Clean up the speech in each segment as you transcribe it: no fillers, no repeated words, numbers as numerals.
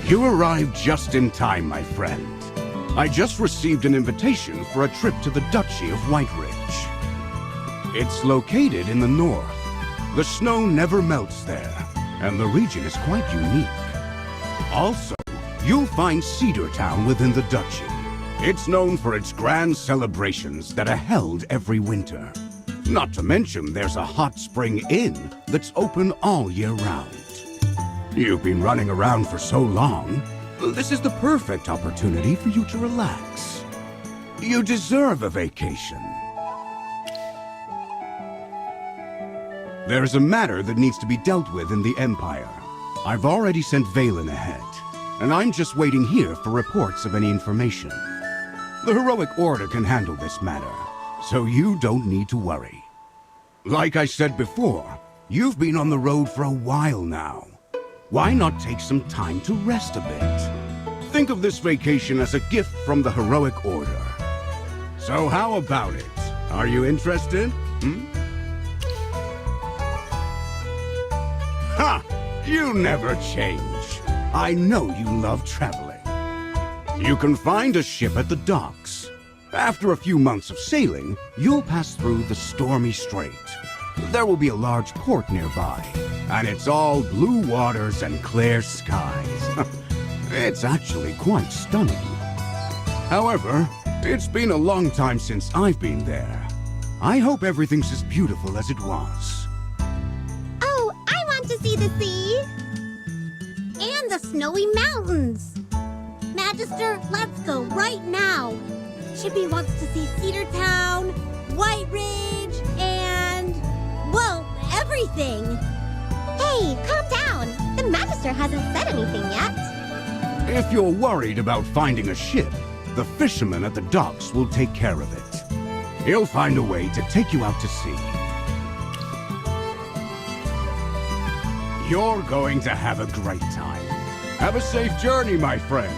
You arrived just in time, my friend. I just received an invitation for a trip to the Duchy of Whiteridge. It's located in the north. The snow never melts there, and the region is quite unique. Also, you'll find Cedar Town within the Duchy. It's known for its grand celebrations that are held every winter. Not to mention there's a hot spring inn that's open all year round. You've been running around for so long, this is the perfect opportunity for you to relax. You deserve a vacation. There's a matter that needs to be dealt with in the Empire. I've already sent Valen ahead, and I'm just waiting here for reports of any information. The Heroic Order can handle this matter, so you don't need to worry. Like I said before, you've been on the road for a while now. Why not take some time to rest a bit? Think of this vacation as a gift from the Heroic Order. So how about it? Are you interested? Ha! You never change. I know you love traveling. You can find a ship at the docks. After a few months of sailing, you'll pass through the Stormy Strait. There will be a large port nearby, and it's all blue waters and clear skies. It's actually quite stunning. However, it's been a long time since I've been there. I hope everything's as beautiful as it was. Oh, I want to see the sea! And the snowy mountains! Magister, let's go right now! Chippy wants to see Cedar Town, Whiteridge, and... well, everything! Hey, calm down! The Magister hasn't said anything yet. If you're worried about finding a ship, the fisherman at the docks will take care of it. He'll find a way to take you out to sea. You're going to have a great time. Have a safe journey, my friend.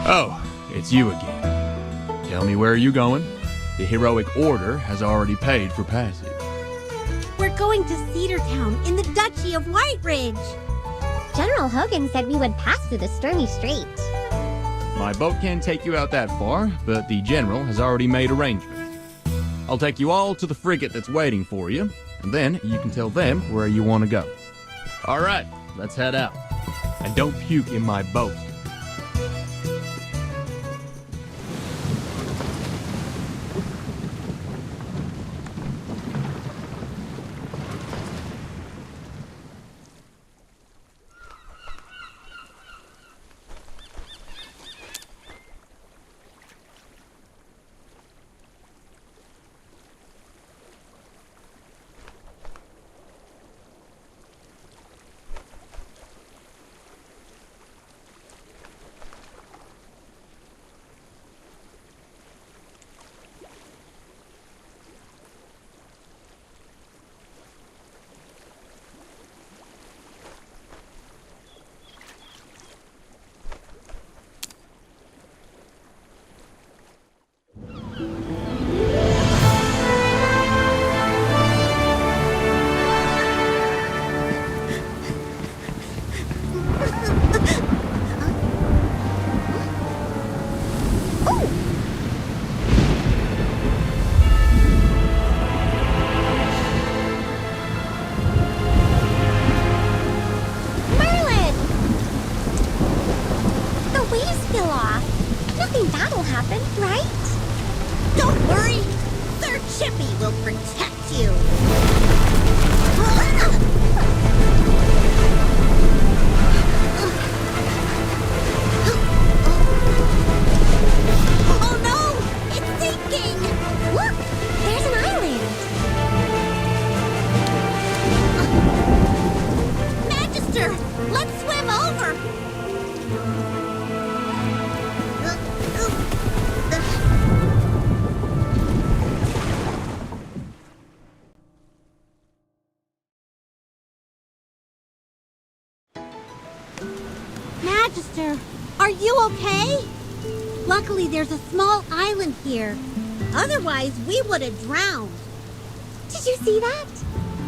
Oh, it's you again. Tell me, where are you going? The Heroic Order has already paid for passage. We're going to Cedar Town in the Duchy of Whiteridge. General Hogan said we would pass through the Stormy Strait. My boat can't take you out that far, but the General has already made arrangements. I'll take you all to the frigate that's waiting for you, and then you can tell them where you want to go. All right, let's head out. And don't puke in my boat. Chippy will protect you. Luckily, there's a small island here. Otherwise, we would have drowned. Did you see that?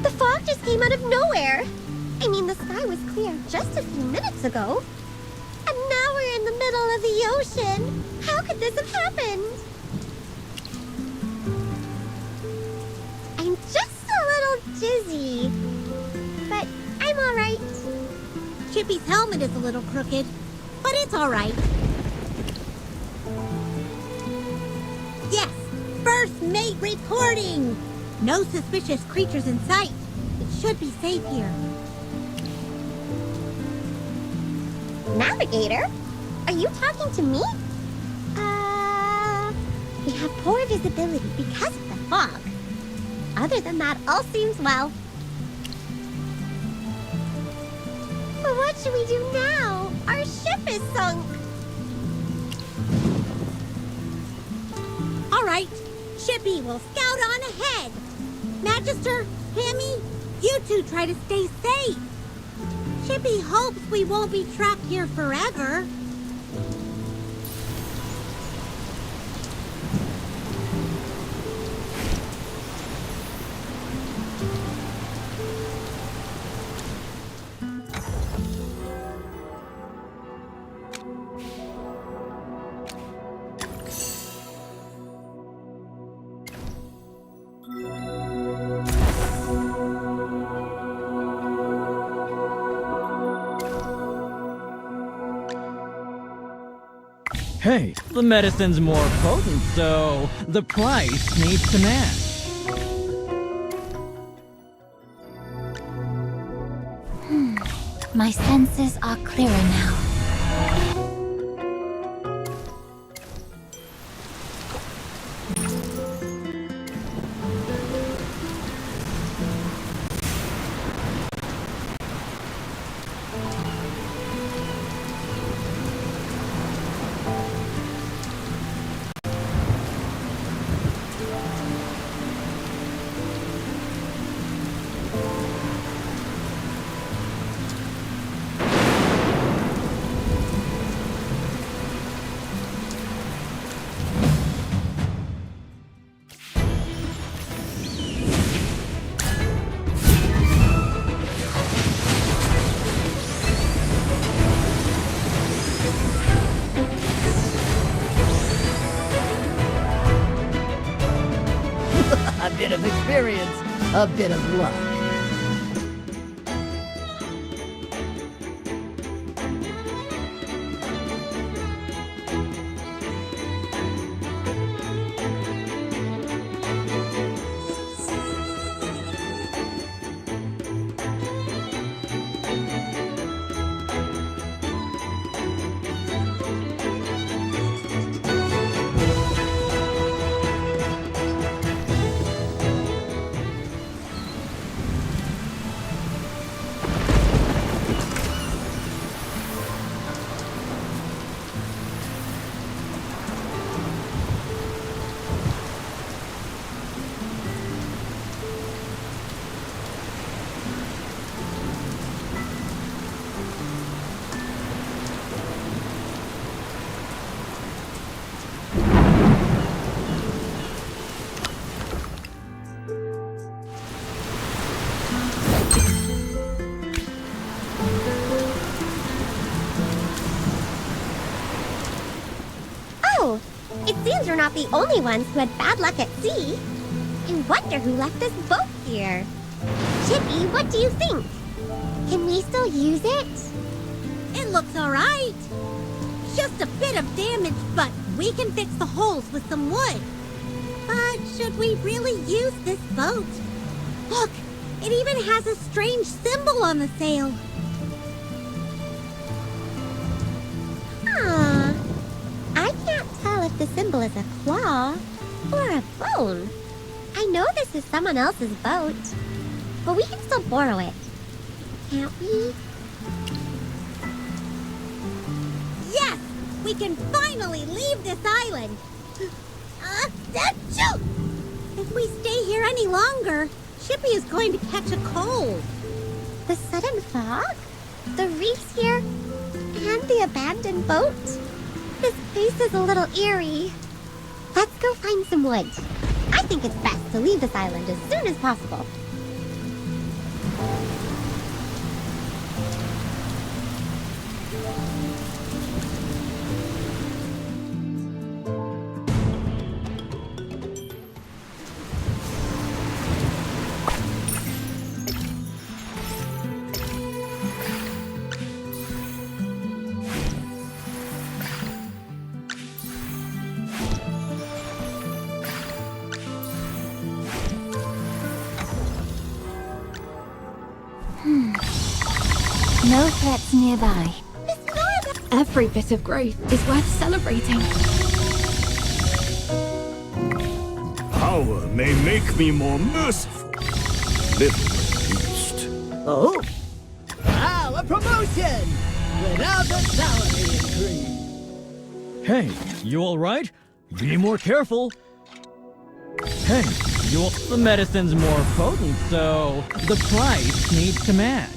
The fog just came out of nowhere. I mean, the sky was clear just a few minutes ago. And now we're in the middle of the ocean. How could this have happened? I'm just a little dizzy. But I'm all right. Chippy's helmet is a little crooked, but it's all right. Yes, first mate reporting. No suspicious creatures in sight. It should be safe here. Navigator? Are you talking to me? We have poor visibility because of the fog. Other than that, all seems well. But what should we do now? Our ship is sunk. All right, Chippy will scout on ahead. Magister, Hammy, you two try to stay safe. Chippy hopes we won't be trapped here forever. Hey, the medicine's more potent, so the price needs to match. My senses are clearer now. A bit of experience, a bit of luck. It seems we're not the only ones who had bad luck at sea. I wonder who left this boat here. Chippy, what do you think? Can we still use it? It looks all right. Just a bit of damage, but we can fix the holes with some wood. But should we really use this boat? Look, it even has a strange symbol on the sail. I can't tell if the symbol is a claw or a bone. I know this is someone else's boat, but we can still borrow it, can't we? Yes! We can finally leave this island! Achoo! If we stay here any longer, Chippy is going to catch a cold. The sudden fog? The reefs here? And the abandoned boat? This place is a little eerie. Let's go find some wood. I think it's best to leave this island as soon as possible. No threats nearby. Every bit of growth is worth celebrating. Power may make me more merciful. Little at least. Oh? Wow, a promotion! Without the salary increase. Hey, you alright? Be more careful. Hey, the medicine's more potent, so the price needs to match.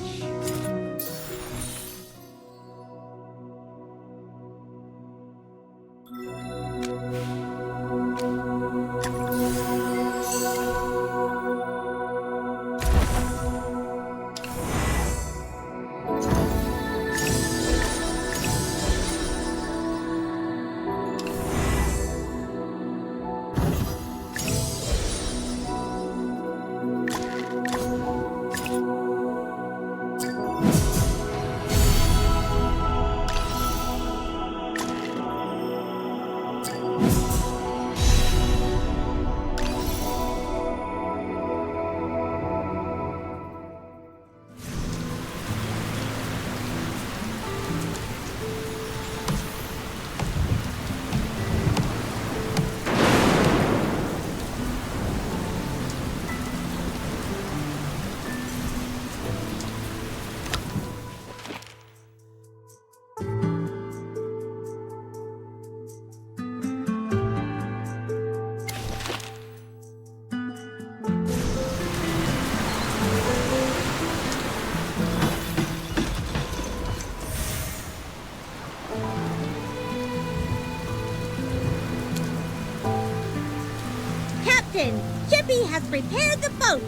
Chippy has repaired the boat.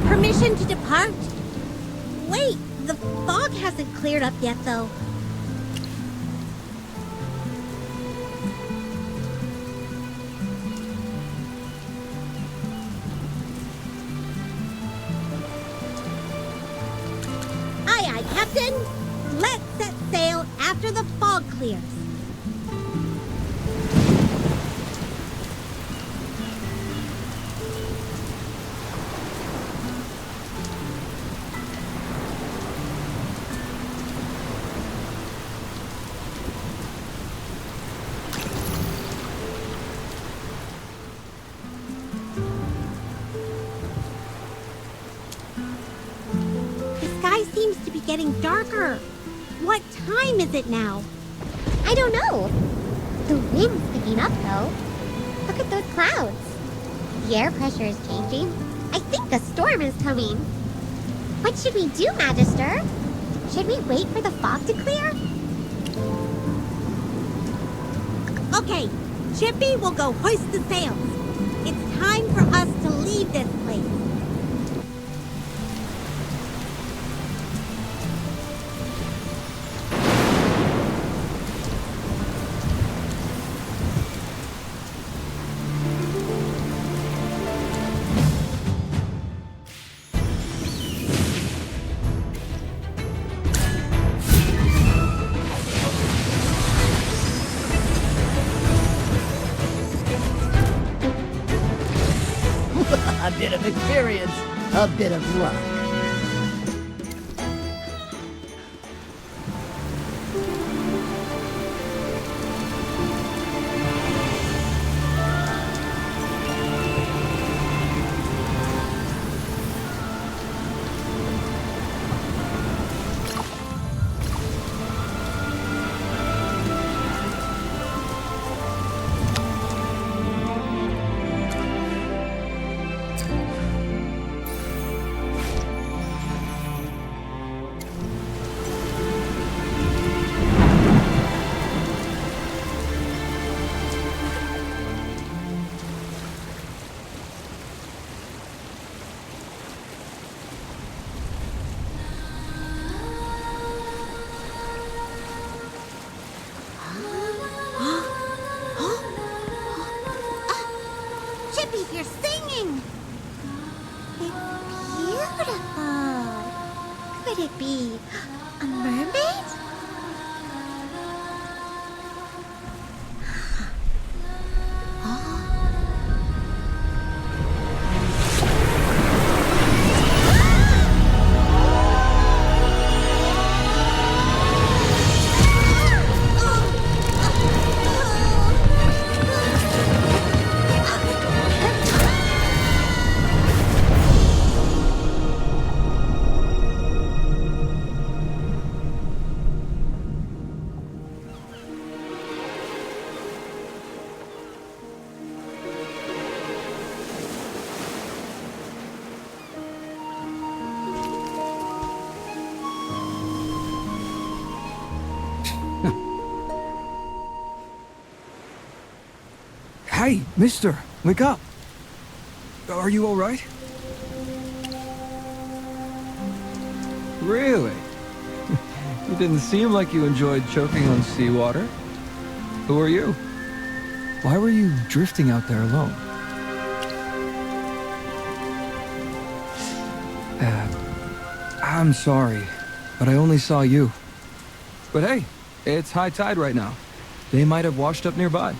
Permission to depart? Wait, the fog hasn't cleared up yet, though. Aye, aye, Captain. Let's set sail after the fog clears. Seems to be getting darker. What time is it now? I don't know. The wind's picking up, though. Look at those clouds. The air pressure is changing. I think a storm is coming. What should we do, Magister? Should we wait for the fog to clear? Okay, Chippy will go hoist the sails. It's time for us to leave this place. A bit of experience, a bit of luck. Chippy, you're singing! It's beautiful. Could it be a mermaid? Hey, mister, wake up. Are you all right? Really? You didn't seem like you enjoyed choking on seawater. Who are you? Why were you drifting out there alone? I'm sorry, but I only saw you. But hey, it's high tide right now. They might have washed up nearby.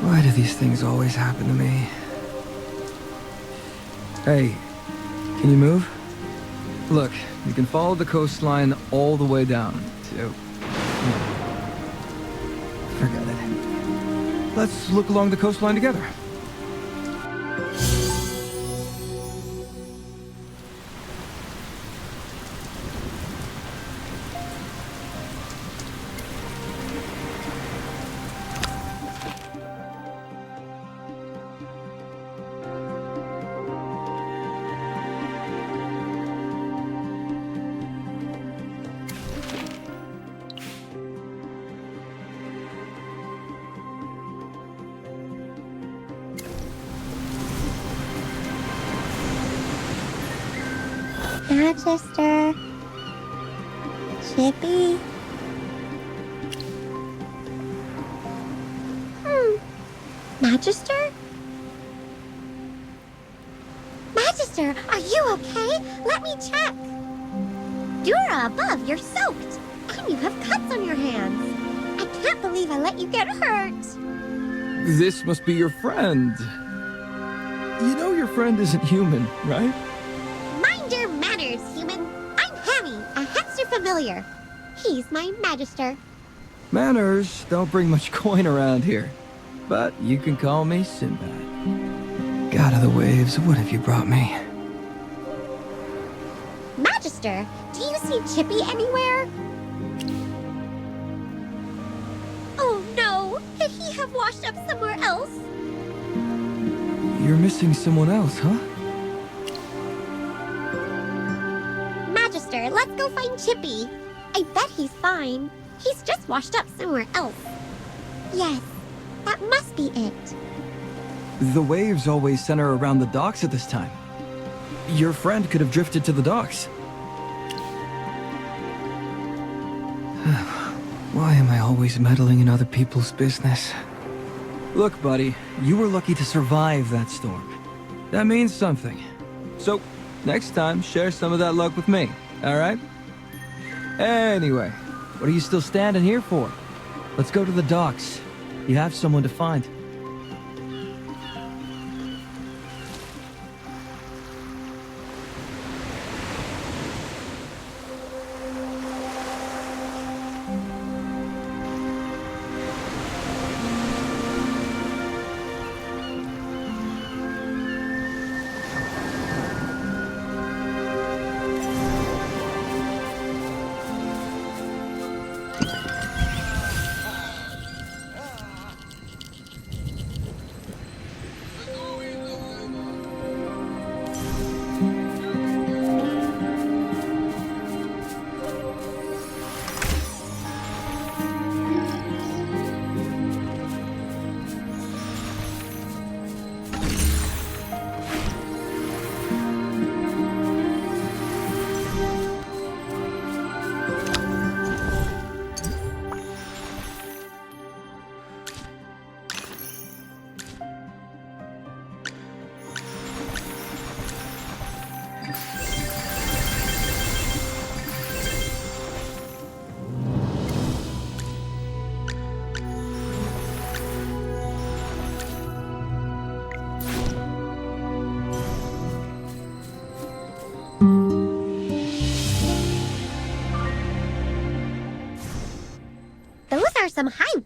Why do these things always happen to me? Hey, can you move? Look, you can follow the coastline all the way down to... Forget it. Let's look along the coastline together. Magister. Chippy. Magister? Magister, are you okay? Let me check. You're above, you're soaked. And you have cuts on your hands. I can't believe I let you get hurt. This must be your friend. You know your friend isn't human, right? Mind your manners, human. I'm Hammy, a hamster familiar. He's my Magister. Manners don't bring much coin around here. But you can call me Sinbad. God of the waves, what have you brought me? Magister, do you see Chippy anywhere? Oh no! Could he have washed up somewhere else? You're missing someone else, huh? Magister, let's go find Chippy. I bet he's fine. He's just washed up somewhere else. Yes, that must be it. The waves always center around the docks at this time. Your friend could have drifted to the docks. Why am I always meddling in other people's business? Look, buddy, you were lucky to survive that storm. That means something. So, next time, share some of that luck with me, alright? Anyway, what are you still standing here for? Let's go to the docks. You have someone to find.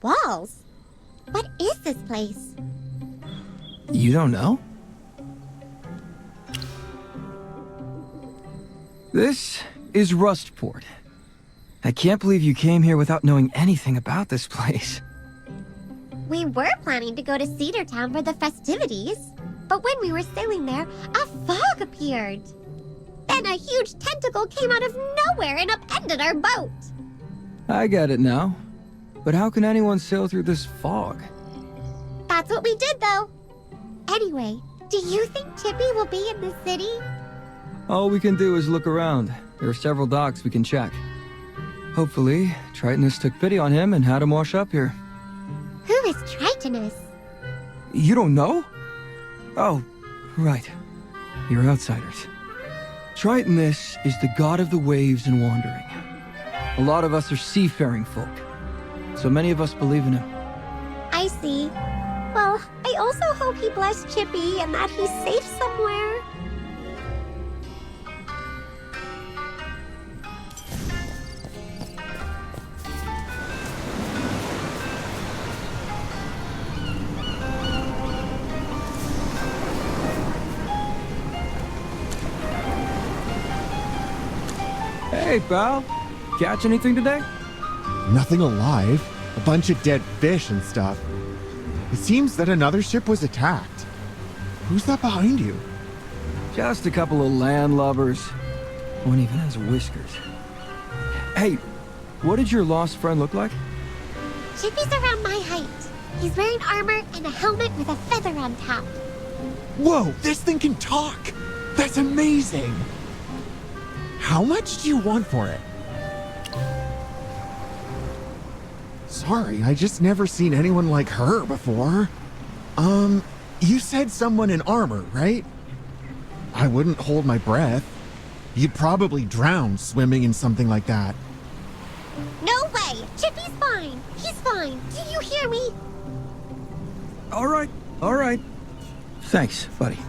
walls. What is this place? You don't know? This is Rustport. I can't believe you came here without knowing anything about this place. We were planning to go to Cedar Town for the festivities, but when we were sailing there, a fog appeared. Then a huge tentacle came out of nowhere and upended our boat. I get it now. But how can anyone sail through this fog? That's what we did, though. Anyway, do you think Chippy will be in the city? All we can do is look around. There are several docks we can check. Hopefully, Tritonus took pity on him and had him wash up here. Who is Tritonus? You don't know? Oh, right. You're outsiders. Tritonus is the god of the waves and wandering. A lot of us are seafaring folk, so many of us believe in him. I see. Well, I also hope he blessed Chippy and that he's safe somewhere. Hey, pal. Catch anything today? Nothing alive. A bunch of dead fish and stuff. It seems that another ship was attacked. Who's that behind you? Just a couple of landlubbers. One even has whiskers. Hey, what did your lost friend look like? Chippy's around my height. He's wearing armor and a helmet with a feather on top. Whoa, this thing can talk! That's amazing! How much do you want for it? Sorry, I just never seen anyone like her before. You said someone in armor, right? I wouldn't hold my breath. You'd probably drown swimming in something like that. No way! Chippy's fine! He's fine! Do you hear me? All right. Thanks, buddy.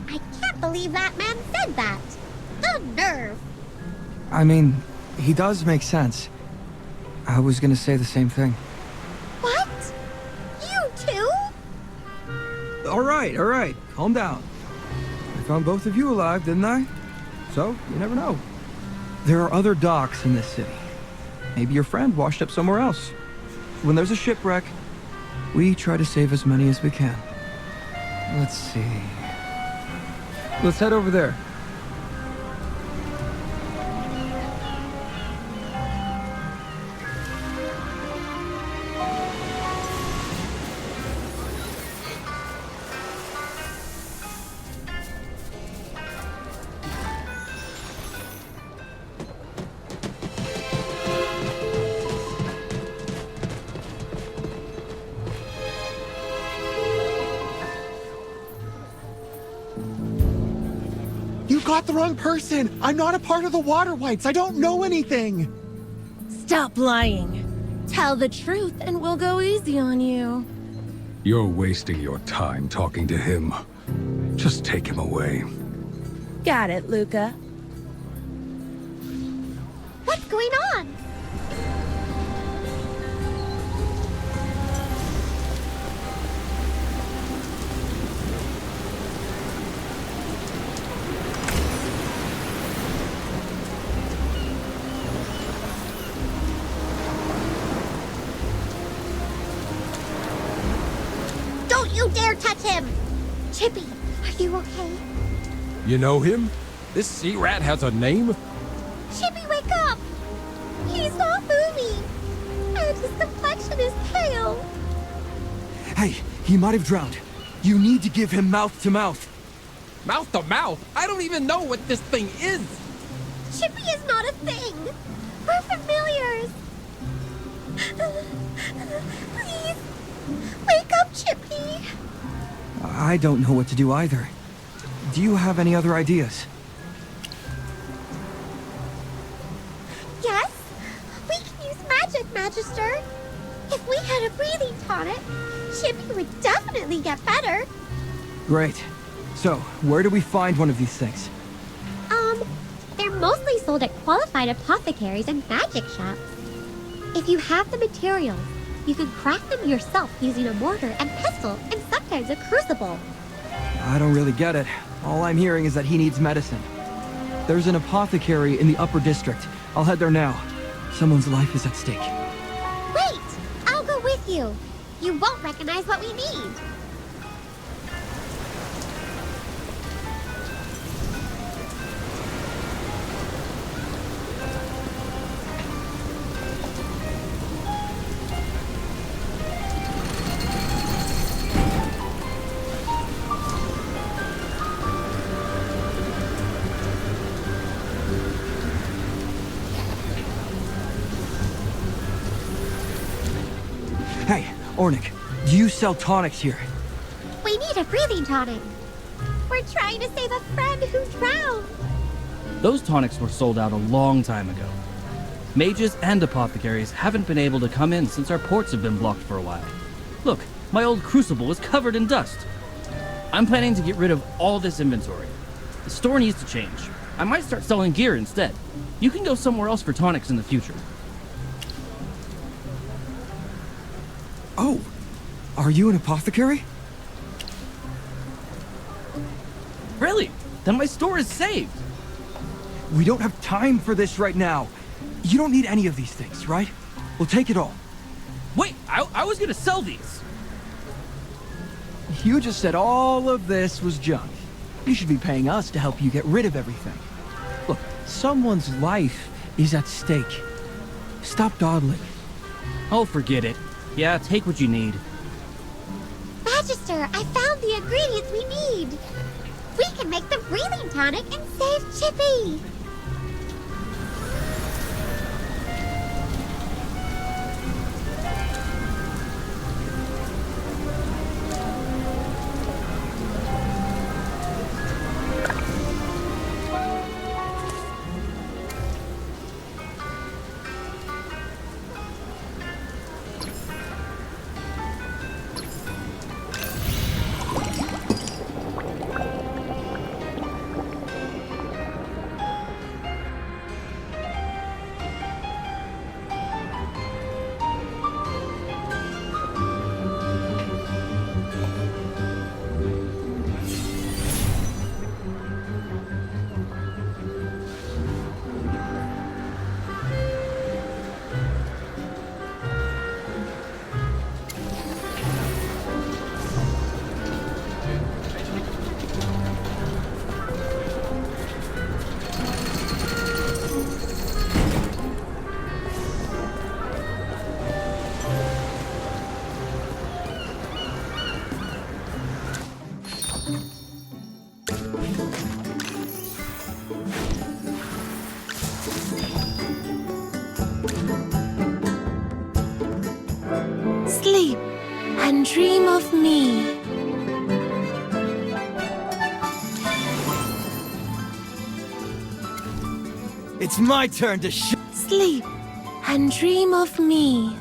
I can't believe that man said that! The nerve! I mean, he does make sense. I was gonna say the same thing. What? You too? All right. Calm down. I found both of you alive, didn't I? So, you never know. There are other docks in this city. Maybe your friend washed up somewhere else. When there's a shipwreck, we try to save as many as we can. Let's see. Let's head over there. You got the wrong person! I'm not a part of the water wights! I don't know anything! Stop lying. Tell the truth and we'll go easy on you. You're wasting your time talking to him. Just take him away. Got it, Luca. What's going on? Don't you dare touch him! Chippy, are you okay? You know him? This sea rat has a name? Chippy, wake up! He's not moving! And his complexion is pale! Hey, he might have drowned. You need to give him mouth to mouth. Mouth to mouth? I don't even know what this thing is! Chippy is not a thing! We're familiars! Please, wake up, Chippy! I don't know what to do either. Do you have any other ideas? Yes, we can use magic, Magister. If we had a breathing tonic, Chippy would definitely get better. Great. So, where do we find one of these things? They're mostly sold at qualified apothecaries and magic shops. If you have the materials, You could craft them yourself using a mortar and pestle and sometimes a crucible. I don't really get it. All I'm hearing is that he needs medicine. There's an apothecary in the upper district. I'll head there now. Someone's life is at stake. Wait! I'll go with you. You won't recognize what we need. Hey, Ornick, do you sell tonics here? We need a breathing tonic. We're trying to save a friend who drowned. Those tonics were sold out a long time ago. Mages and apothecaries haven't been able to come in since our ports have been blocked for a while. Look, my old crucible is covered in dust. I'm planning to get rid of all this inventory. The store needs to change. I might start selling gear instead. You can go somewhere else for tonics in the future. Oh, are you an apothecary? Really? Then my store is saved. We don't have time for this right now. You don't need any of these things, right? We'll take it all. Wait, I was gonna sell these. You just said all of this was junk. You should be paying us to help you get rid of everything. Look, someone's life is at stake. Stop dawdling. Oh, forget it. Yeah, take what you need. Magister, I found the ingredients we need. We can make the breathing tonic and save Chippy. Sleep and dream of me. It's my turn to Sleep and dream of me.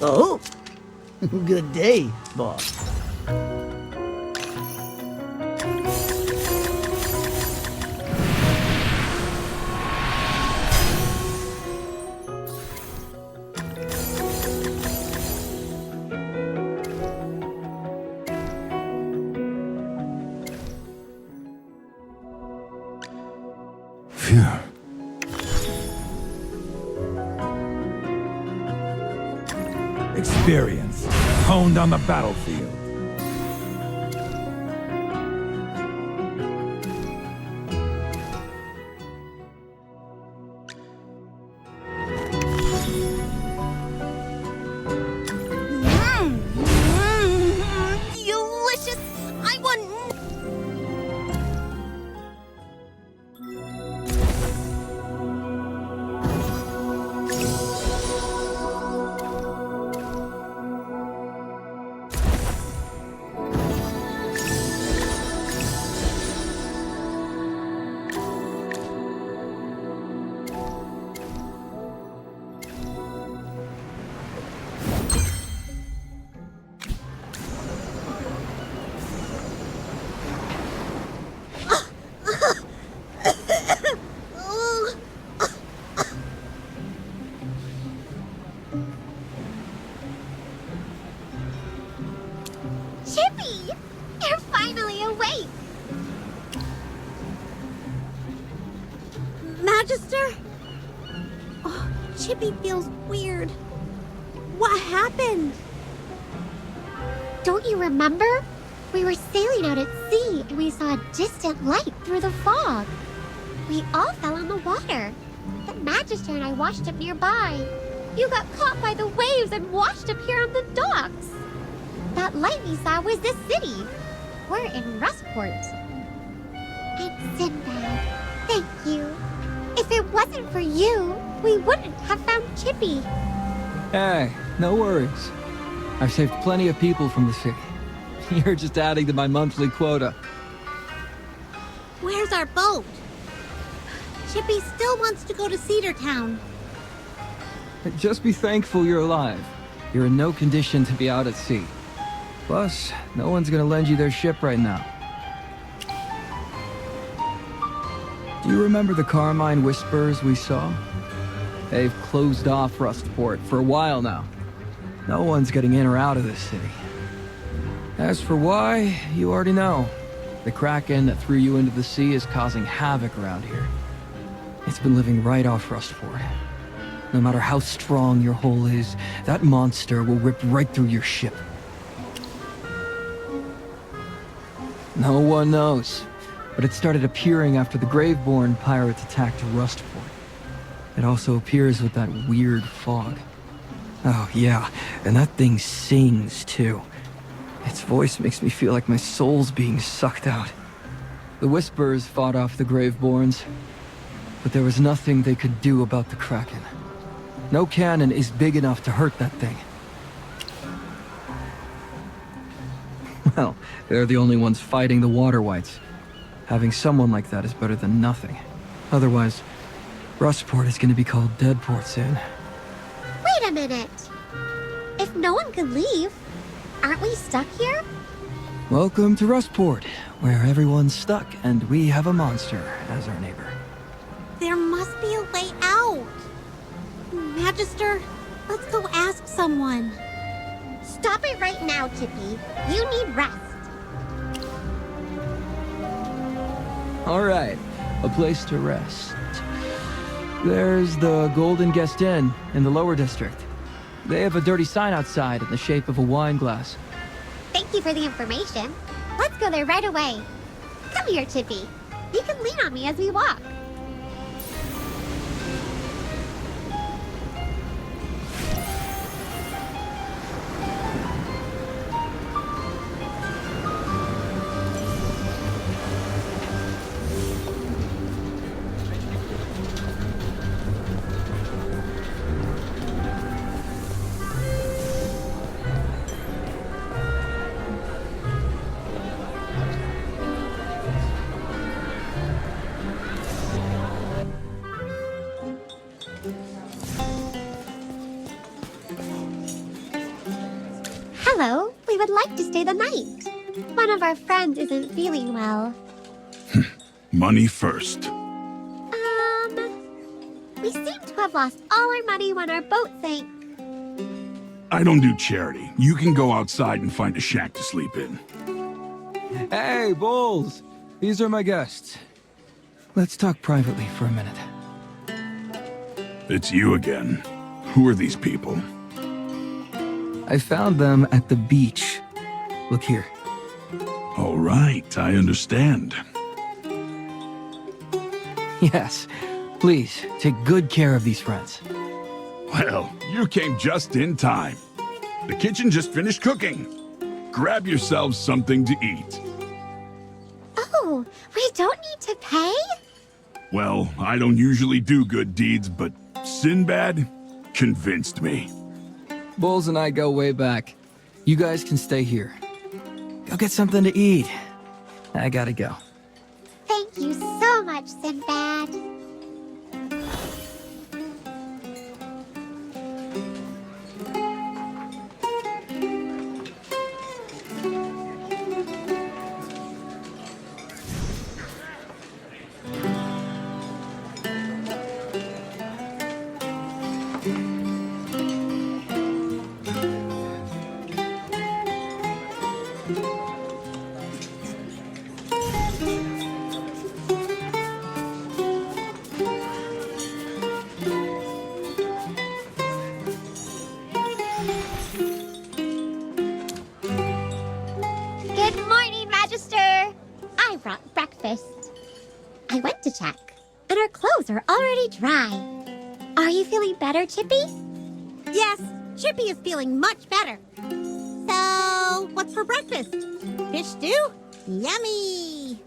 Oh, good day, boss. Phew. Experience, honed on the battlefield. Delicious! I want... Chippy! You're finally awake! Magister? Oh, Chippy feels weird. What happened? Don't you remember? We were sailing out at sea and we saw a distant light through the fog. We all fell in the water. The Magister and I washed up nearby. You got caught by the waves and washed up here on the docks. That light we saw was the city. We're in Rustport. And Sinbad, thank you. If it wasn't for you, we wouldn't have found Chippy. Hey, no worries. I've saved plenty of people from the city. You're just adding to my monthly quota. Where's our boat? Chippy still wants to go to Cedar Town. Just be thankful you're alive. You're in no condition to be out at sea. Plus, no one's gonna lend you their ship right now. Do you remember the Carmine Whispers we saw? They've closed off Rustport for a while now. No one's getting in or out of this city. As for why, you already know. The Kraken that threw you into the sea is causing havoc around here. It's been living right off Rustport. No matter how strong your hull is, that monster will rip right through your ship. No one knows, but it started appearing after the Graveborn pirates attacked Rustport. It also appears with that weird fog. Oh yeah, and that thing sings too. Its voice makes me feel like my soul's being sucked out. The Whispers fought off the Graveborns, but there was nothing they could do about the Kraken. No cannon is big enough to hurt that thing. Well, they're the only ones fighting the water wights. Having someone like that is better than nothing. Otherwise, Rustport is going to be called Deadport soon. Wait a minute. If no one could leave, aren't we stuck here? Welcome to Rustport, where everyone's stuck and we have a monster as our neighbor. There must be a way out. Magister, let's go ask someone. Stop it right now, Chippy. You need rest. All right, a place to rest. There's the Golden Guest Inn in the lower district. They have a dirty sign outside in the shape of a wine glass. Thank you for the information. Let's go there right away. Come here, Chippy. You can lean on me as we walk. would like to stay the night. One of our friends isn't feeling well. Money first. We seem to have lost all our money when our boat sank. I don't do charity. You can go outside and find a shack to sleep in. Hey, Bulls! These are my guests. Let's talk privately for a minute. It's you again. Who are these people? I found them at the beach. Look here. All right, I understand. Yes. Please, take good care of these friends. Well, you came just in time. The kitchen just finished cooking. Grab yourselves something to eat. Oh, we don't need to pay? Well, I don't usually do good deeds, but Sinbad convinced me. Bulls and I go way back. You guys can stay here. Go get something to eat. I gotta go. Thank you so much, Sinbad. I went to check, and our clothes are already dry. Are you feeling better, Chippy? Yes, Chippy is feeling much better. So, what's for breakfast? Fish stew? Yummy!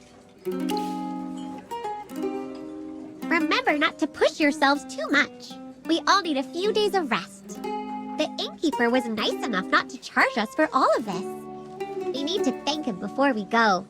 Remember not to push yourselves too much. We all need a few days of rest. The innkeeper was nice enough not to charge us for all of this. We need to thank him before we go.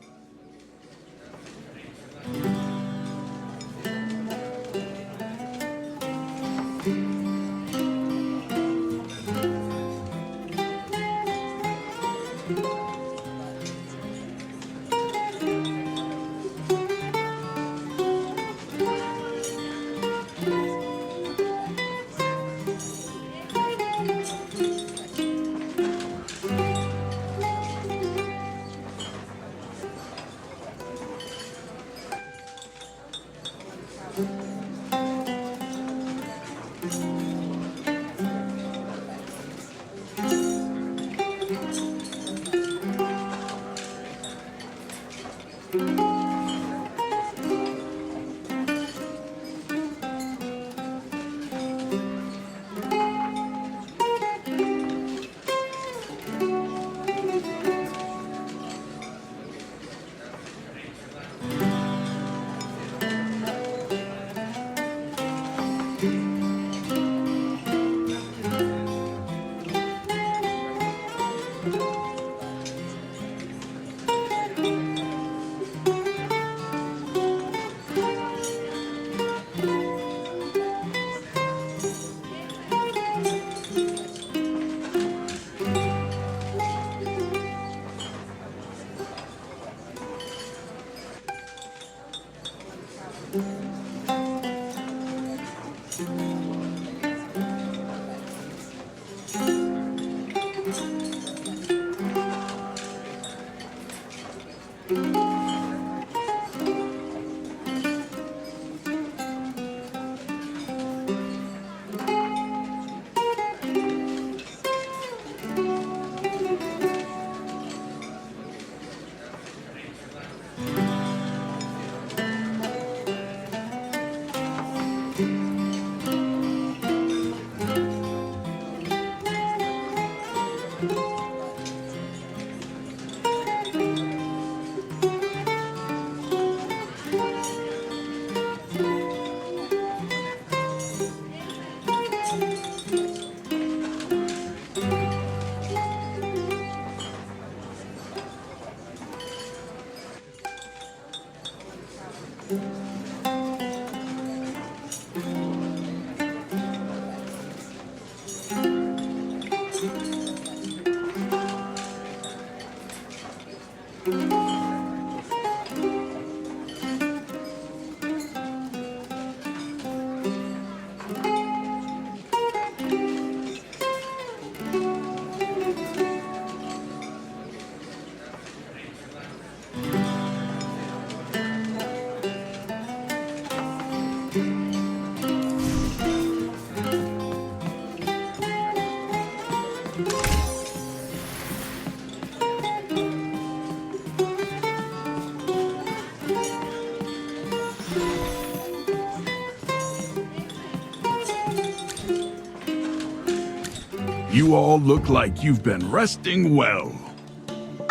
You all look like you've been resting well.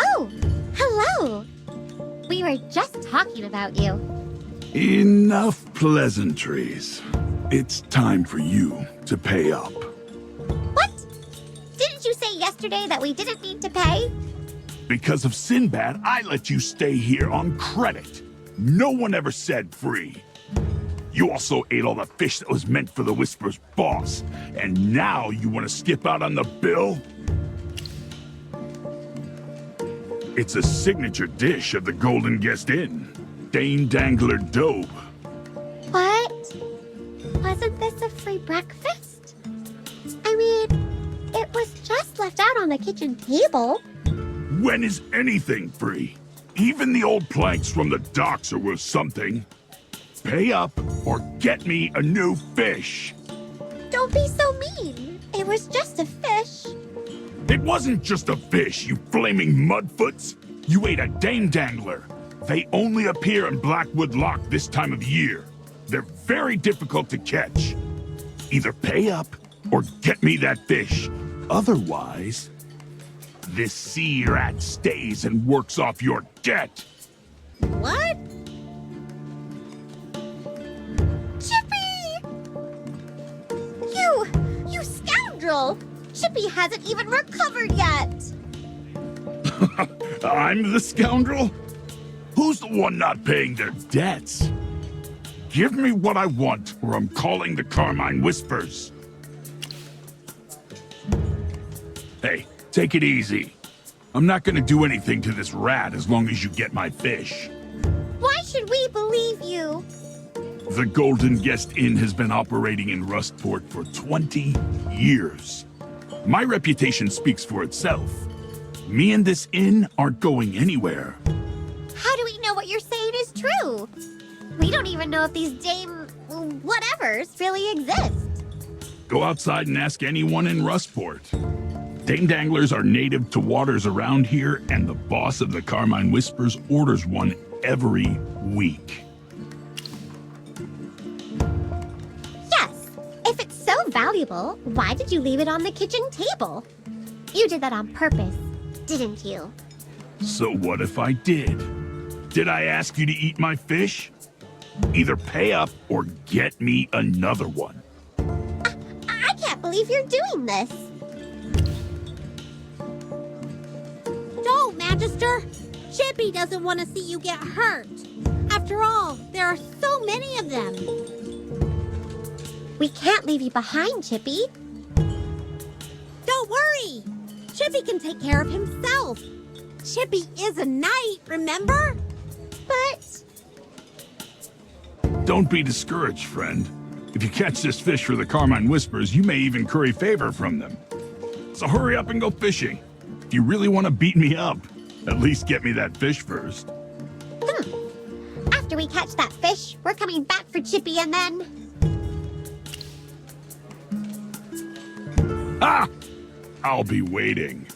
Oh, hello. We were just talking about you. Enough pleasantries. It's time for you to pay up. What? Didn't you say yesterday that we didn't need to pay? Because of Sinbad, I let you stay here on credit. No one ever said free. You also ate all the fish that was meant for the Whisper's boss, and now you want to skip out on the bill? It's a signature dish of the Golden Guest Inn, damedangler dough. What? Wasn't this a free breakfast? I mean, it was just left out on the kitchen table. When is anything free? Even the old planks from the docks are worth something. Pay up or get me a new fish. Don't be so mean. It was just a fish. It wasn't just a fish, you flaming mudfoots. You ate a damedangler. They only appear in Blackwood Lock this time of year. They're very difficult to catch. Either pay up or get me that fish. Otherwise, this sea rat stays and works off your debt. What? Chippy! You scoundrel! Chippy hasn't even recovered yet! I'm the scoundrel? Who's the one not paying their debts? Give me what I want, or I'm calling the Carmine Whispers. Hey, take it easy. I'm not gonna do anything to this rat as long as you get my fish. Why should we believe you? The Golden Guest Inn has been operating in Rustport for 20 years. My reputation speaks for itself. Me and this inn aren't going anywhere. How do we know what you're saying is true? We don't even know if these whatevers really exist. Go outside and ask anyone in Rustport. Damedanglers are native to waters around here, and the boss of the Carmine Whispers orders one every week. Yes, if it's so valuable, why did you leave it on the kitchen table? You did that on purpose, didn't you? So what if I did? Did I ask you to eat my fish? Either pay up or get me another one. I can't believe you're doing this. Don't, Magister! Chippy doesn't want to see you get hurt. After all, there are so many of them. We can't leave you behind, Chippy. Don't worry! Chippy can take care of himself. Chippy is a knight, remember? But... Don't be discouraged, friend. If you catch this fish for the Carmine Whispers, you may even curry favor from them. So hurry up and go fishing. If you really want to beat me up, at least get me that fish first. After we catch that fish, we're coming back for Chippy and then... Ah! I'll be waiting.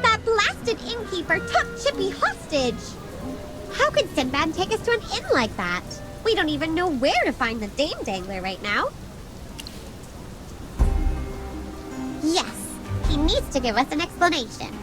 That blasted innkeeper took Chippy hostage. How could Sinbad take us to an inn like that? We don't even know where to find the damedangler right now. Yes, he needs to give us an explanation.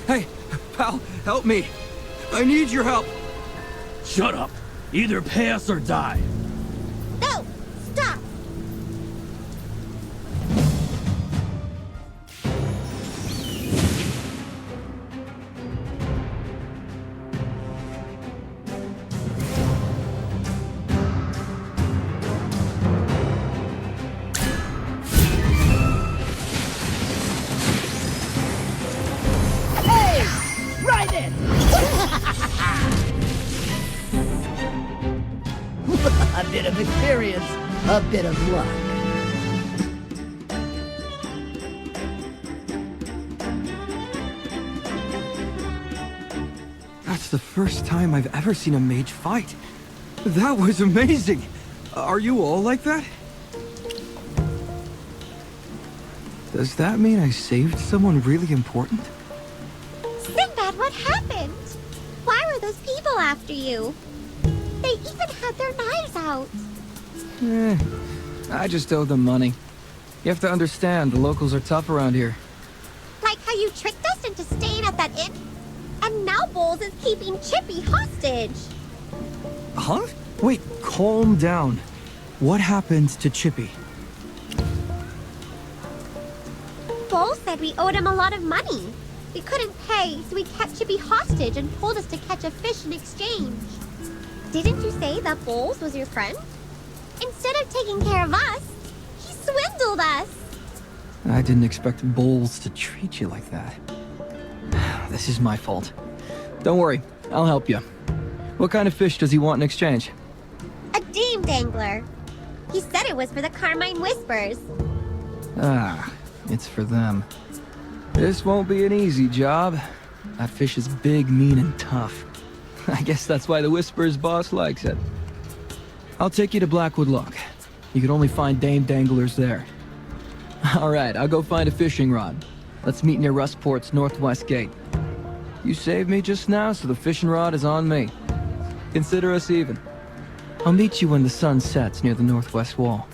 Hey, pal, help me. I need your help. Shut up. Either pay us or die. No! Stop! it! A bit of experience, a bit of luck. That's the first time I've ever seen a mage fight. That was amazing! Are you all like that? Does that mean I saved someone really important? Sinbad, what happened? Why were those people after you? They even had their knives out. I just owed them money. You have to understand, the locals are tough around here. Like how you tricked us into staying at that inn? And now Bowles is keeping Chippy hostage. Huh? Wait, calm down. What happened to Chippy? Bowles said we owed him a lot of money. We couldn't pay, so he kept Chippy hostage and told us to catch a fish in exchange. Didn't you say that Bowles was your friend? Instead of taking care of us, he swindled us. I didn't expect Bowles to treat you like that. This is my fault. Don't worry, I'll help you. What kind of fish does he want in exchange? A damedangler. He said it was for the Carmine Whispers. Ah, it's for them. This won't be an easy job. That fish is big, mean, and tough. I guess that's why the Whispers boss likes it. I'll take you to Blackwood Lock. You can only find damedanglers there. Alright, I'll go find a fishing rod. Let's meet near Rustport's northwest gate. You saved me just now, so the fishing rod is on me. Consider us even. I'll meet you when the sun sets near the northwest wall.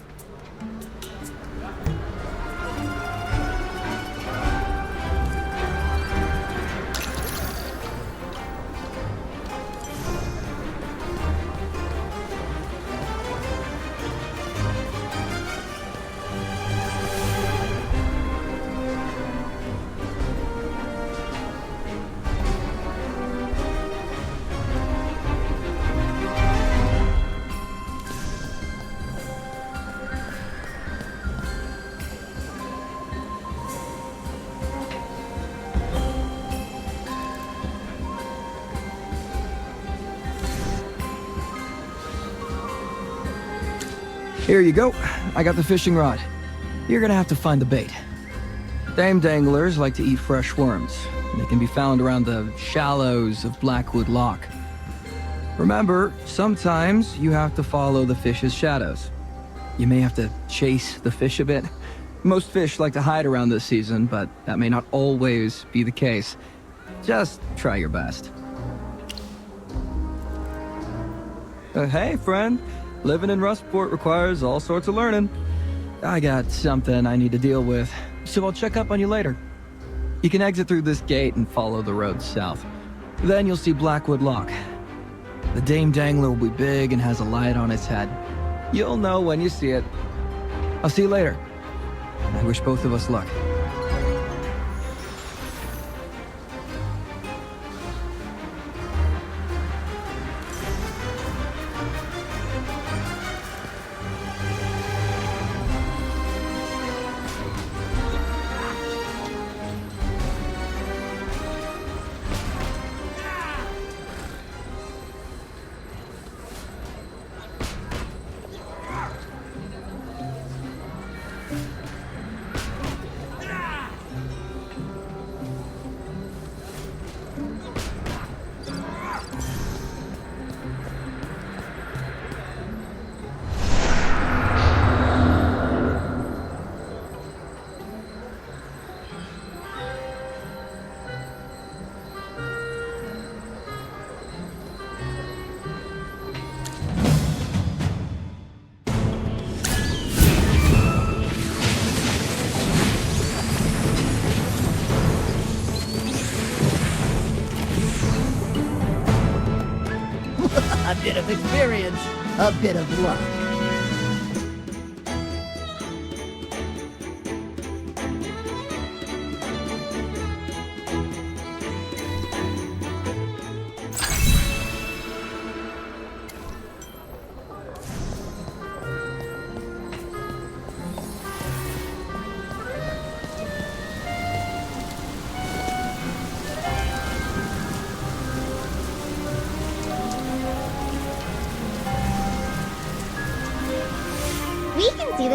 Here you go. I got the fishing rod. You're gonna have to find the bait. Damedanglers like to eat fresh worms. They can be found around the shallows of Blackwood Lock. Remember, sometimes you have to follow the fish's shadows. You may have to chase the fish a bit. Most fish like to hide around this season, but that may not always be the case. Just try your best. Hey, friend. Living in Rustport requires all sorts of learning. I got something I need to deal with, so I'll check up on you later. You can exit through this gate and follow the road south. Then you'll see Blackwood Lock. The damedangler will be big and has a light on its head. You'll know when you see it. I'll see you later. I wish both of us luck. A bit of experience, a bit of luck.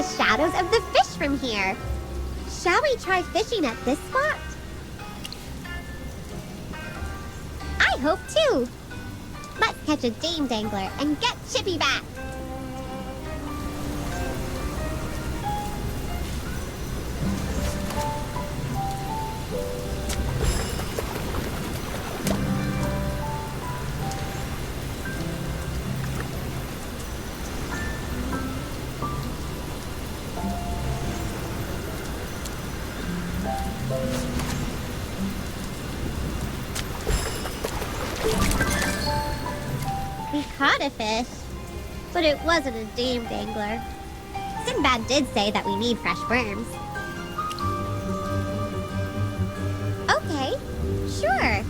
shadows of the fish from here. Shall we try fishing at this spot? I hope too. Let's catch a damedangler and get Chippy back. We caught a fish, but it wasn't a damedangler. Sinbad did say that we need fresh worms. Okay, sure.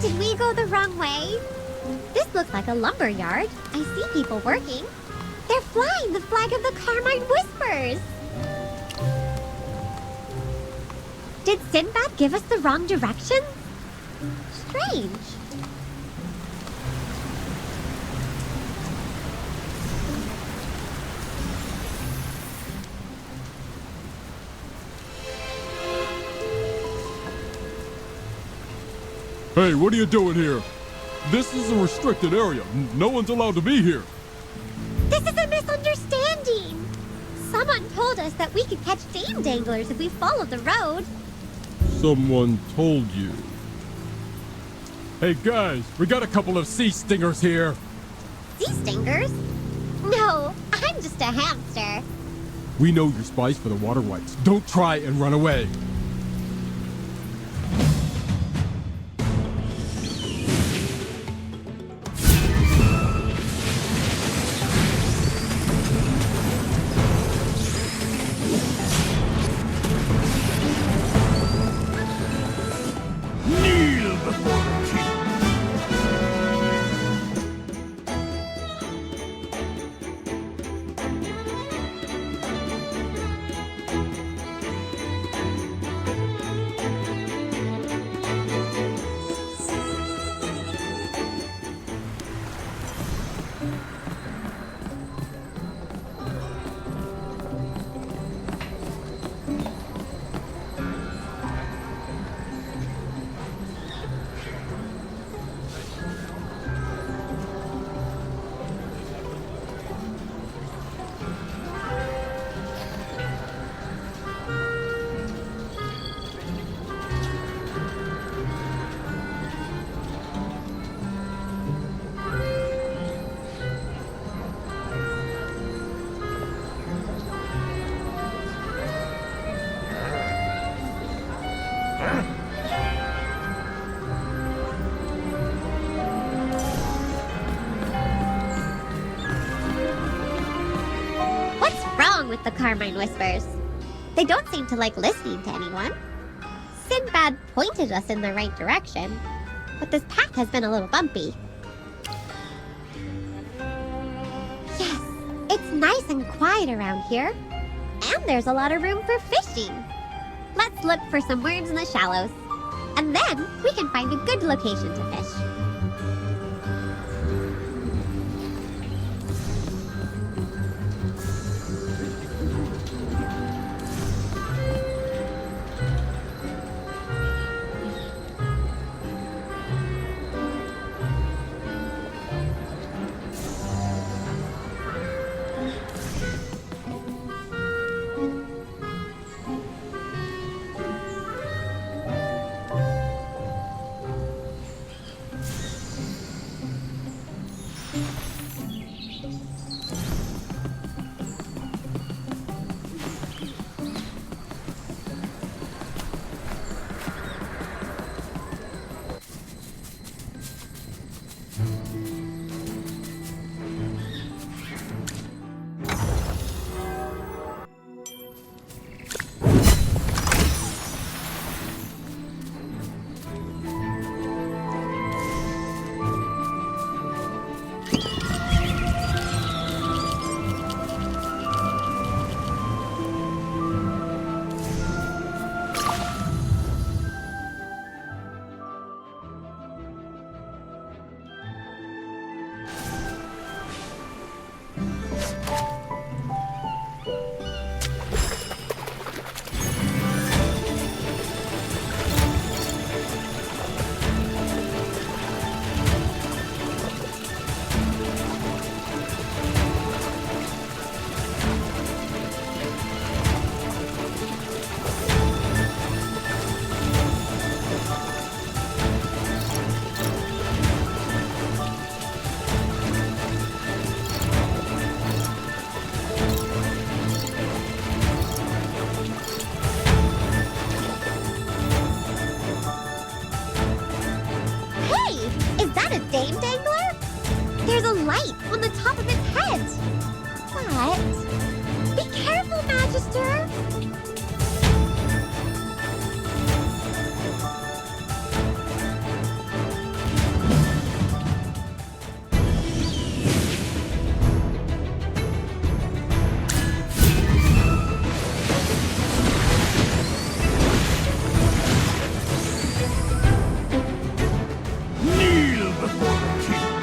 Did we go the wrong way? This looks like a lumber yard. I see people working. They're flying the flag of the Carmine Whispers. Did Sinbad give us the wrong direction? Strange. Hey, what are you doing here? This is a restricted area. No one's allowed to be here. This is a misunderstanding. Someone told us that we could catch damedanglers if we followed the road. Someone told you. Hey guys, we got a couple of sea stingers here. Sea stingers? No, I'm just a hamster. We know you're spies for the water wights. Don't try and run away. With the Carmine Whispers. They don't seem to like listening to anyone. Sinbad pointed us in the right direction, but this path has been a little bumpy. Yes, it's nice and quiet around here, and there's a lot of room for fishing. Let's look for some worms in the shallows, and then we can find a good location to fish. a damedangler? There's a light on the top of its head. What? Be careful, Magister. Kneel before the king.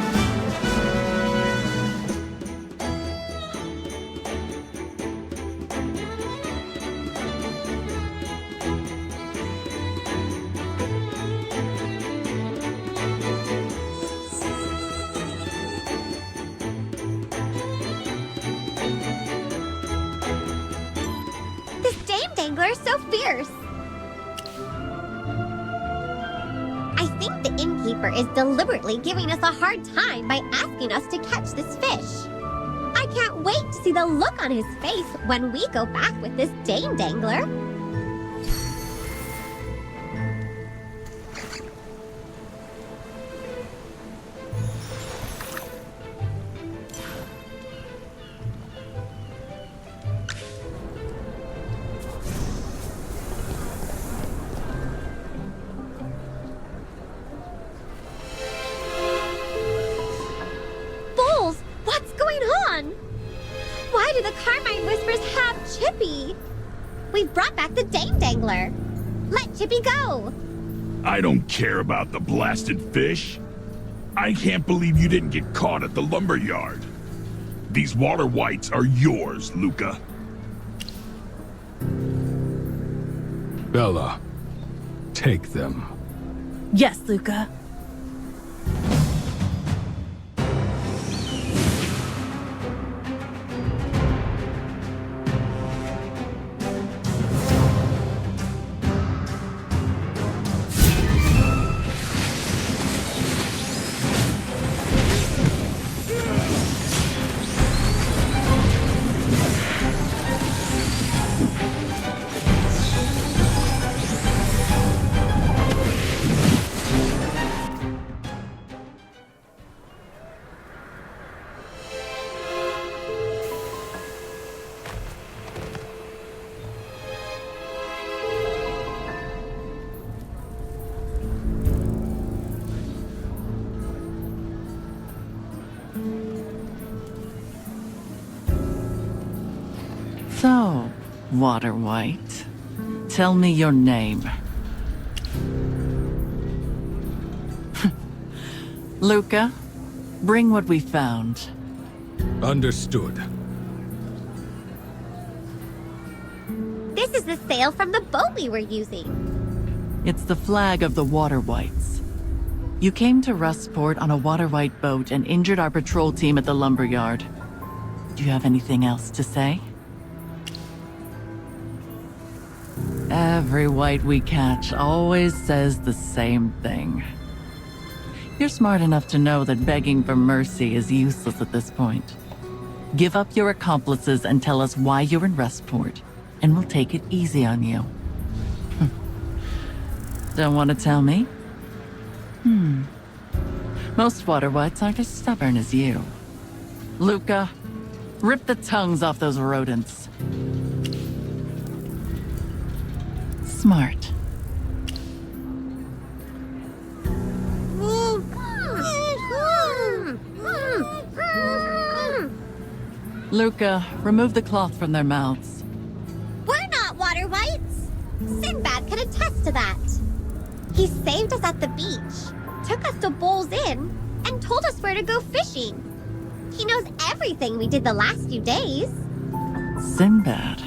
This damedangler is so fierce. I think the innkeeper is deliberately giving us a hard time by asking us to catch this fish. I can't wait to see the look on his face when we go back with this damedangler. Bulls, what's going on? Why do the Carmine Whispers have Chippy? We've brought back the damedangler. Let Chippy go. I don't care about the blasted fish. I can't believe you didn't get caught at the lumber yard. These water wights are yours, Luca. Bella, take them. Yes, Luca. So, Water White, tell me your name. Luca, bring what we found. Understood. This is the sail from the boat we were using. It's the flag of the Water Whites. You came to Rustport on a Water White boat and injured our patrol team at the lumberyard. Do you have anything else to say? Every white we catch always says the same thing. You're smart enough to know that begging for mercy is useless at this point. Give up your accomplices and tell us why you're in Rustport, and we'll take it easy on you. Don't want to tell me? Most water whites aren't as stubborn as you. Luca, rip the tongues off those rodents. Smart. Luca, remove the cloth from their mouths. We're not water wights. Sinbad can attest to that. He saved us at the beach, took us to Bull's Inn, and told us where to go fishing. He knows everything we did the last few days. Sinbad.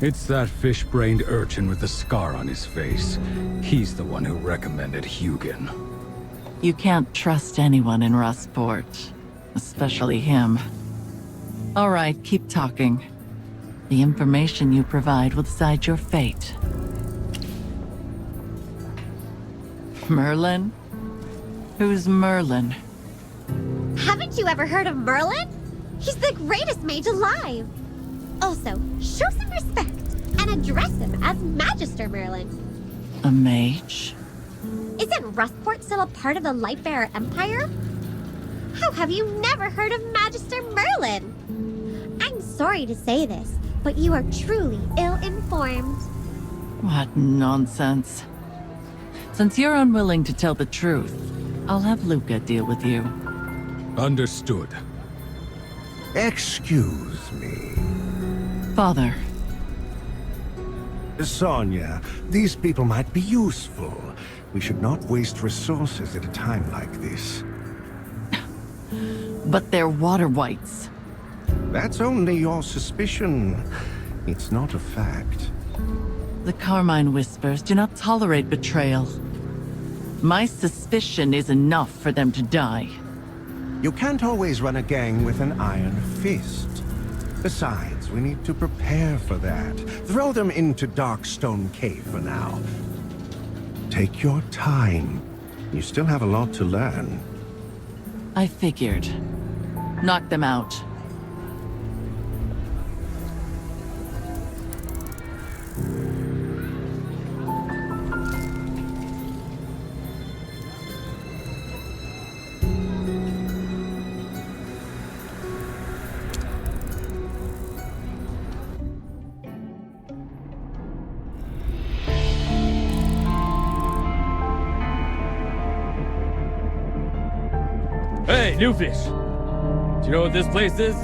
It's that fish-brained urchin with the scar on his face. He's the one who recommended Hugin. You can't trust anyone in Rustport, especially him. All right, keep talking. The information you provide will decide your fate. Merlin? Who's Merlin? Haven't you ever heard of Merlin? He's the greatest mage alive. Also, show some respect and address him as Magister Merlin. A mage? Is Isn't Rustport still a part of the Lightbearer Empire? How have you never heard of Magister Merlin? I'm sorry to say this, but you are truly ill-informed. What nonsense. Since you're unwilling to tell the truth, I'll have Luca deal with you. Understood. Excuse me. Father. Sonia, these people might be useful. We should not waste resources at a time like this. But they're water wights. That's only your suspicion. It's not a fact. The Carmine Whispers do not tolerate betrayal. My suspicion is enough for them to die. You can't always run a gang with an iron fist. Besides, we need to prepare for that. Throw them into Darkstone Cave for now. Take your time. You still have a lot to learn. I figured. Knock them out. Hey, new fish! Do you know what this place is?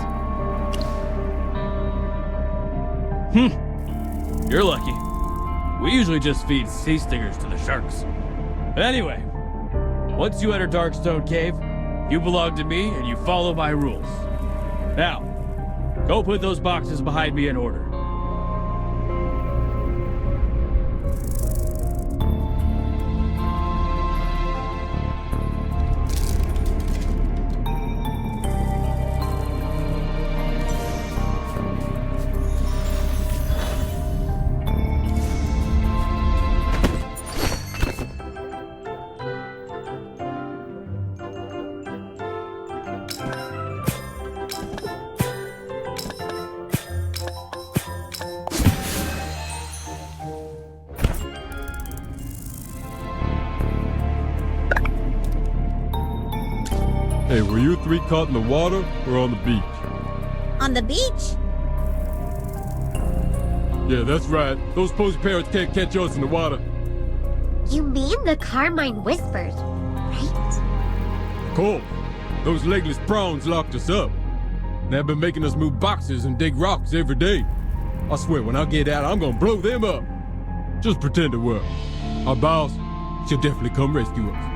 You're lucky. We usually just feed sea stingers to the sharks. But anyway, once you enter Darkstone Cave, you belong to me and you follow my rules. Now, go put those boxes behind me in order. Hey, were you three caught in the water or on the beach? On the beach? Yeah, that's right. Those posy parrots can't catch us in the water. You mean the Carmine Whispers, right? Cool. Those legless prawns locked us up. They've been making us move boxes and dig rocks every day. I swear, when I get out, I'm gonna blow them up. Just pretend it were. Our boss, she'll definitely come rescue us.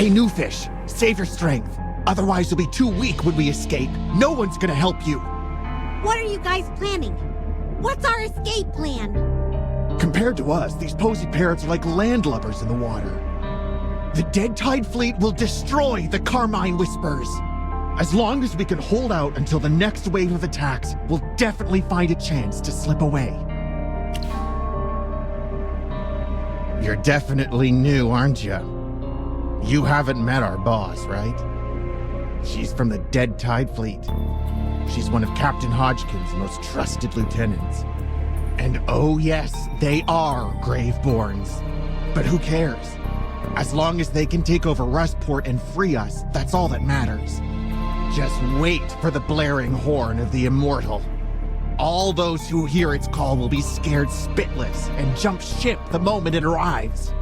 Hey, Newfish, save your strength. Otherwise you'll be too weak when we escape. No one's gonna help you. What are you guys planning? What's our escape plan? Compared to us, these posy parrots are like landlubbers in the water. The Dead Tide fleet will destroy the Carmine Whispers. As long as we can hold out until the next wave of attacks, we'll definitely find a chance to slip away. You're definitely new, aren't you? You haven't met our boss, right? She's from the Dead Tide fleet. She's one of Captain Hodkin's most trusted lieutenants. And oh yes, they are Graveborns. But who cares? As long as they can take over Rustport and free us, that's all that matters. Just wait for the blaring horn of the Immortal. All those who hear its call will be scared spitless and jump ship the moment it arrives.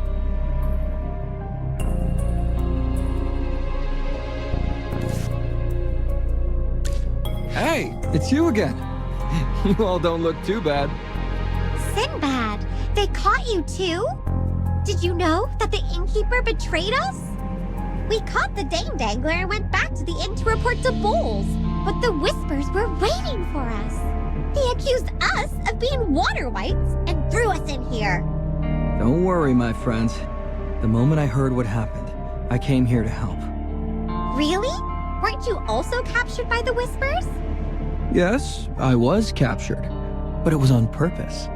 Hey, it's you again. You all don't look too bad. Sinbad, they caught you too? Did you know that the innkeeper betrayed us? We caught the damedangler and went back to the inn to report to Bowles, but the Whispers were waiting for us. They accused us of being water wights and threw us in here. Don't worry, my friends. The moment I heard what happened, I came here to help. Really? Weren't you also captured by the Whispers? Yes, I was captured, but it was on purpose.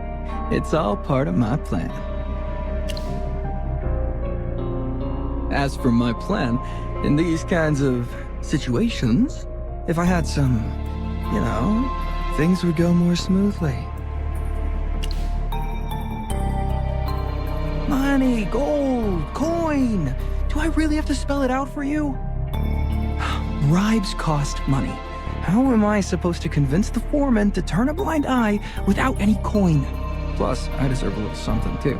It's all part of my plan. As for my plan, in these kinds of situations, if I had some, things would go more smoothly. Money, gold, coin. Do I really have to spell it out for you? Bribes cost money. How am I supposed to convince the foreman to turn a blind eye without any coin? Plus, I deserve a little something too.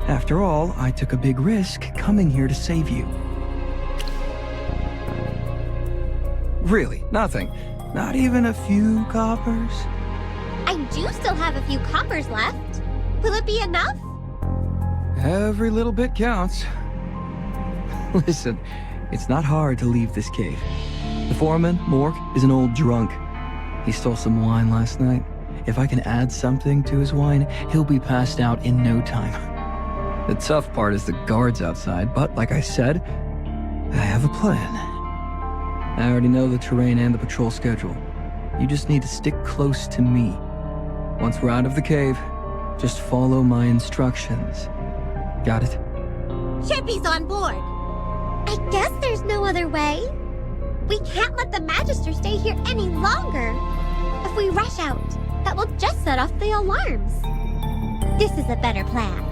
After all, I took a big risk coming here to save you. Really, nothing. Not even a few coppers? I do still have a few coppers left. Will it be enough? Every little bit counts. Listen, it's not hard to leave this cave. The foreman, Mork, is an old drunk. He stole some wine last night. If I can add something to his wine, he'll be passed out in no time. The tough part is the guards outside, but like I said, I have a plan. I already know the terrain and the patrol schedule. You just need to stick close to me. Once we're out of the cave, just follow my instructions. Got it? Chippy's on board. I guess there's no other way. We can't let the Magister stay here any longer. If we rush out, that will just set off the alarms. This is a better plan.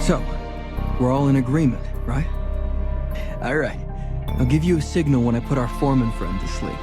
So, we're all in agreement, right? All right. I'll give you a signal when I put our foreman friend to sleep.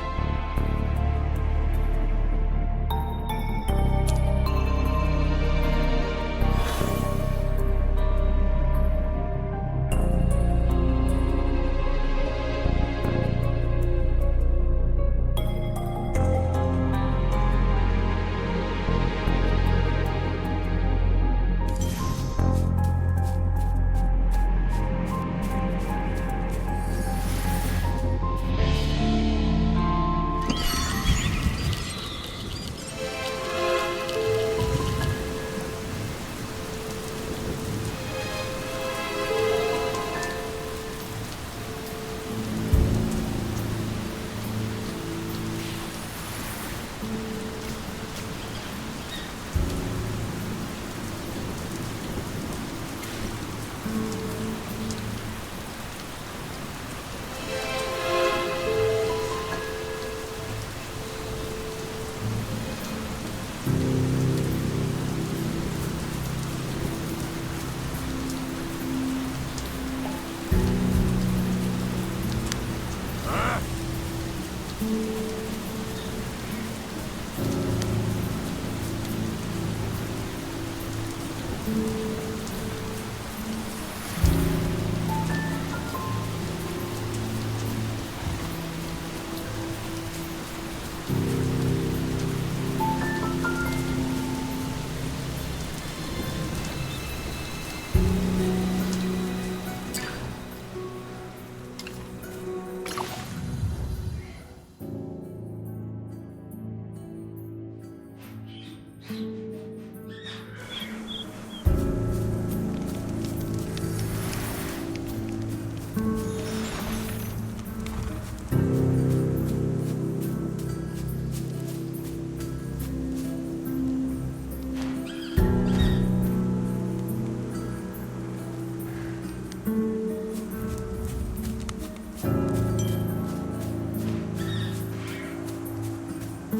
Hey,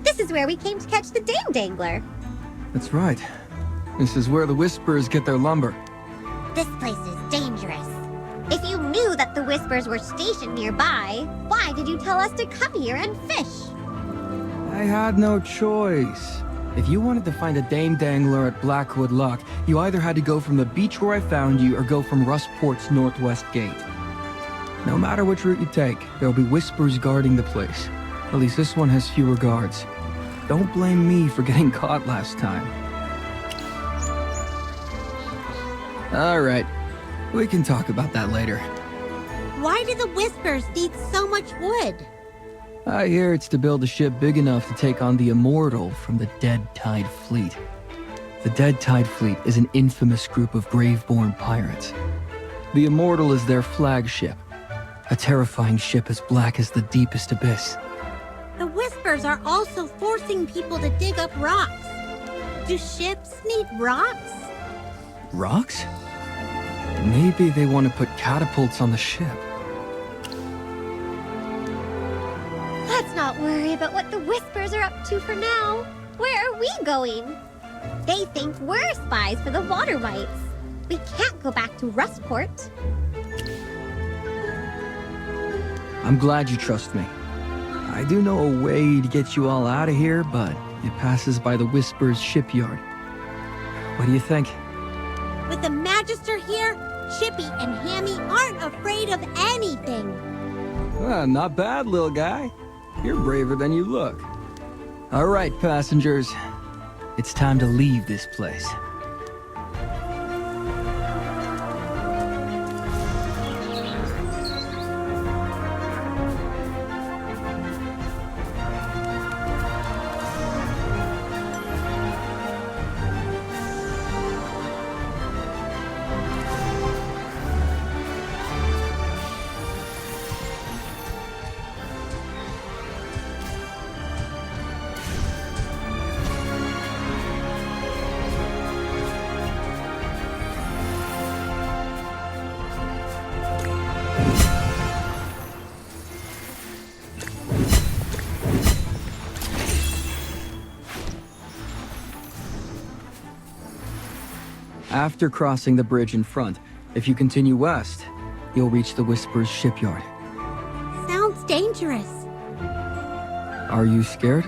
this is where we came to catch the damedangler. That's right. This is where the Whispers get their lumber. This place is dangerous. If you knew that the Whispers were stationed nearby, why did you tell us to come here and fish? I had no choice. If you wanted to find a damedangler at Blackwood Lock, you either had to go from the beach where I found you or go from Rustport's northwest gate. No matter which route you take, there'll be Whispers guarding the place. At least this one has fewer guards. Don't blame me for getting caught last time. Alright, we can talk about that later. Why do the Whispers need so much wood? I hear it's to build a ship big enough to take on the Immortal from the Dead Tide Fleet. The Dead Tide Fleet is an infamous group of Graveborn pirates. The Immortal is their flagship, a terrifying ship as black as the deepest abyss. The Whispers are also forcing people to dig up rocks. Do ships need rocks? Rocks? Maybe they want to put catapults on the ship. Let's not worry about what the Whispers are up to for now. Where are we going? They think we're spies for the water wights. We can't go back to Rustport. I'm glad you trust me. I do know a way to get you all out of here, but it passes by the Whispers shipyard. What do you think? With the Magister here, Chippy and Hammy aren't afraid of anything. Not bad, little guy. You're braver than you look. All right, passengers. It's time to leave this place. After crossing the bridge in front, if you continue west, you'll reach the Whispers shipyard. Sounds dangerous. Are you scared?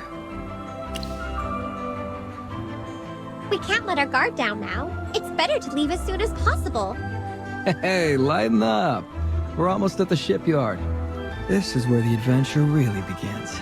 We can't let our guard down now. It's better to leave as soon as possible. Hey, lighten up. We're almost at the shipyard. This is where the adventure really begins.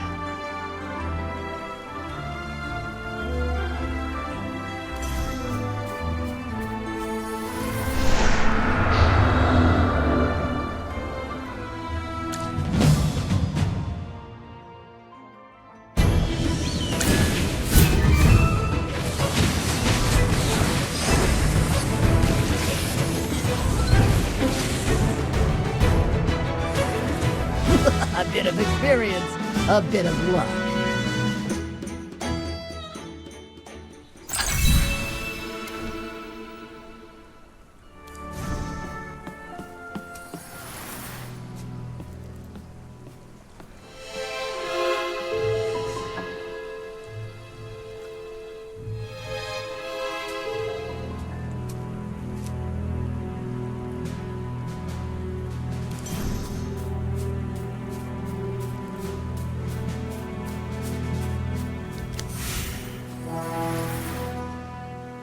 A bit of experience, a bit of luck.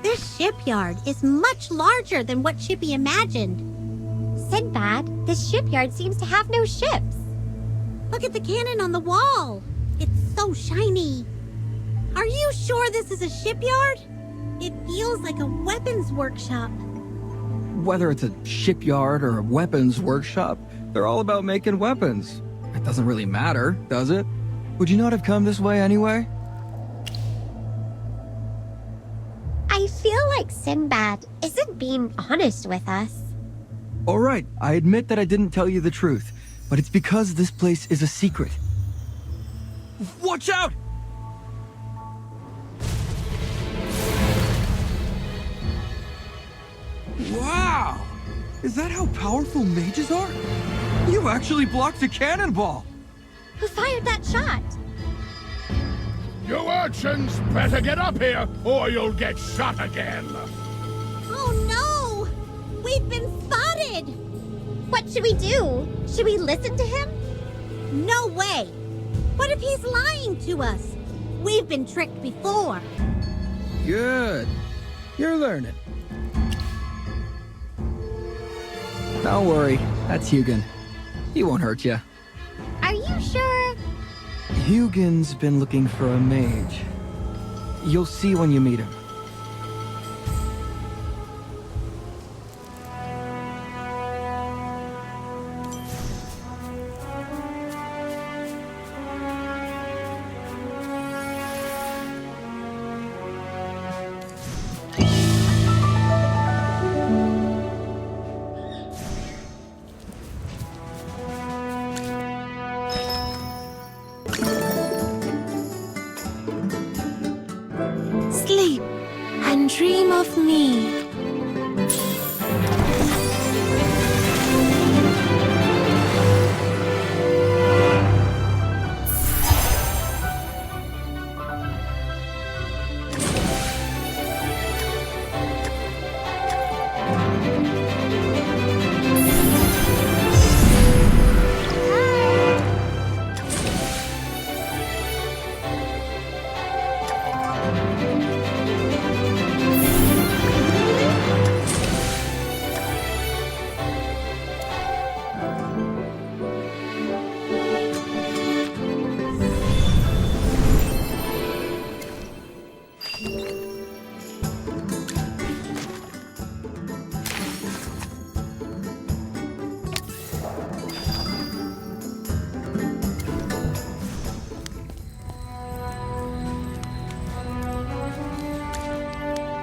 This shipyard is much larger than what Chippy imagined. Sinbad, this shipyard seems to have no ships. Look at the cannon on the wall. It's so shiny. Are you sure this is a shipyard? It feels like a weapons workshop. Whether it's a shipyard or a weapons workshop, they're all about making weapons. It doesn't really matter, does it? Would you not have come this way anyway? I feel like Sinbad isn't being honest with us. All right, I admit that I didn't tell you the truth, but it's because this place is a secret. Watch out! Wow! Is that how powerful mages are? You actually blocked a cannonball! Who fired that shot? You urchins better get up here, or you'll get shot again. Oh no! We've been spotted! What should we do? Should we listen to him? No way! What if he's lying to us? We've been tricked before. Good. You're learning. Don't worry, that's Hugin. He won't hurt you. Are you sure? Hugin's been looking for a mage. You'll see when you meet him. Sleep and dream of me.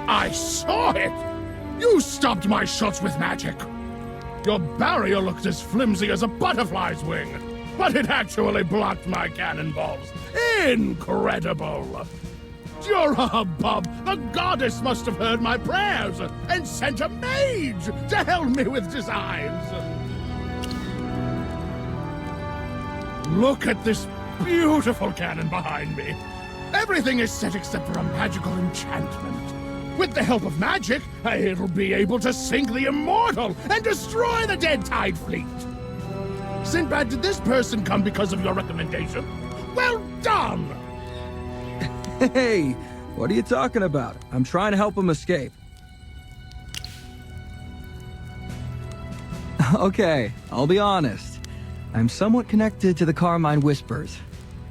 I saw it! You stopped my shots with magic! Your barrier looked as flimsy as a butterfly's wing, but it actually blocked my cannonballs. Incredible! You're a hubbub! The goddess must have heard my prayers and sent a mage to help me with designs! Look at this beautiful cannon behind me. Everything is set except for a magical enchantment. With the help of magic, it'll be able to sink the immortal and destroy the dead tide fleet. Sinbad, did this person come because of your recommendation? Well done! Hey, what are you talking about? I'm trying to help him escape. Okay, I'll be honest. I'm somewhat connected to the Carmine Whispers.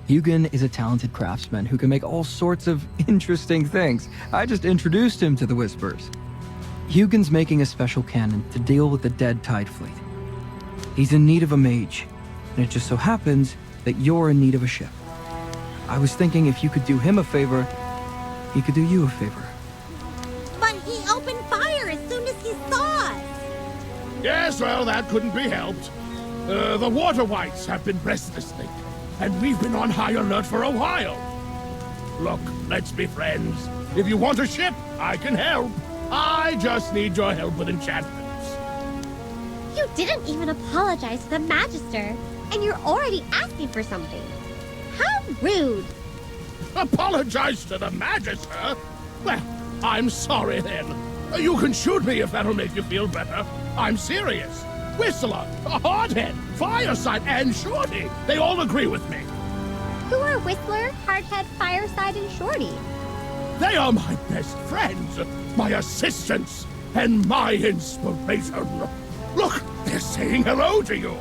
Hugin is a talented craftsman who can make all sorts of interesting things. I just introduced him to the Whispers. Hugin's making a special cannon to deal with the dead tide fleet. He's in need of a mage, and it just so happens that you're in need of a ship. I was thinking if you could do him a favor, he could do you a favor. But he opened fire as soon as he saw us. Yes, well, that couldn't be helped. The water wights have been restless lately, and we've been on high alert for a while. Look, let's be friends. If you want a ship, I can help. I just need your help with enchantments. You didn't even apologize to the Magister, and you're already asking for something. How rude! Apologize to the Magister? Well, I'm sorry then. You can shoot me if that'll make you feel better. I'm serious. Whistler, Hardhead, Fireside, and Shorty, they all agree with me. Who are Whistler, Hardhead, Fireside, and Shorty? They are my best friends, my assistants, and my inspiration. Look, they're saying hello to you.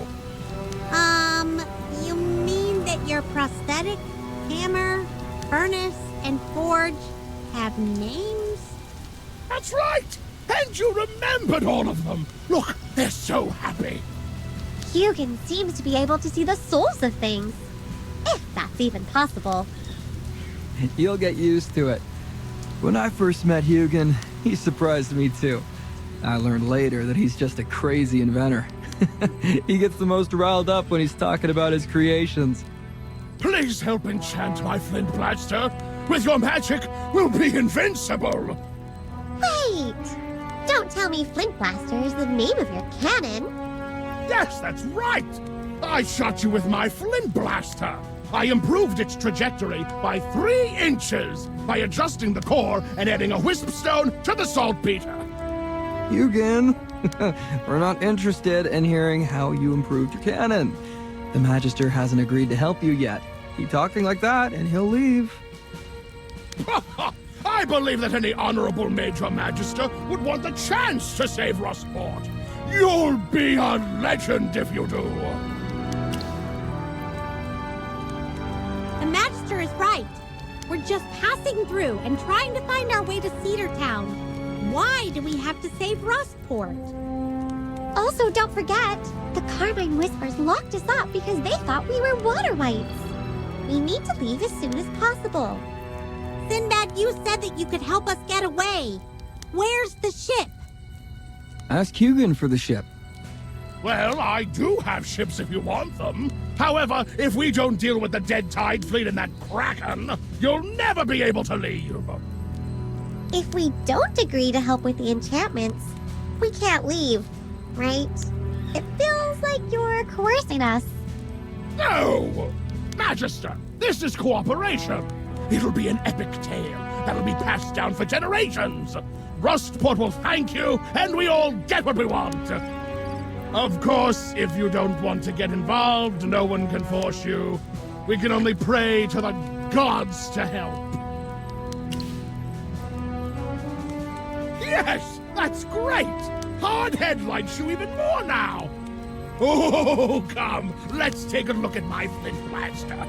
You mean that your prosthetic, hammer, furnace, and forge have names? That's right! And you remembered all of them! Look, they're so happy! Hugin seems to be able to see the souls of things. If that's even possible. You'll get used to it. When I first met Hugin, he surprised me too. I learned later that he's just a crazy inventor. He gets the most riled up when he's talking about his creations. Please help enchant my flint blaster. With your magic, we'll be invincible. Wait! Don't tell me Flint Blaster is the name of your cannon. Yes, that's right. I shot you with my flint blaster. I improved its trajectory by 3 inches by adjusting the core and adding a wisp stone to the saltpeter. Hugin, we're not interested in hearing how you improved your cannon. The Magister hasn't agreed to help you yet. Keep talking like that and he'll leave. I believe that any honorable mage or magister would want the chance to save Rustport. You'll be a legend if you do. The Magister is right. We're just passing through and trying to find our way to Cedar Town. Why do we have to save Rustport? Also, don't forget, the Carmine Whispers locked us up because they thought we were water wights. We need to leave as soon as possible. Sinbad, you said that you could help us get away. Where's the ship? Ask Hugin for the ship. Well, I do have ships if you want them. However, if we don't deal with the dead tide fleet and that kraken, you'll never be able to leave. If we don't agree to help with the enchantments, we can't leave, right? It feels like you're coercing us. No! Magister, this is cooperation. It'll be an epic tale that'll be passed down for generations. Rustport will thank you, and we all get what we want. Of course, if you don't want to get involved, no one can force you. We can only pray to the gods to help. Yes, that's great! Hardhead likes you even more now. Oh, come, let's take a look at my flint blaster.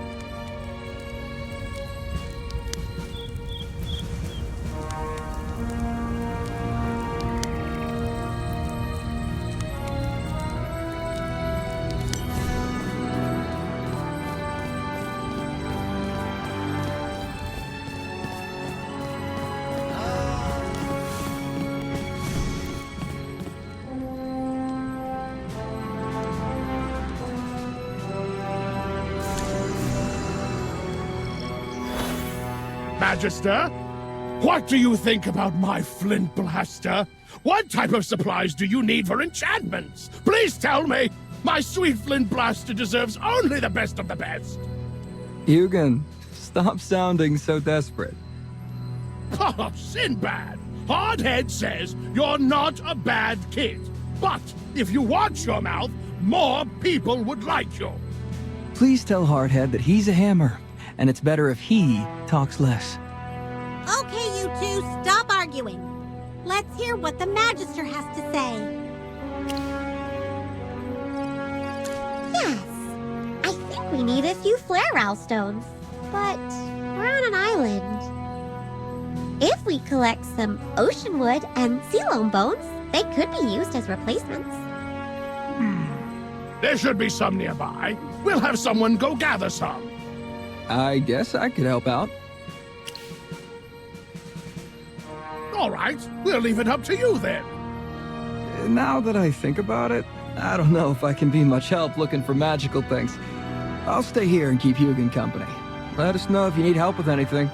Magister, what do you think about my flint blaster? What type of supplies do you need for enchantments? Please tell me! My sweet flint blaster deserves only the best of the best! Hugin, stop sounding so desperate. Oh, Sinbad! Hardhead says you're not a bad kid. But if you watch your mouth, more people would like you. Please tell Hardhead that he's a hammer, and it's better if he talks less. Okay, you two, stop arguing. Let's hear what the Magister has to say. Yes, I think we need a few flare-owl stones, but we're on an island. If we collect some ocean wood and sea loam bones, they could be used as replacements. There should be some nearby. We'll have someone go gather some. I guess I could help out. All right, we'll leave it up to you then. Now that I think about it, I don't know if I can be much help looking for magical things. I'll stay here and keep Hugin company. Let us know if you need help with anything.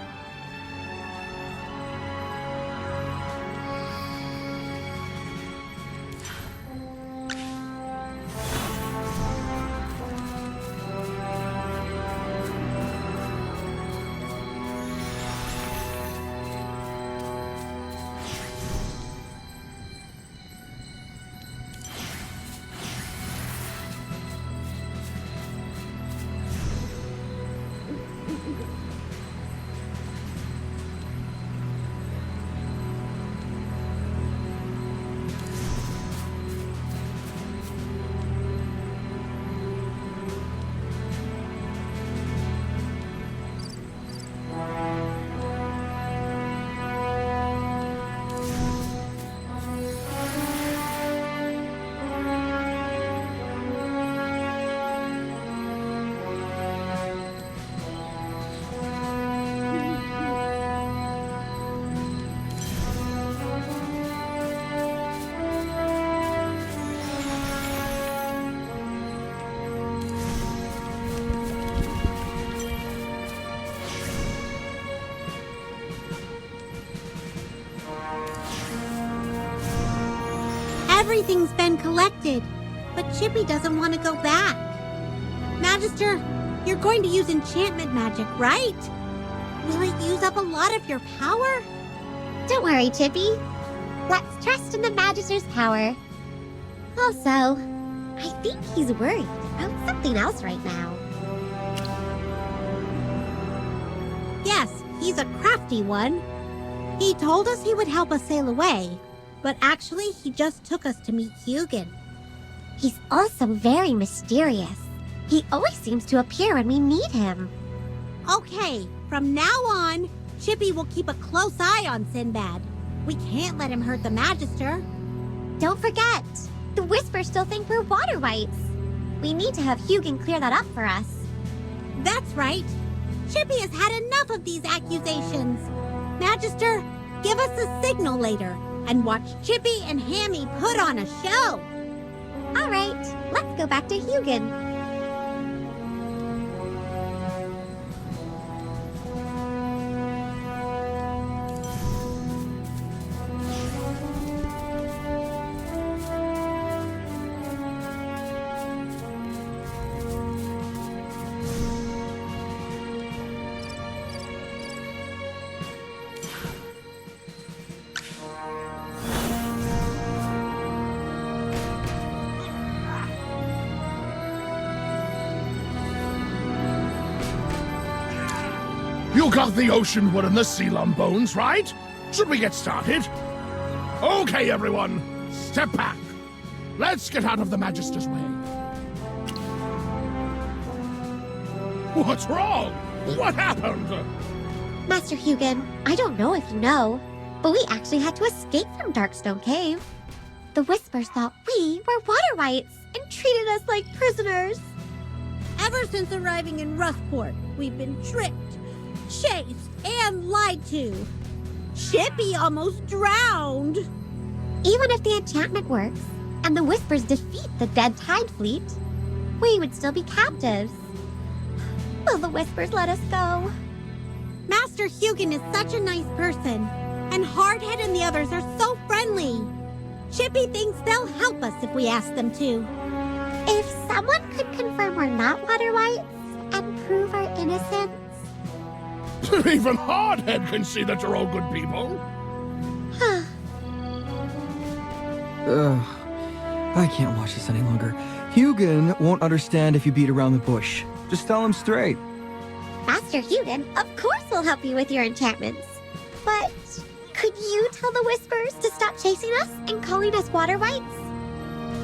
Everything's been collected, but Chippy doesn't want to go back. Magister, you're going to use enchantment magic, right? Will it use up a lot of your power? Don't worry, Chippy. Let's trust in the Magister's power. Also, I think he's worried about something else right now. Yes, he's a crafty one. He told us he would help us sail away, but actually he just took us to meet Hugin. He's also very mysterious. He always seems to appear when we need him. Okay, from now on, Chippy will keep a close eye on Sinbad. We can't let him hurt the Magister. Don't forget, the Whispers still think we're water wights. We need to have Hugin clear that up for us. That's right. Chippy has had enough of these accusations. Magister, give us a signal later and watch Chippy and Hammy put on a show. All right, let's go back to Hugin. You got the ocean wood and the sea lum bones, right? Should we get started? Okay, everyone, step back. Let's get out of the Magister's way. What's wrong? What happened? Master Hugin, I don't know if you know, but we actually had to escape from Darkstone Cave. The Whispers thought we were water wights and treated us like prisoners. Ever since arriving in Rustport, we've been tricked, chased, and lied to. Chippy almost drowned. Even if the enchantment works, and the Whispers defeat the Dead Tide fleet, we would still be captives. Will the Whispers let us go? Master Hugin is such a nice person, and Hardhead and the others are so friendly. Chippy thinks they'll help us if we ask them to. If someone could confirm we're not water wights and prove our innocence. Even Hardhead can see that you're all good people. Ugh, I can't watch this any longer. Hugin won't understand if you beat around the bush. Just tell him straight. Master Hugin, of course we'll help you with your enchantments. But could you tell the Whispers to stop chasing us and calling us water wights?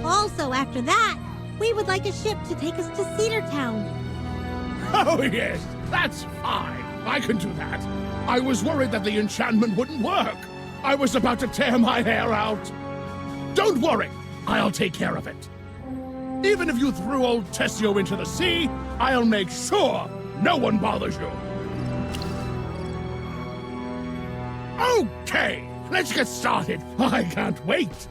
Also, after that, we would like a ship to take us to Cedar Town. Oh, yes, that's fine. I can do that. I was worried that the enchantment wouldn't work. I was about to tear my hair out. Don't worry, I'll take care of it. Even if you threw old Tessio into the sea, I'll make sure no one bothers you. Okay, let's get started. I can't wait.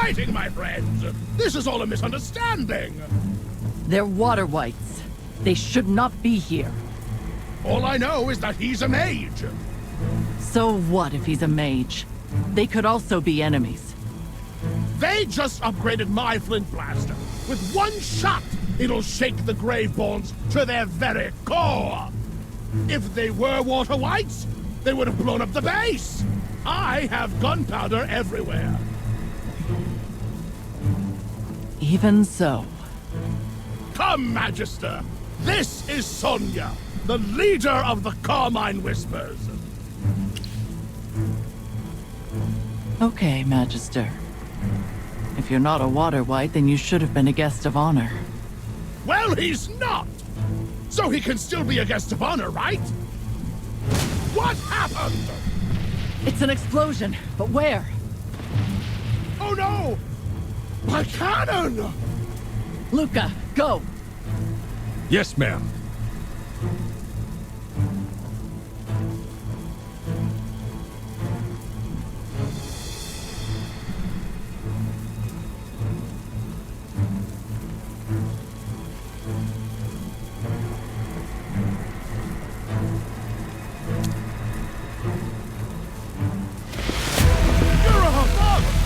fighting, my friends! This is all a misunderstanding! They're water wights. They should not be here. All I know is that he's a mage. So what if he's a mage? They could also be enemies. They just upgraded my flint blaster. With one shot, it'll shake the Graveborns to their very core. If they were water wights, they would have blown up the base. I have gunpowder everywhere. Even so. Come, Magister. This is Sonia, the leader of the Carmine Whispers. Okay, Magister. If you're not a water wight, then you should have been a guest of honor. Well, he's not! So he can still be a guest of honor, right? What happened? It's an explosion, but where? Oh no! My cannon! Luca, go! Yes, ma'am.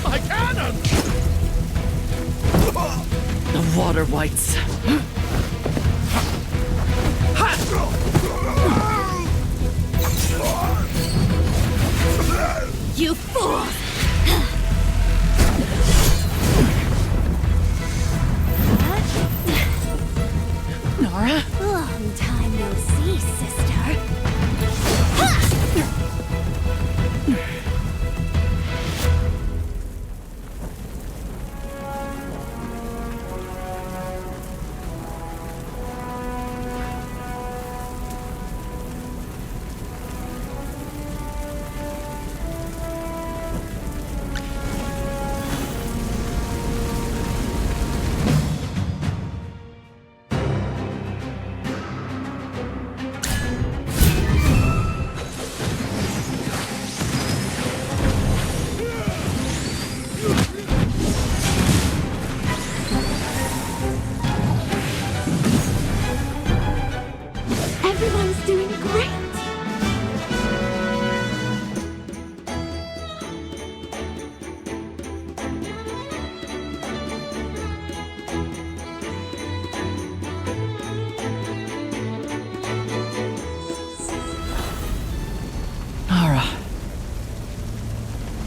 My cannon! The water wights. You fool! Nara? Long time no see, sister. Everyone's doing great! Nara.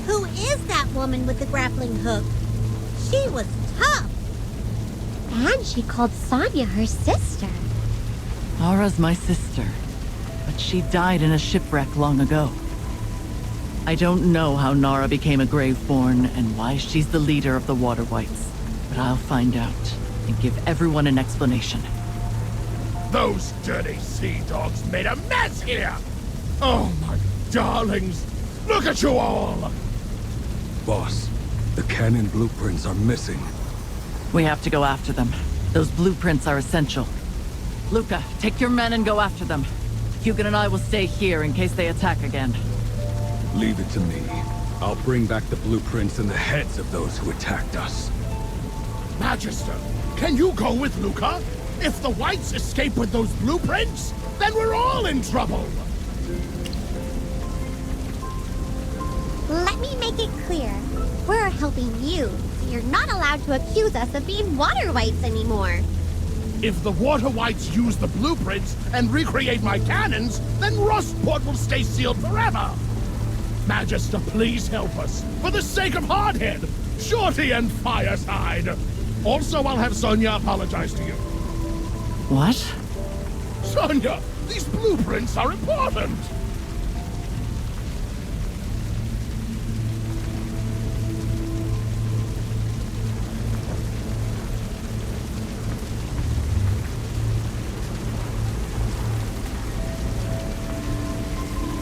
Who is that woman with the grappling hook? She was tough. And she called Sonia her sister. Nara's my sister, but she died in a shipwreck long ago. I don't know how Nara became a Graveborn and why she's the leader of the Water Wights, but I'll find out and give everyone an explanation. Those dirty sea dogs made a mess here! Oh, my darlings! Look at you all! Boss, the cannon blueprints are missing. We have to go after them. Those blueprints are essential. Luca, take your men and go after them. Hugon and I will stay here in case they attack again. Leave it to me. I'll bring back the blueprints and the heads of those who attacked us. Magister, can you go with Luca? If the Wights escape with those blueprints, then we're all in trouble! Let me make it clear. We're helping you, so you're not allowed to accuse us of being water wights anymore. If the Water Wights use the blueprints and recreate my cannons, then Rustport will stay sealed forever! Magister, please help us, for the sake of Hardhead, Shorty, and Fireside! Also, I'll have Sonia apologize to you. What? Sonia, these blueprints are important!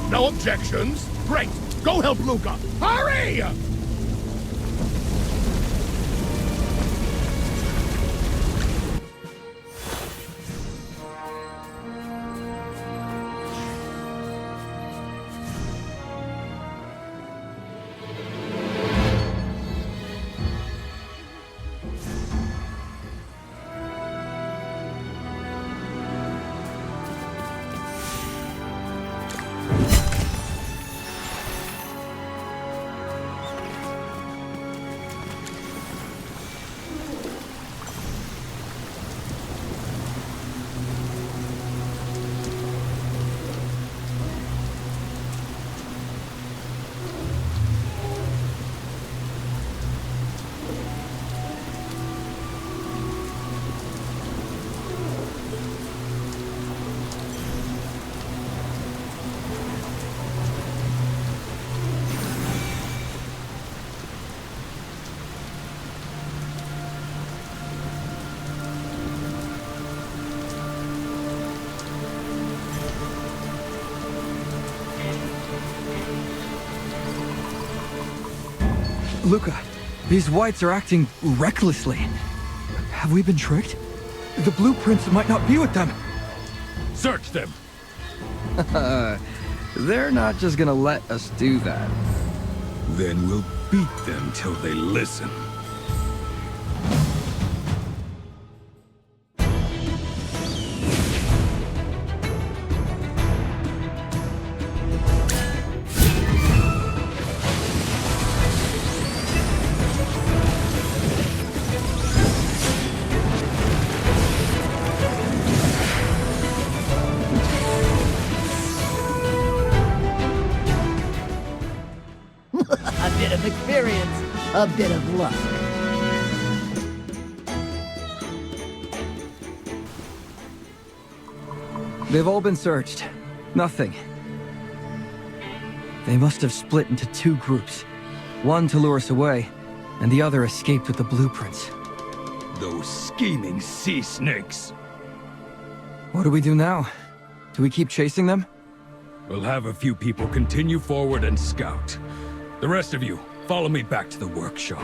No objections? Great! Go help Luca! Hurry! Luca, these wights are acting recklessly. Have we been tricked? The blueprints might not be with them. Search them. They're not just gonna let us do that. Then we'll beat them till they listen. A bit of experience, a bit of luck. They've all been searched. Nothing. They must have split into two groups. One to lure us away, and the other escaped with the blueprints. Those scheming sea snakes. What do we do now? Do we keep chasing them? We'll have a few people continue forward and scout. The rest of you, follow me back to the workshop.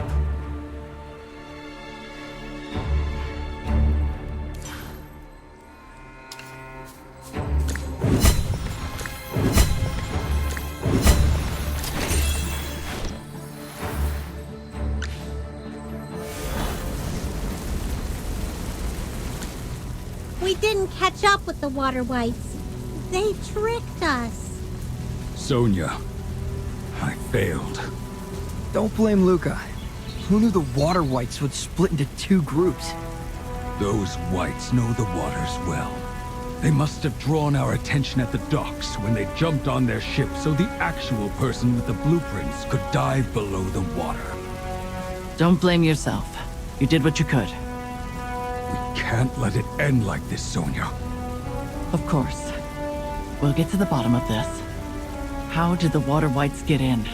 We didn't catch up with the water wights. They tricked us. Sonia, I failed. Don't blame Luca. Who knew the water wights would split into two groups? Those wights know the waters well. They must have drawn our attention at the docks when they jumped on their ship so the actual person with the blueprints could dive below the water. Don't blame yourself. You did what you could. We can't let it end like this, Sonia. Of course. We'll get to the bottom of this. How did the water wights get in?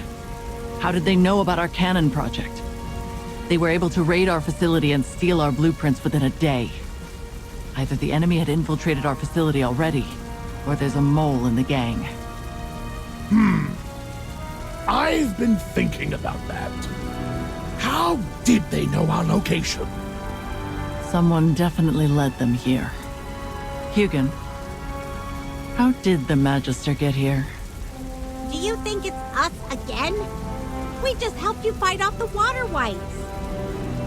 How did they know about our cannon project? They were able to raid our facility and steal our blueprints within a day. Either the enemy had infiltrated our facility already, or there's a mole in the gang. I've been thinking about that. How did they know our location? Someone definitely led them here. Hugin, how did the Magister get here? Do you think it's us again? We just helped you fight off the water wights.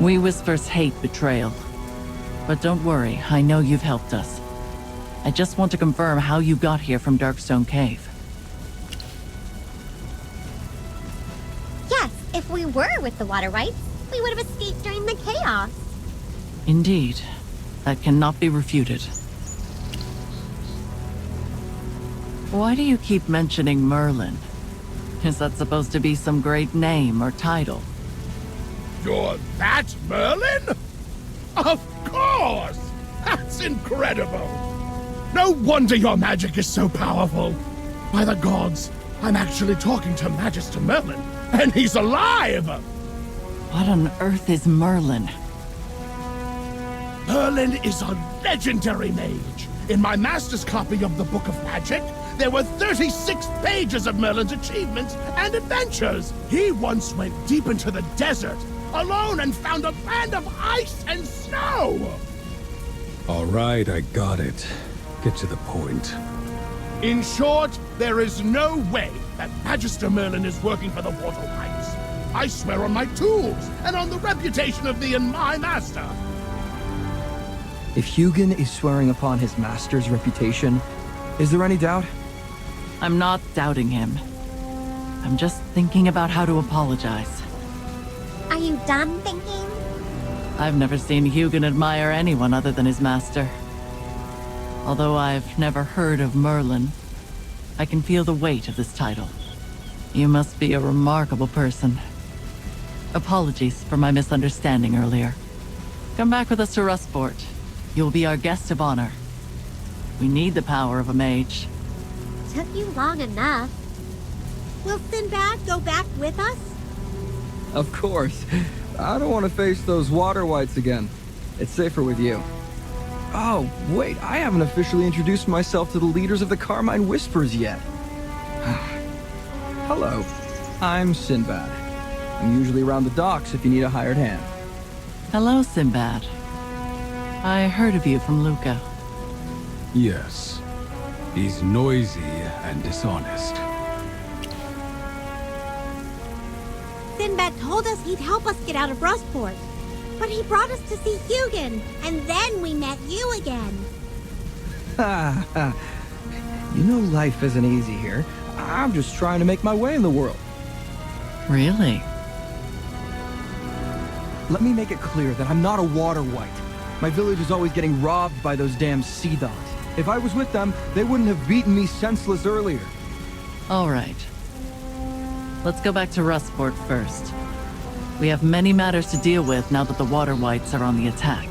We Whispers hate betrayal. But don't worry, I know you've helped us. I just want to confirm how you got here from Darkstone Cave. Yes, if we were with the water wights, we would have escaped during the chaos. Indeed. That cannot be refuted. Why do you keep mentioning Merlin? Is that supposed to be some great name or title? You're that Merlin? Of course! That's incredible! No wonder your magic is so powerful. By the gods, I'm actually talking to Magister Merlin, and he's alive! What on earth is Merlin? Merlin is a legendary mage. In my master's copy of the Book of Magic, there were 36 pages of Merlin's achievements and adventures. He once went deep into the desert, alone, and found a land of ice and snow. All right, I got it. Get to the point. In short, there is no way that Magister Merlin is working for the water wights. I swear on my tools and on the reputation of thee and my master. If Hugin is swearing upon his master's reputation, is there any doubt? I'm not doubting him. I'm just thinking about how to apologize. Are you done thinking? I've never seen Hugin admire anyone other than his master. Although I've never heard of Merlin, I can feel the weight of this title. You must be a remarkable person. Apologies for my misunderstanding earlier. Come back with us to Rustport. You'll be our guest of honor. We need the power of a mage. Took you long enough. Will Sinbad go back with us? Of course. I don't want to face those water wights again. It's safer with you. Oh, wait, I haven't officially introduced myself to the leaders of the Carmine Whispers yet. Hello, I'm Sinbad. I'm usually around the docks if you need a hired hand. Hello, Sinbad. I heard of you from Luca. Yes. He's noisy and dishonest. Sinbad told us he'd help us get out of Rustport. But he brought us to see Hugin, and then we met you again. You know life isn't easy here. I'm just trying to make my way in the world. Really? Let me make it clear that I'm not a water wight. My village is always getting robbed by those damn sea dogs. If I was with them, they wouldn't have beaten me senseless earlier. All right. Let's go back to Rustport first. We have many matters to deal with now that the water wights are on the attack.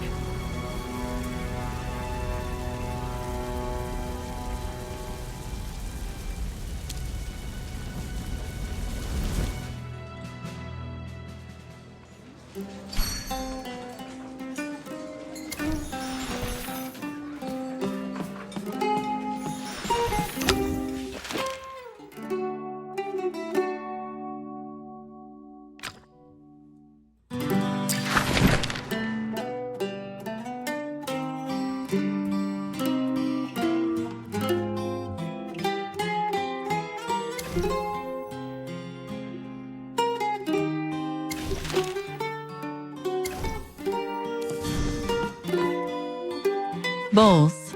Bowles,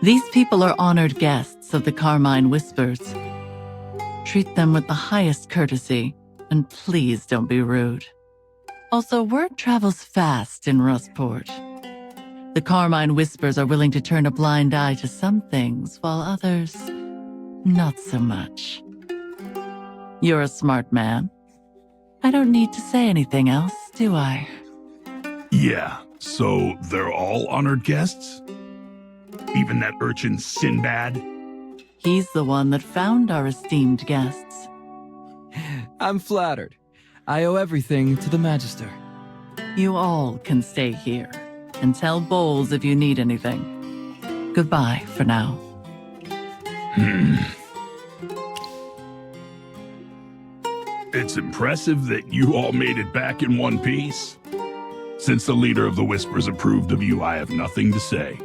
these people are honored guests of the Carmine Whispers. Treat them with the highest courtesy, and please don't be rude. Also, word travels fast in Rustport. The Carmine Whispers are willing to turn a blind eye to some things, while others, not so much. You're a smart man. I don't need to say anything else, do I? Yeah, so they're all honored guests? Even that urchin Sinbad? He's the one that found our esteemed guests. I'm flattered. I owe everything to the Magister. You all can stay here, and tell Bowles if you need anything. Goodbye for now. It's impressive that you all made it back in one piece. Since the leader of the Whispers approved of you, I have nothing to say.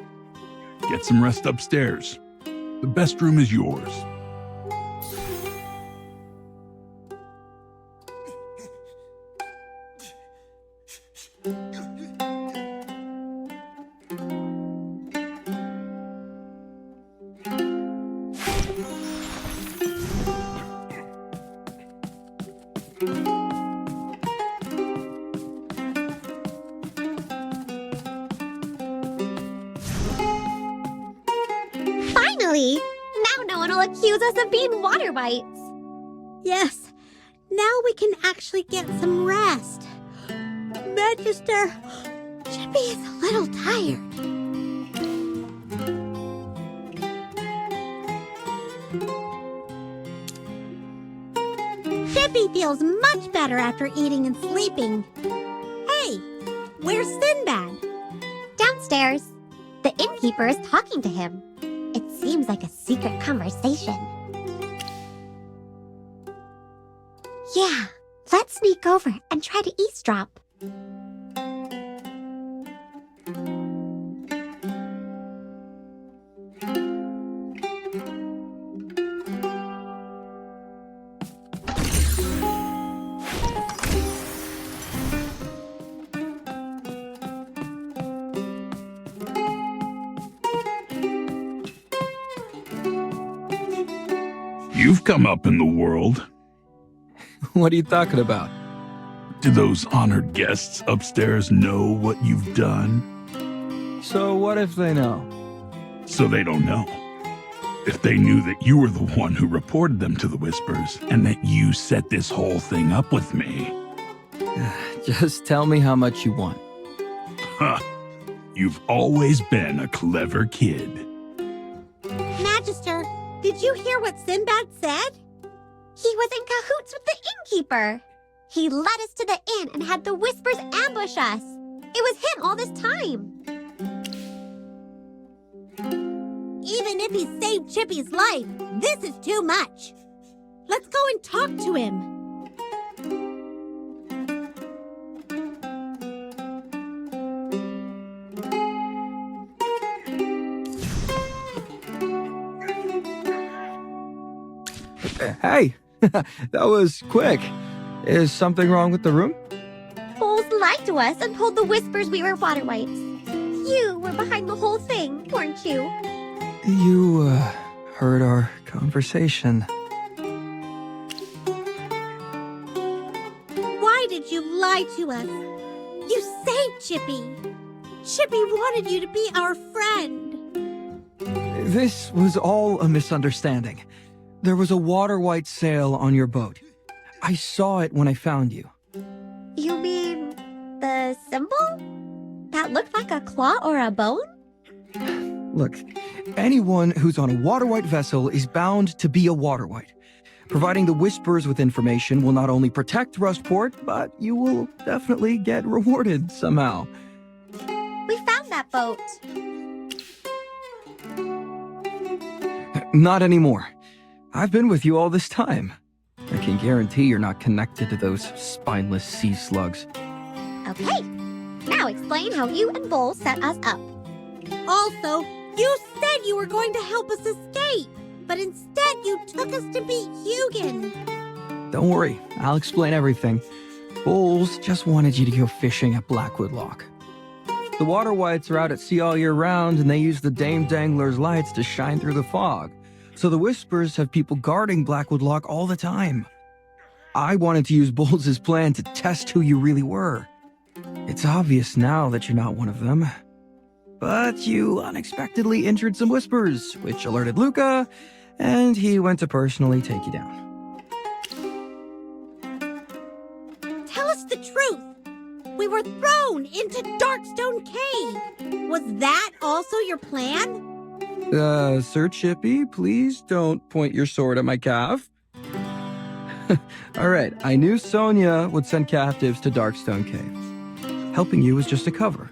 Get some rest upstairs. The best room is yours. Finally! Now no one will accuse us of being water wights. Yes, now we can actually get some rest. Magister, Chippy is a little tired. Chippy feels much better after eating and sleeping. Hey, where's Sinbad? Downstairs. The innkeeper is talking to him. It seems like a secret conversation. Yeah, let's sneak over and try to eavesdrop. You've come up in the world. What are you talking about? Do those honored guests upstairs know what you've done? So what if they know? So they don't know. If they knew that you were the one who reported them to the Whispers, and that you set this whole thing up with me. Just tell me how much you want. Huh. You've always been a clever kid. Magister, did you hear what Sinbad said? He was in cahoots with the innkeeper. He led us to the inn and had the Whispers ambush us. It was him all this time. Even if he saved Chippy's life, this is too much. Let's go and talk to him. Hey, that was quick. Is something wrong with the room? Bowles lied to us and told the Whispers we were water wights. You were behind the whole thing, weren't you? You, heard our conversation. Why did you lie to us? You saved Chippy. Chippy wanted you to be our friend. This was all a misunderstanding. There was a water white sail on your boat. I saw it when I found you. You mean the symbol? That looked like a claw or a bone? Look, anyone who's on a water white vessel is bound to be a water white. Providing the Whispers with information will not only protect Rustport, but you will definitely get rewarded somehow. We found that boat. Not anymore. I've been with you all this time. I can guarantee you're not connected to those spineless sea slugs. Okay, now explain how you and Bowles set us up. Also, you said you were going to help us escape, but instead you took us to beat Hugin. Don't worry, I'll explain everything. Bowles just wanted you to go fishing at Blackwood Lock. The water whites are out at sea all year round, and they use the damedangler's lights to shine through the fog. So the Whispers have people guarding Blackwood Lock all the time. I wanted to use Bowles' plan to test who you really were. It's obvious now that you're not one of them. But you unexpectedly injured some Whispers, which alerted Luca, and he went to personally take you down. Tell us the truth. We were thrown into Darkstone Cave. Was that also your plan? Sir Chippy, please don't point your sword at my calf. All right, I knew Sonia would send captives to Darkstone Cave. Helping you was just a cover.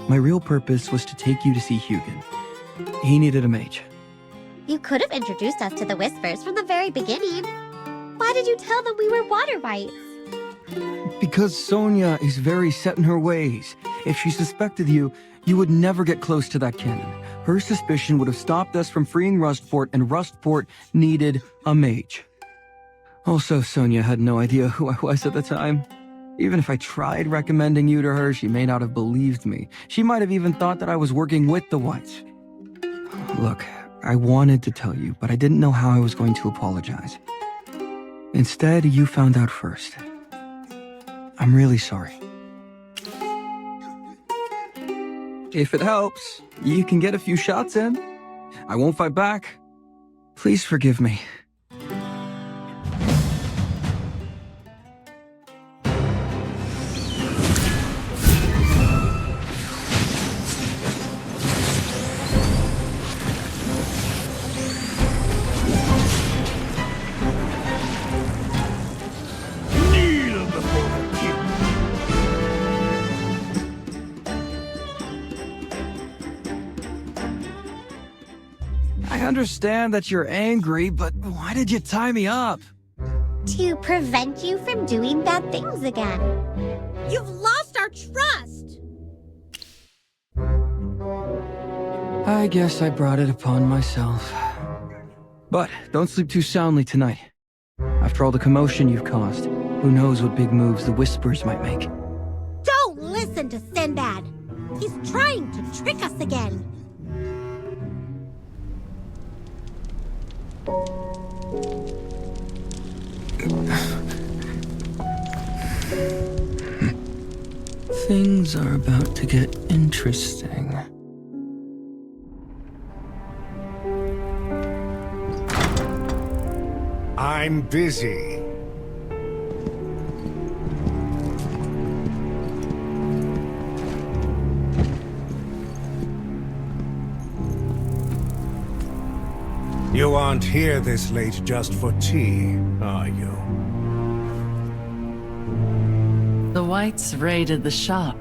My real purpose was to take you to see Hugin. He needed a mage. You could have introduced us to the Whispers from the very beginning. Why did you tell them we were water wights? Because Sonia is very set in her ways. If she suspected you, you would never get close to that cannon. Her suspicion would have stopped us from freeing Rustport, and Rustport needed a mage. Also, Sonia had no idea who I was at the time. Even if I tried recommending you to her, she may not have believed me. She might have even thought that I was working with the Wights. Look, I wanted to tell you, but I didn't know how I was going to apologize. Instead, you found out first. I'm really sorry. If it helps, you can get a few shots in. I won't fight back. Please forgive me. I understand that you're angry, but why did you tie me up? To prevent you from doing bad things again. You've lost our trust! I guess I brought it upon myself. But don't sleep too soundly tonight. After all the commotion you've caused, who knows what big moves the Whispers might make. Don't listen to Sinbad! He's trying to trick us again! Things are about to get interesting. I'm busy. You aren't here this late just for tea, are you? The wights raided the shop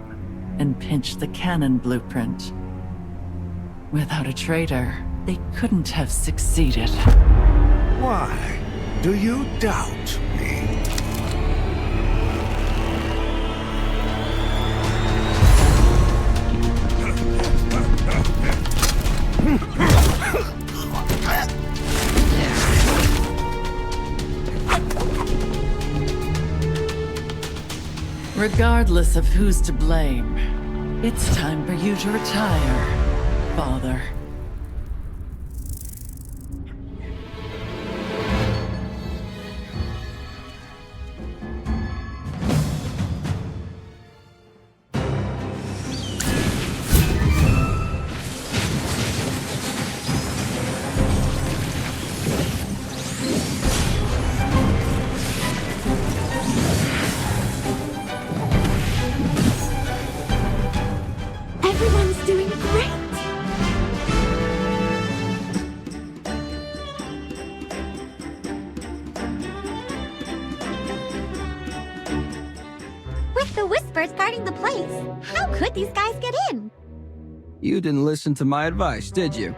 and pinched the cannon blueprint. Without a traitor, they couldn't have succeeded. Why? Do you doubt me? Regardless of who's to blame, it's time for you to retire, Father. Everyone's doing great! With the whispers guarding the place, how could these guys get in? You didn't listen to my advice, did you?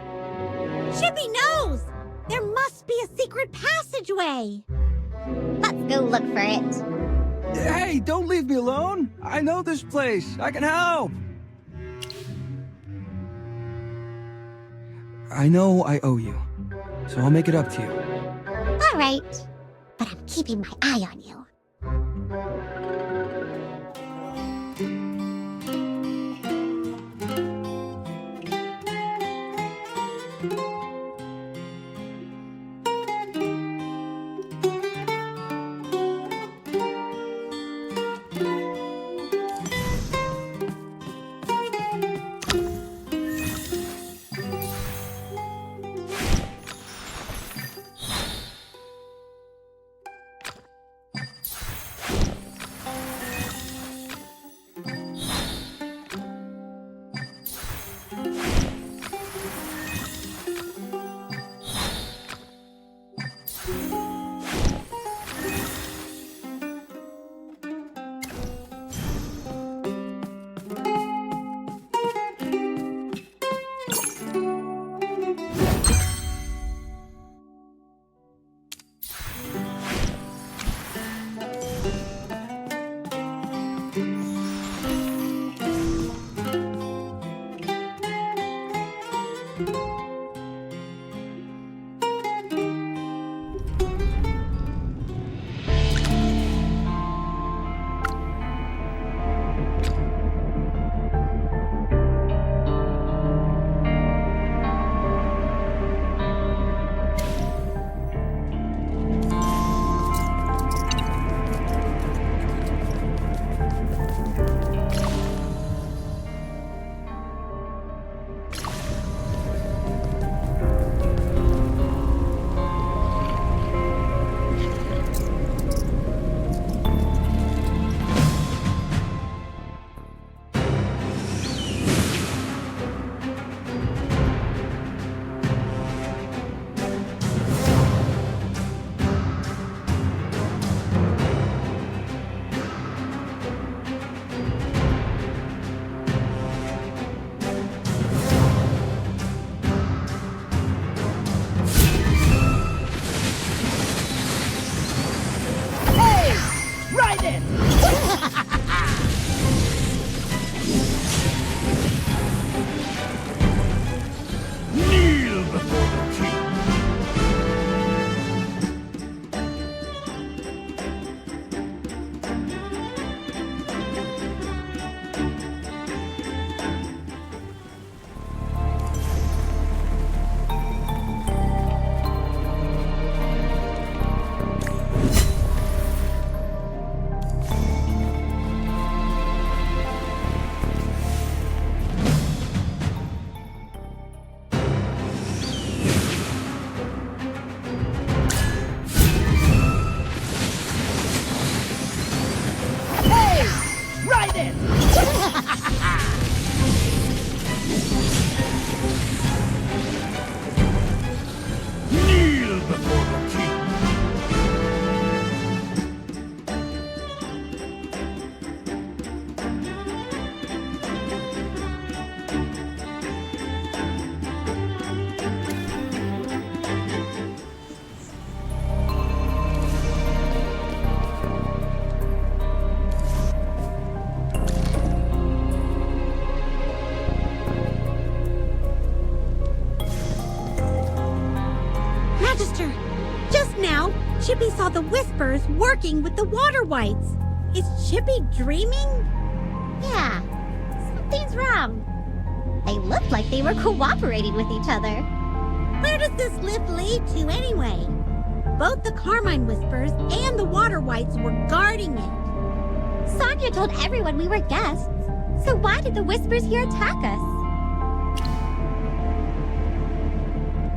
Chippy knows! There must be a secret passageway! Let's go look for it. Hey, don't leave me alone! I know this place! I can help! I know I owe you, so I'll make it up to you. All right, but I'm keeping my eye on you. Chippy saw the Whispers working with the water wights. Is Chippy dreaming? Yeah, something's wrong. They looked like they were cooperating with each other. Where does this lift lead to anyway? Both the Carmine Whispers and the water wights were guarding it. Sonia told everyone we were guests. So why did the Whispers here attack us?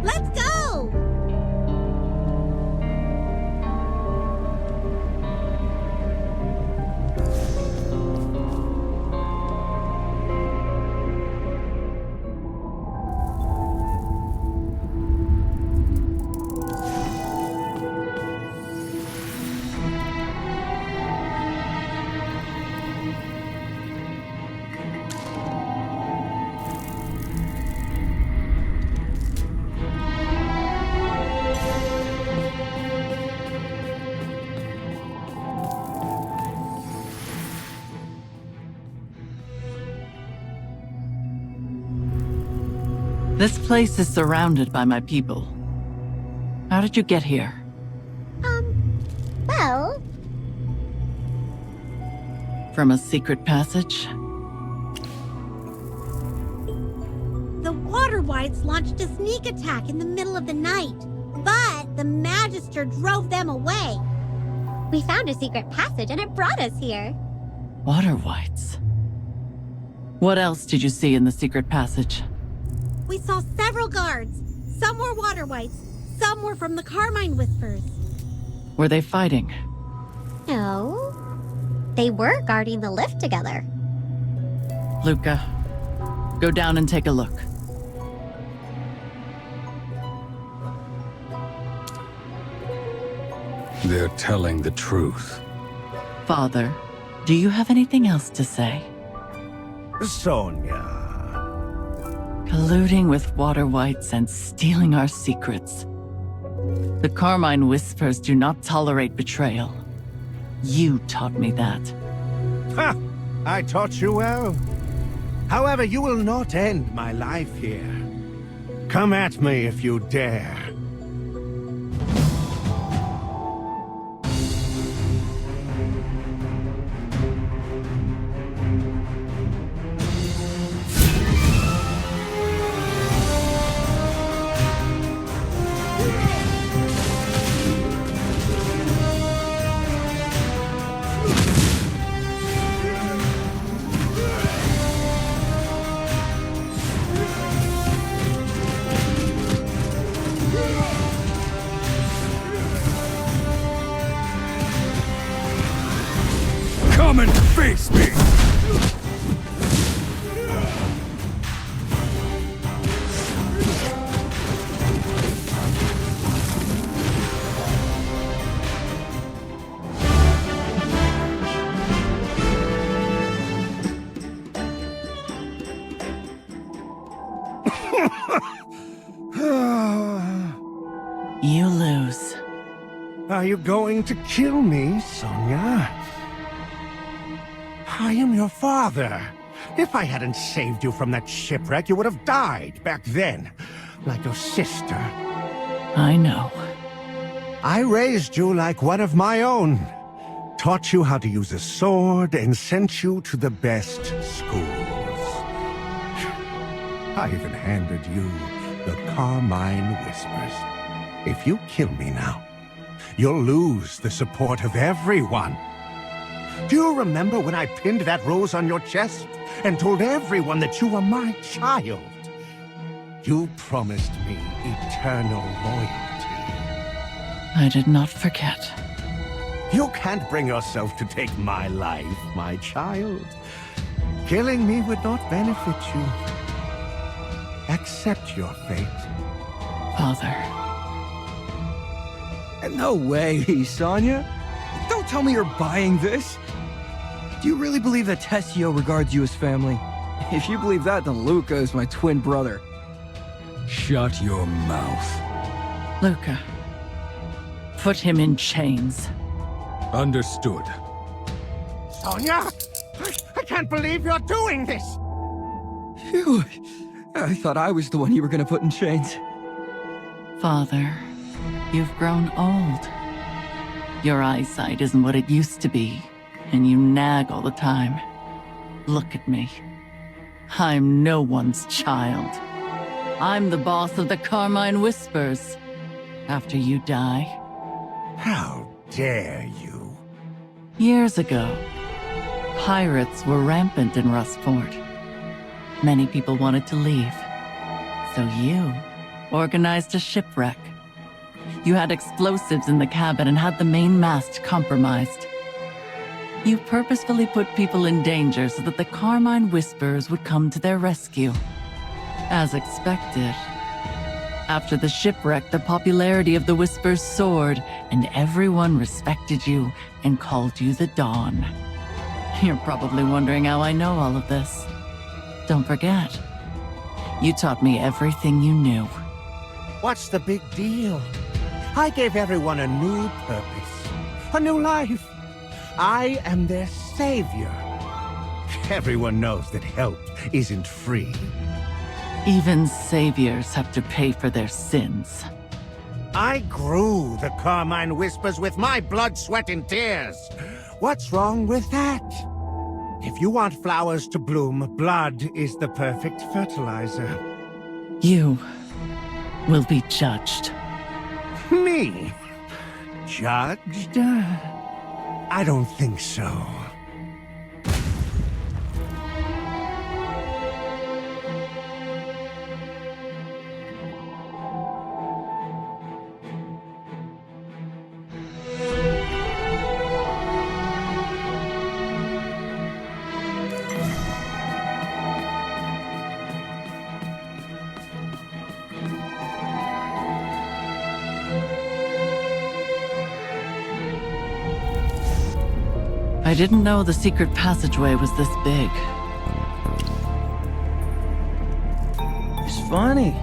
Let's go! This place is surrounded by my people. How did you get here? Well... From a secret passage? The water wights launched a sneak attack in the middle of the night, but the Magister drove them away. We found a secret passage and it brought us here. Water wights. What else did you see in the secret passage? We saw several guards. Some were water wights, some were from the Carmine Whispers. Were they fighting? No. They were guarding the lift together. Luca, go down and take a look. They're telling the truth. Father, do you have anything else to say? Sonia. Colluding with water wights and stealing our secrets. The Carmine Whispers do not tolerate betrayal. You taught me that. Ha! I taught you well. However, you will not end my life here. Come at me if you dare. Come and face me! You lose. Are you going to kill me, Sonia? I am your father. If I hadn't saved you from that shipwreck, you would have died back then, like your sister. I know. I raised you like one of my own. Taught you how to use a sword and sent you to the best schools. I even handed you the Carmine Whispers. If you kill me now, you'll lose the support of everyone. Do you remember when I pinned that rose on your chest and told everyone that you were my child? You promised me eternal loyalty. I did not forget. You can't bring yourself to take my life, my child. Killing me would not benefit you. Accept your fate. Father. No way, Sonia. Don't tell me you're buying this. Do you really believe that Tessio regards you as family? If you believe that, then Luca is my twin brother. Shut your mouth. Luca. Put him in chains. Understood. Sonia! I can't believe you're doing this! Phew. I thought I was the one you were gonna put in chains. Father, you've grown old. Your eyesight isn't what it used to be, and you nag all the time. Look at me. I'm no one's child. I'm the boss of the Carmine Whispers. After you die. How dare you? Years ago, pirates were rampant in Rustport. Many people wanted to leave. So you organized a shipwreck. You had explosives in the cabin and had the main mast compromised. You purposefully put people in danger so that the Carmine Whispers would come to their rescue. As expected. After the shipwreck, the popularity of the Whispers soared, and everyone respected you and called you the Dawn. You're probably wondering how I know all of this. Don't forget, you taught me everything you knew. What's the big deal? I gave everyone a new purpose, a new life. I am their savior. Everyone knows that help isn't free. Even saviors have to pay for their sins. I grew the Carmine Whispers with my blood, sweat, and tears. What's wrong with that? If you want flowers to bloom, blood is the perfect fertilizer. You will be judged. Me? Judged? I don't think so. I didn't know the secret passageway was this big. It's funny.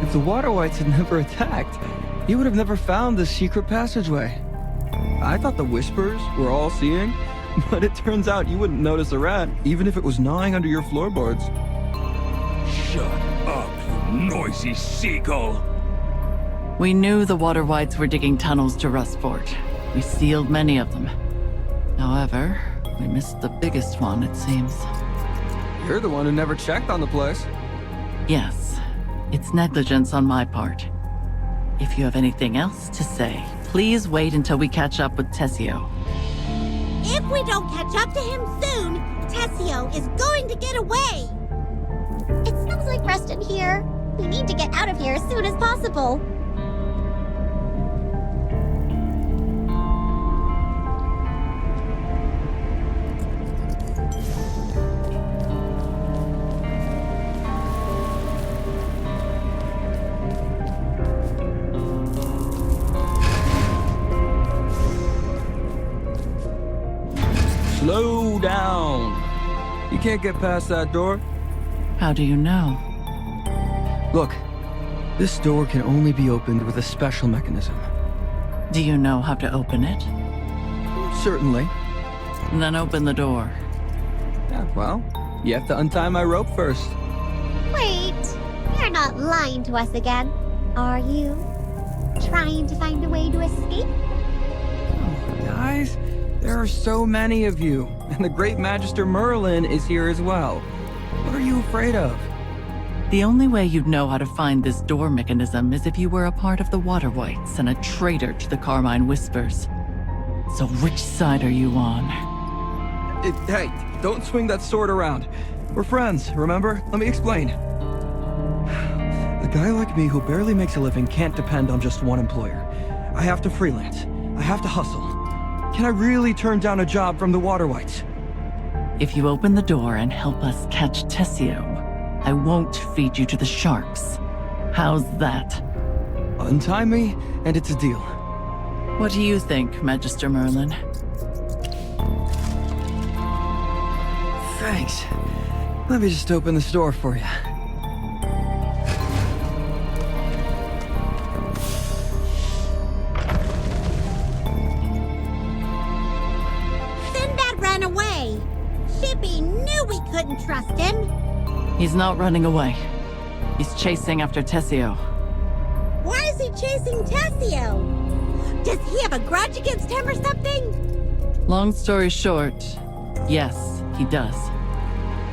If the water wights had never attacked, he would have never found this secret passageway. I thought the Whispers were all-seeing, but it turns out you wouldn't notice a rat, even if it was gnawing under your floorboards. Shut up, you noisy seagull! We knew the water wights were digging tunnels to Rustport. We sealed many of them. However, we missed the biggest one, it seems. You're the one who never checked on the place. Yes, it's negligence on my part. If you have anything else to say, please wait until we catch up with Tessio. If we don't catch up to him soon, Tessio is going to get away! It smells like rust in here. We need to get out of here as soon as possible. Slow down. You can't get past that door. How do you know? Look, this door can only be opened with a special mechanism. Do you know how to open it? Certainly. Then open the door. Yeah, well, you have to untie my rope first. Wait, you're not lying to us again, are you? Trying to find a way to escape? Guys, there are so many of you, and the great Magister Merlin is here as well. What are you afraid of? The only way you'd know how to find this door mechanism is if you were a part of the Water Wights and a traitor to the Carmine Whispers. So which side are you on? Hey, don't swing that sword around. We're friends, remember? Let me explain. A guy like me who barely makes a living can't depend on just one employer. I have to freelance. I have to hustle. Can I really turn down a job from the Water Wights? If you open the door and help us catch Tessio, I won't feed you to the sharks. How's that? Untie me, and it's a deal. What do you think, Magister Merlin? Thanks. Let me just open this door for you. Sinbad ran away. Chippy knew we couldn't trust him. He's not running away. He's chasing after Tessio. Why is he chasing Tessio? Does he have a grudge against him or something? Long story short, yes, he does.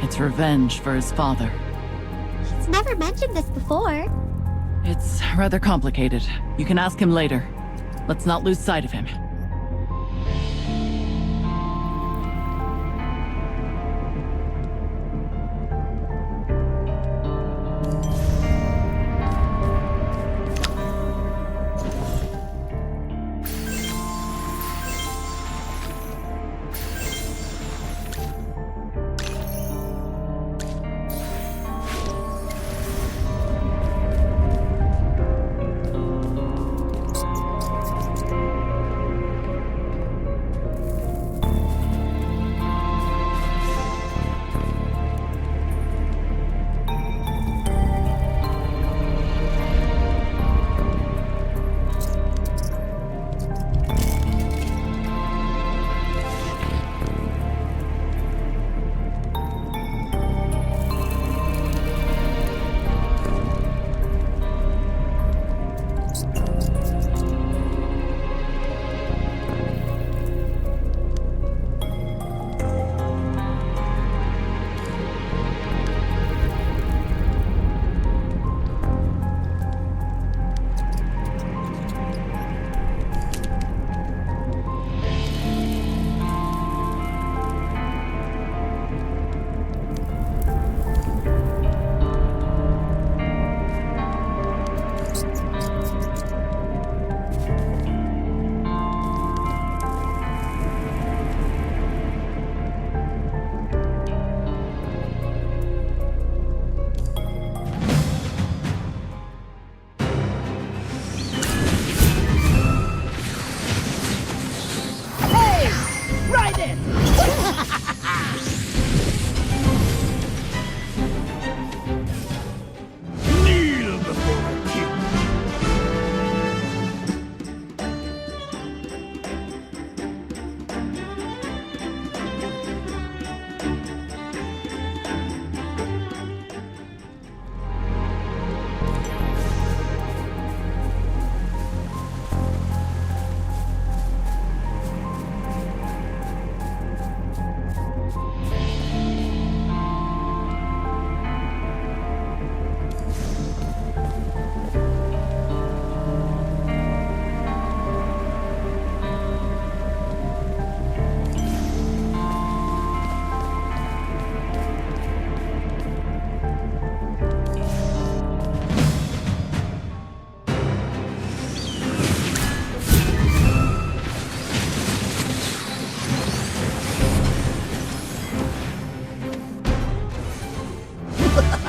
It's revenge for his father. He's never mentioned this before. It's rather complicated. You can ask him later. Let's not lose sight of him.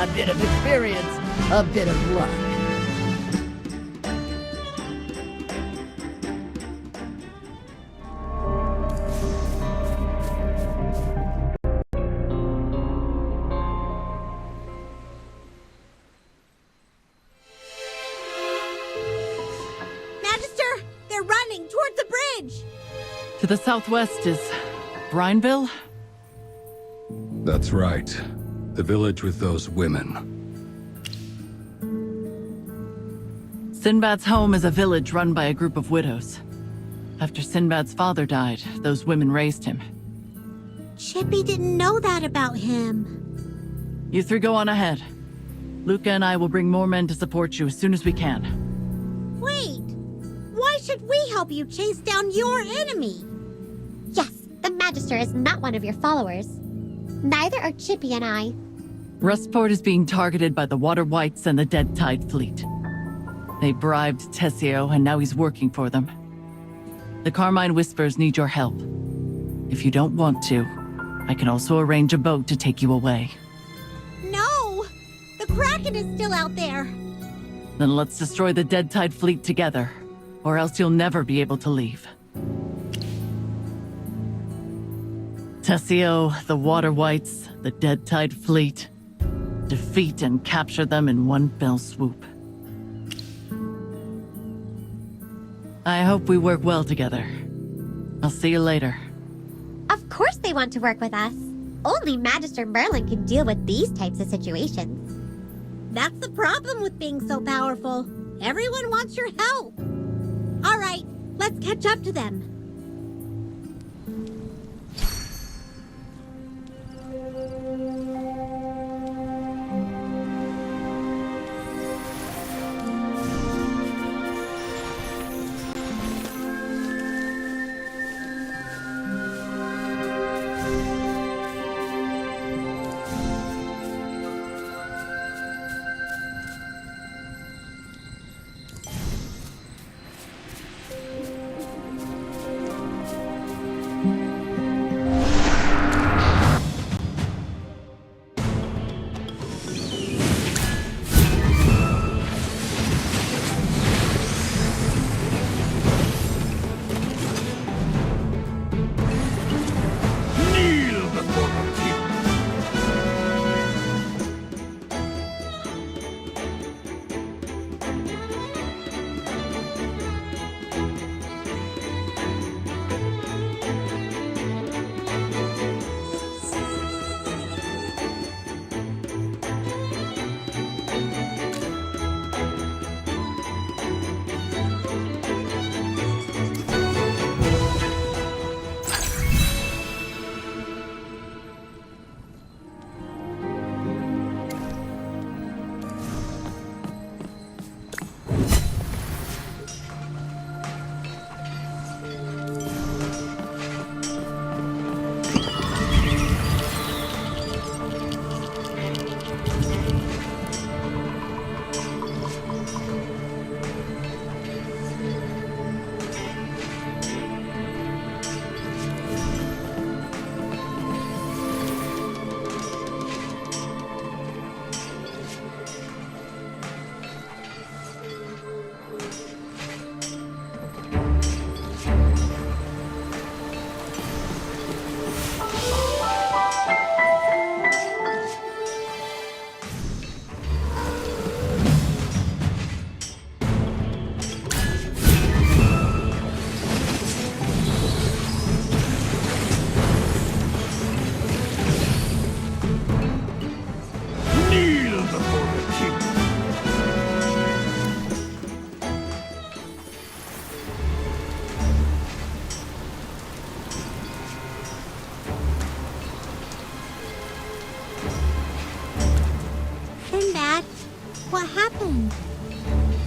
A bit of experience, a bit of luck. Magister, they're running towards the bridge. To the southwest is Branville? That's right. The village with those women. Sinbad's home is a village run by a group of widows. After Sinbad's father died, those women raised him. Chippy didn't know that about him. You three go on ahead. Luca and I will bring more men to support you as soon as we can. Wait! Why should we help you chase down your enemy? Yes, the Magister is not one of your followers. Neither are Chippy and I. Rustport is being targeted by the Water Wights and the Dead Tide Fleet. They bribed Tessio, and now he's working for them. The Carmine Whispers need your help. If you don't want to, I can also arrange a boat to take you away. No! The Kraken is still out there! Then let's destroy the Dead Tide Fleet together, or else you'll never be able to leave. Tessio, the Water Wights, the Dead Tide Fleet. Defeat and capture them in one fell swoop. I hope we work well together. I'll see you later. Of course they want to work with us. Only Magister Merlin can deal with these types of situations. That's the problem with being so powerful. Everyone wants your help. All right, Let's catch up to them.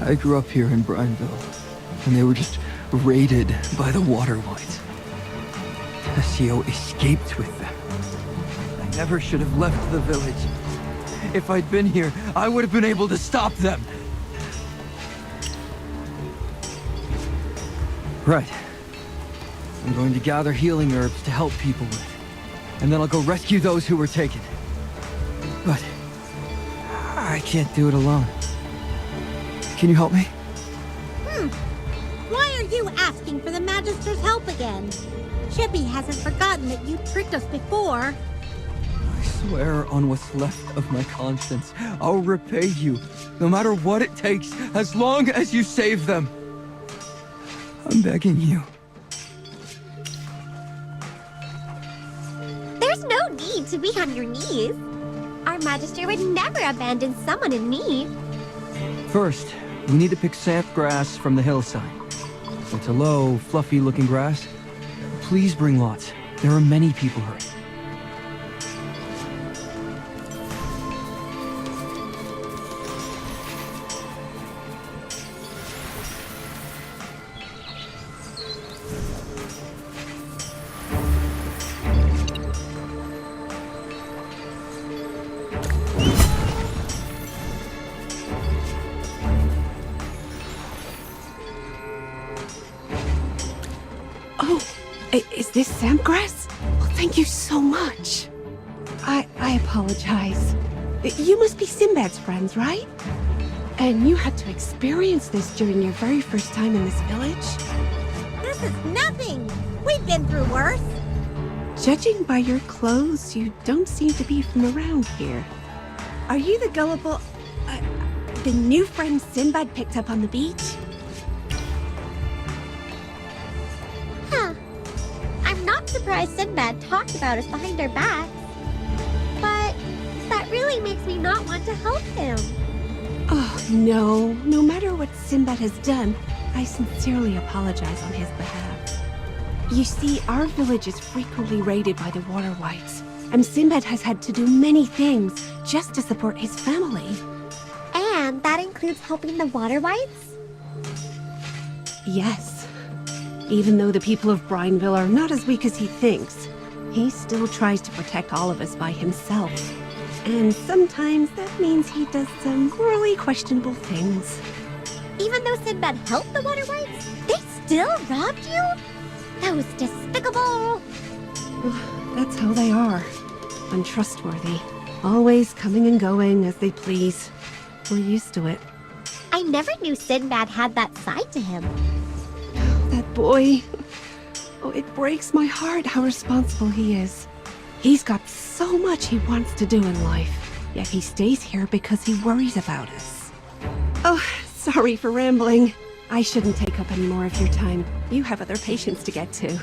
I grew up here in Branville, and they were just raided by the water wights. Tessio escaped with them. I never should have left the village. If I'd been here, I would have been able to stop them. Right. I'm going to gather healing herbs to help people with, and then I'll go rescue those who were taken. But I can't do it alone. Can you help me? Why are you asking for the Magister's help again? Chippy hasn't forgotten that you tricked us before. I swear on what's left of my conscience, I'll repay you, no matter what it takes, as long as you save them. I'm begging you. There's no need to be on your knees. Our Magister would never abandon someone in need. First, we need to pick sap grass from the hillside. It's a low, fluffy-looking grass. Please bring lots. There are many people hurt. Is this sandgrass? Well, thank you so much. I apologize. You must be Sinbad's friends, right? And you had to experience this during your very first time in this village? This is nothing! We've been through worse! Judging by your clothes, you don't seem to be from around here. Are you the gullible... the new friend Sinbad picked up on the beach? I'm not surprised Sinbad talked about us behind our backs. But that really makes me not want to help him. Oh, no. No matter what Sinbad has done, I sincerely apologize on his behalf. You see, our village is frequently raided by the water wights, and Sinbad has had to do many things just to support his family. And that includes helping the water wights? Yes. Even though the people of Branville are not as weak as he thinks, he still tries to protect all of us by himself. And sometimes that means he does some morally questionable things. Even though Sinbad helped the water wights, they still robbed you? That was despicable! That's how they are. Untrustworthy. Always coming and going as they please. We're used to it. I never knew Sinbad had that side to him. That boy. Oh, it breaks my heart how responsible he is. He's got so much he wants to do in life, yet he stays here because he worries about us. Oh, sorry for rambling. I shouldn't take up any more of your time. You have other patients to get to.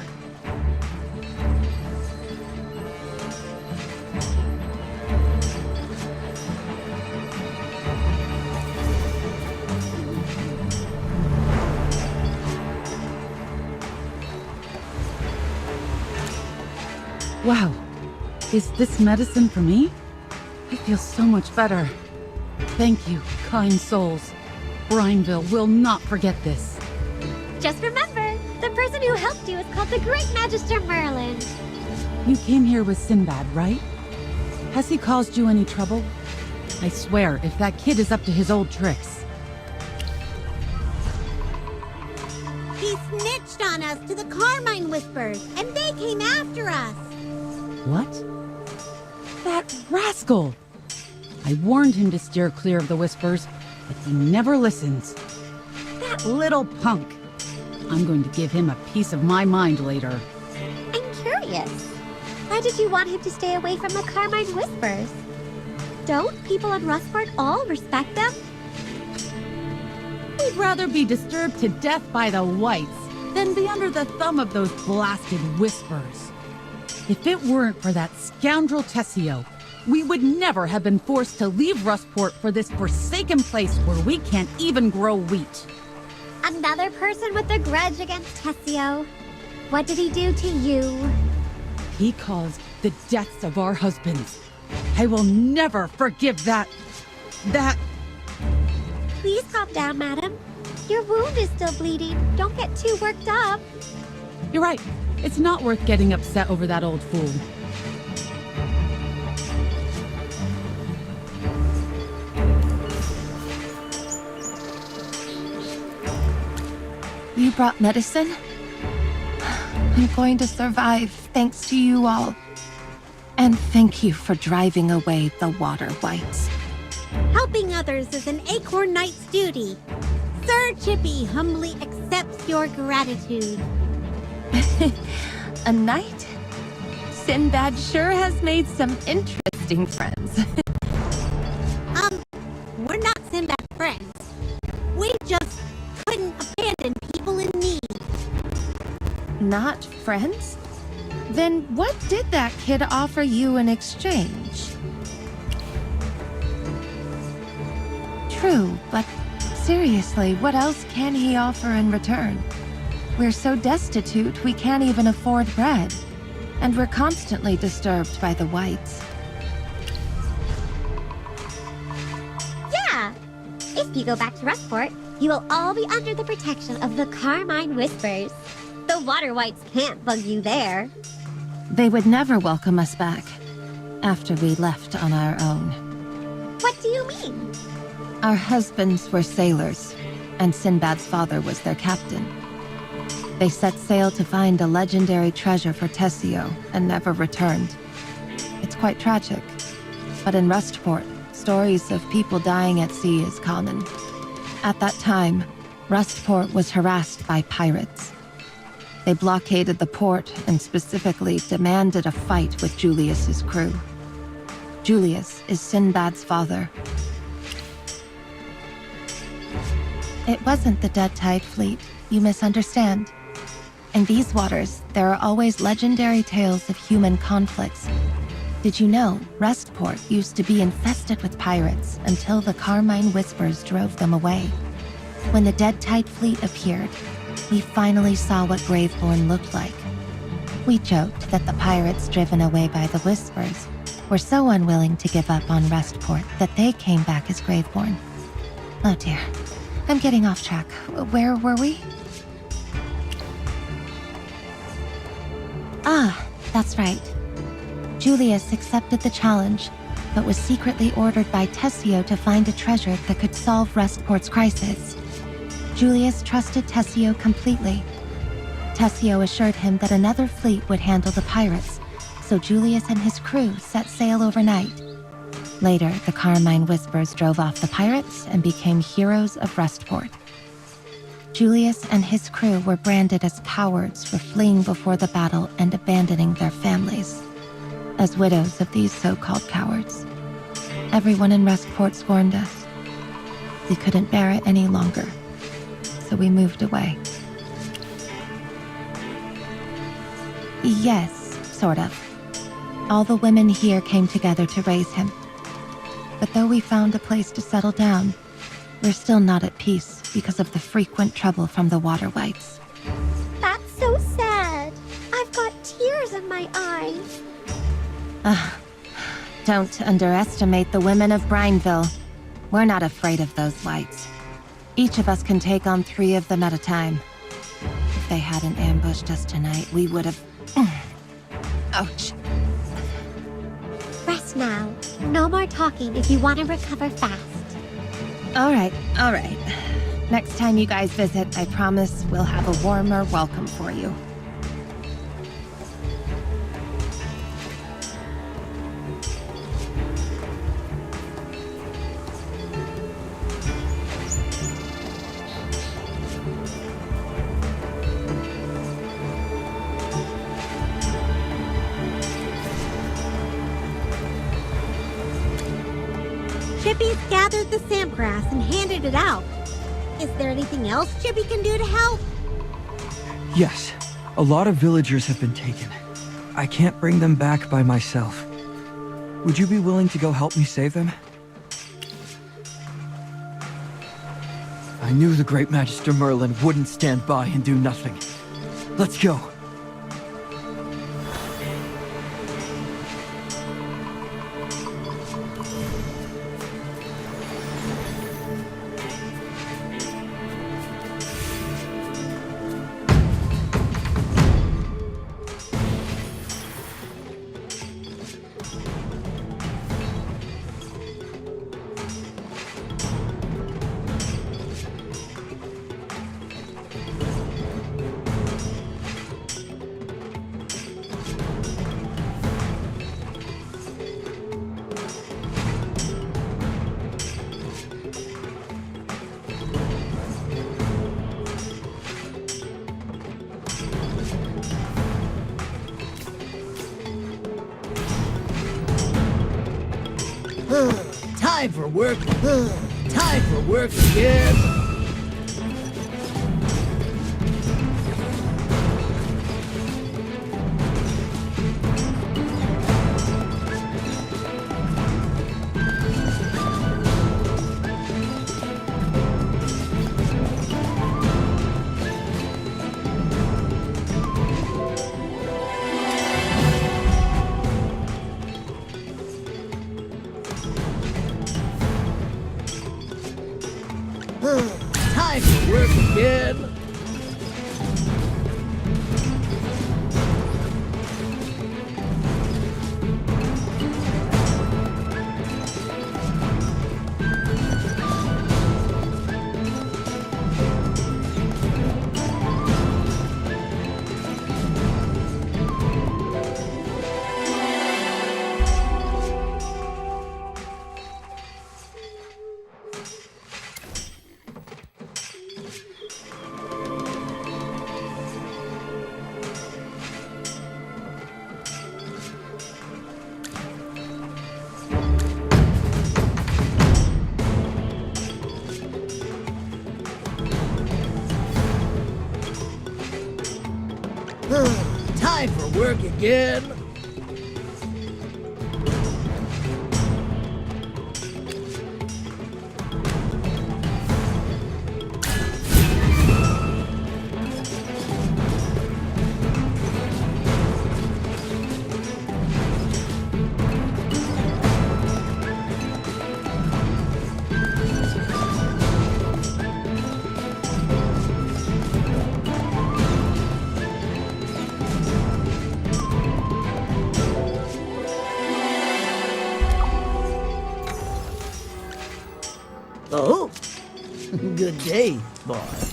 Wow. Is this medicine for me? I feel so much better. Thank you, kind souls. Branville will not forget this. Just remember, the person who helped you is called the Great Magister Merlin. You came here with Sinbad, right? Has he caused you any trouble? I swear, if that kid is up to his old tricks. He snitched on us to the Carmine Whispers, and they came after us. What? That rascal! I warned him to steer clear of the Whispers, but he never listens. That little punk! I'm going to give him a piece of my mind later. I'm curious. Why did you want him to stay away from the Carmine Whispers? Don't people in Rustport all respect them? We'd rather be disturbed to death by the wights than be under the thumb of those blasted Whispers. If it weren't for that scoundrel Tessio, we would never have been forced to leave Rustport for this forsaken place where we can't even grow wheat. Another person with a grudge against Tessio. What did he do to you? He caused the deaths of our husbands. I will never forgive that... Please calm down, madam. Your wound is still bleeding. Don't get too worked up. You're right. It's not worth getting upset over that old fool. You brought medicine? I'm going to survive thanks to you all. And thank you for driving away the water wights. Helping others is an Acorn Knight's duty. Sir Chippy humbly accepts your gratitude. A knight? Sinbad sure has made some interesting friends. We're not Sinbad's friends. We just couldn't abandon people in need. Not friends? Then what did that kid offer you in exchange? True, but seriously, what else can he offer in return? We're so destitute we can't even afford bread. And we're constantly disturbed by the wights. Yeah! If you go back to Rustport, you will all be under the protection of the Carmine Whispers. The water wights can't bug you there. They would never welcome us back after we left on our own. What do you mean? Our husbands were sailors, and Sinbad's father was their captain. They set sail to find a legendary treasure for Tessio and never returned. It's quite tragic, but in Rustport, stories of people dying at sea is common. At that time, Rustport was harassed by pirates. They blockaded the port and specifically demanded a fight with Julius's crew. Julius is Sinbad's father. It wasn't the Dead Tide fleet. You misunderstand. In these waters, there are always legendary tales of human conflicts. Did you know Rustport used to be infested with pirates until the Carmine Whispers drove them away? When the Dead Tide fleet appeared, we finally saw what Graveborn looked like. We joked that the pirates driven away by the Whispers were so unwilling to give up on Rustport that they came back as Graveborn. Oh dear, I'm getting off track. Where were we? Ah, that's right. Julius accepted the challenge, but was secretly ordered by Tessio to find a treasure that could solve Rustport's crisis. Julius trusted Tessio completely. Tessio assured him that another fleet would handle the pirates, so Julius and his crew set sail overnight. Later, the Carmine Whispers drove off the pirates and became heroes of Rustport. Julius and his crew were branded as cowards for fleeing before the battle and abandoning their families. As widows of these so-called cowards, everyone in Rustport scorned us. We couldn't bear it any longer, so we moved away. Yes, sort of. All the women here came together to raise him. But though we found a place to settle down, we're still not at peace because of the frequent trouble from the water wights. That's so sad. I've got tears in my eyes. Don't underestimate the women of Branville. We're not afraid of those wights. Each of us can take on 3 of them at a time. If they hadn't ambushed us tonight, we would have... Ouch. Rest now. No more talking if you want to recover fast. All right. Next time you guys visit, I promise we'll have a warmer welcome for you. Chippy's gathered the sandgrass and handed it out. Is there anything else Chippy can do to help? Yes, a lot of villagers have been taken. I can't bring them back by myself. Would you be willing to go help me save them? I knew the great Magister Merlin wouldn't stand by and do nothing. Let's go. Time for work. Time for work again. Time for work again. Time for work again. thought.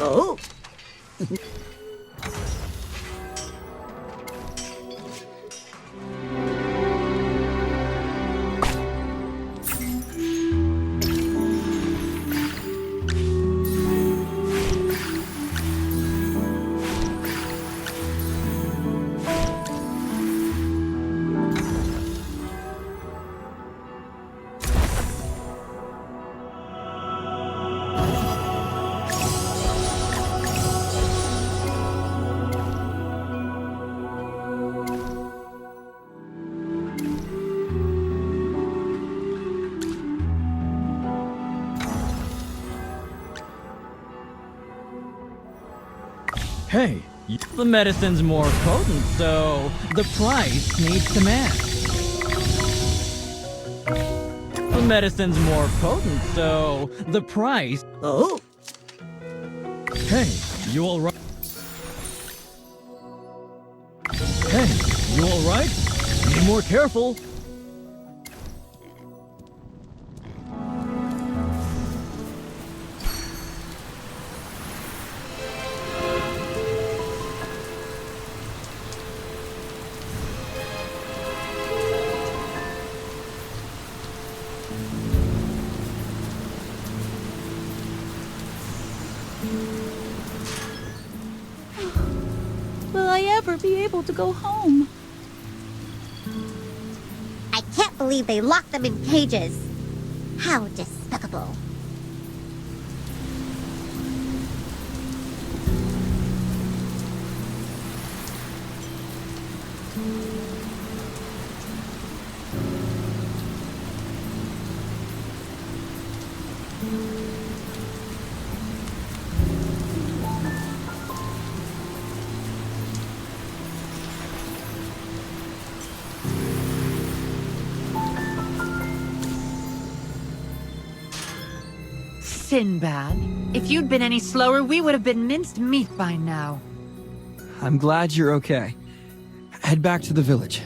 Oh. Hey, the medicine's more potent, so the price needs to match. The medicine's more potent, so the price... Oh! Hey, you alright? Hey, you alright? Be more careful. Will I ever be able to go home? I can't believe they locked them in cages. How despicable. Sinbad, if you'd been any slower, we would have been minced meat by now. I'm glad you're okay. Head back to the village.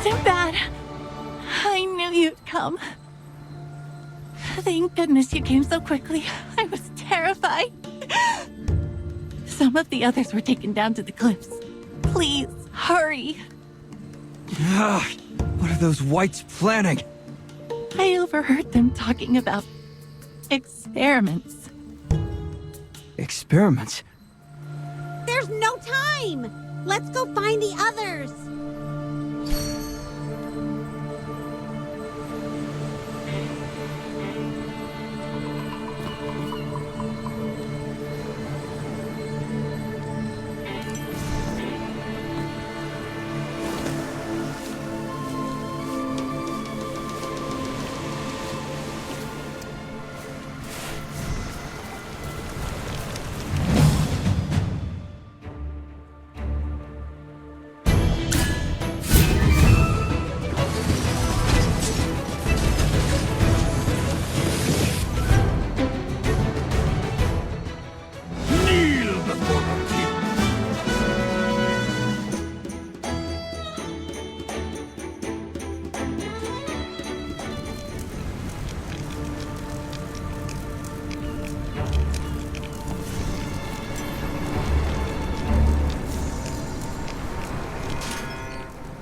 Sinbad! I knew you'd come. Thank goodness you came so quickly. I was terrified. Some of the others were taken down to the cliffs. Please, hurry. What are those wights planning? I overheard them talking about experiments. Experiments? There's no time! Let's go find the others!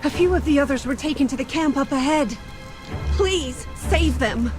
A few of the others were taken to the camp up ahead. Please, save them.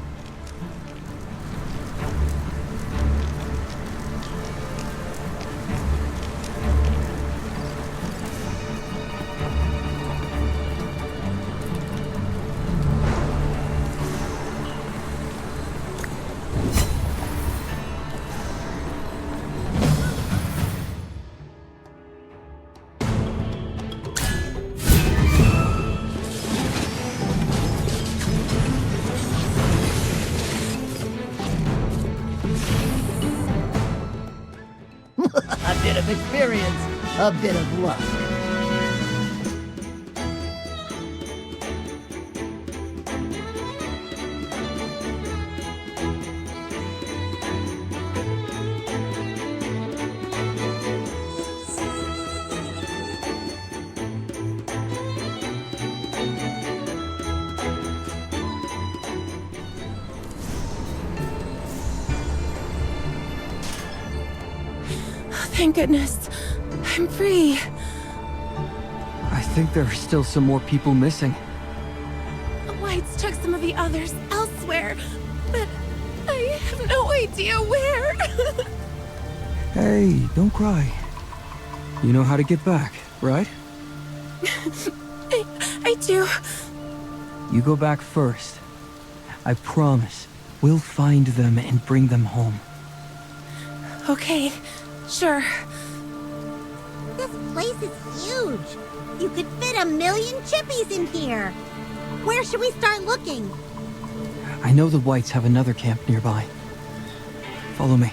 A bit of experience, a bit of luck. Thank goodness. I'm free. I think there are still some more people missing. The Whites took some of the others elsewhere, but I have no idea where. Hey, don't cry. You know how to get back, right? I do. You go back first. I promise, we'll find them and bring them home. Okay, sure. This place is huge. You could fit 1,000,000 chippies in here. Where should we start looking? I know the Whites have another camp nearby. Follow me.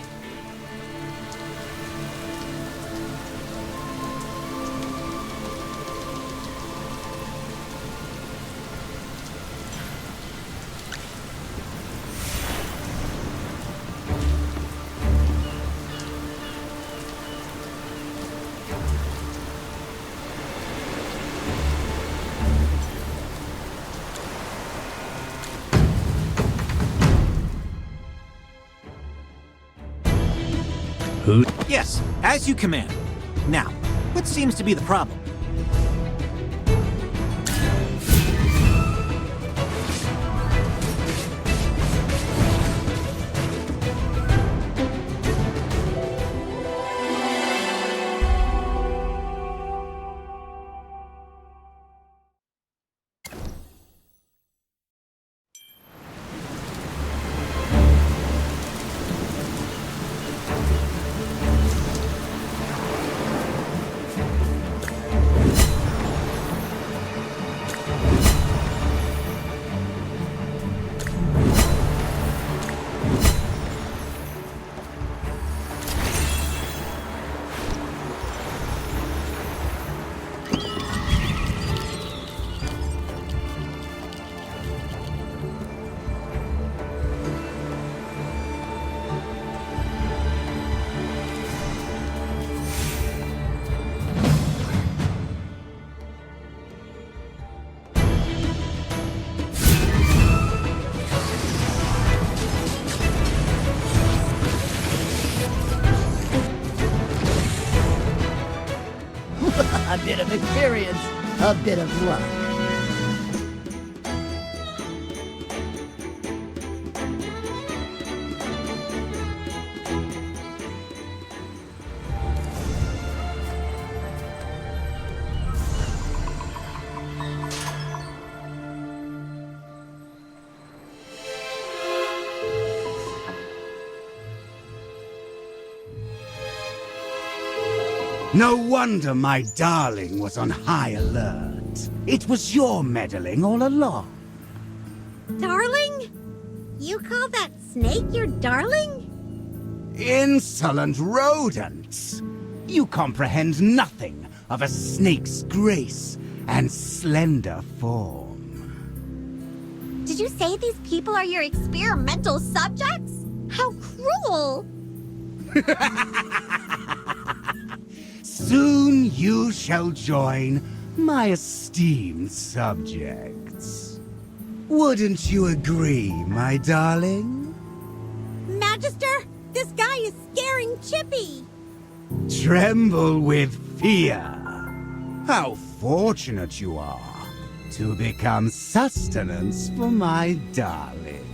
Yes, as you command. Now, what seems to be the problem? A bit of experience, a bit of luck. No wonder my darling was on high alert. It was your meddling all along. Darling? You call that snake your darling? Insolent rodents! You comprehend nothing of a snake's grace and slender form. Did you say these people are your experimental subjects? How cruel! Soon you shall join my esteemed subjects. Wouldn't you agree, my darling? Magister, this guy is scaring Chippy! Tremble with fear. How fortunate you are. to become sustenance for my darling.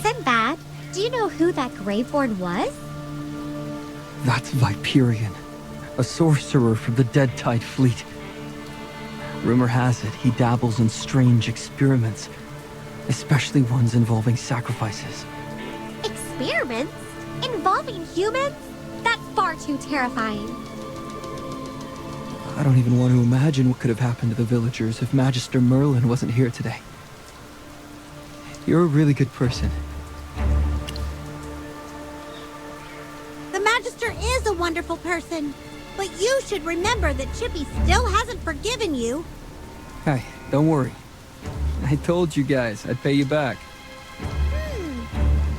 Sinbad, do you know who that graveboard was? That's Viperion, a sorcerer from the Dead Tide fleet. Rumor has it he dabbles in strange experiments, especially ones involving sacrifices. Experiments? Involving humans? That's far too terrifying. I don't even want to imagine what could have happened to the villagers if Magister Merlin wasn't here today. You're a really good person. The Magister is a wonderful person, but you should remember that Chippy still hasn't forgiven you. Hey, don't worry. I told you guys I'd pay you back.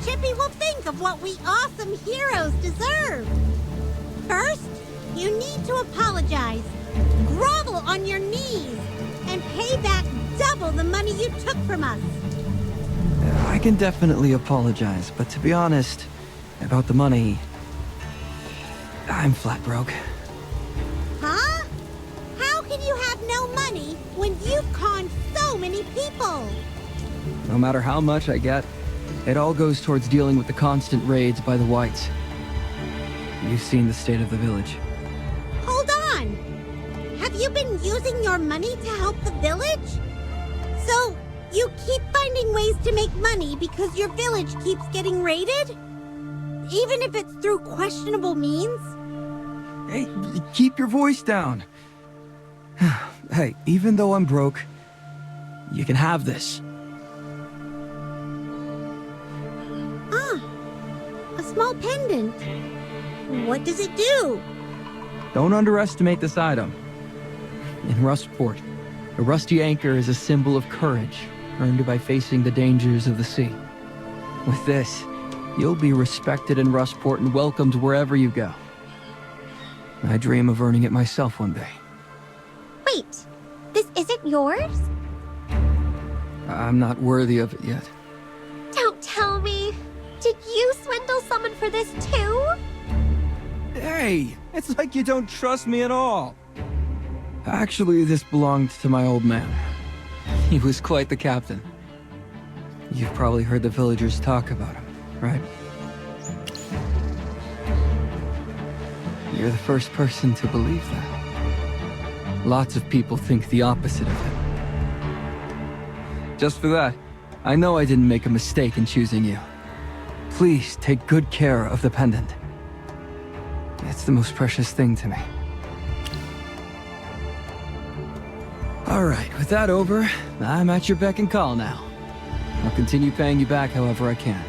Chippy will think of what we awesome heroes deserve. First, you need to apologize, grovel on your knees, and pay back double the money you took from us. I can definitely apologize, but to be honest, about the money, I'm flat broke. Huh? How can you have no money when you've conned so many people? No matter how much I get, it all goes towards dealing with the constant raids by the wights. You've seen the state of the village. Hold on! Have you been using your money to help the village? So, you keep finding ways to make money because your village keeps getting raided? Even if it's through questionable means? Hey, keep your voice down. Hey, even though I'm broke, you can have this. A small pendant. What does it do? Don't underestimate this item. In Rustport, a rusty anchor is a symbol of courage, earned by facing the dangers of the sea. With this, you'll be respected in Rustport and welcomed wherever you go. I dream of earning it myself one day. Wait, this isn't yours? I'm not worthy of it yet. Don't tell me. Did you swindle someone for this too? Hey, it's like you don't trust me at all. Actually, this belonged to my old man. He was quite the captain. You've probably heard the villagers talk about him, right? You're the first person to believe that. Lots of people think the opposite of him. Just for that, I know I didn't make a mistake in choosing you. Please take good care of the pendant. It's the most precious thing to me. All right, with that over, I'm at your beck and call now. I'll continue paying you back however I can.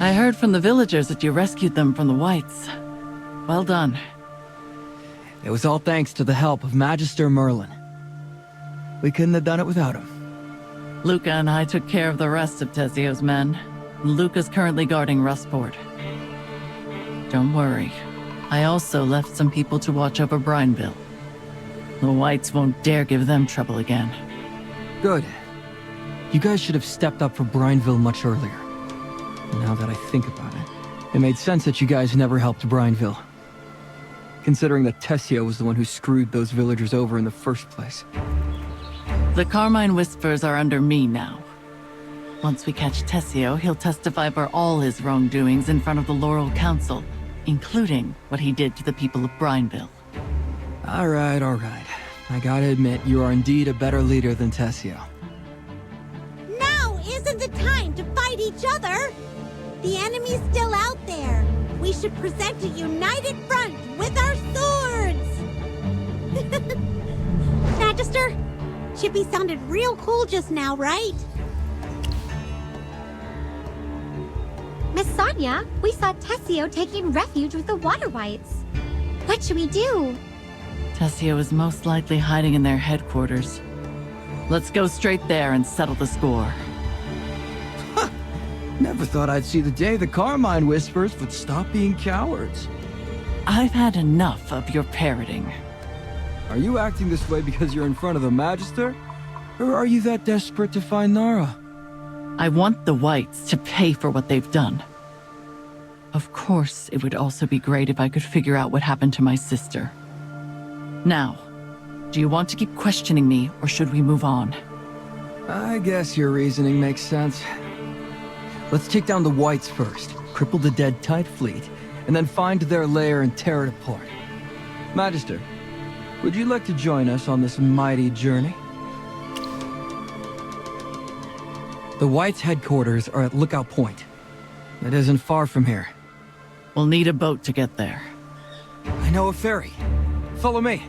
I heard from the villagers that you rescued them from the wights. Well done. It was all thanks to the help of Magister Merlin. We couldn't have done it without him. Luca and I took care of the rest of Tessio's men. Luca's currently guarding Rustport. Don't worry. I also left some people to watch over Branville. The wights won't dare give them trouble again. Good. You guys should have stepped up for Branville much earlier. Now that I think about it, it made sense that you guys never helped Branville. Considering that Tessio was the one who screwed those villagers over in the first place. The Carmine Whispers are under me now. Once we catch Tessio, he'll testify for all his wrongdoings in front of the Laurel Council, including what he did to the people of Branville. All right. I gotta admit, you are indeed a better leader than Tessio. Now isn't the time to fight each other! The enemy's still out there. We should present a united front with our swords! Magister, Chippy sounded real cool just now, right? Miss Sonia, we saw Tessio taking refuge with the water wights. What should we do? Tessio is most likely hiding in their headquarters. Let's go straight there and settle the score. Never thought I'd see the day the Carmine Whispers would stop being cowards. I've had enough of your parroting. Are you acting this way because you're in front of the Magister? Or are you that desperate to find Nara? I want the wights to pay for what they've done. Of course, it would also be great if I could figure out what happened to my sister. Now, do you want to keep questioning me, or should we move on? I guess your reasoning makes sense. Let's take down the wights first, cripple the dead Tide fleet, and then find their lair and tear it apart. Magister, would you like to join us on this mighty journey? The wights' headquarters are at Lookout Point. It isn't far from here. We'll need a boat to get there. I know a ferry. Follow me.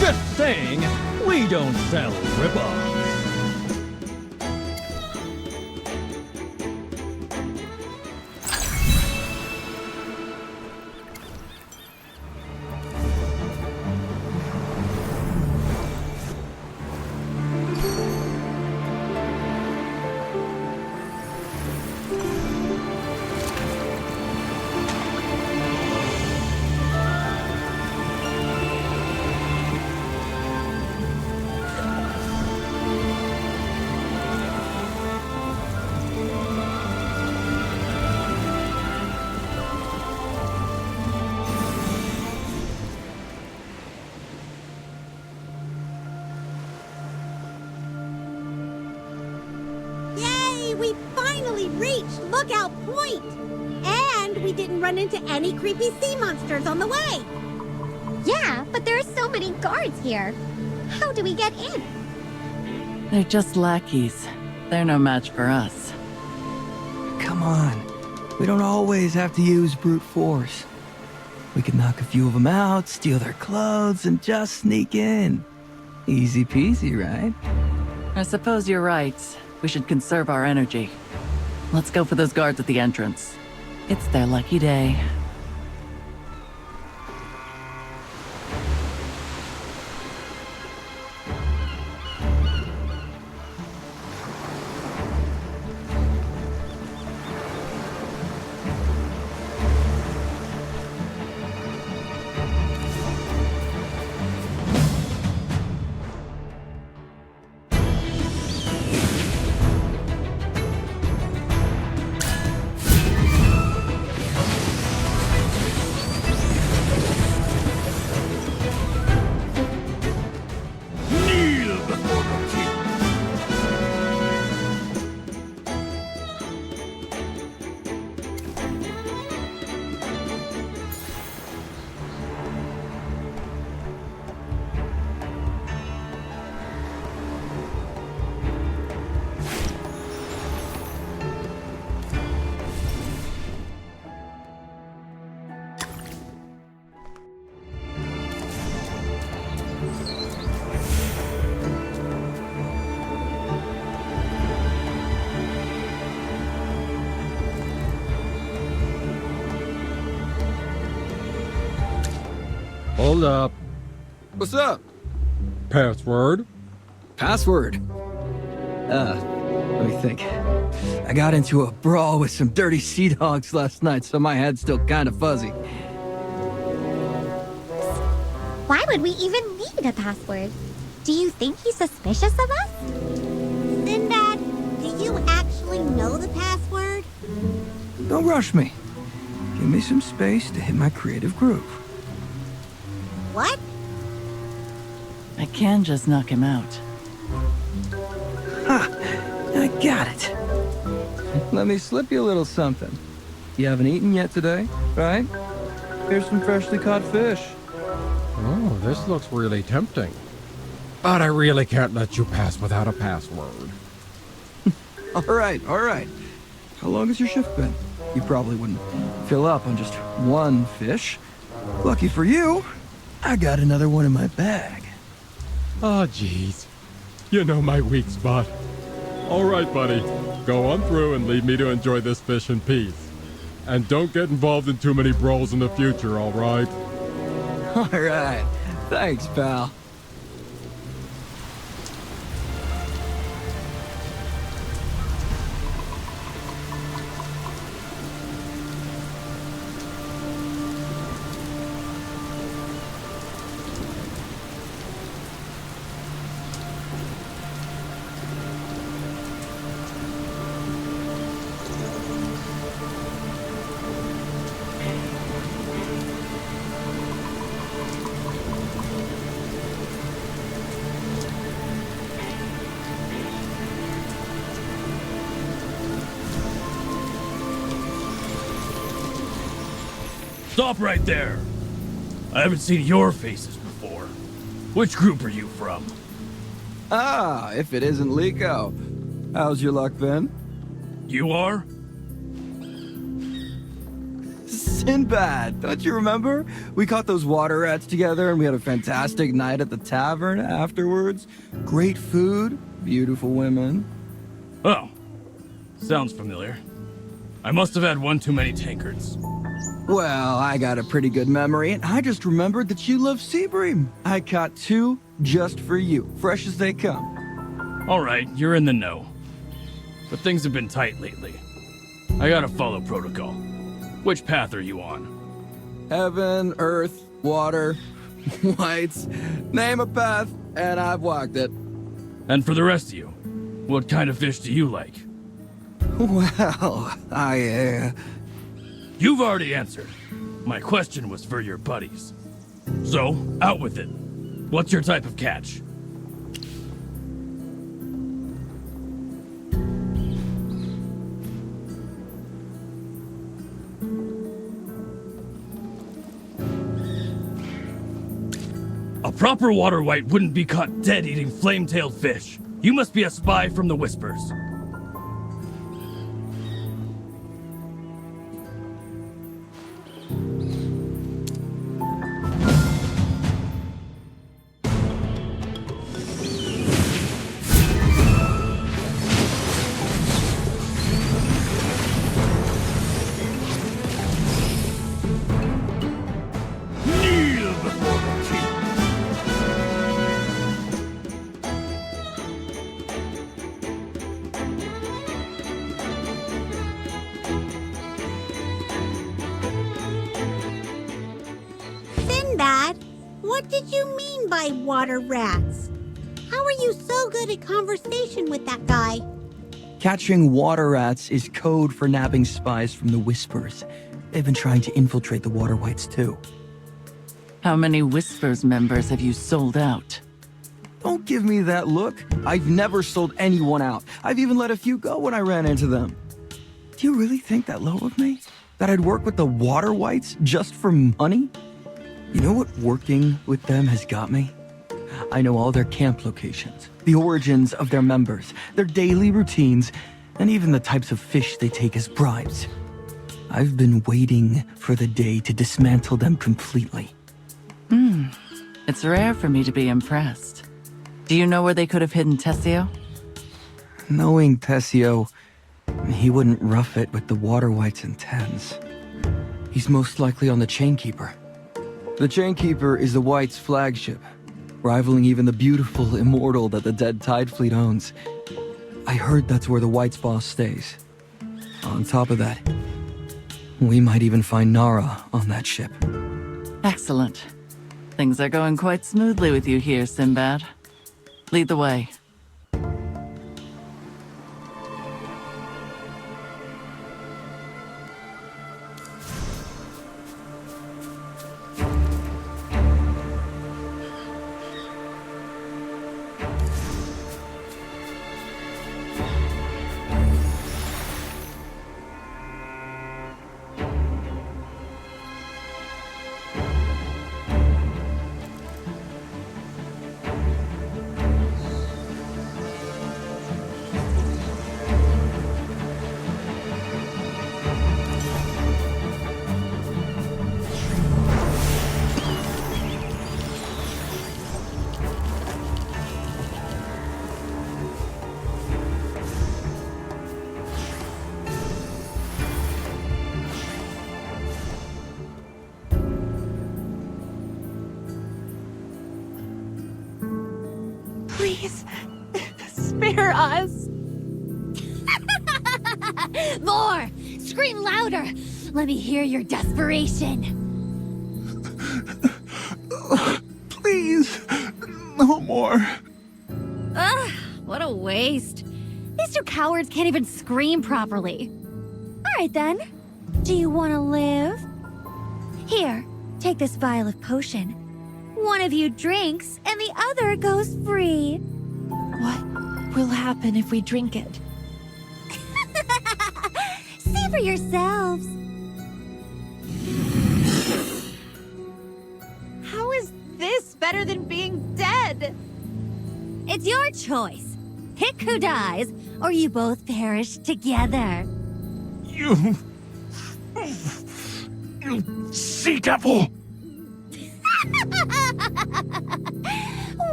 Just saying, we don't sell rip-offs. We finally reached Lookout Point! And we didn't run into any creepy sea monsters on the way! Yeah, but there are so many guards here. How do we get in? They're just lackeys. They're no match for us. Come on. We don't always have to use brute force. We can knock a few of them out, steal their clothes, and just sneak in. Easy peasy, right? I suppose you're right. We should conserve our energy. Let's go for those guards at the entrance. It's their lucky day. Hold up. What's up? Password? Password? Let me think. I got into a brawl with some dirty sea dogs last night, so my head's still kind of fuzzy. Why would we even need a password? Do you think he's suspicious of us? Sinbad, do you actually know the password? Don't rush me. Give me some space to hit my creative groove. What? I can just knock him out. Ha! I got it. Let me slip you a little something. You haven't eaten yet today, right? Here's some freshly caught fish. Oh, this looks really tempting. But I really can't let you pass without a password. All right. How long has your shift been? You probably wouldn't fill up on just one fish. Lucky for you, I got another one in my bag. Oh, jeez. You know my weak spot. All right, buddy. Go on through and leave me to enjoy this fish in peace. And don't get involved in too many brawls in the future, all right? All right. Thanks, pal. Stop right there! I haven't seen your faces before. Which group are you from? Ah, if it isn't Liko. How's your luck been? You are? Sinbad, don't you remember? We caught those water rats together and we had a fantastic night at the tavern afterwards. Great food, beautiful women. Oh, sounds familiar. I must have had one too many tankards. Well, I got a pretty good memory, and I just remembered that you love sea bream. I caught 2 just for you, fresh as they come. All right, you're in the know. But things have been tight lately. I gotta follow protocol. Which path are you on? Heaven, earth, water, wights. Name a path, and I've walked it. And for the rest of you, what kind of fish do you like? Well, You've already answered. My question was for your buddies. So, out with it. What's your type of catch? A proper water wight wouldn't be caught dead eating flame-tailed fish. You must be a spy from the Whispers. What did you mean by water rats? How are you so good at conversation with that guy? Catching water rats is code for nabbing spies from the Whispers. They've been trying to infiltrate the water wights too. How many Whispers members have you sold out? Don't give me that look. I've never sold anyone out. I've even let a few go when I ran into them. Do you really think that low of me? That I'd work with the water wights just for money? You know what working with them has got me? I know all their camp locations, the origins of their members, their daily routines, and even the types of fish they take as bribes. I've been waiting for the day to dismantle them completely. It's rare for me to be impressed. Do you know where they could have hidden Tessio? Knowing Tessio, he wouldn't rough it with the water wights and Tens. He's most likely on the Chainkeeper. The Chainkeeper is the White's flagship, rivaling even the beautiful Immortal that the Dead Tide Fleet owns. I heard that's where the White's boss stays. On top of that, we might even find Nara on that ship. Excellent. Things are going quite smoothly with you here, Sinbad. Lead the way. Please, spare us. More! Scream louder! Let me hear your desperation. Please, no more. Ugh, what a waste. These two cowards can't even scream properly. Alright then. Do you want to live? Here, take this vial of potion. One of you drinks, and the other goes free. What will happen if we drink it? See for yourselves. How is this better than being dead? It's your choice. Pick who dies, or you both perish together. You sea devil!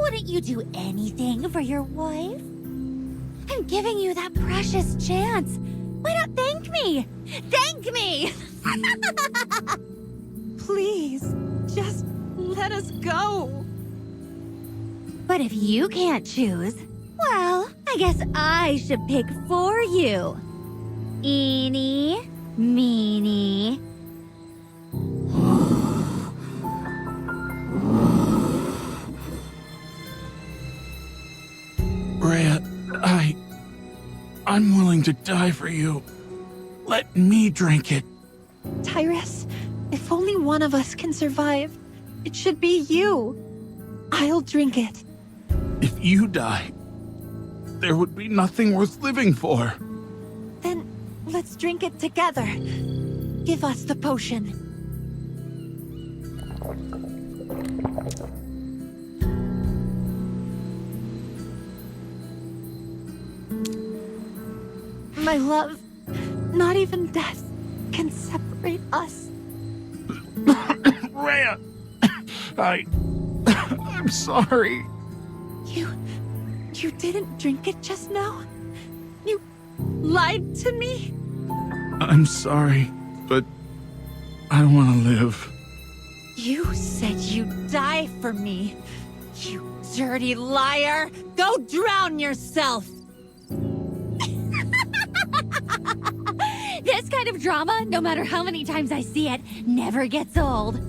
Wouldn't you do anything for your wife? I'm giving you that precious chance. Why not thank me? Thank me! Please, just let us go. But if you can't choose, well, I guess I should pick for you. Eeny, meeny. Rhea, I'm willing to die for you. Let me drink it. Tyrus, if only one of us can survive, it should be you. I'll drink it. If you die, there would be nothing worth living for. Then let's drink it together. Give us the potion. My love, not even death can separate us. Rhea, I'm sorry. You didn't drink it just now? You lied to me? I'm sorry, but I don't want to live. You said you'd die for me. You dirty liar! Go drown yourself! This kind of drama, no matter how many times I see it, never gets old.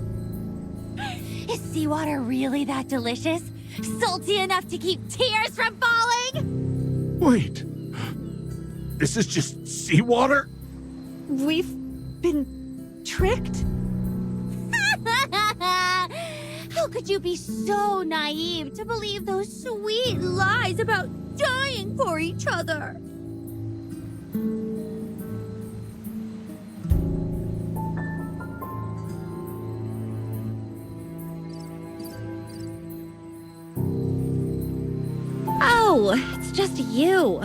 Is seawater really that delicious? Salty enough to keep tears from falling? Wait. This is just seawater? We've been tricked? How could you be so naive to believe those sweet lies about dying for each other? Oh, it's just you.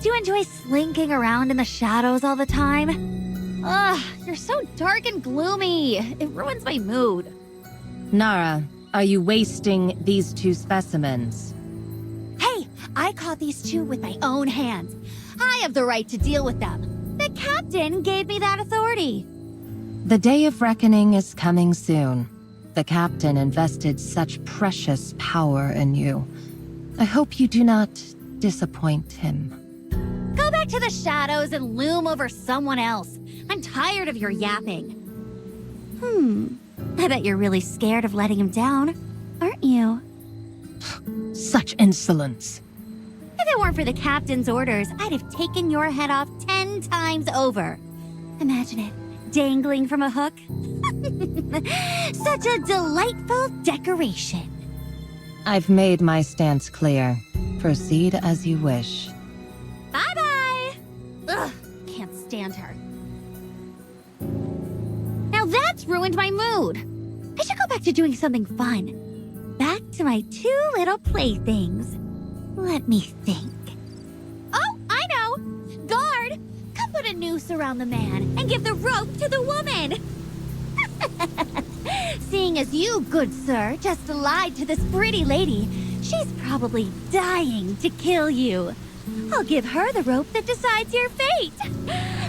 Do you enjoy slinking around in the shadows all the time? Ugh, you're so dark and gloomy. It ruins my mood. Nara, are you wasting these two specimens? Hey, I caught these two with my own hands. I have the right to deal with them. The captain gave me that authority. The day of reckoning is coming soon. The captain invested such precious power in you. I hope you do not disappoint him. back to the shadows and loom over someone else. I'm tired of your yapping. I bet you're really scared of letting him down, aren't you? Such insolence. If it weren't for the captain's orders, I'd have taken your head off 10 times over. Imagine it, dangling from a hook. Such a delightful decoration. I've made my stance clear. Proceed as you wish. Bye-bye! Ugh, can't stand her. Now that's ruined my mood. I should go back to doing something fun. Back to my 2 little playthings. Let me think. Oh, I know! Guard, come put a noose around the man and give the rope to the woman. Seeing as you, good sir, just lied to this pretty lady, she's probably dying to kill you. I'll give her the rope that decides your fate.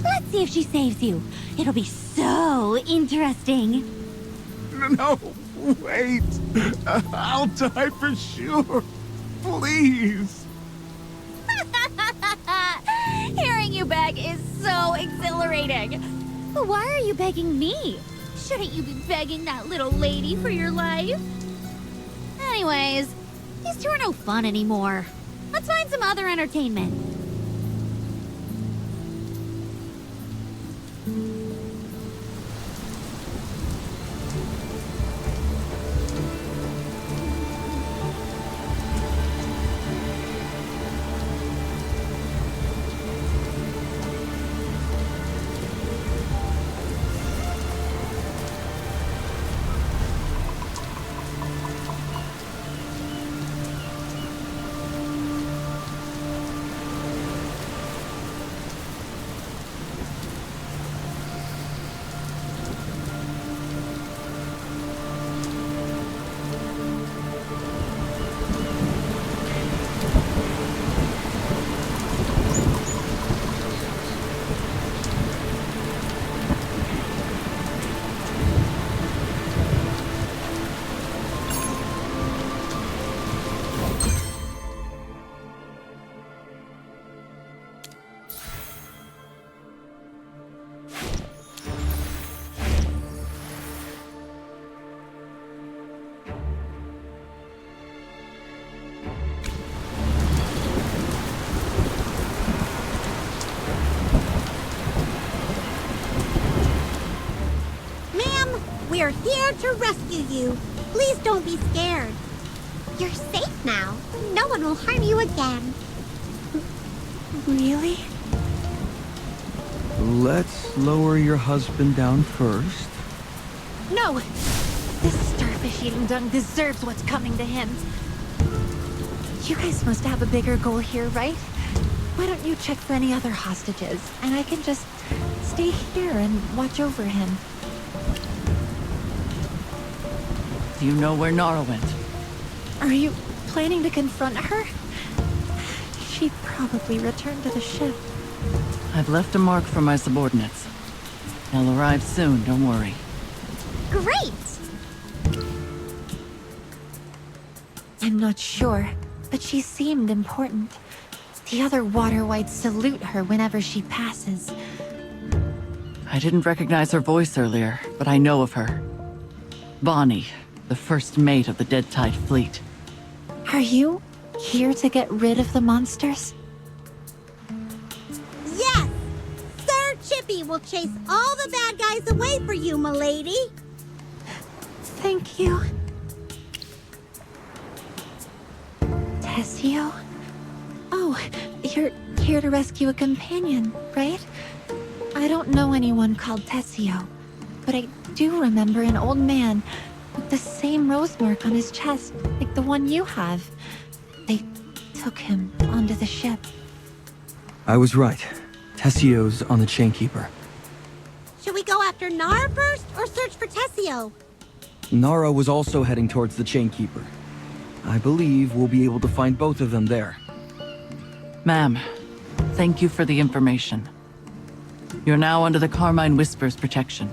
Let's see if she saves you. It'll be so interesting. No, wait. I'll die for sure. Please. Hearing you beg is so exhilarating. But why are you begging me? Shouldn't you be begging that little lady for your life? Anyways, these two are no fun anymore. Let's find some other entertainment. We're here to rescue you. Please don't be scared. You're safe now. No one will harm you again. Really? Let's lower your husband down first. No! This starfish-eating dung deserves what's coming to him. You guys must have a bigger goal here, right? Why don't you check for any other hostages, and I can just stay here and watch over him. Do you know where Nara went? Are you planning to confront her? She probably returned to the ship. I've left a mark for my subordinates. They'll arrive soon, don't worry. Great! I'm not sure, but she seemed important. The other water wights salute her whenever she passes. I didn't recognize her voice earlier, but I know of her. Bonnie, the first mate of the Dead Tide fleet. Are you here to get rid of the monsters? Yes! Sir Chippy will chase all the bad guys away for you, milady. Thank you. Tessio? Oh, you're here to rescue a companion, right? I don't know anyone called Tessio, but I do remember an old man with the same rose mark on his chest, like the one you have. They took him onto the ship. I was right. Tessio's on the Chainkeeper. Should we go after Nara first, or search for Tessio? Nara was also heading towards the Chainkeeper. I believe we'll be able to find both of them there. Ma'am, thank you for the information. You're now under the Carmine Whisper's protection.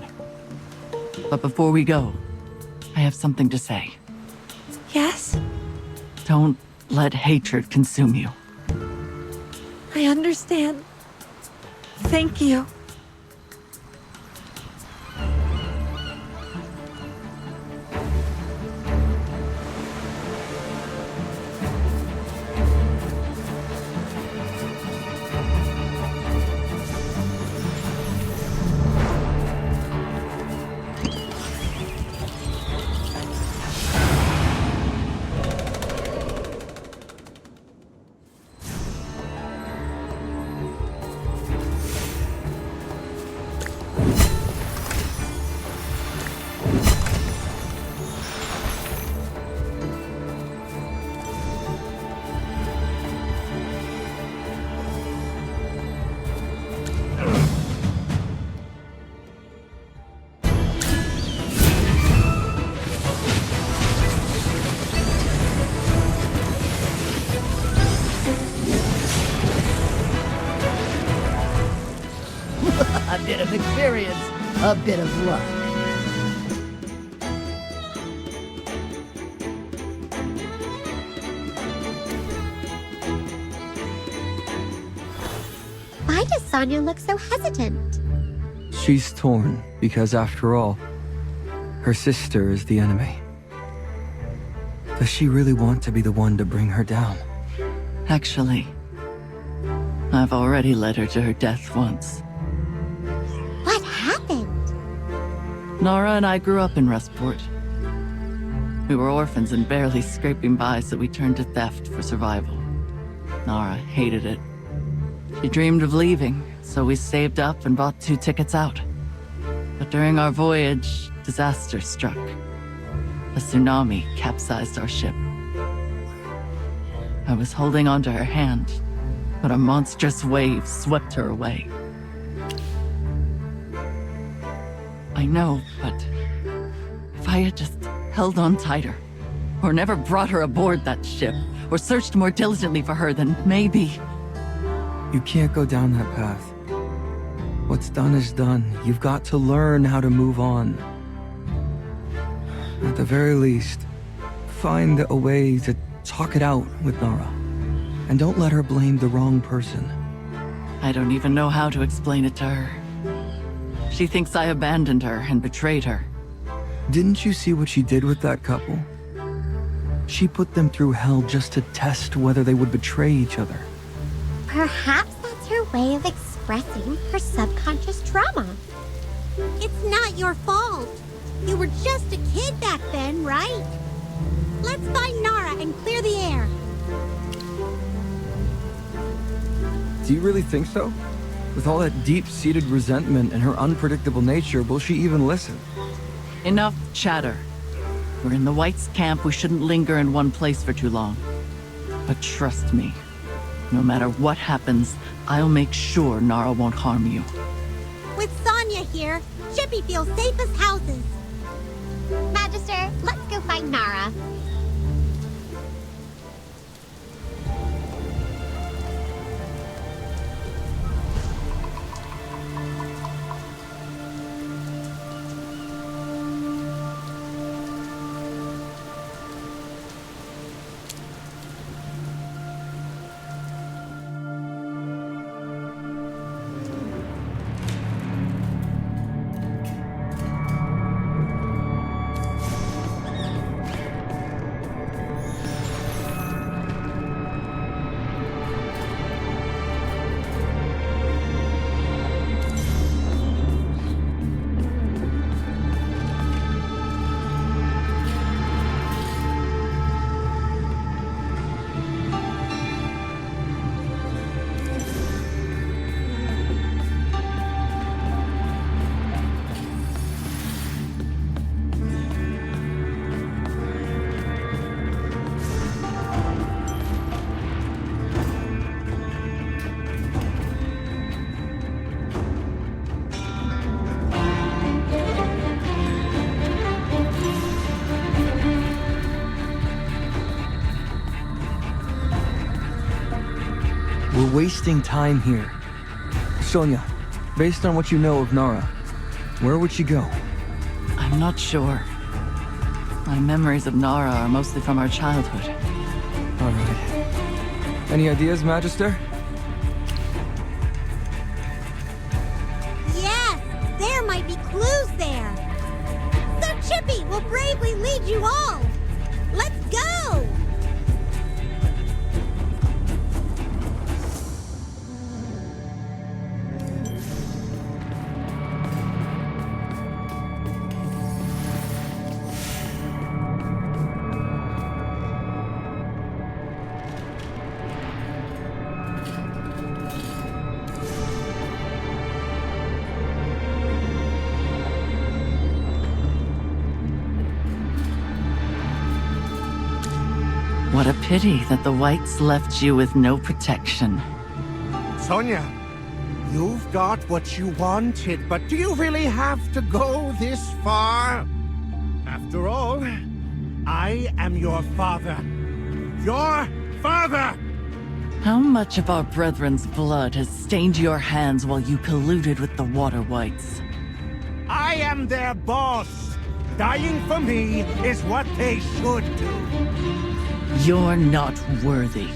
But before we go, I have something to say. Yes? Don't let hatred consume you. I understand. Thank you. A bit of experience, a bit of luck. Why does Sonia look so hesitant? She's torn because, after all, her sister is the enemy. Does she really want to be the one to bring her down? Actually, I've already led her to her death once. What happened? Nara and I grew up in Rustport. We were orphans and barely scraping by, so we turned to theft for survival. Nara hated it. She dreamed of leaving, so we saved up and bought 2 tickets out. But during our voyage, disaster struck. A tsunami capsized our ship. I was holding onto her hand, but a monstrous wave swept her away. I know, but if I had just held on tighter, or never brought her aboard that ship, or searched more diligently for her, then maybe... You can't go down that path. What's done is done. You've got to learn how to move on. At the very least, find a way to talk it out with Nara. And don't let her blame the wrong person. I don't even know how to explain it to her. She thinks I abandoned her and betrayed her. Didn't you see what she did with that couple? She put them through hell just to test whether they would betray each other. Perhaps that's her way of expressing her subconscious trauma. It's not your fault. You were just a kid back then, right? Let's find Nara and clear the air. Do you really think so? With all that deep-seated resentment and her unpredictable nature, will she even listen? Enough chatter. We're in the wights' camp. We shouldn't linger in one place for too long. But trust me, no matter what happens, I'll make sure Nara won't harm you. With Sonia here, Chippy feels safe as houses. Magister, let's go find Nara. We're wasting time here. Sonia, based on what you know of Nara, where would she go? I'm not sure. My memories of Nara are mostly from our childhood. All right. Any ideas, Magister? will bravely lead you all. Let's go! What a pity that the wights left you with no protection. Sonia, you've got what you wanted, but do you really have to go this far? After all, I am your father. Your father! How much of our brethren's blood has stained your hands while you colluded with the water wights? I am their boss. Dying for me is what they should do. You're not worthy.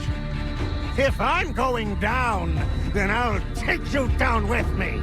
If I'm going down, then I'll take you down with me.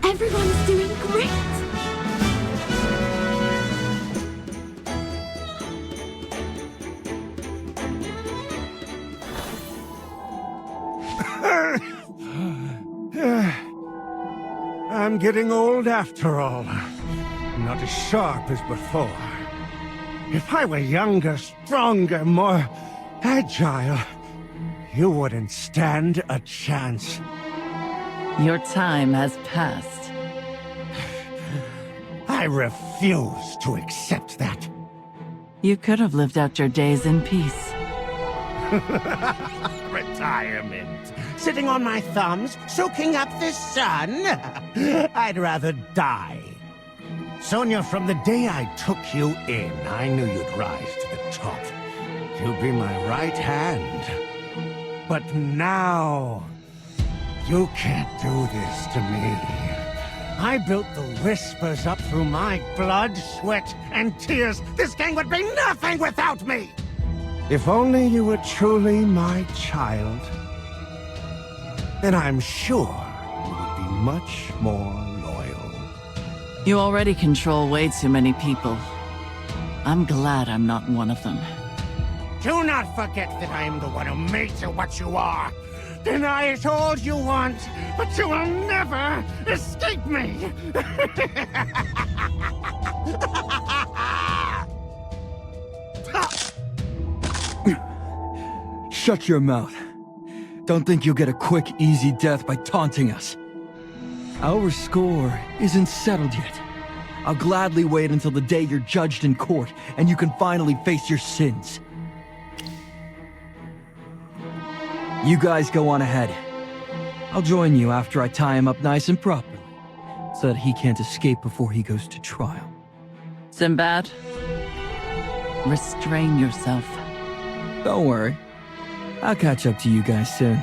Everyone's doing great! I'm getting old after all. Not as sharp as before. If I were younger, stronger, more agile, you wouldn't stand a chance. Your time has passed. I refuse to accept that. You could have lived out your days in peace. Retirement. Sitting on my thumbs, soaking up the sun. I'd rather die. Sonia, from the day I took you in, I knew you'd rise to the top. You'd be my right hand. But now, you can't do this to me. I built the Whispers up through my blood, sweat, and tears. This gang would be nothing without me! If only you were truly my child, then I'm sure you would be much more loyal. You already control way too many people. I'm glad I'm not one of them. Do not forget that I am the one who made you what you are. Deny it all you want, but you will never escape me! Shut your mouth. Don't think you'll get a quick, easy death by taunting us. Our score isn't settled yet. I'll gladly wait until the day you're judged in court and you can finally face your sins. You guys go on ahead. I'll join you after I tie him up nice and properly, so that he can't escape before he goes to trial. Sinbad, restrain yourself. Don't worry. I'll catch up to you guys soon.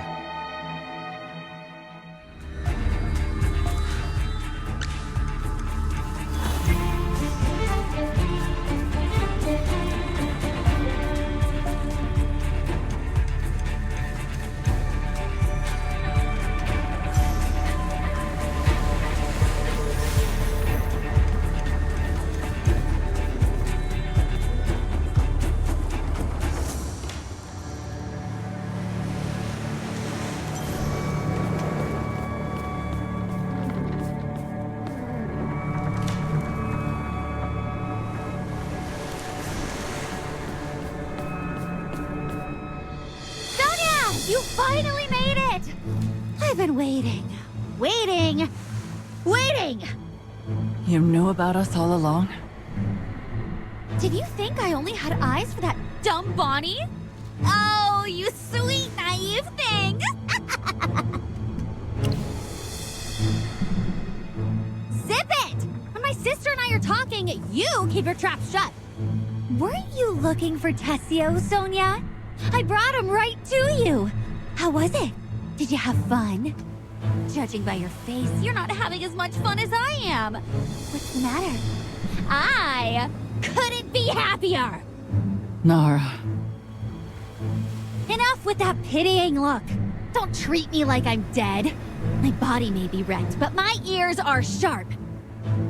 You finally made it! I've been waiting, waiting. You knew about us all along? Did you think I only had eyes for that dumb Bonnie? Oh, you sweet, naive thing! I are talking, you keep your trap shut. Weren't you looking for Tessio, Sonia? I brought him right to you. How was it? Did you have fun? Judging by your face, you're not having as much fun as I am. What's the matter? I couldn't be happier. Nara. Enough with that pitying look. Don't treat me like I'm dead. My body may be wrecked, but my ears are sharp.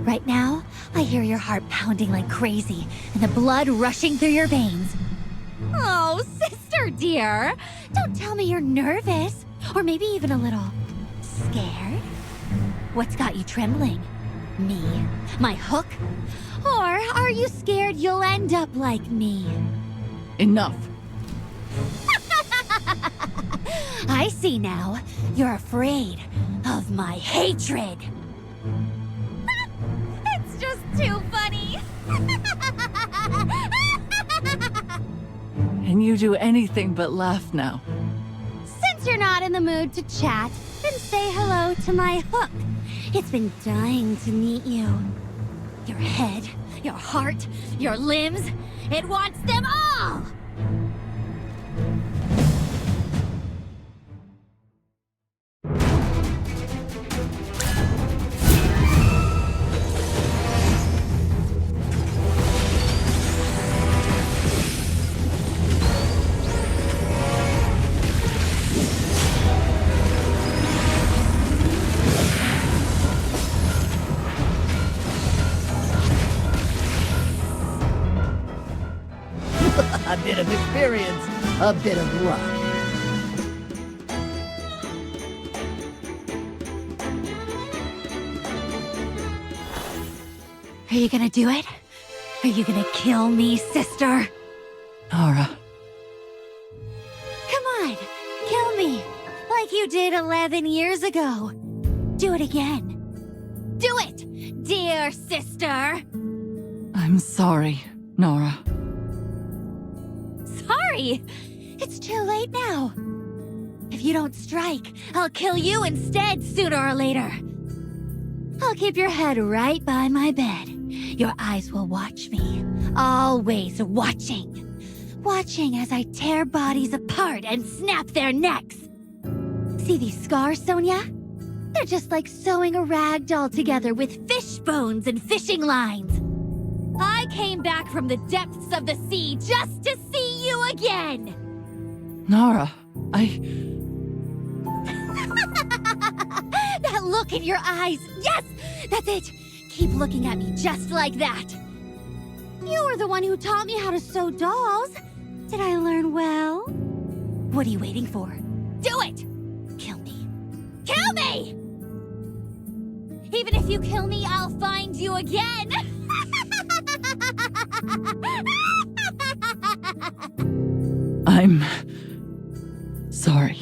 Right now, I hear your heart pounding like crazy and the blood rushing through your veins. Oh, sister dear, don't tell me you're nervous, or maybe even a little scared. What's got you trembling? Me? My hook? Or are you scared you'll end up like me? Enough. I see now. You're afraid of my hatred. It's just too funny. Can you do anything but laugh now? Since you're not in the mood to chat, then say hello to my hook. It's been dying to meet you. Your head, your heart, your limbs, it wants them all! A bit of experience, a bit of luck. Are you gonna do it? Are you gonna kill me, sister? Nara. Come on, kill me, like you did 11 years ago. Do it again. Do it, dear sister. I'm sorry, Nara. Sorry, it's too late now. If you don't strike, I'll kill you instead sooner or later. I'll keep your head right by my bed. Your eyes will watch me, always watching. Watching as I tear bodies apart and snap their necks. See these scars, Sonia? They're just like sewing a rag doll together with fish bones and fishing lines. I came back from the depths of the sea just to see you again! Nara, That look in your eyes! Yes! That's it! Keep looking at me just like that! You were the one who taught me how to sew dolls. Did I learn well? What are you waiting for? Do it! Kill me! Kill me! Even if you kill me, I'll find you again! I'm sorry.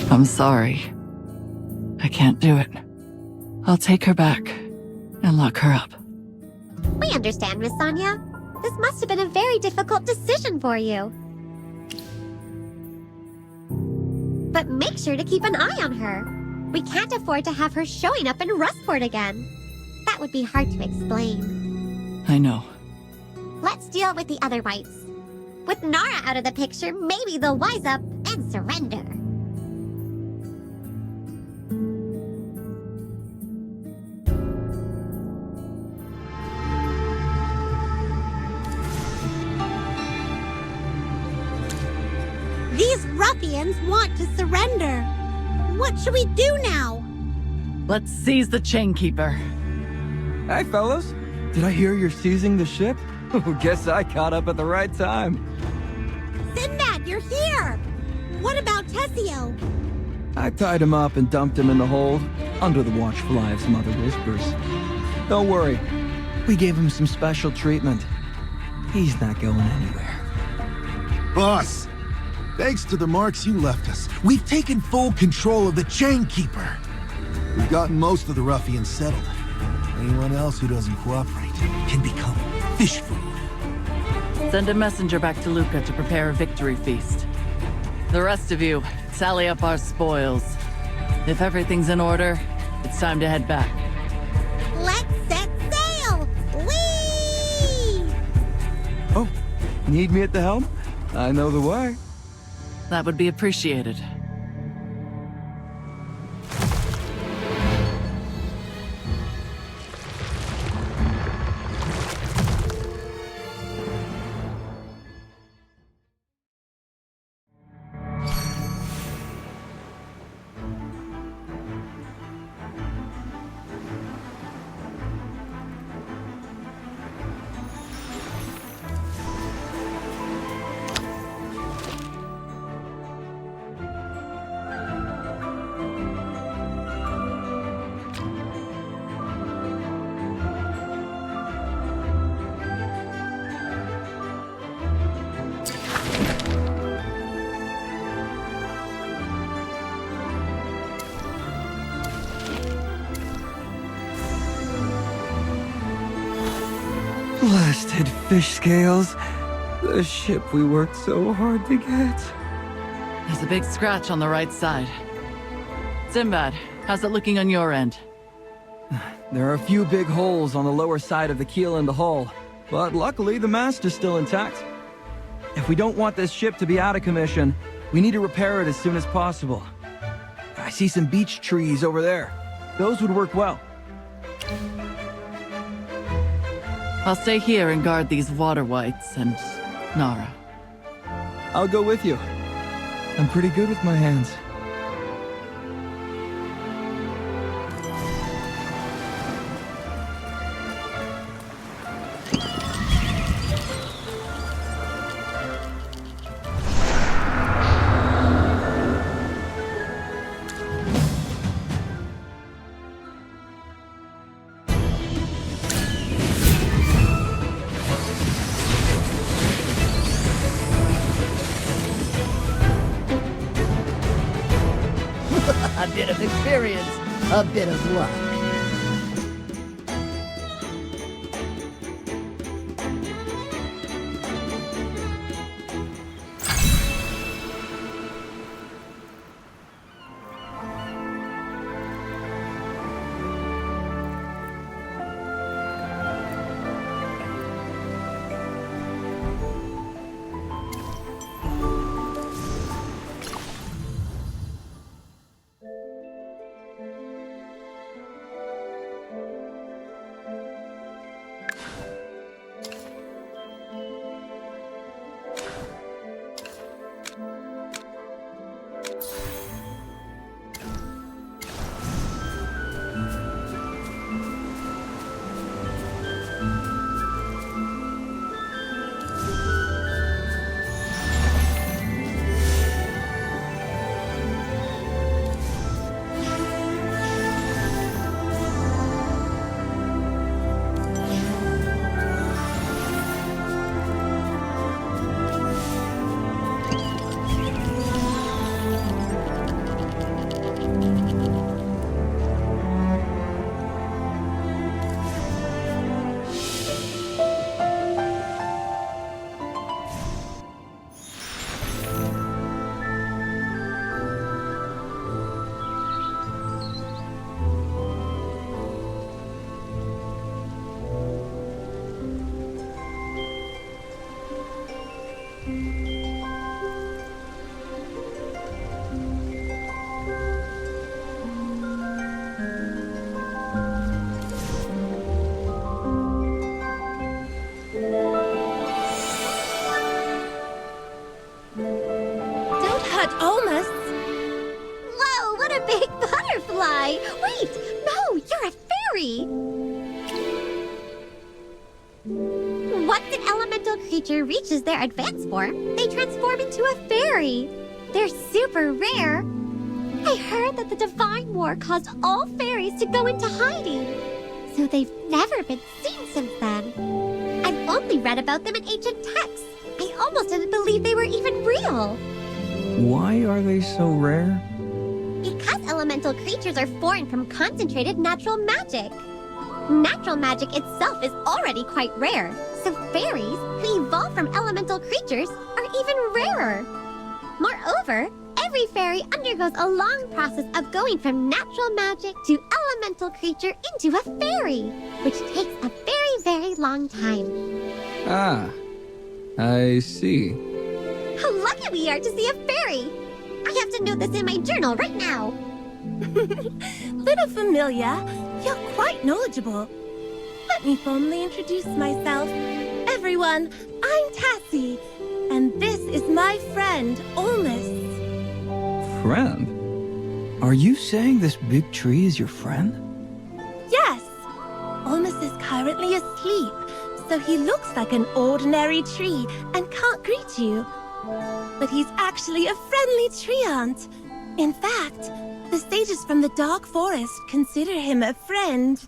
I'm sorry. I can't do it. I'll take her back and lock her up. We understand, Miss Sonia. This must have been a very difficult decision for you. But make sure to keep an eye on her. We can't afford to have her showing up in Rustport again. That would be hard to explain. I know. Let's deal with the other wights. With Nara out of the picture, maybe they'll wise up and surrender. These ruffians want to surrender. What should we do now? Let's seize the chainkeeper. Hi, fellas. Did I hear you're seizing the ship? Guess I caught up at the right time. Sinbad, you're here! What about Tessio? I tied him up and dumped him in the hold, under the watchful eye of some other whispers. Don't worry. We gave him some special treatment. He's not going anywhere. Boss, thanks to the marks you left us, we've taken full control of the Chainkeeper. We've gotten most of the ruffians settled. Anyone else who doesn't cooperate can become fish food. Send a messenger back to Luca to prepare a victory feast. The rest of you, tally up our spoils. If everything's in order, it's time to head back. Let's set sail! Whee! Oh, need me at the helm? I know the way. That would be appreciated. Blasted fish scales. The ship we worked so hard to get. There's a big scratch on the right side. Sinbad, how's it looking on your end? There are a few big holes on the lower side of the keel and the hull, but luckily the mast is still intact. If we don't want this ship to be out of commission, we need to repair it as soon as possible. I see some beech trees over there. Those would work well. I'll stay here and guard these water wights and Nara. I'll go with you. I'm pretty good with my hands. A bit of experience, a bit of luck. Whoa, what a big butterfly! Wait, no, you're a fairy! Once an elemental creature reaches their advanced form, they transform into a fairy. They're super rare. I heard that the Divine War caused all fairies to go into hiding, so they've never been seen since then. I've only read about them in ancient texts. I almost didn't believe they were even real. Why are they so rare? Because elemental creatures are foreign from concentrated natural magic. Natural magic itself is already quite rare, so fairies, who evolve from elemental creatures, are even rarer. Moreover, every fairy undergoes a long process of going from natural magic to elemental creature into a fairy, which takes a very, very long time. Ah, I see. How lucky we are to see a fairy! I have to note this in my journal right now. Little familiar, you're quite knowledgeable. Let me formally introduce myself. Everyone, I'm Tassie, and this is my friend, Olmus. Friend? Are you saying this big tree is your friend? Yes, Olmus is currently asleep, so he looks like an ordinary tree and can't greet you. But he's actually a friendly treant. In fact, the sages from the Dark Forest consider him a friend.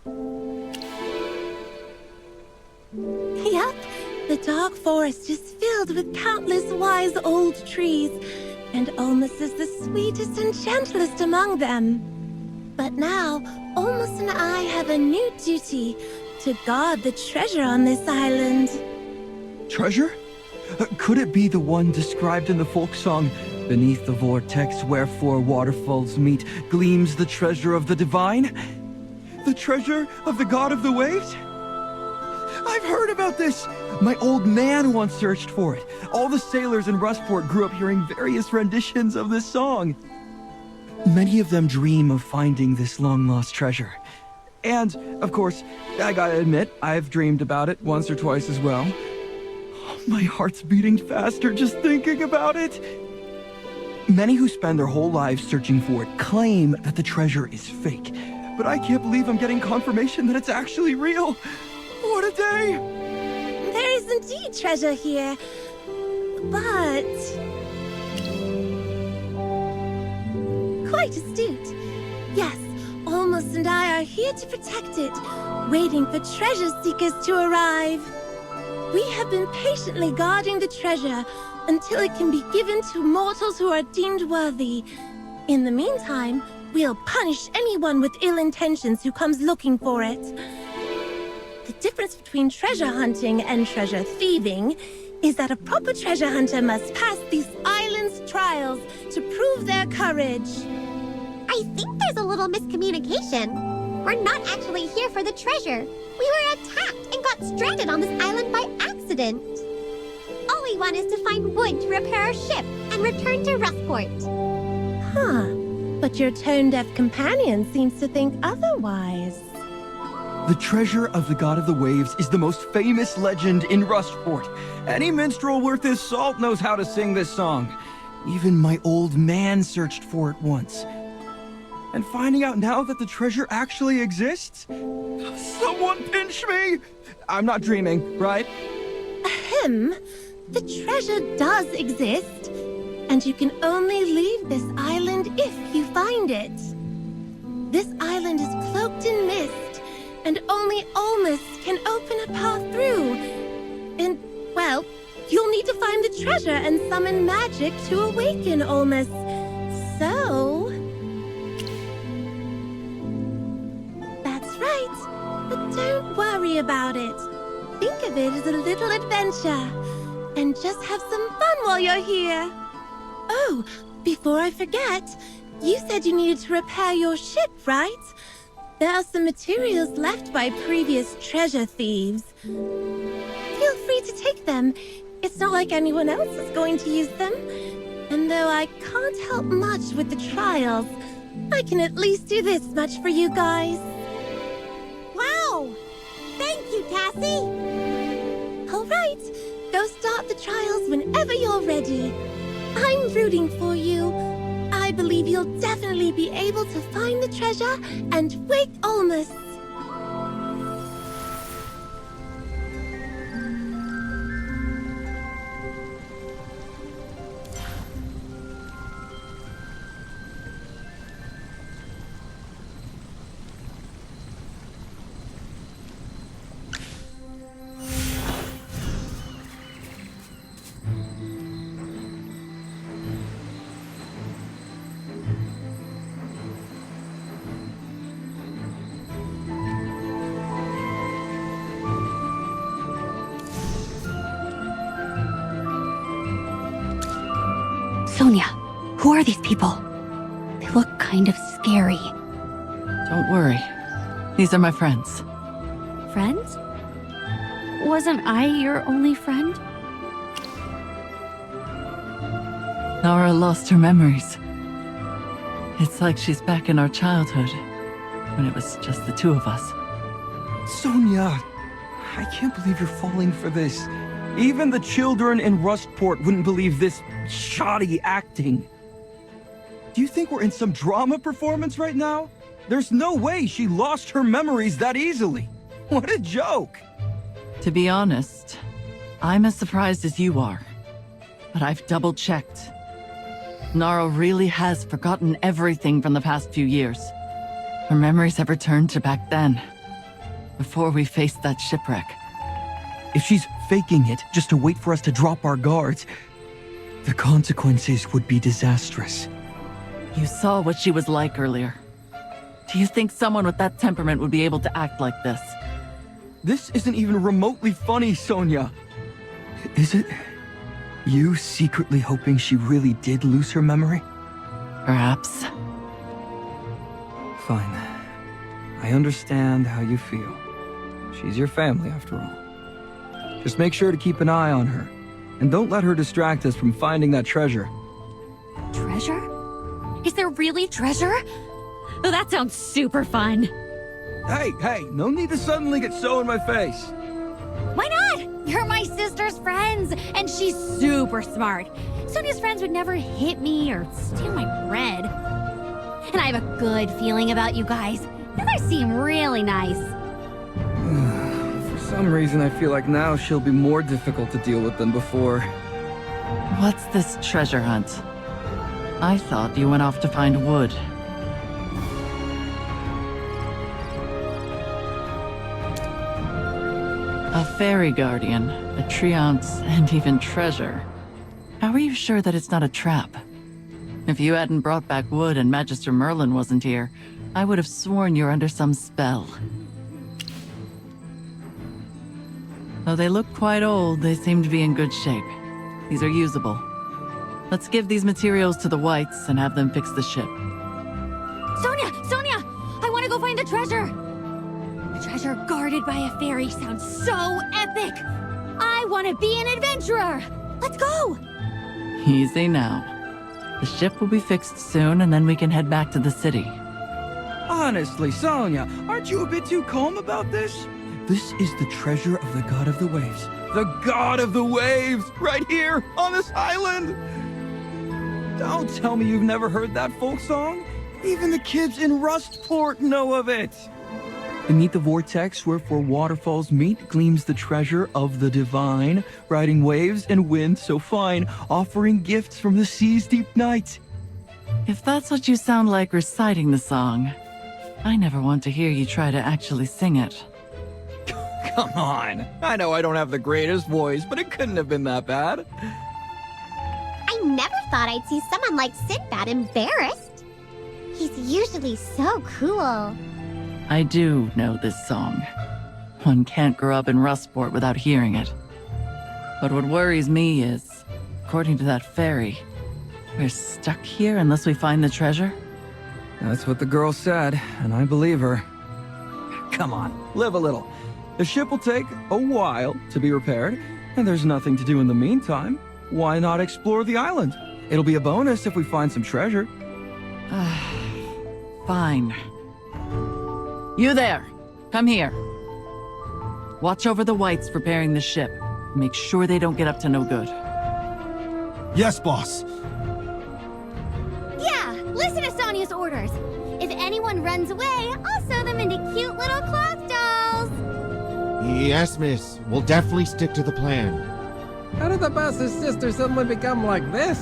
Yep, the Dark Forest is filled with countless wise old trees, and Olmus is the sweetest and gentlest among them. But now, Olmus and I have a new duty, to guard the treasure on this island. Treasure? Could it be the one described in the folk song, "Beneath the vortex where four waterfalls meet, gleams the treasure of the divine"? The treasure of the god of the waves? I've heard about this! My old man once searched for it. All the sailors in Rustport grew up hearing various renditions of this song. Many of them dream of finding this long-lost treasure. And, of course, I gotta admit, I've dreamed about it once or twice as well. My heart's beating faster just thinking about it. Many who spend their whole lives searching for it claim that the treasure is fake. But I can't believe I'm getting confirmation that it's actually real. What a day! There is indeed treasure here, but... Quite astute. Yes, Olmus and I are here to protect it, waiting for treasure seekers to arrive. We have been patiently guarding the treasure until it can be given to mortals who are deemed worthy. In the meantime, we'll punish anyone with ill intentions who comes looking for it. The difference between treasure hunting and treasure thieving is that a proper treasure hunter must pass these island's trials to prove their courage. I think there's a little miscommunication. We're not actually here for the treasure. We were attacked and got stranded on this island by accident. All we want is to find wood to repair our ship and return to Rustport. Huh. But your tone-deaf companion seems to think otherwise. The treasure of the god of the waves is the most famous legend in Rustport. Any minstrel worth his salt knows how to sing this song. Even my old man searched for it once. And finding out now that the treasure actually exists? Someone pinch me! I'm not dreaming, right? Ahem. The treasure does exist, and you can only leave this island if you find it. This island is cloaked in mist, and only Olmus can open a path through. And, well, you'll need to find the treasure and summon magic to awaken Olmus. So... That's right, but don't worry about it. Think of it as a little adventure, and just have some fun while you're here. Oh, before I forget, you said you needed to repair your ship, right? There are some materials left by previous treasure thieves. Feel free to take them. It's not like anyone else is going to use them. And though I can't help much with the trials, I can at least do this much for you guys. Wow! Thank you, Tassie! All right, go start the trials whenever you're ready. I'm rooting for you. I believe you'll definitely be able to find the treasure and wake Olmus. Sonia, who are these people? They look kind of scary. Don't worry. These are my friends. Friends? Wasn't I your only friend? Nara lost her memories. It's like she's back in our childhood, when it was just the two of us. Sonia, I can't believe you're falling for this. Even the children in Rustport wouldn't believe this shoddy acting. Do you think we're in some drama performance right now? There's no way she lost her memories that easily. What a joke. To be honest, I'm as surprised as you are. But I've double-checked. Nara really has forgotten everything from the past few years. Her memories have returned to back then, before we faced that shipwreck. If she's faking it just to wait for us to drop our guards, the consequences would be disastrous. You saw what she was like earlier. Do you think someone with that temperament would be able to act like this? This isn't even remotely funny, Sonia. Is it you secretly hoping she really did lose her memory? Perhaps. Fine. I understand how you feel. She's your family, after all. Just make sure to keep an eye on her, and don't let her distract us from finding that treasure. Treasure? Is there really treasure? Oh, that sounds super fun. Hey, no need to suddenly get so in my face. Why not? You're my sister's friends, and she's super smart. Sonia's friends would never hit me or steal my bread. And I have a good feeling about you guys. You guys seem really nice. For some reason, I feel like now she'll be more difficult to deal with than before. What's this treasure hunt? I thought you went off to find wood. A fairy guardian, a treant, and even treasure. How are you sure that it's not a trap? If you hadn't brought back wood and Magister Merlin wasn't here, I would have sworn you're under some spell. Though they look quite old, they seem to be in good shape. These are usable. Let's give these materials to the wights and have them fix the ship. Sonia! I want to go find the treasure! A treasure guarded by a fairy sounds so epic! I want to be an adventurer! Let's go! Easy now. The ship will be fixed soon, and then we can head back to the city. Honestly, Sonia, aren't you a bit too calm about this? This is the treasure of the God of the Waves. The God of the Waves! Right here, on this island! Don't tell me you've never heard that folk song? Even the kids in Rustport know of it! Beneath the vortex where four waterfalls meet gleams the treasure of the divine, riding waves and wind so fine, offering gifts from the sea's deep night. If that's what you sound like reciting the song, I never want to hear you try to actually sing it. Come on. I know I don't have the greatest voice, but it couldn't have been that bad. I never thought I'd see someone like Sinbad embarrassed. He's usually so cool. I do know this song. One can't grow up in Rustport without hearing it. But what worries me is, according to that fairy, we're stuck here unless we find the treasure? That's what the girl said, and I believe her. Come on, live a little. The ship will take a while to be repaired, and there's nothing to do in the meantime. Why not explore the island? It'll be a bonus if we find some treasure. Fine. You there! Come here. Watch over the wights preparing the ship. Make sure they don't get up to no good. Yes, boss. Yeah, listen to Sonia's orders. If anyone runs away, I'll sew them into cute little cloth dolls. Yes, miss. We'll definitely stick to the plan. How did the boss's sister suddenly become like this?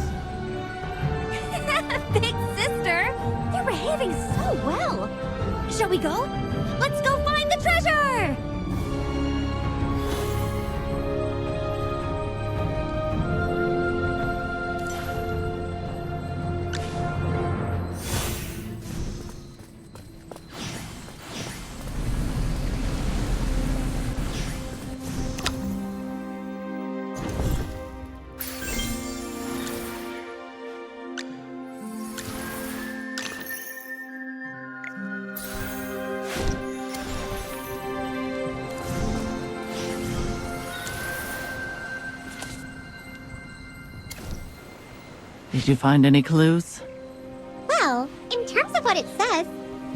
Big sister! They're behaving so well. Shall we go? Let's go find the treasure! Did you find any clues? Well, in terms of what it says,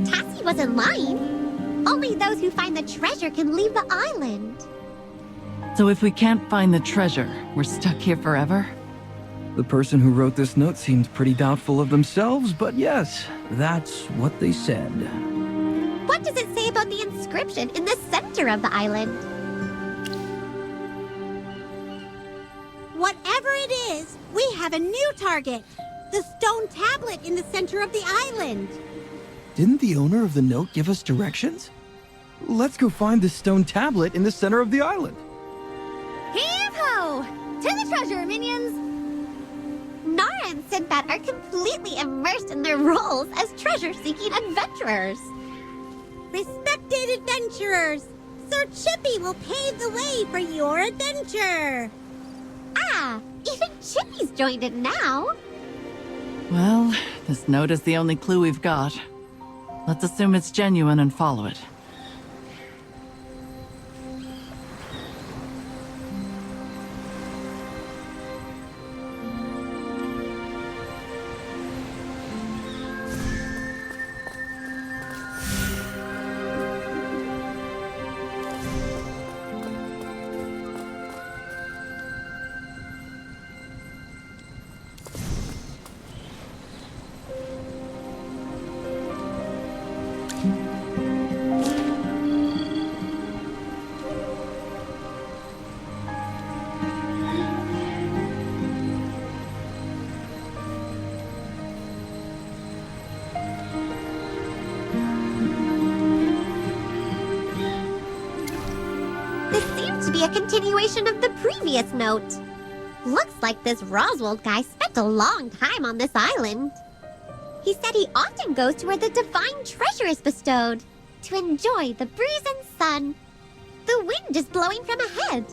Tassie wasn't lying. Only those who find the treasure can leave the island. So if we can't find the treasure, we're stuck here forever? The person who wrote this note seemed pretty doubtful of themselves, but yes, that's what they said. What does it say about the inscription in the center of the island? Whatever it is, we have a new target. The stone tablet in the center of the island. Didn't the owner of the note give us directions? Let's go find the stone tablet in the center of the island. Heave-ho! To the treasure, minions! Nara and Sinbad are completely immersed in their roles as treasure-seeking adventurers. Respected adventurers, Sir Chippy will pave the way for your adventure. Ah, even Chippy's joined in now. Well, this note is the only clue we've got. Let's assume it's genuine and follow it. To be a continuation of the previous note. Looks like this Roswald guy spent a long time on this island. He said he often goes to where the divine treasure is bestowed, to enjoy the breeze and sun. The wind is blowing from ahead.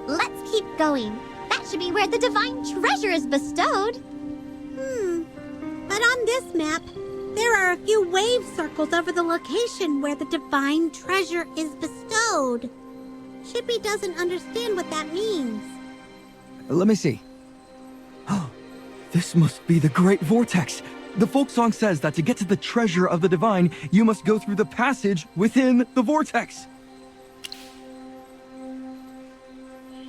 Let's keep going. That should be where the divine treasure is bestowed. But on this map, there are a few wave circles over the location where the divine treasure is bestowed. Chippy doesn't understand what that means. Let me see. Oh, this must be the Great Vortex. The folk song says that to get to the treasure of the divine, you must go through the passage within the vortex.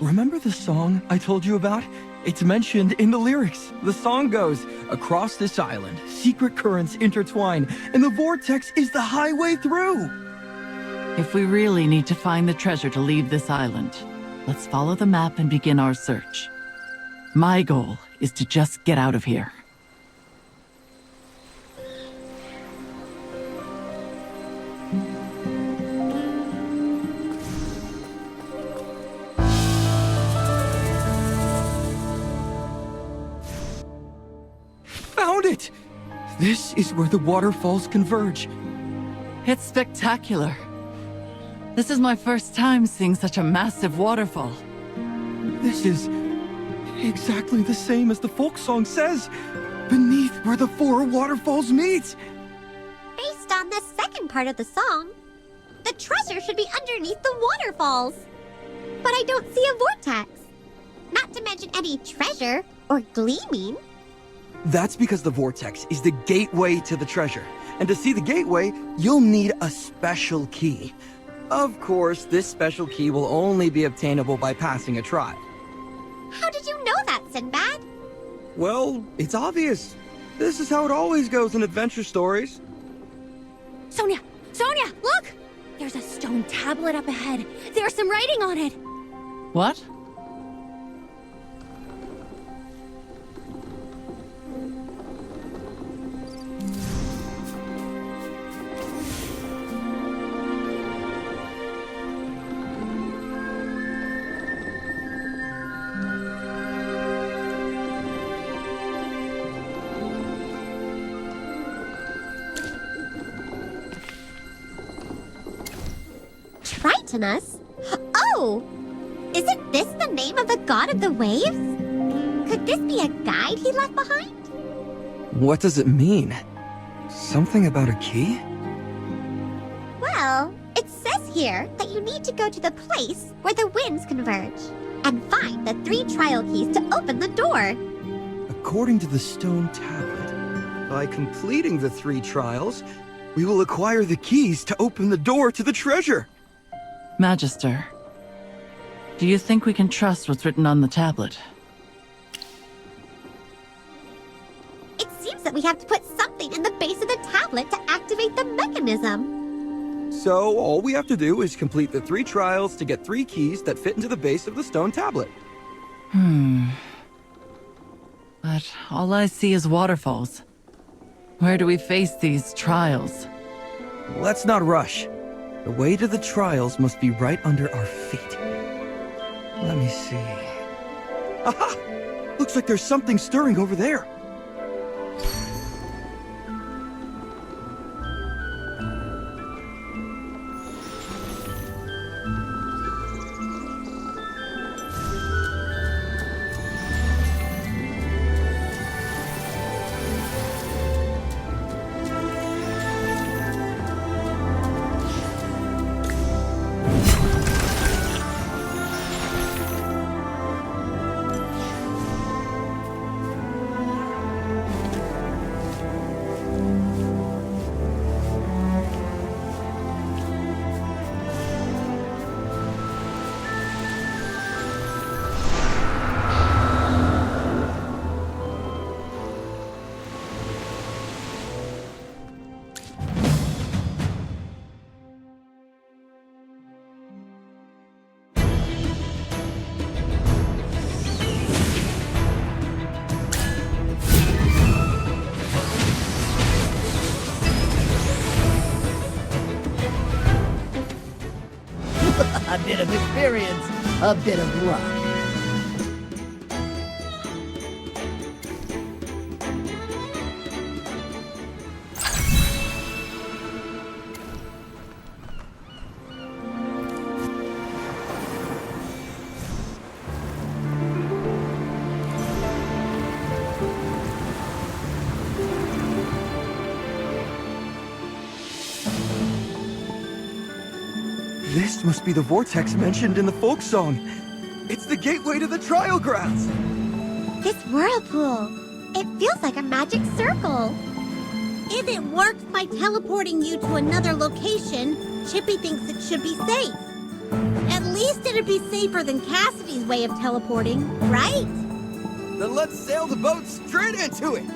Remember the song I told you about? It's mentioned in the lyrics. The song goes, across this island, secret currents intertwine, and the vortex is the highway through. If we really need to find the treasure to leave this island, let's follow the map and begin our search. My goal is to just get out of here. Found it! This is where the waterfalls converge. It's spectacular. This is my first time seeing such a massive waterfall. This is exactly the same as the folk song says. Beneath where the four waterfalls meet. Based on the second part of the song, the treasure should be underneath the waterfalls. But I don't see a vortex. Not to mention any treasure or gleaming. That's because the vortex is the gateway to the treasure. And to see the gateway, you'll need a special key. Of course, this special key will only be obtainable by passing a trial. How did you know that, Sinbad? Well, it's obvious. This is how it always goes in adventure stories. Sonia! Sonia, look! There's a stone tablet up ahead. There's some writing on it. What? Tritonus? Oh! Isn't this the name of the god of the waves? Could this be a guide he left behind? What does it mean? Something about a key? Well, it says here that you need to go to the place where the winds converge and find the 3 trial keys to open the door. A According to the stone tablet, by completing the 3 trials, we will acquire the keys to open the door to the treasure. Magister, do you think we can trust what's written on the tablet? It seems that we have to put something in the base of the tablet to activate the mechanism. So all we have to do is complete the 3 trials to get 3 keys that fit into the base of the stone tablet. But all I see is waterfalls. Where do we face these trials? Let's not rush. The way to the trials must be right under our feet. Let me see. Aha! Looks like there's something stirring over there. A bit of experience, a bit of luck. This must be the vortex mentioned in the folk song. It's the gateway to the trial grounds. This whirlpool, it feels like a magic circle. If it works by teleporting you to another location, Chippy thinks it should be safe. At least it'd be safer than Cassidy's way of teleporting, right? Then let's sail the boat straight into it.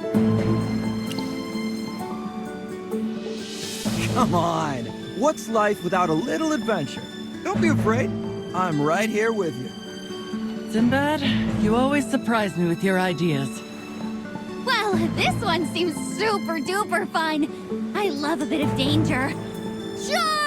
Come on. What's life without a little adventure? Don't be afraid. I'm right here with you. Sinbad, you always surprise me with your ideas. Well, this one seems super duper fun. I love a bit of danger. Charge!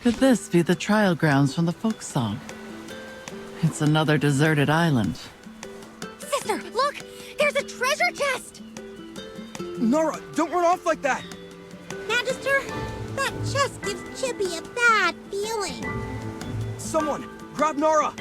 Could this be the trial grounds from the folk song? It's another deserted island. Sister, look! There's a treasure chest! Nara, don't run off like that! Magister, that chest gives Chippy a bad feeling. Someone, grab Nara!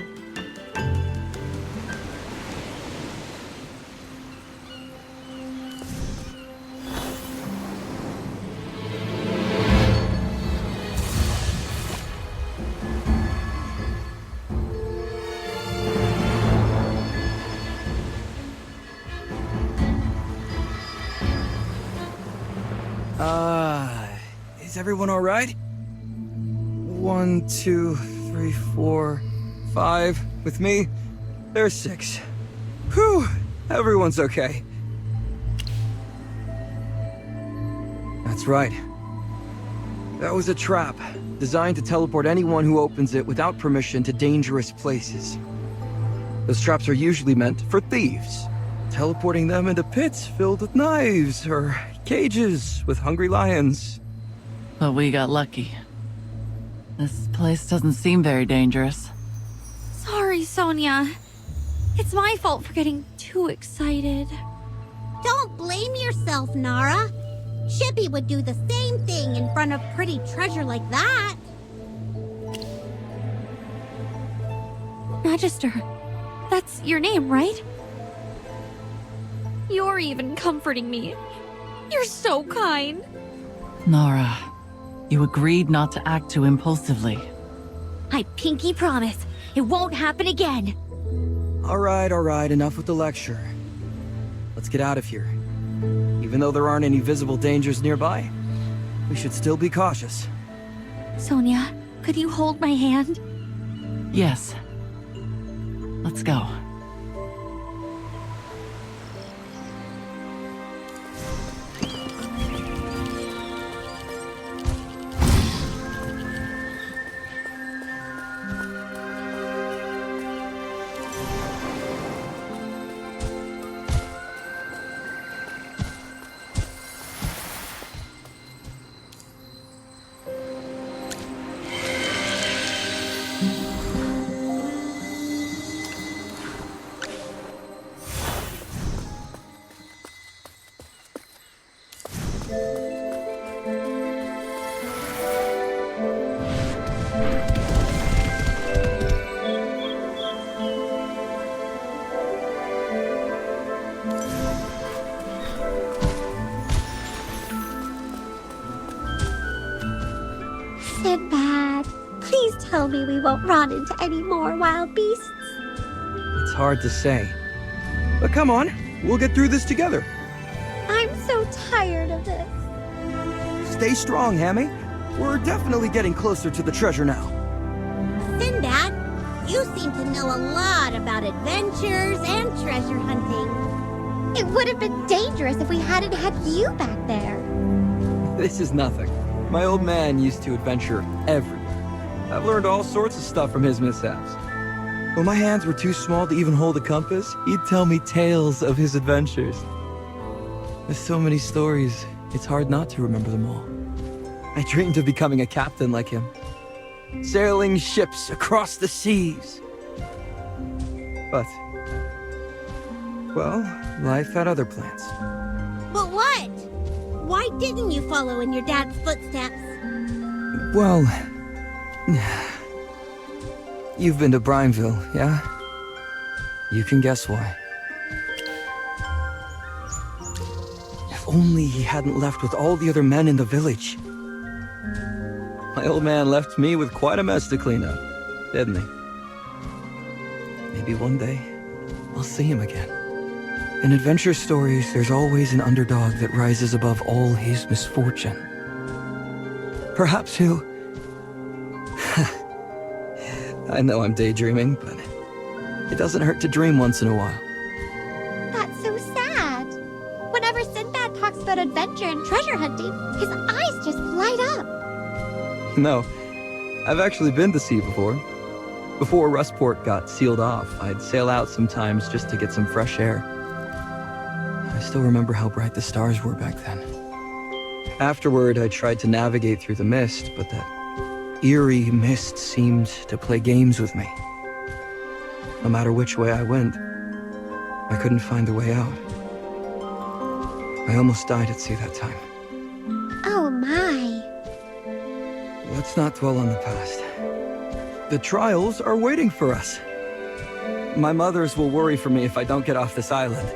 Is everyone all right? 1, 2, 3, 4, 5. With me, there's 6. Whew, everyone's okay. That's right. That was a trap, designed to teleport anyone who opens it without permission to dangerous places. Those traps are usually meant for thieves, teleporting them into pits filled with knives or cages with hungry lions. But we got lucky. This place doesn't seem very dangerous. Sorry, Sonia. It's my fault for getting too excited. Don't blame yourself, Nara. Chippy Chippy would do the same thing in front of pretty treasure like that. Magister, that's your name, right? You're even comforting me. You're so kind. Nara, you agreed not to act too impulsively. I pinky promise, it won't happen again. All right, enough with the lecture. Let's get out of here. Even though there aren't any visible dangers nearby, we should still be cautious. Sonia, could you hold my hand? Yes. Let's go. Sinbad, please tell me we won't run into any more wild beasts. It's hard to say. But come on, we'll get through this together. I'm so tired of this. Stay strong, Hammy. We're definitely getting closer to the treasure now. Sinbad, you seem to know a lot about adventures and treasure hunting. It would have been dangerous if we hadn't had you back there. This is nothing. My old man used to adventure everywhere. I've learned all sorts of stuff from his mishaps. When my hands were too small to even hold a compass, he'd tell me tales of his adventures. There's so many stories, it's hard not to remember them all. I dreamed of becoming a captain like him, sailing ships across the seas. But, well, life had other plans. But what? Why didn't you follow in your dad's footsteps? Well, you've been to Branville, yeah? You can guess why. If only he hadn't left with all the other men in the village. My old man left me with quite a mess to clean up, didn't he? Maybe one day, I'll see him again. In adventure stories, there's always an underdog that rises above all his misfortune. Perhaps he'll... I know I'm daydreaming, but it doesn't hurt to dream once in a while. That's so sad. Whenever Sinbad talks about adventure and treasure hunting, his eyes just light up. No, I've actually been to sea before. Before Rustport got sealed off, I'd sail out sometimes just to get some fresh air. I still remember how bright the stars were back then. Afterward, I tried to navigate through the mist, but that eerie mist seemed to play games with me. No matter which way I went, I couldn't find a way out. I almost died at sea that time. Oh my. Let's not dwell on the past. The trials are waiting for us. My mothers will worry for me if I don't get off this island.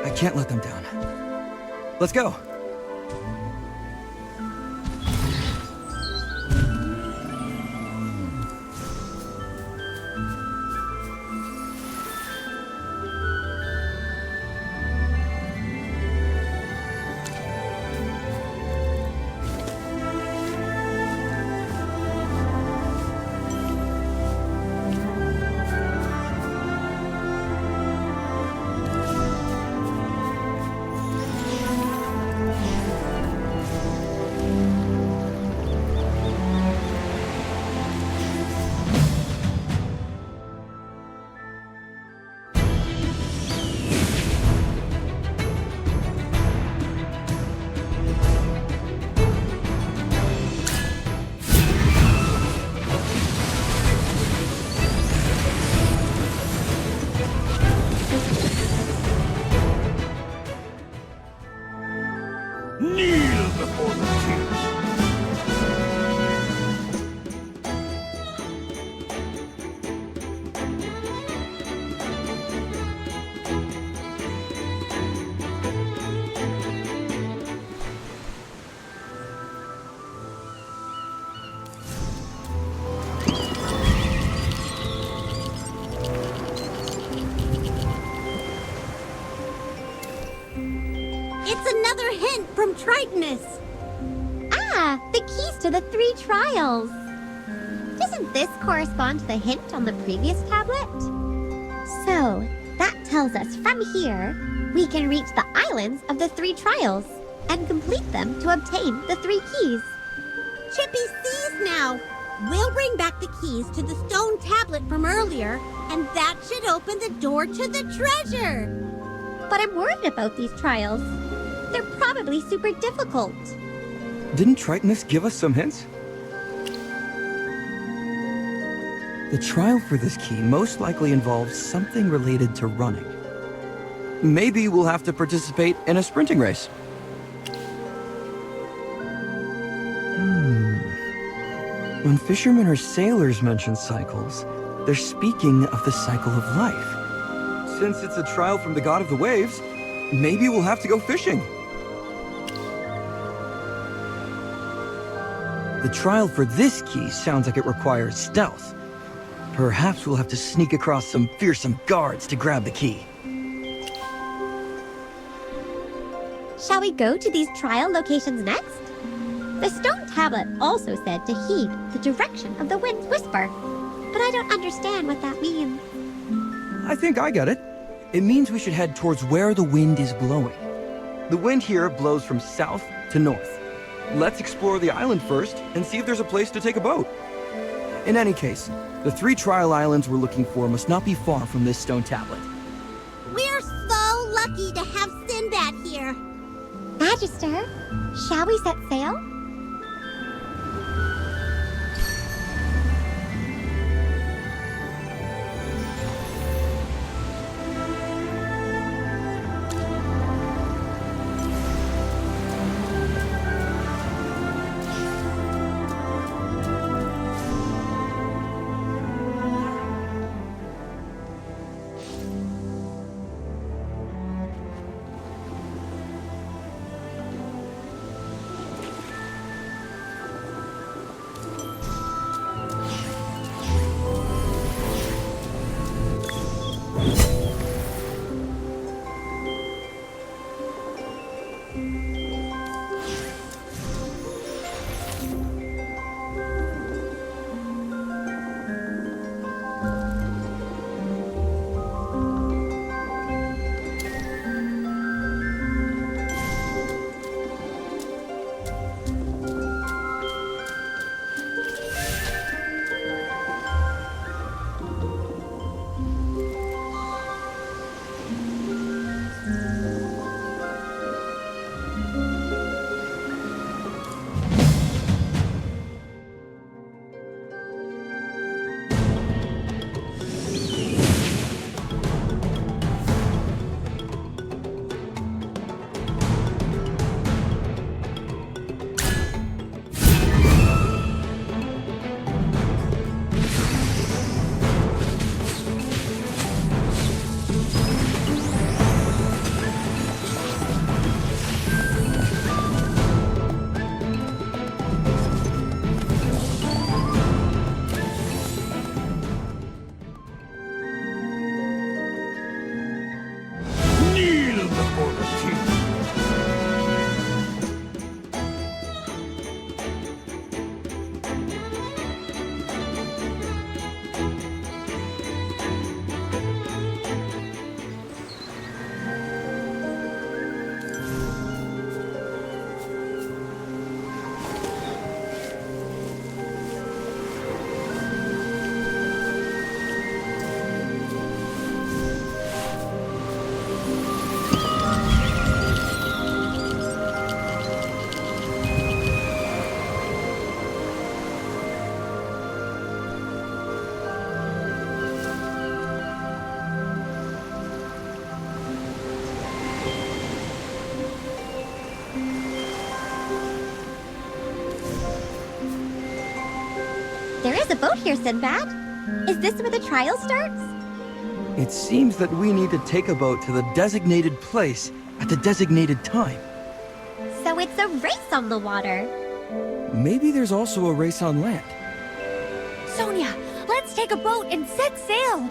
I can't let them down. Let's go. before the king. It's another hint from Tritonus. Ah, the keys to the 3 trials. Doesn't this correspond to the hint on the previous tablet? So, that tells us from here, we can reach the islands of the 3 trials and complete them to obtain the 3 keys. Chippy sees now. We'll bring back the keys to the stone tablet from earlier, and that should open the door to the treasure. But I'm worried about these trials. They're probably super difficult. Didn't Tritonus give us some hints? The trial for this key most likely involves something related to running. Maybe we'll have to participate in a sprinting race. When fishermen or sailors mention cycles, they're speaking of the cycle of life. Since it's a trial from the god of the waves, maybe we'll have to go fishing. The trial for this key sounds like it requires stealth. Perhaps we'll have to sneak across some fearsome guards to grab the key. Shall we go to these trial locations next? The stone tablet also said to heed the direction of the wind's whisper, but I don't understand what that means. I think I get it. It means we should head towards where the wind is blowing. The wind here blows from south to north. Let's explore the island first and see if there's a place to take a boat. In any case, the 3 trial islands we're looking for must not be far from this stone tablet. We're so lucky to have Sinbad here. Magister, shall we set sail? a boat here, Sinbad. Is this where the trial starts? It seems that we need to take a boat to the designated place at the designated time. So it's a race on the water. Maybe there's also a race on land. Sonia, let's take a boat and set sail.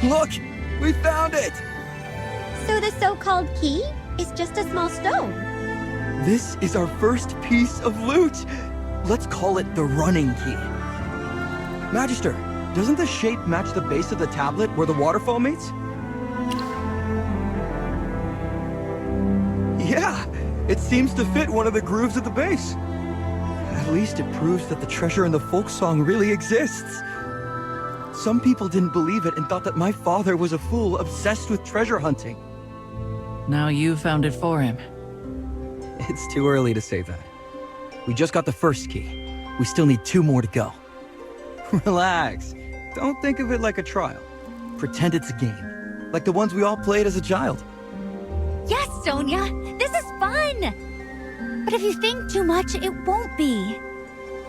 Look! We found it! So the so-called key is just a small stone. This is our first piece of loot! Let's call it the running key. Magister, doesn't the shape match the base of the tablet where the waterfall meets? Yeah! It seems to fit one of the grooves at the base. At least it proves that the treasure in the folk song really exists. Some people didn't believe it and thought that my father was a fool obsessed with treasure hunting. Now you found it for him. It's too early to say that. We just got the first key. We still need 2 more to go. Relax. Don't think of it like a trial. Pretend it's a game. Like the ones we all played as a child. Yes, Sonia! This is fun! But if you think too much, it won't be.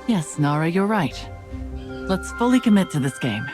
Yes, Nara, you're right. Let's fully commit to this game.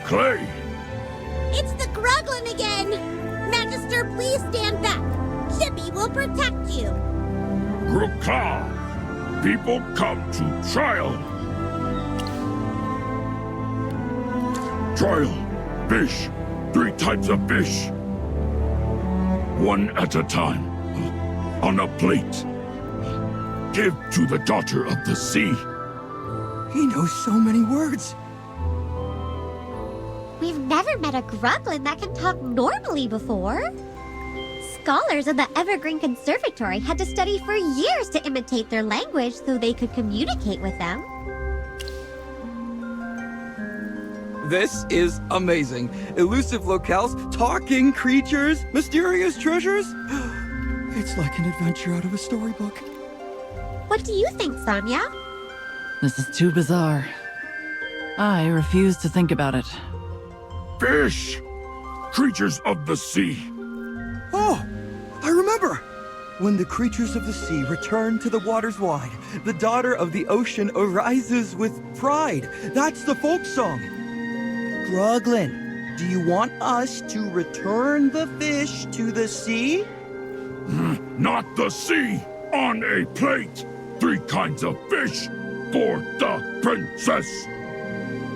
Clay! It's the Gruglin again! Magister, please stand back. Chippy will protect you. Grukla! People come to trial. Trial. Fish. 3 types of fish. One at a time. On a plate. Give to the daughter of the sea. He knows so many words. We've never met a Gruglin that can talk normally before. Scholars in the Evergreen Conservatory had to study for years to imitate their language so they could communicate with them. This is amazing. Elusive locales, talking creatures, mysterious treasures. It's like an adventure out of a storybook. What do you think, Sonia? This is too bizarre. I refuse to think about it. Fish! Creatures of the sea. Oh, I remember! When the creatures of the sea return to the waters wide, the daughter of the ocean arises with pride. That's the folk song. Gruglin, do you want us to return the fish to the sea? Not the sea! On a plate! 3 kinds of fish for the princess!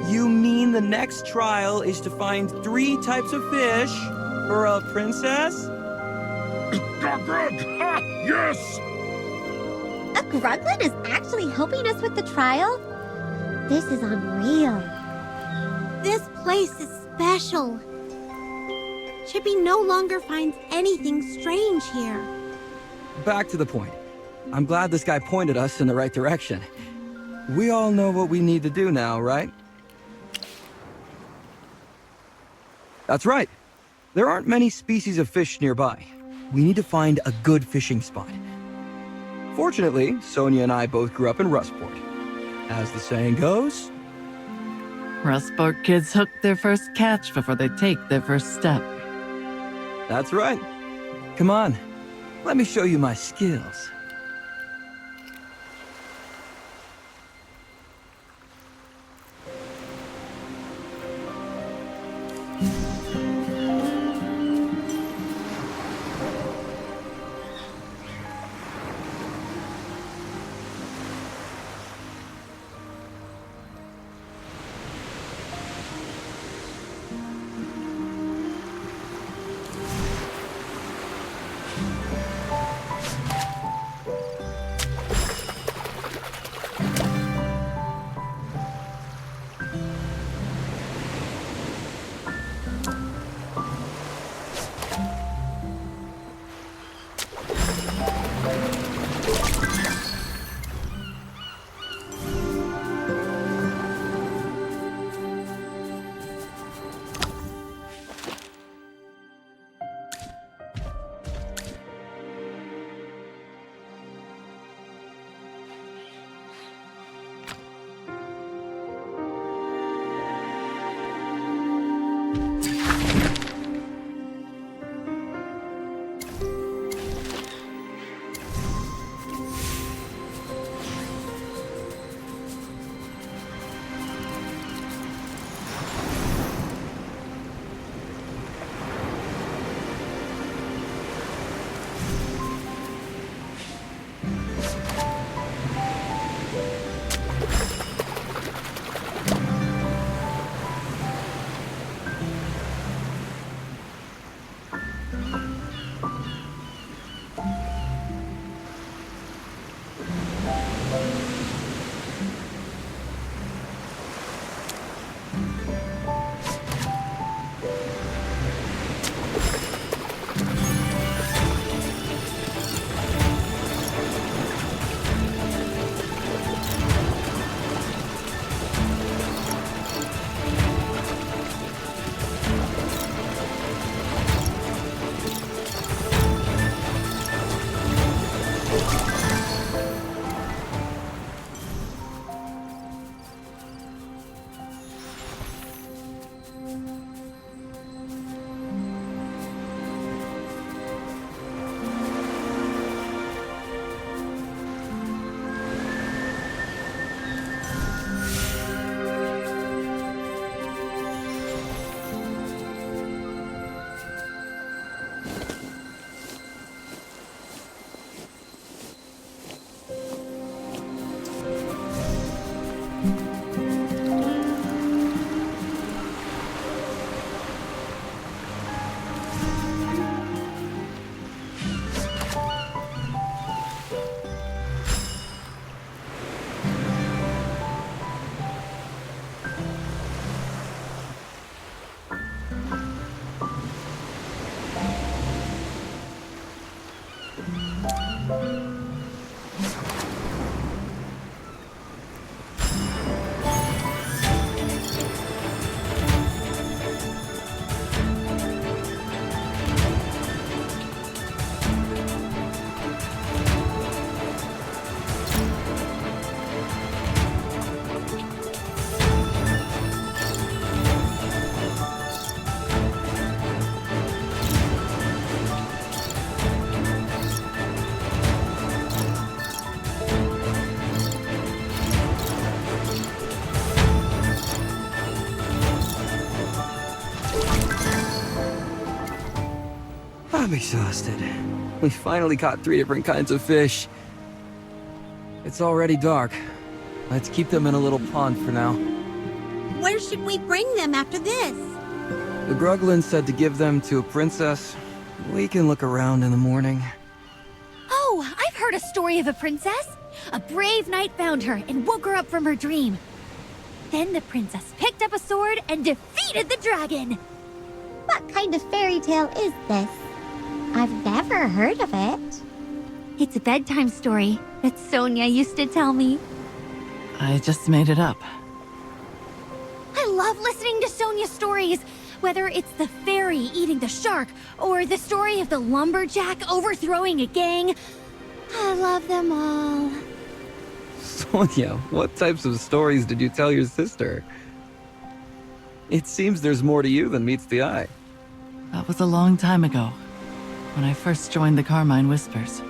You mean the next trial is to find 3 types of fish for a princess? Yes! A Gruglin is actually helping us with the trial? This is unreal. This place is special. Chippy no longer finds anything strange here. Back to the point. I'm glad this guy pointed us in the right direction. We all know what we need to do now, right? That's right. There aren't many species of fish nearby. We need to find a good fishing spot. Fortunately, Sonia and I both grew up in Rustport. As the saying goes... Rustport kids hook their first catch before they take their first step. That's right. Come on, let me show you my skills. I'm exhausted. We finally caught 3 different kinds of fish. It's already dark. Let's keep them in a little pond for now. Where should we bring them after this? The Gruglin said to give them to a princess. We can look around in the morning. Oh, I've heard a story of a princess. A brave knight found her and woke her up from her dream. Then the princess picked up a sword and defeated the dragon. What kind of fairy tale is this? I've never heard of it. It's a bedtime story that Sonia used to tell me. I just made it up. I love listening to Sonia's stories, whether it's the fairy eating the shark or the story of the lumberjack overthrowing a gang. I love them all. Sonia, what types of stories did you tell your sister? It seems there's more to you than meets the eye. That was a long time ago, when I first joined the Carmine Whispers.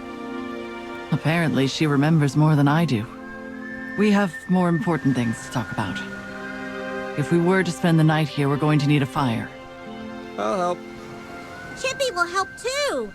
Apparently, she remembers more than I do. We have more important things to talk about. If we were to spend the night here, we're going to need a fire. I'll help. Chippy will help too.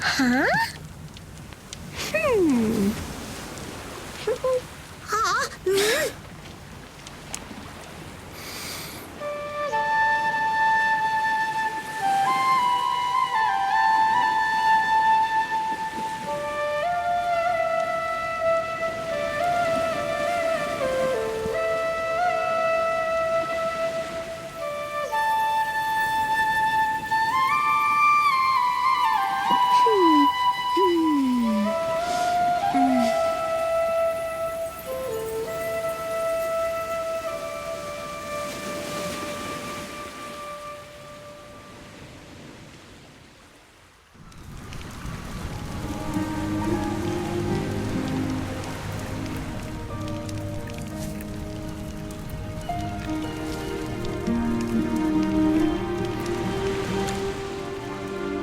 Huh?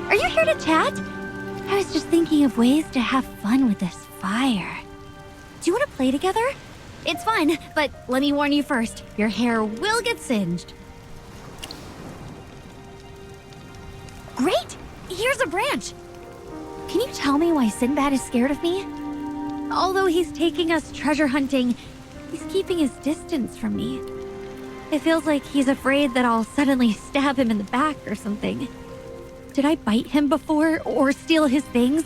Are you here to chat? I was just thinking of ways to have fun with this fire. Do you want to play together? It's fun, but let me warn you first. Your hair will get singed. Great! Here's a branch! Can you tell me why Sinbad is scared of me? Although he's taking us treasure hunting, he's keeping his distance from me. It feels like he's afraid that I'll suddenly stab him in the back or something. Did I bite him before, or steal his things?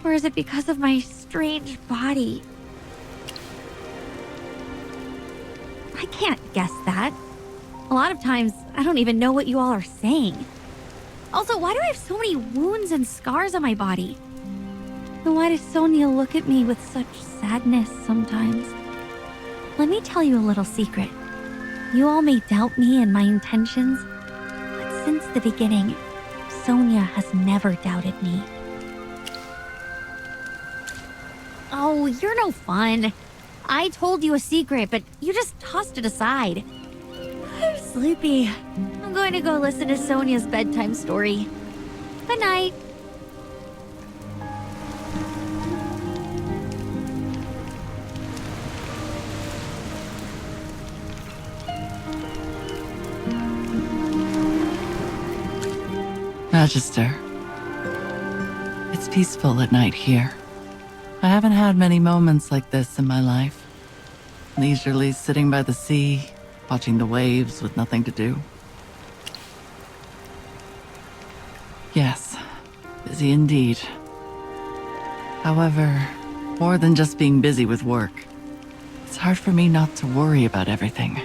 Or is it because of my strange body? I can't guess that. A lot of times, I don't even know what you all are saying. Also, why do I have so many wounds and scars on my body? And why does Sonia look at me with such sadness sometimes? Let me tell you a little secret. You all may doubt me and my intentions, but since the beginning, Sonia has never doubted me. Oh, you're no fun. I told you a secret, but you just tossed it aside. I'm sleepy. I'm going to go listen to Sonia's bedtime story. Good night. Magister. It's peaceful at night here. I haven't had many moments like this in my life. Leisurely sitting by the sea, watching the waves with nothing to do. Yes, busy indeed. However, more than just being busy with work, it's hard for me not to worry about everything.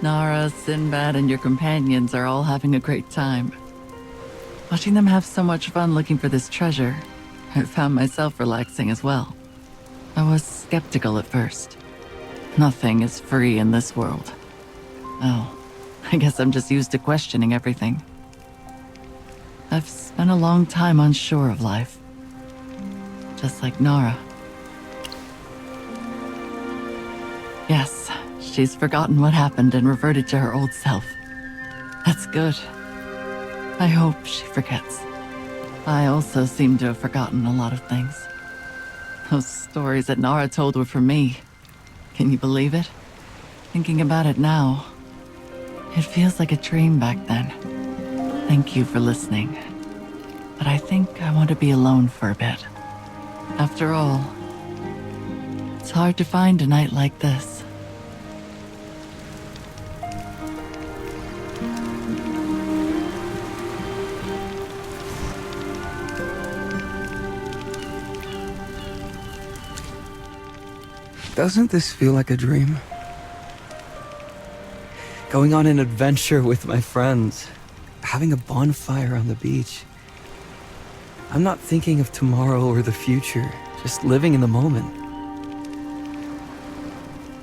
Nara, Sinbad, and your companions are all having a great time. Watching them have so much fun looking for this treasure, I found myself relaxing as well. I was skeptical at first. Nothing is free in this world. Oh, I guess I'm just used to questioning everything. I've spent a long time unsure of life. Just like Nara. Yes, she's forgotten what happened and reverted to her old self. That's good. I hope she forgets. I also seem to have forgotten a lot of things. Those stories that Nara told were for me. Can you believe it? Thinking about it now, it feels like a dream back then. Thank you for listening. But I think I want to be alone for a bit. After all, it's hard to find a night like this. Doesn't this feel like a dream? Going on an adventure with my friends, having a bonfire on the beach. I'm not thinking of tomorrow or the future, just living in the moment.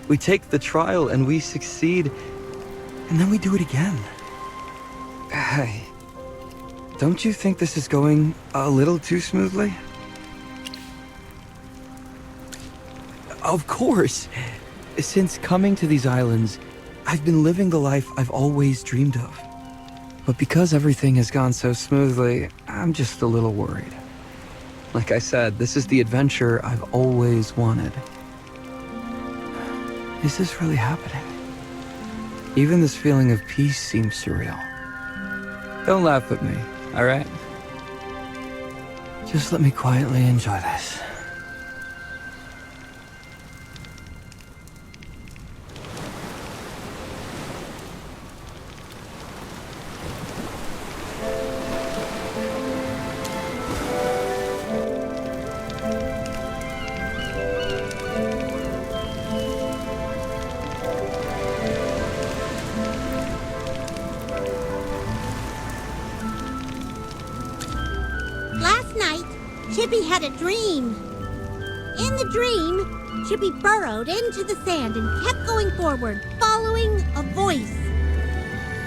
We take the trial and we succeed, and then we do it again. Hey, don't you think this is going a little too smoothly? Of course! Since coming to these islands, I've been living the life I've always dreamed of. But because everything has gone so smoothly, I'm just a little worried. Like I said, this is the adventure I've always wanted. Is this really happening? Even this feeling of peace seems surreal. Don't laugh at me, alright? Just let me quietly enjoy this. Last night, Chippy had a dream. In the dream, Chippy burrowed into the sand and kept going forward, following a voice.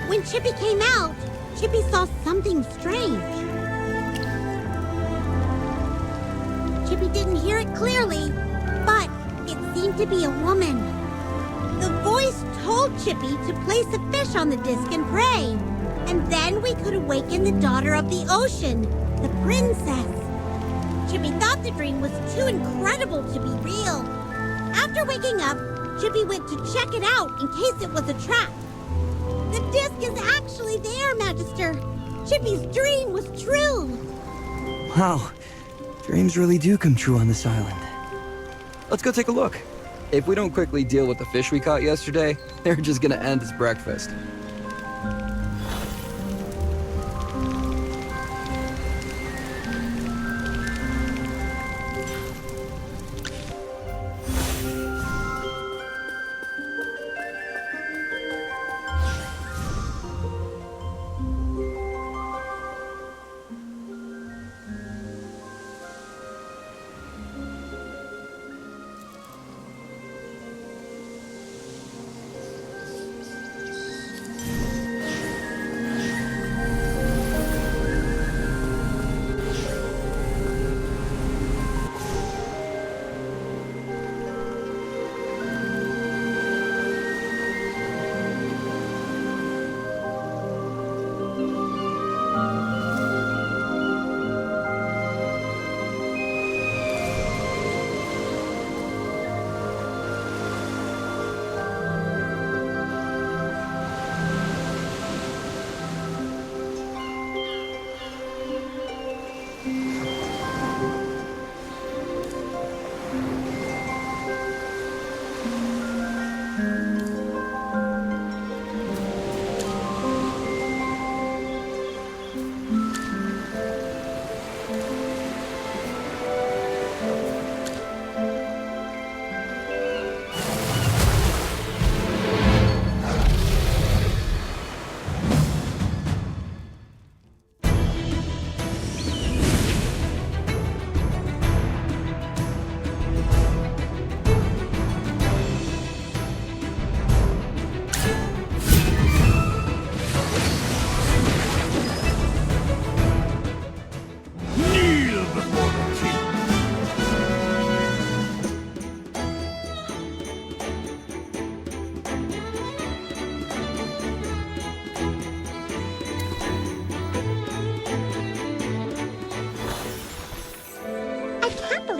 When Chippy came out, Chippy saw something strange. Chippy didn't hear it clearly, but it seemed to be a woman. The voice told Chippy to place a fish on the disc and pray, and then we could awaken the daughter of the ocean, the princess. Chippy thought the dream was too incredible to be real. After waking up, Chippy went to check it out in case it was a trap. The disc is actually there, Magister. Chippy's dream was true. Wow, dreams really do come true on this island. Let's go take a look. If we don't quickly deal with the fish we caught yesterday, they're just gonna end as breakfast.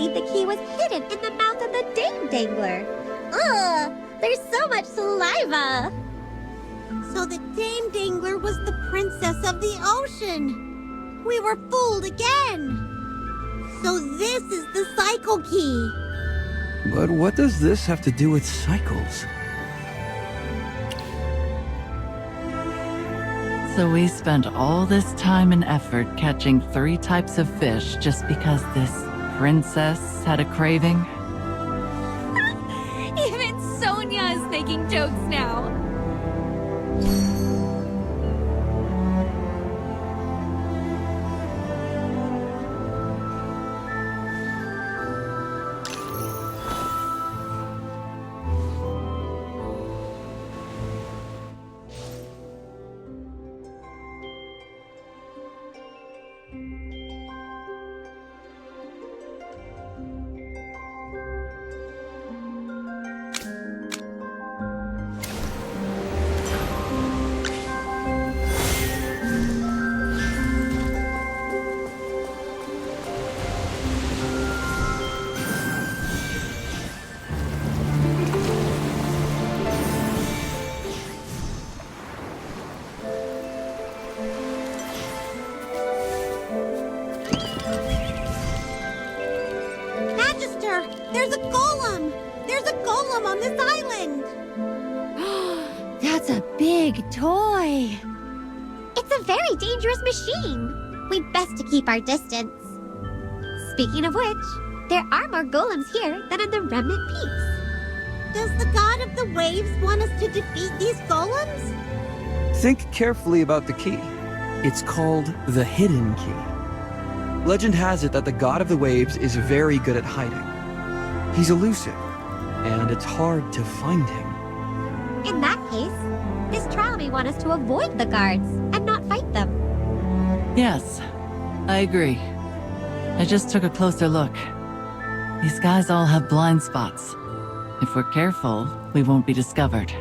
The key was hidden in the mouth of the damedangler. Ugh! There's so much saliva! So the damedangler was the princess of the ocean. We were fooled again. So this is the cycle key. But what does this have to do with cycles? So we spent all this time and effort catching 3 types of fish just because this princess had a craving? Even Sonia is making jokes now. There's a golem! There's a golem on this island! That's a big toy! It's a very dangerous machine. We'd best to keep our distance. Speaking of which, there are more golems here than in the Remnant Peaks. Does the god of the waves want us to defeat these golems? Think carefully about the key. It's called the Hidden Key. Legend has it that the god of the waves is very good at hiding. He's elusive, and it's hard to find him. In that case, this trial may want us to avoid the guards and not fight them. Yes, I agree. I just took a closer look. These guys all have blind spots. If we're careful, we won't be discovered.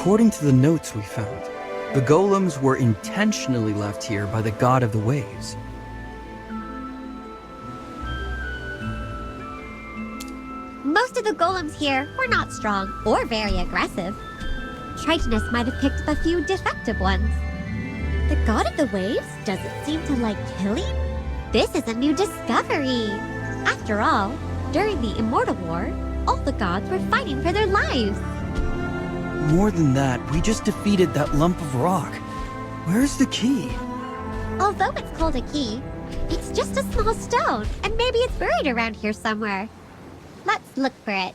According to the notes we found, the golems were intentionally left here by the god of the waves. Most of the golems here were not strong or very aggressive. Tritonus might have picked up a few defective ones. The god of the waves doesn't seem to like killing? This is a new discovery. After all, during the Immortal War, all the gods were fighting for their lives. More than that, we just defeated that lump of rock. Where's the key? Although it's called a key, it's just a small stone, and maybe it's buried around here somewhere. Let's look for it.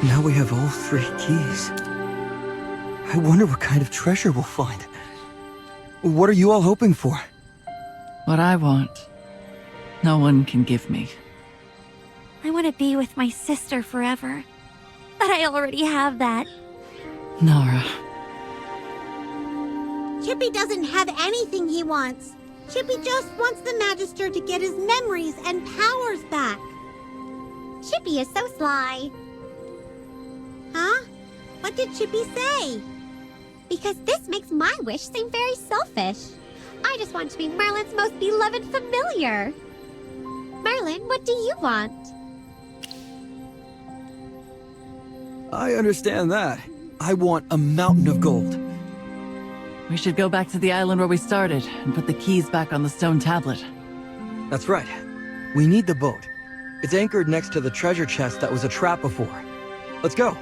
Now we have all 3 keys. I wonder what kind of treasure we'll find. What are you all hoping for? What I want, no one can give me. I want to be with my sister forever. But I already have that. Nara. Chippy doesn't have anything he wants. Chippy just wants the Magister to get his memories and powers back. Chippy is so sly. Huh? What did Chippy say? Because this makes my wish seem very selfish. I just want to be Merlin's most beloved familiar. Merlin, what do you want? I understand that. I want a mountain of gold. We should go back to the island where we started and put the keys back on the stone tablet. That's right. We need the boat. It's anchored next to the treasure chest that was a trap before. Let's go.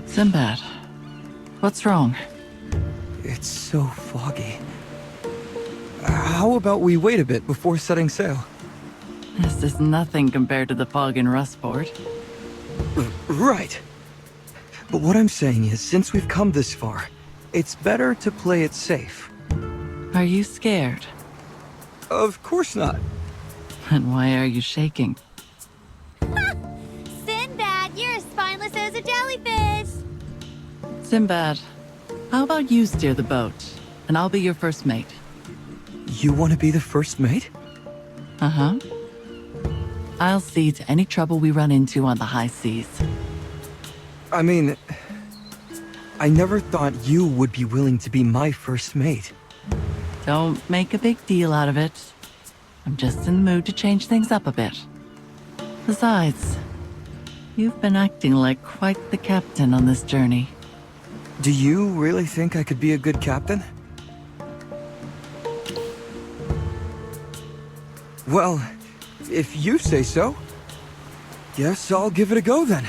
Sinbad, what's wrong? It's so foggy. How about we wait a bit before setting sail? This is nothing compared to the fog in Rustport. Right. But what I'm saying is, since we've come this far, it's better to play it safe. Are you scared? Of course not. And why are you shaking? Sinbad, you're as spineless as a jellyfish! Sinbad, how about you steer the boat, and I'll be your first mate? You want to be the first mate? Uh-huh. I'll see to any trouble we run into on the high seas. I mean, I never thought you would be willing to be my first mate. Don't make a big deal out of it. I'm just in the mood to change things up a bit. Besides, you've been acting like quite the captain on this journey. Do you really think I could be a good captain? Well, if you say so, guess I'll give it a go then.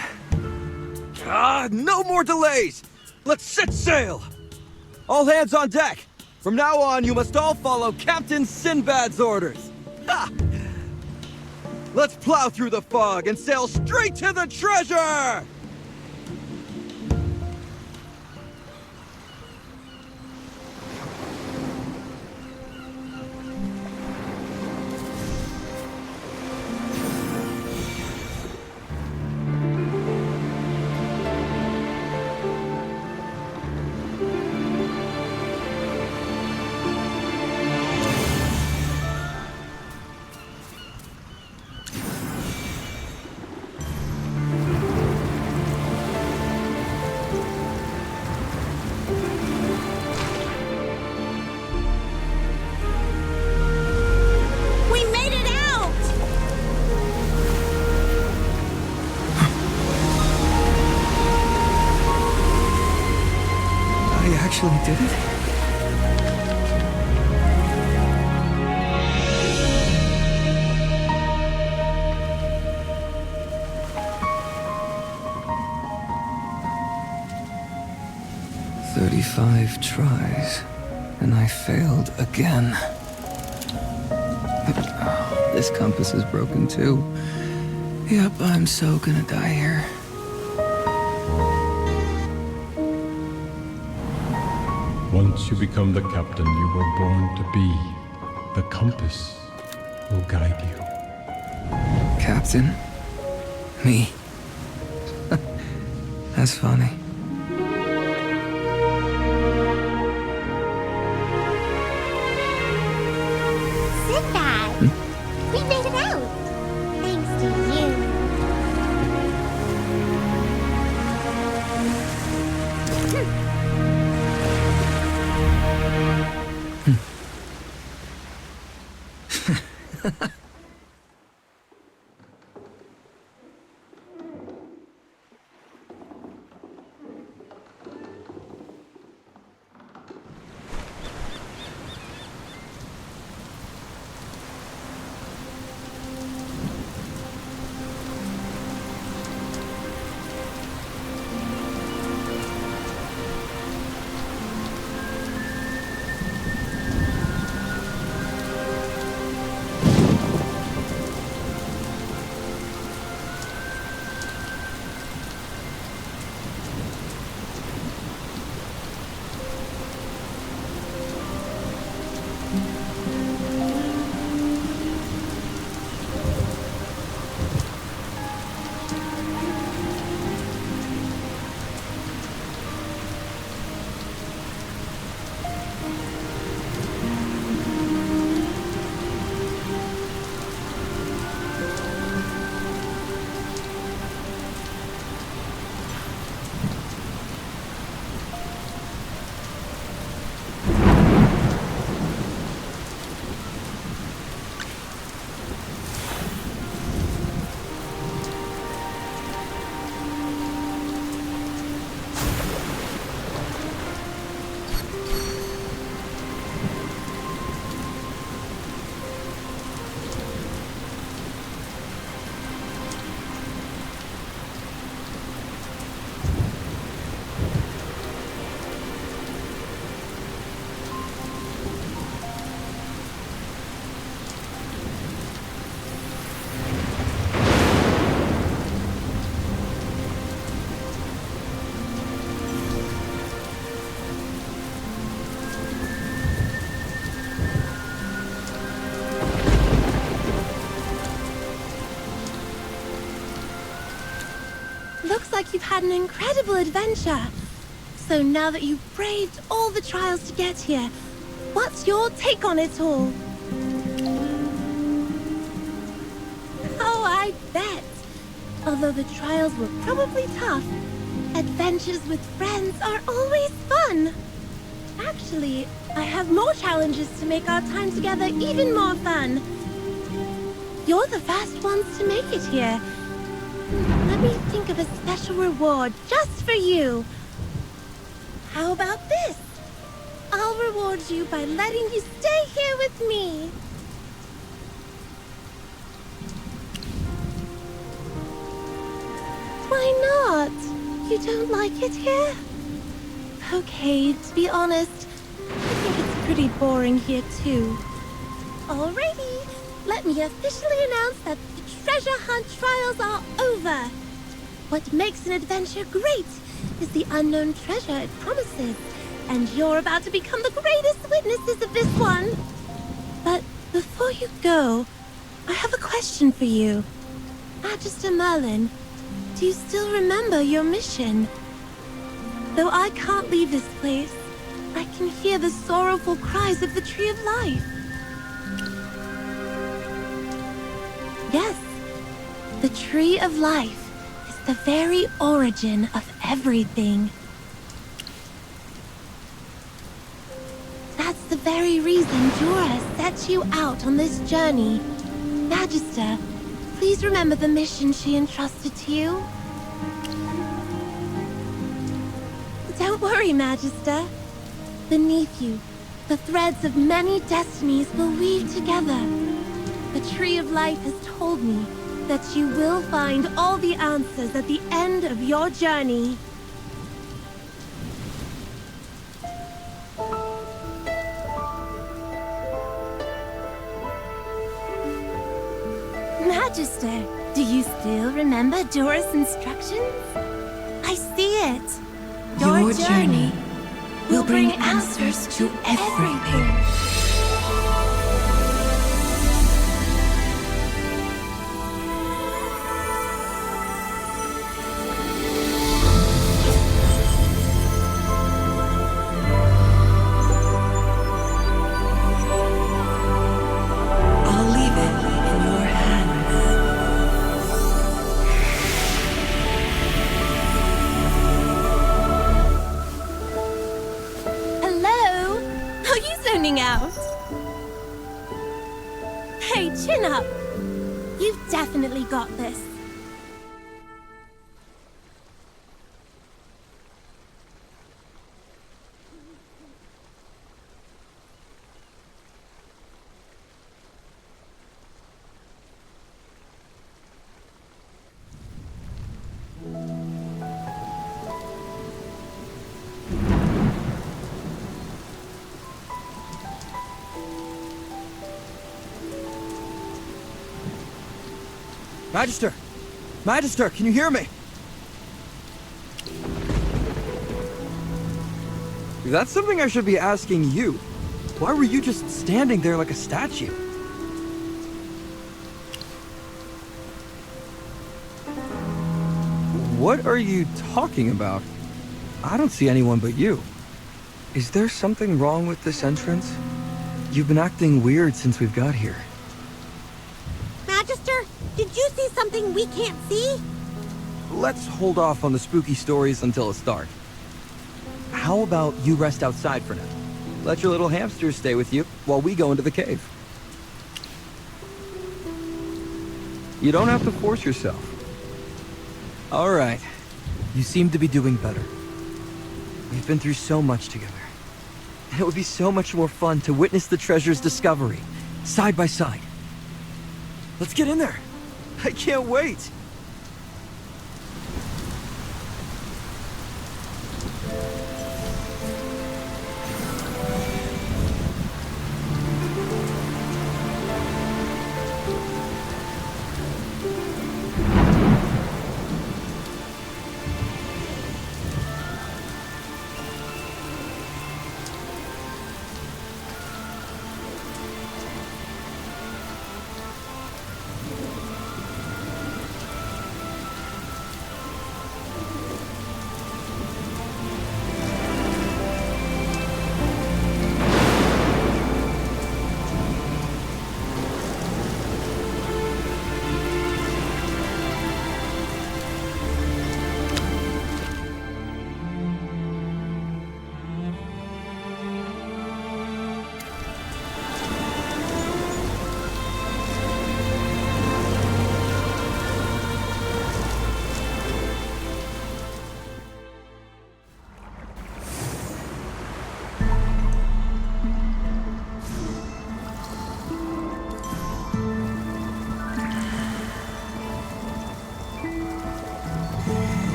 No more delays! Let's set sail! All hands on deck! From now on, you must all follow Captain Sinbad's orders! Ha! Let's plow through the fog and sail straight to the treasure! Did it? "35 tries, and I failed again. This compass is broken too. Yep, I'm so gonna die here. Once you become the captain you were born to be, the compass will guide you. Captain? Me? That's funny. Sinbad! We made it out! Thanks to you. you've had an incredible adventure. So now that you've braved all the trials to get here, what's your take on it all? Oh, I bet. Although the trials were probably tough, adventures with friends are always fun. Actually, I have more challenges to make our time together even more fun. You're the first ones to make it here. Let me think of a special reward just for you. How about this? I'll reward you by letting you stay here with me. Why not? You don't like it here? Okay, to be honest, I think it's pretty boring here too. Alrighty, let me officially announce that the treasure hunt trials are over. What makes an adventure great is the unknown treasure it promises, and you're about to become the greatest witnesses of this one. But before you go, I have a question for you. Magister Merlin, do you still remember your mission? Though I can't leave this place, I can hear the sorrowful cries of the Tree of Life. Yes, the Tree of Life is the very origin of everything. That's the very reason Jorah set you out on this journey. Magister, please remember the mission she entrusted to you. Don't worry, Magister. Beneath you, the threads of many destinies will weave together. The Tree of Life has told me that you will find all the answers at the end of your journey. Magister, do you still remember Jorah's instructions? I see it. Your journey will bring answers to everything. I'll leave it in your hands. Hello? Are you zoning out? Hey, chin up. You've definitely got this. Magister! Magister, can you hear me? That's something I should be asking you. Why were you just standing there like a statue? What are you talking about? I don't see anyone but you. Is there something wrong with this entrance? You've been acting weird since we've got here. Magister, did you see something we can't see? Let's hold off on the spooky stories until it's dark. How about you rest outside for now? Let your little hamsters stay with you while we go into the cave. You don't have to force yourself. All right. You seem to be doing better. We've been through so much together. And it would be so much more fun to witness the treasure's discovery, side by side. Let's get in there. I can't wait.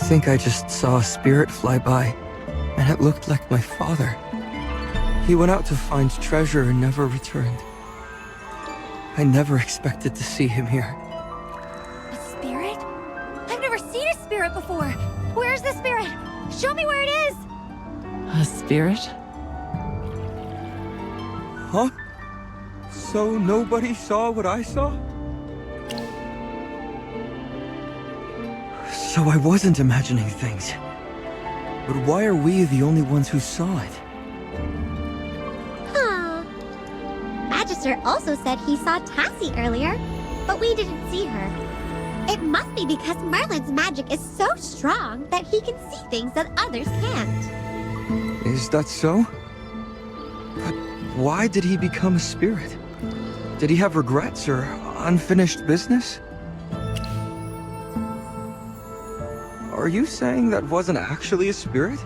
think I just saw a spirit fly by, and it looked like my father. He went out to find treasure and never returned. I never expected to see him here. A spirit? I've never seen a spirit before. Where's the spirit? Show me where it is! A spirit? Huh? So nobody saw what I saw? So I wasn't imagining things. But why are we the only ones who saw it? Huh. Magister also said he saw Tassie earlier, but we didn't see her. It must be because Merlin's magic is so strong that he can see things that others can't. Is that so? But why did he become a spirit? Did he have regrets or unfinished business? Are you saying that wasn't actually a spirit?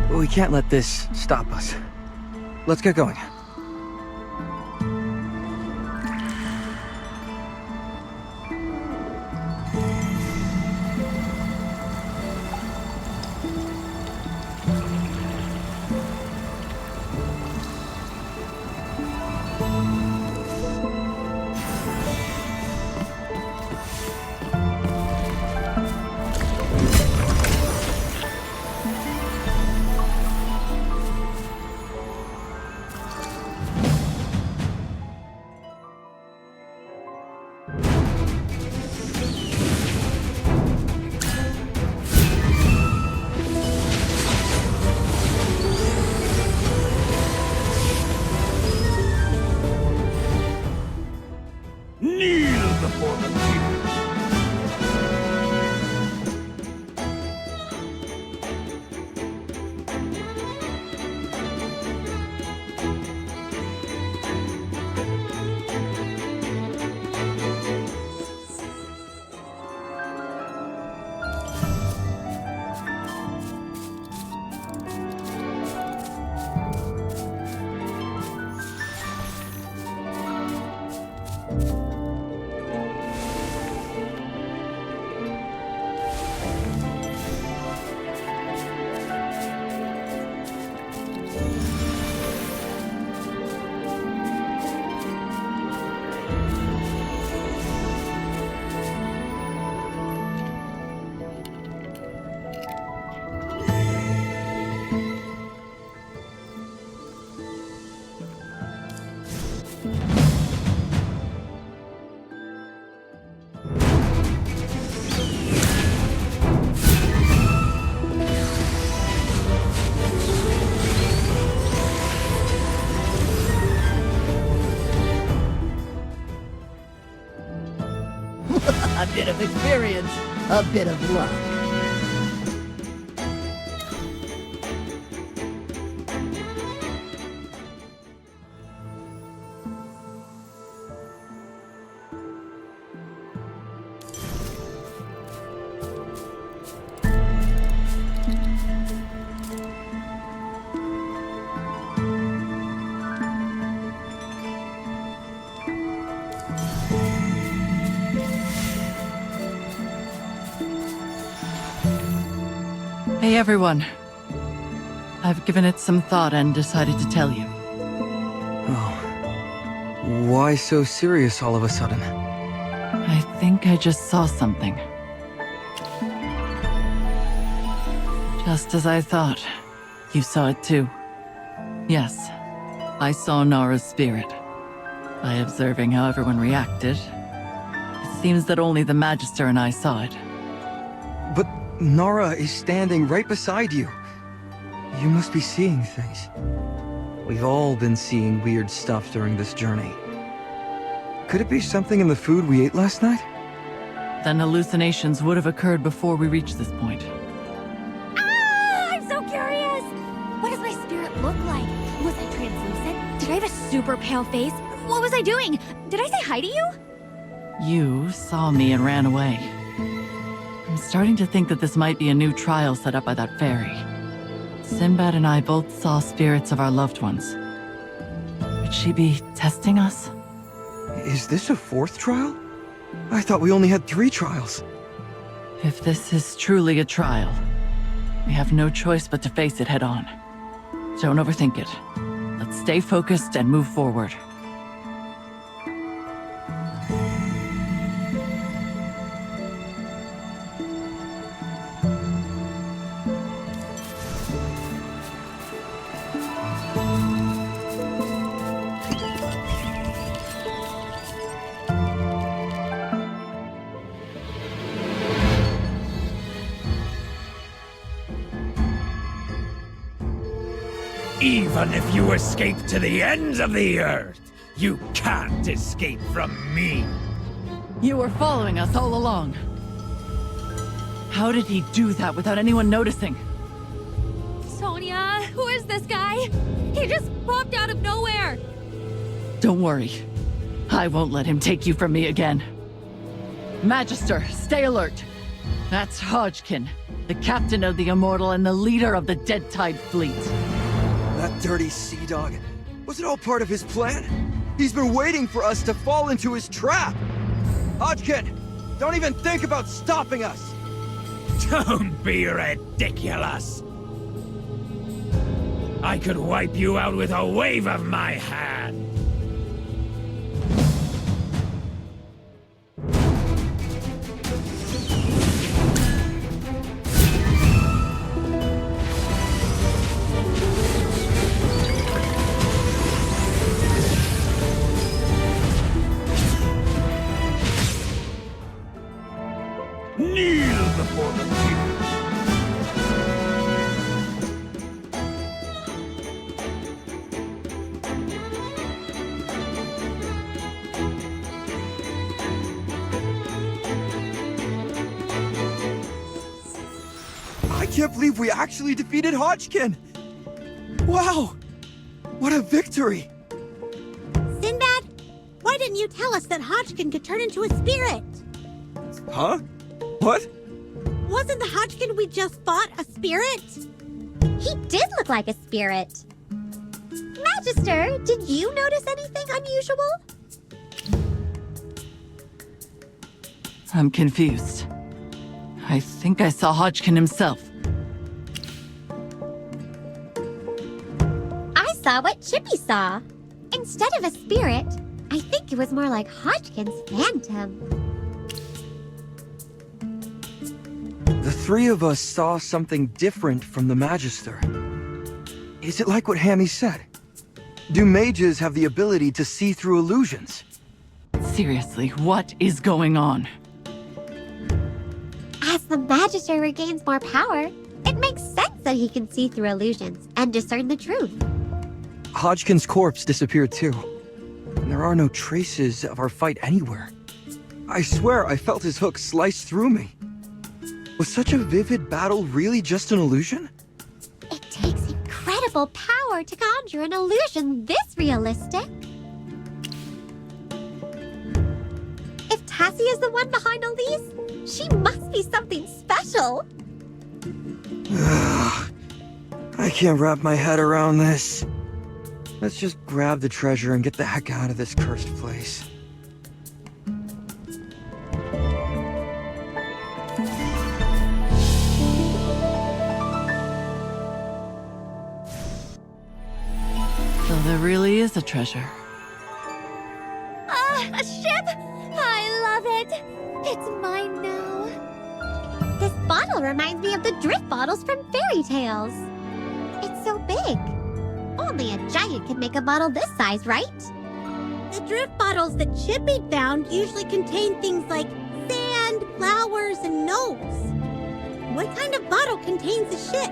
We can't let this stop us. Let's get going. A bit of experience, a bit of luck. Hey everyone. I've given it some thought and decided to tell you. Oh. Why so serious all of a sudden? I think I just saw something. Just as I thought. You saw it too. Yes, I saw Nara's spirit. By observing how everyone reacted, it seems that only the Magister and I saw it. But Nara is standing right beside you. You must be seeing things. We've all been seeing weird stuff during this journey. Could it be something in the food we ate last night? Then hallucinations would have occurred before we reached this point. Ah! I'm so curious! What does my spirit look like? Was I translucent? Did I have a super pale face? What was I doing? Did I say hi to you? You saw me and ran away. I'm starting to think that this might be a new trial set up by that fairy. Sinbad and I both saw spirits of our loved ones. Would she be testing us? Is this a fourth trial? I thought we only had 3 trials. If this is truly a trial, we have no choice but to face it head on. Don't overthink it. Let's stay focused and move forward. Even if you escape to the ends of the earth, you can't escape from me. You were following us all along. How did he do that without anyone noticing? Sonia, who is this guy? He just popped out of nowhere. Don't worry. I won't let him take you from me again. Magister, stay alert. That's Hodkin, the captain of the Immortal and the leader of the Dead Tide fleet. That dirty sea dog. Was it all part of his plan? He's been waiting for us to fall into his trap. Hodkin, don't even think about stopping us. Don't be ridiculous. I could wipe you out with a wave of my hand. Kneel before the king. I can't believe we actually defeated Hodkin! Wow! What a victory! Sinbad, why didn't you tell us that Hodkin could turn into a spirit? Huh? What? Wasn't the Hodkin we just fought a spirit? He did look like a spirit. Magister, did you notice anything unusual? I'm confused. I think I saw Hodkin himself. I saw what Chippy saw. Instead of a spirit, I think it was more like Hodkin's phantom. The 3 of us saw something different from the Magister. Is it like what Hammy said? Do mages have the ability to see through illusions? Seriously, what is going on? As the Magister regains more power, it makes sense that he can see through illusions and discern the truth. Hodgkin's corpse disappeared too. And there are no traces of our fight anywhere. I swear I felt his hook slice through me. Was such a vivid battle really just an illusion? It takes incredible power to conjure an illusion this realistic. If Tassie is the one behind Elise, she must be something special. I can't wrap my head around this. Let's just grab the treasure and get the heck out of this cursed place. So there really is a treasure. Ah, a ship! I love it! It's mine now. This bottle reminds me of the drift bottles from fairy tales. It's so big. Only a giant can make a bottle this size, right? The drift bottles that Chippy found usually contain things like sand, flowers, and notes. What kind of bottle contains a ship?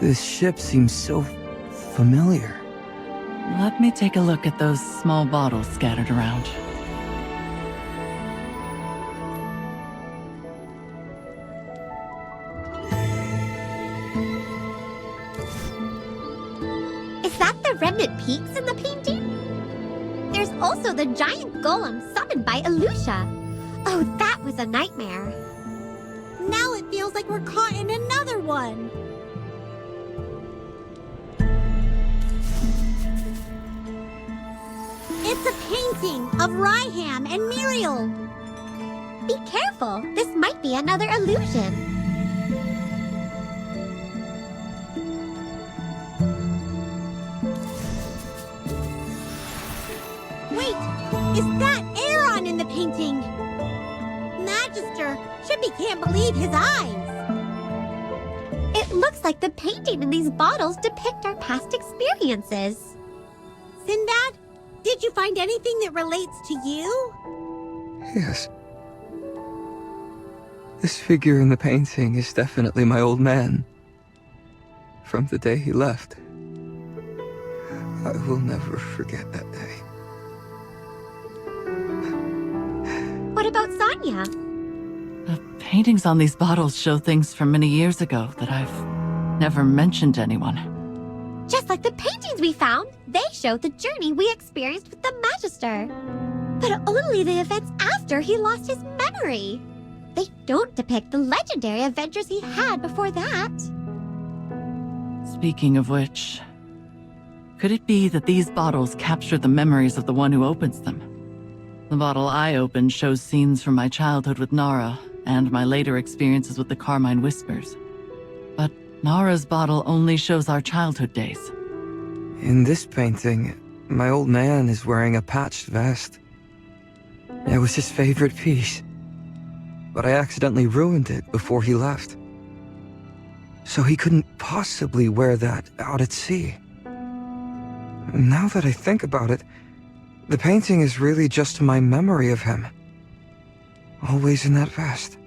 This ship seems so familiar. Let me take a look at those small bottles scattered around. Is that the remnant peaks in the painting? There's also the giant golem summoned by Elusha. Oh, that was a nightmare. Now it feels like we're caught in another one. It's a painting of Ryham and Muriel. Be careful. This might be another illusion. Wait, is that Aaron in the painting? Magister, Chippy can't believe his eyes. It looks like the painting in these bottles depict our past experiences. Sinbad, did you find anything that relates to you? Yes. This figure in the painting is definitely my old man. From the day he left. I will never forget that day. What about Sonia? The paintings on these bottles show things from many years ago that I've never mentioned to anyone. Just like the paintings we found, they show the journey we experienced with the Magister. But only the events after he lost his memory. They don't depict the legendary adventures he had before that. Speaking of which, could it be that these bottles capture the memories of the one who opens them? The bottle I opened shows scenes from my childhood with Nara and my later experiences with the Carmine Whispers. But Nara's bottle only shows our childhood days. In this painting, my old man is wearing a patched vest. It was his favorite piece, but I accidentally ruined it before he left. So he couldn't possibly wear that out at sea. Now that I think about it, the painting is really just my memory of him. Always in that vest.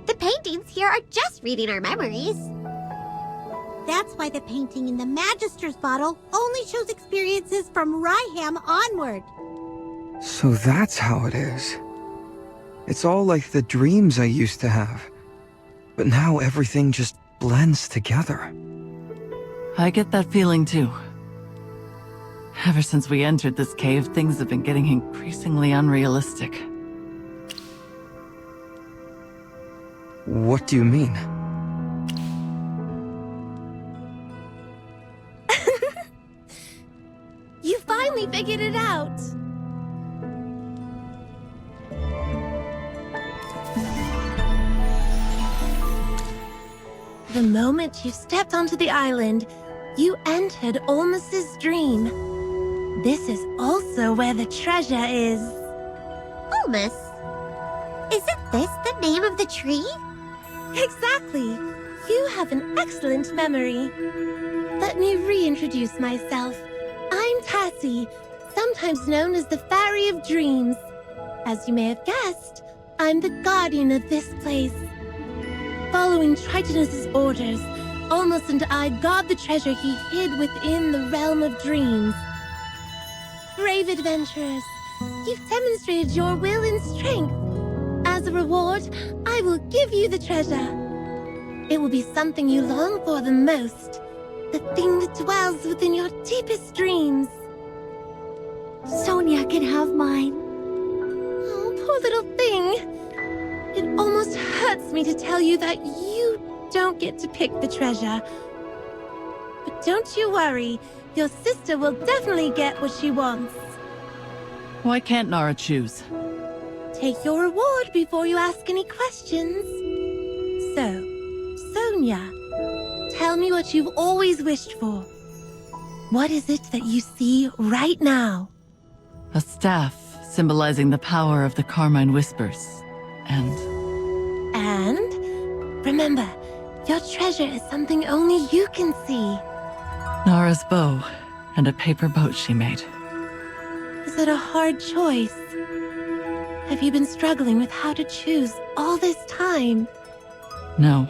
The paintings here are just reading our memories. That's why the painting in the Magister's bottle only shows experiences from Ryham onward. So that's how it is. It's all like the dreams I used to have. But now everything just blends together. I get that feeling too. Ever since we entered this cave, things have been getting increasingly unrealistic. What do you mean? You finally figured it out! The moment you stepped onto the island, you entered Olmus's dream. This is also where the treasure is. Olmus? Isn't this the name of the tree? Exactly. You have an excellent memory. Let me reintroduce myself. I'm Tassie, sometimes known as the Fairy of Dreams. As you may have guessed, I'm the guardian of this place. Following Tritonus's orders, Olmus and I guard the treasure he hid within the realm of dreams. Brave adventurers, you've demonstrated your will and strength. As a reward, I will give you the treasure. It will be something you long for the most, the thing that dwells within your deepest dreams. Sonia can have mine. Oh, poor little thing. It almost hurts me to tell you that you don't get to pick the treasure. But don't you worry, your sister will definitely get what she wants. Why can't Nara choose? Take your reward before you ask any questions. So, Sonia, tell me what you've always wished for. What is it that you see right now? A staff symbolizing the power of the Carmine Whispers. And remember, your treasure is something only you can see. Nara's bow and a paper boat she made. Is it a hard choice? Have you been struggling with how to choose all this time? No.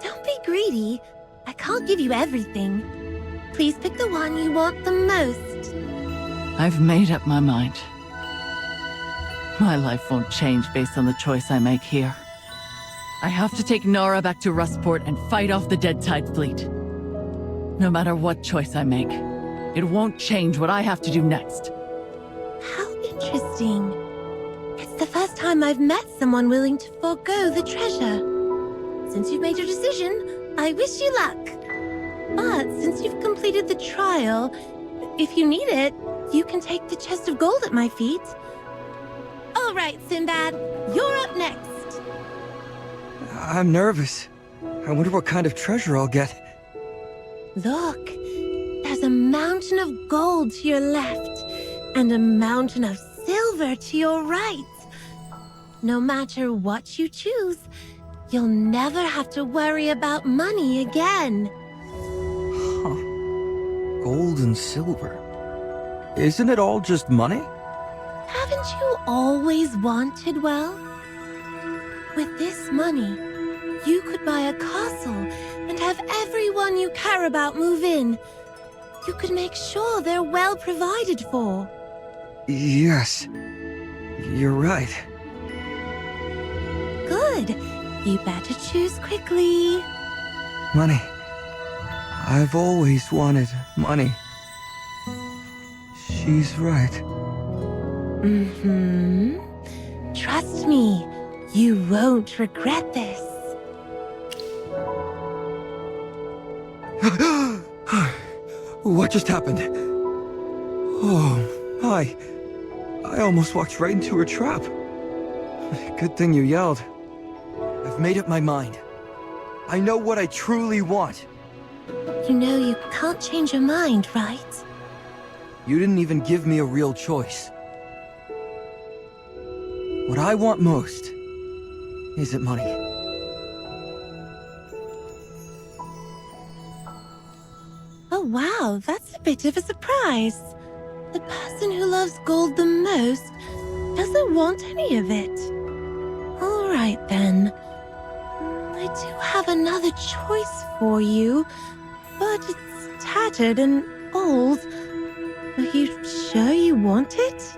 Don't be greedy. I can't give you everything. Please pick the one you want the most. I've made up my mind. My life won't change based on the choice I make here. I have to take Nara back to Rustport and fight off the Dead Tide fleet. No matter what choice I make, it won't change what I have to do next. How interesting. It's the first time I've met someone willing to forego the treasure. Since you've made your decision, I wish you luck. But since you've completed the trial, if you need it, You can take the chest of gold at my feet. All right, Sinbad, you're up next. I'm nervous. I wonder what kind of treasure I'll get. Look, there's a mountain of gold to your left, and a mountain of silver to your right. No matter what you choose, you'll never have to worry about money again. Huh. Gold and silver. Isn't it all just money? Haven't you always wanted wealth? With this money, you could buy a castle and have everyone you care about move in. You could make sure they're well provided for. Yes. You're right. Good. You better choose quickly. Money. I've always wanted money. She's right. Mm-hmm. Trust me, you won't regret this. What just happened? Oh, hi. I almost walked right into her trap. Good thing you yelled. I've made up my mind. I know what I truly want. You know you can't change your mind, right? You didn't even give me a real choice. What I want most isn't money. Oh wow, that's a bit of a surprise. The person who loves gold the most doesn't want any of it. All right then. I do have another choice for you, but it's tattered and old. Are you sure you want it?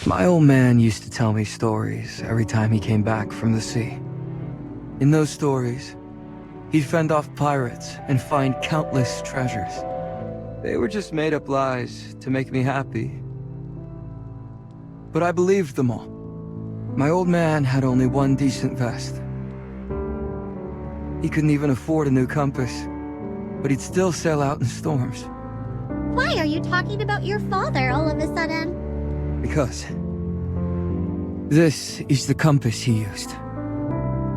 My old man used to tell me stories every time he came back from the sea. In those stories, he'd fend off pirates and find countless treasures. They were just made-up lies to make me happy. But I believed them all. My old man had only one decent vest. He couldn't even afford a new compass, but he'd still sail out in storms. Why are you talking about your father all of a sudden? Because this is the compass he used.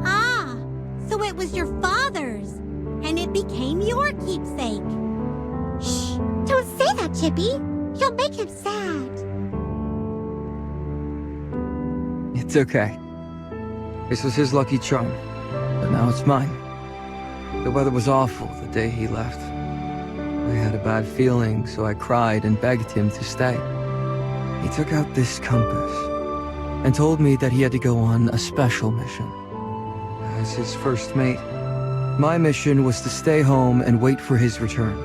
Ah, so it was your father's, and it became your keepsake. Shh, don't say that, Chippy. You'll make him sad. It's okay. This was his lucky charm, but now it's mine. The weather was awful the day he left. I had a bad feeling, so I cried and begged him to stay. He took out this compass and told me that he had to go on a special mission. As his first mate, my mission was to stay home and wait for his return.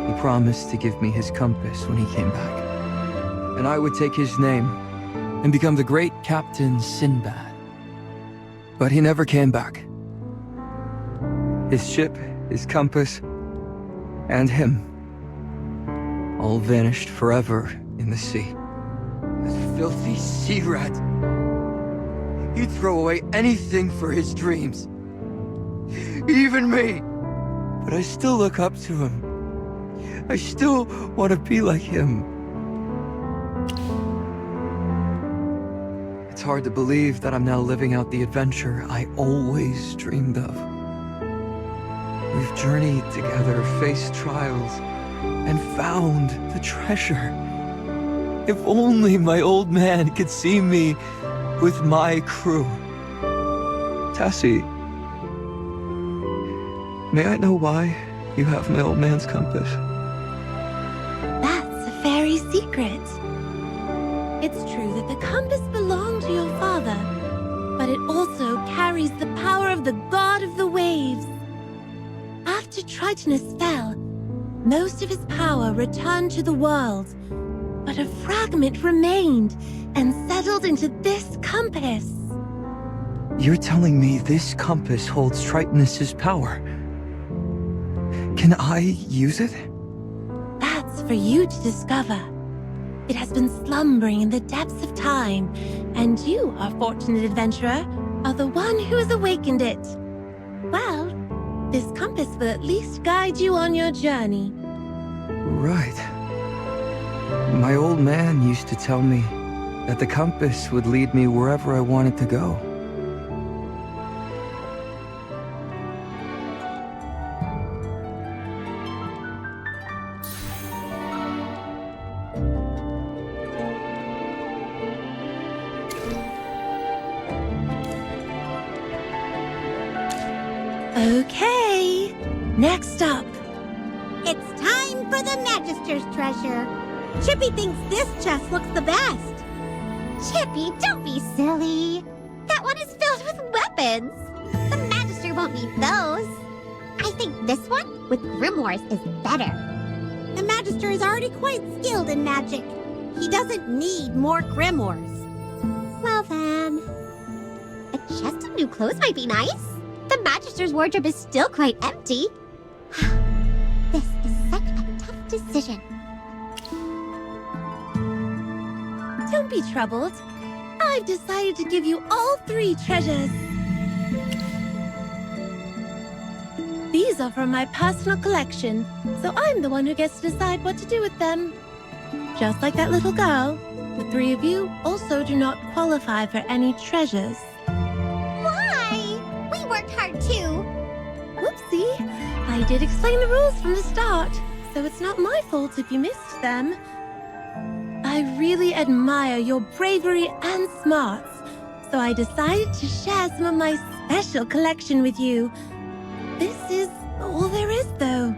He promised to give me his compass when he came back, and I would take his name and become the great Captain Sinbad. But he never came back. His ship, his compass, and him all vanished forever in the sea. That filthy sea rat. He'd throw away anything for his dreams. Even me. But I still look up to him. I still want to be like him. It's hard to believe that I'm now living out the adventure I always dreamed of. We've journeyed together, faced trials, and found the treasure. If only my old man could see me with my crew. Tessie, may I know why you have my old man's compass? That's a fairy secret. It's true that the compass belonged to your father, but it also carries the power of the god of the waves. After Tritonus fell, most of his power returned to the world, but a fragment remained and settled into this compass. You're telling me this compass holds Tritonus's power? Can I use it? That's for you to discover. It has been slumbering in the depths of time, and you, our fortunate adventurer, are the one who has awakened it. Well, this compass will at least guide you on your journey. Right. My old man used to tell me that the compass would lead me wherever I wanted to go. Okay, next up. It's time for the Magister's treasure. Chippy thinks this chest looks the best. Chippy, don't be silly. That one is filled with weapons. The Magister won't need those. I think this one with grimoires is better. The Magister is already quite skilled in magic. He doesn't need more grimoires. Well then, a chest of new clothes might be nice. The Magister's wardrobe is still quite empty. This is such a tough decision. Don't be troubled. I've decided to give you all 3 treasures. These are from my personal collection, so I'm the one who gets to decide what to do with them. Just like that little girl, the 3 of you also do not qualify for any treasures. Why? We worked hard too. Whoopsie. I did explain the rules from the start, so it's not my fault if you missed them. I really admire your bravery and smarts, so I decided to share some of my special collection with you. This is all there is, though.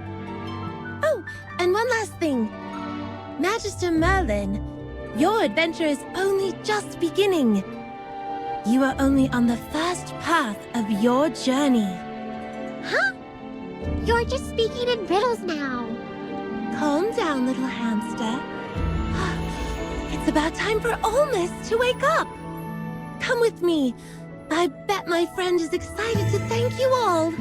Oh, and one last thing. Magister Merlin, your adventure is only just beginning. You are only on the first path of your journey. Huh? You're just speaking in riddles now. Calm down, little hamster. It's about time for Olmus to wake up. Come with me. I bet my friend is excited to thank you all.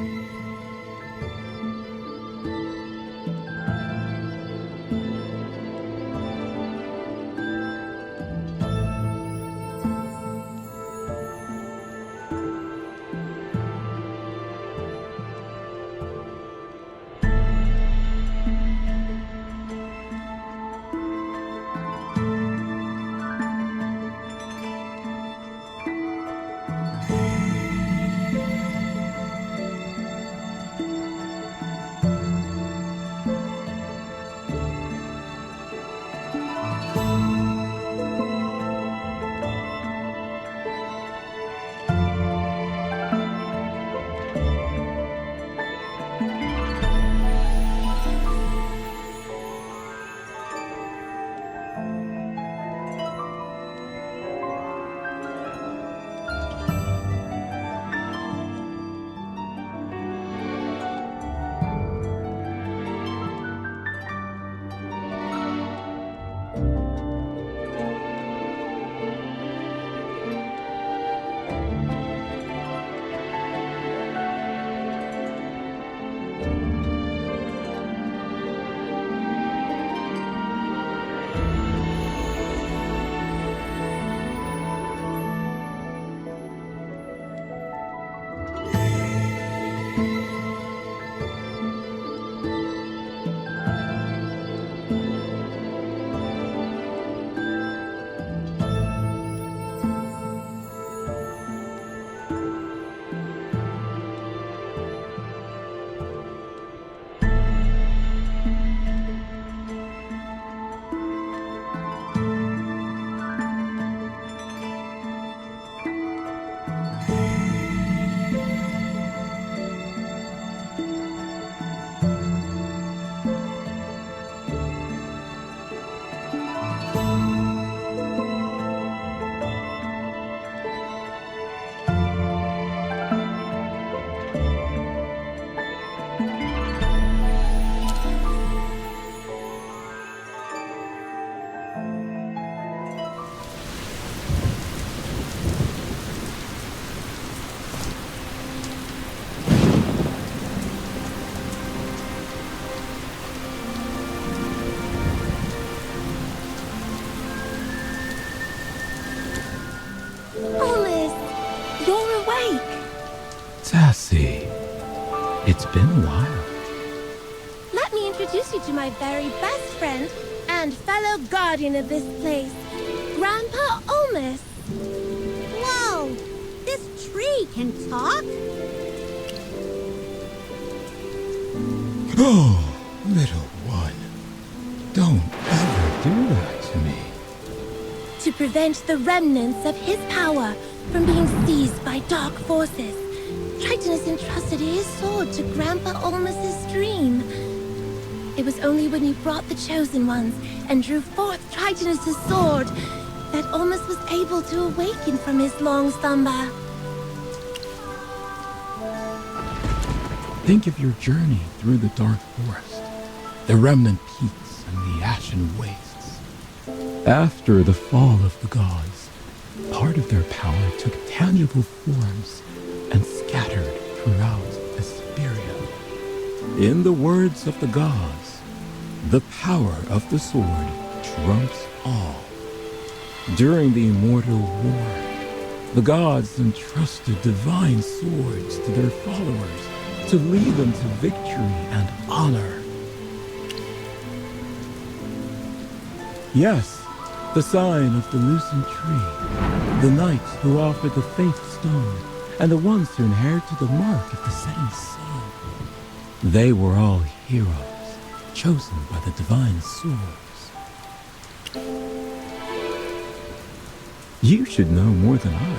You're awake! Sassy, it's been a while. Let me introduce you to my very best friend and fellow guardian of this place, Grandpa Olmus. Whoa! This tree can talk? Oh, little one. Don't ever do that to me. To prevent the remnants of his power from being seized by dark forces, Tritonus entrusted his sword to Grandpa Olmus's dream. It was only when you brought the Chosen Ones and drew forth Tritonus's sword that Olmus was able to awaken from his long slumber. Think of your journey through the dark forest, the remnant peaks and the ashen wastes. After the fall of the gods, part of their power took tangible forms and scattered throughout Viperion. In the words of the gods, the power of the sword trumps all. During the immortal war, the gods entrusted divine swords to their followers to lead them to victory and honor. Yes, the sign of the loosened tree, the knights who offered the faith stone, and the ones who inherited the mark of the setting sun. They were all heroes, chosen by the divine swords. You should know more than I.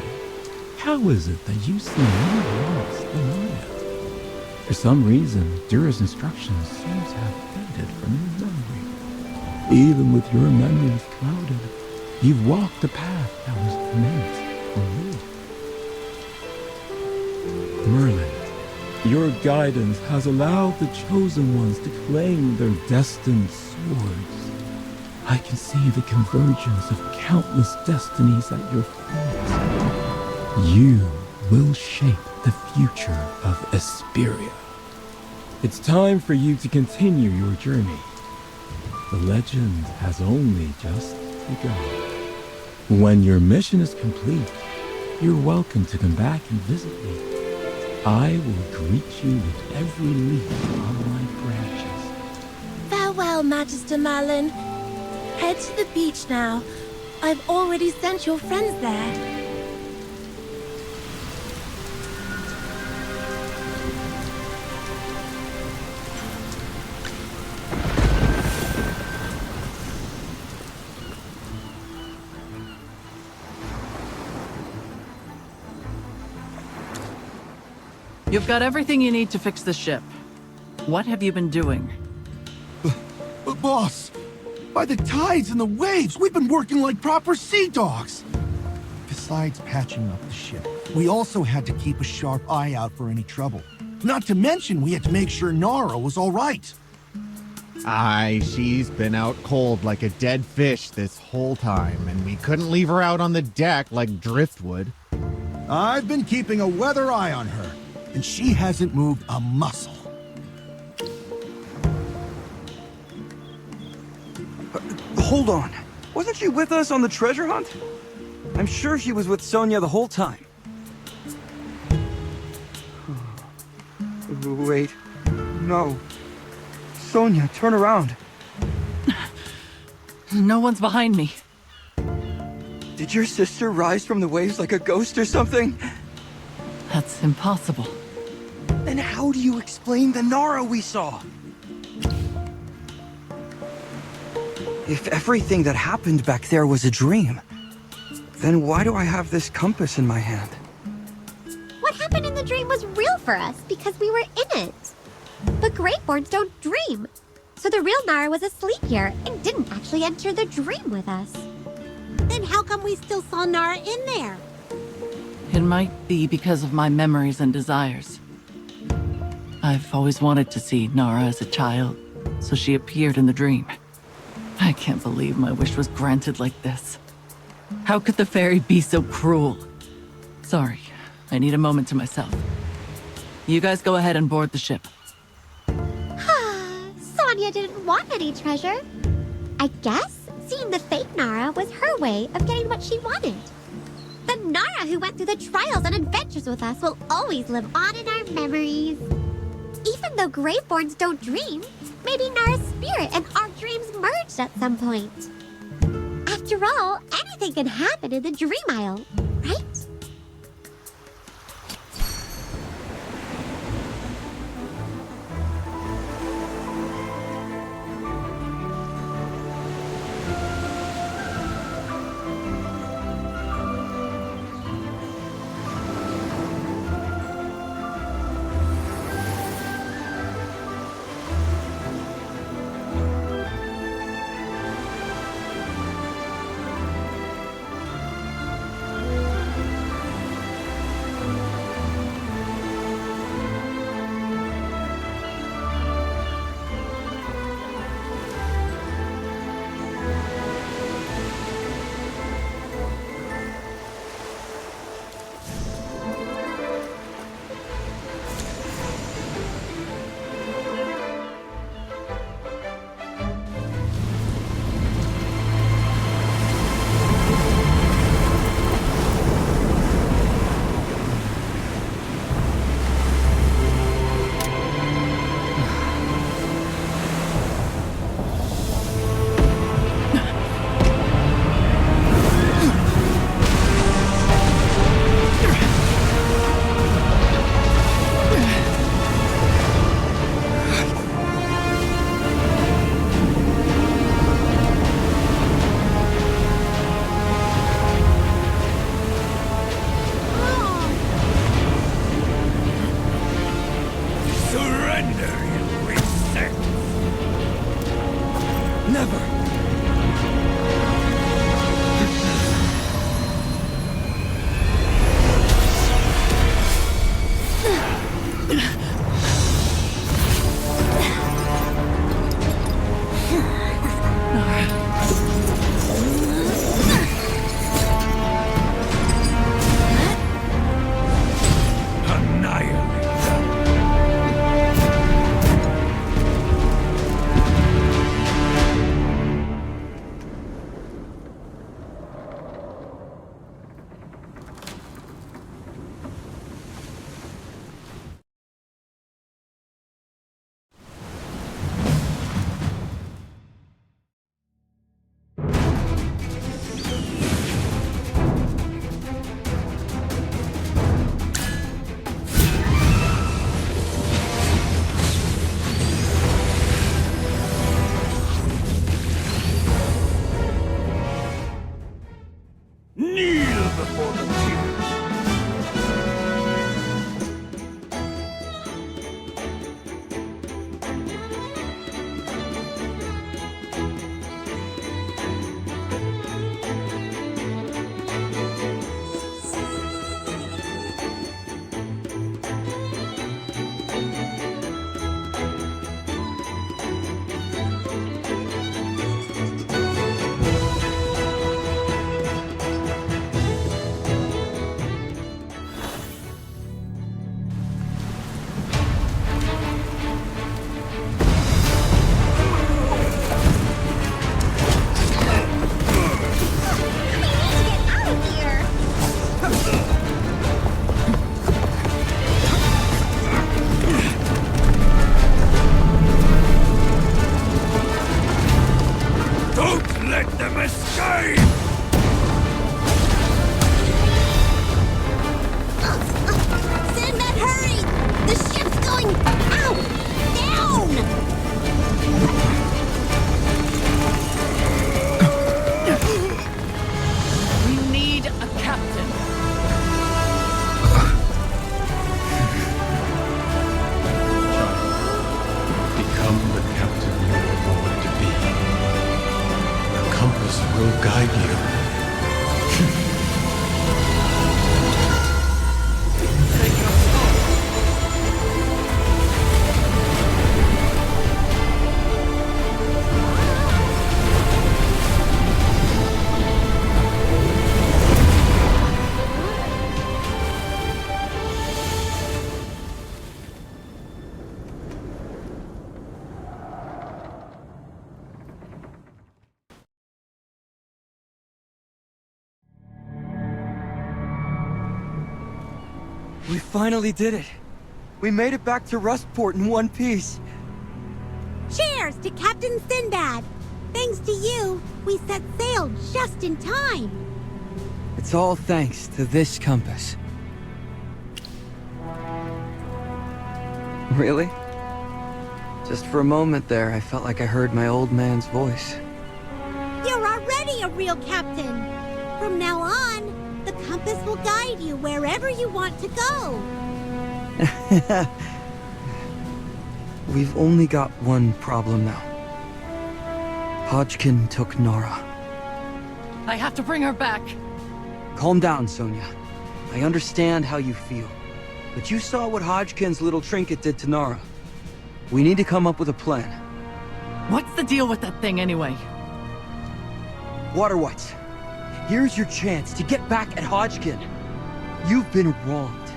How is it that you seem more lost than I am? For some reason, Dura's instructions seem to have faded from your memory. Even with your memories clouded, you've walked a path that was meant for you. Merlin, your guidance has allowed the Chosen Ones to claim their destined swords. I can see the convergence of countless destinies at your feet. You will shape the future of Esperia. It's time for you to continue your journey. The legend has only just begun. When your mission is complete, you're welcome to come back and visit me. I will greet you with every leaf on my branches. Farewell, Magister Merlin. Head to the beach now. I've already sent your friends there. You've got everything you need to fix the ship. What have you been doing? But boss, by the tides and the waves, we've been working like proper sea dogs. Besides patching up the ship, we also had to keep a sharp eye out for any trouble. Not to mention, we had to make sure Nara was all right. Aye, she's been out cold like a dead fish this whole time, and we couldn't leave her out on the deck like driftwood. I've been keeping a weather eye on her, and she hasn't moved a muscle. Hold on. Wasn't she with us on the treasure hunt? I'm sure she was with Sonia the whole time. Wait. No. Sonia, turn around. No one's behind me. Did your sister rise from the waves like a ghost or something? That's impossible. Then how do you explain the Nara we saw? If everything that happened back there was a dream, then why do I have this compass in my hand? What happened in the dream was real for us because we were in it. But Greatborns don't dream. So the real Nara was asleep here and didn't actually enter the dream with us. Then how come we still saw Nara in there? It might be because of my memories and desires. I've always wanted to see Nara as a child, so she appeared in the dream. I can't believe my wish was granted like this. How could the fairy be so cruel? Sorry, I need a moment to myself. You guys go ahead and board the ship. Sonia didn't want any treasure. I guess seeing the fake Nara was her way of getting what she wanted. The Nara who went through the trials and adventures with us will always live on in our memories. Even though Graveborns don't dream, maybe Nara's spirit and our dreams merged at some point. After all, anything can happen in the Dream Isle, right? We finally did it. We made it back to Rustport in one piece. Cheers to Captain Sinbad! Thanks to you, we set sail just in time. It's all thanks to this compass. Really? Just for a moment there, I felt like I heard my old man's voice. You're already a real captain. From now on, the compass will guide you wherever you want to go. We've only got one problem now. Hodkin took Nara. I have to bring her back. Calm down, Sonia. I understand how you feel. But you saw what Hodgkin's little trinket did to Nara. We need to come up with a plan. What's the deal with that thing anyway? Water Wights, here's your chance to get back at Hodkin. You've been wronged,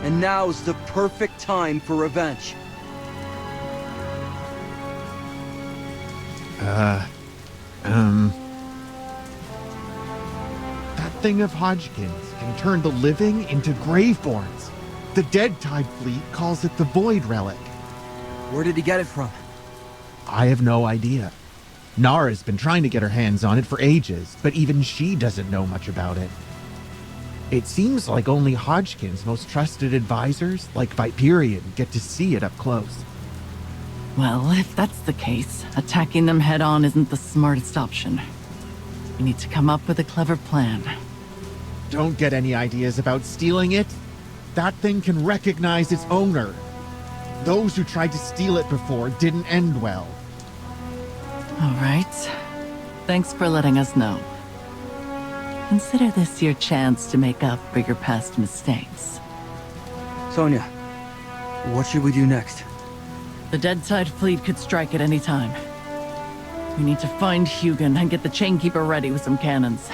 and now's the perfect time for revenge. That thing of Hodgkin's can turn the living into graveborns. The Dead Tide fleet calls it the Void Relic. Where did he get it from? I have no idea. Nara's been trying to get her hands on it for ages, but even she doesn't know much about it. It seems like only Hodgkin's most trusted advisors, like Viperion, get to see it up close. Well, if that's the case, attacking them head-on isn't the smartest option. We need to come up with a clever plan. Don't get any ideas about stealing it. That thing can recognize its owner. Those who tried to steal it before didn't end well. All right. Thanks for letting us know. Consider this your chance to make up for your past mistakes. Sonia, what should we do next? The Dead Tide fleet could strike at any time. We need to find Hugin and get the Chainkeeper ready with some cannons.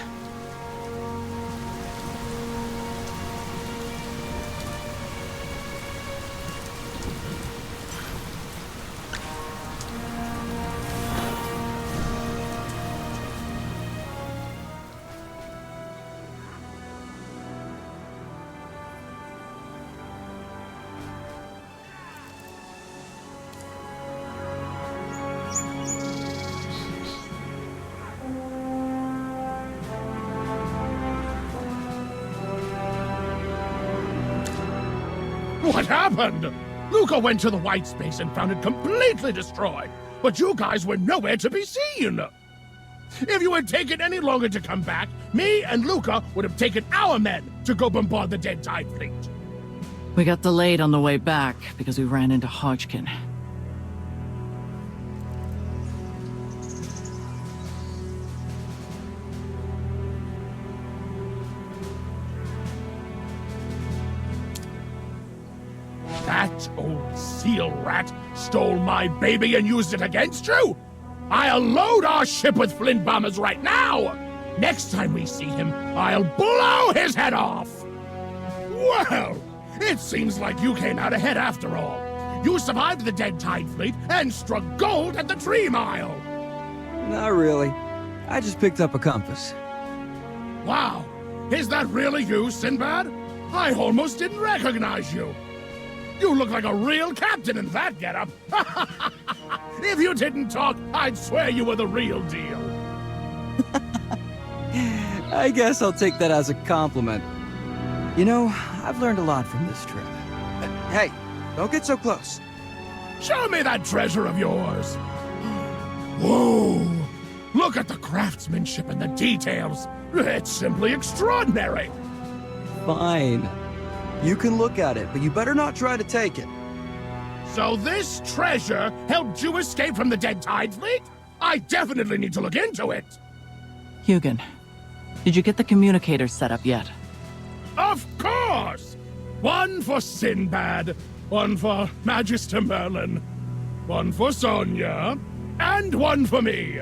What happened? Luca went to the white space and found it completely destroyed, but you guys were nowhere to be seen. If you had taken any longer to come back, me and Luca would have taken our men to go bombard the Dead Tide fleet. We got delayed on the way back because we ran into Hodgkin. That old seal rat stole my baby and used it against you? I'll load our ship with flint bombers right now! Next time we see him, I'll blow his head off! Well, it seems like you came out ahead after all. You survived the Dead Tide fleet and struck gold at the Tree Mile! Not really. I just picked up a compass. Wow, is that really you, Sinbad? I almost didn't recognize you. You look like a real captain in that getup. If you didn't talk, I'd swear you were the real deal. I guess I'll take that as a compliment. You know, I've learned a lot from this trip. Hey, don't get so close. Show me that treasure of yours. Whoa! Look at the craftsmanship and the details. It's simply extraordinary. Fine. You can look at it, but you better not try to take it. So this treasure helped you escape from the Dead Tide fleet? I definitely need to look into it. Hugin, did you get the communicator set up yet? Of course! One for Sinbad, one for Magister Merlin, one for Sonia, and one for me.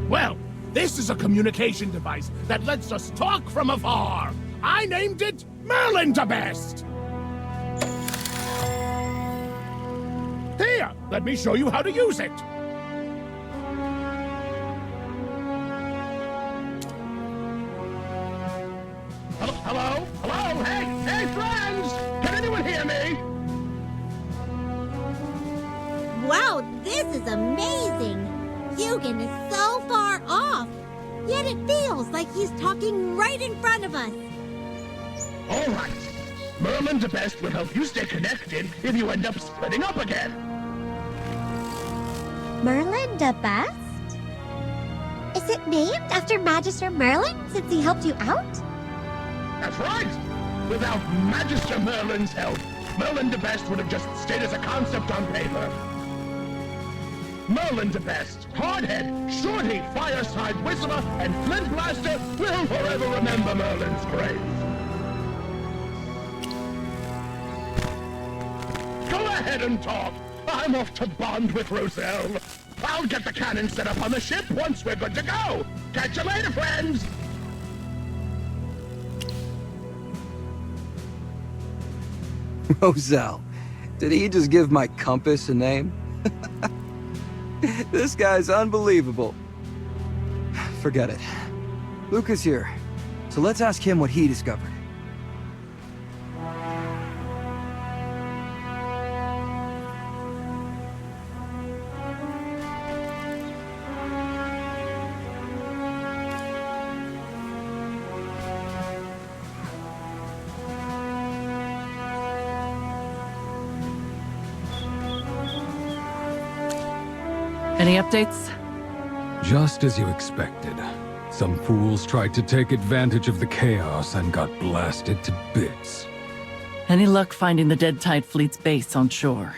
Well, this is a communication device that lets us talk from afar. I named it Merlin the Best. Here, let me show you how to use it. This is amazing! Hugin is so far off, yet it feels like he's talking right in front of us. All right. Merlin the Best will help you stay connected if you end up splitting up again. Merlin the Best? Is it named after Magister Merlin since he helped you out? That's right. Without Magister Merlin's help, Merlin the Best would have just stayed as a concept on paper. Merlin the Best, Hardhead, Shorty, Fireside Whistler, and Flint Blaster will forever remember Merlin's grave. Go ahead and talk. I'm off to bond with Roselle. I'll get the cannon set up on the ship once we're good to go. Catch you later, friends. Roselle, did he just give my compass a name? This guy's unbelievable. Forget it. Luca's here, so let's ask him what he discovered. Any updates? Just as you expected. Some fools tried to take advantage of the chaos and got blasted to bits. Any luck finding the Dead Tide Fleet's base on shore?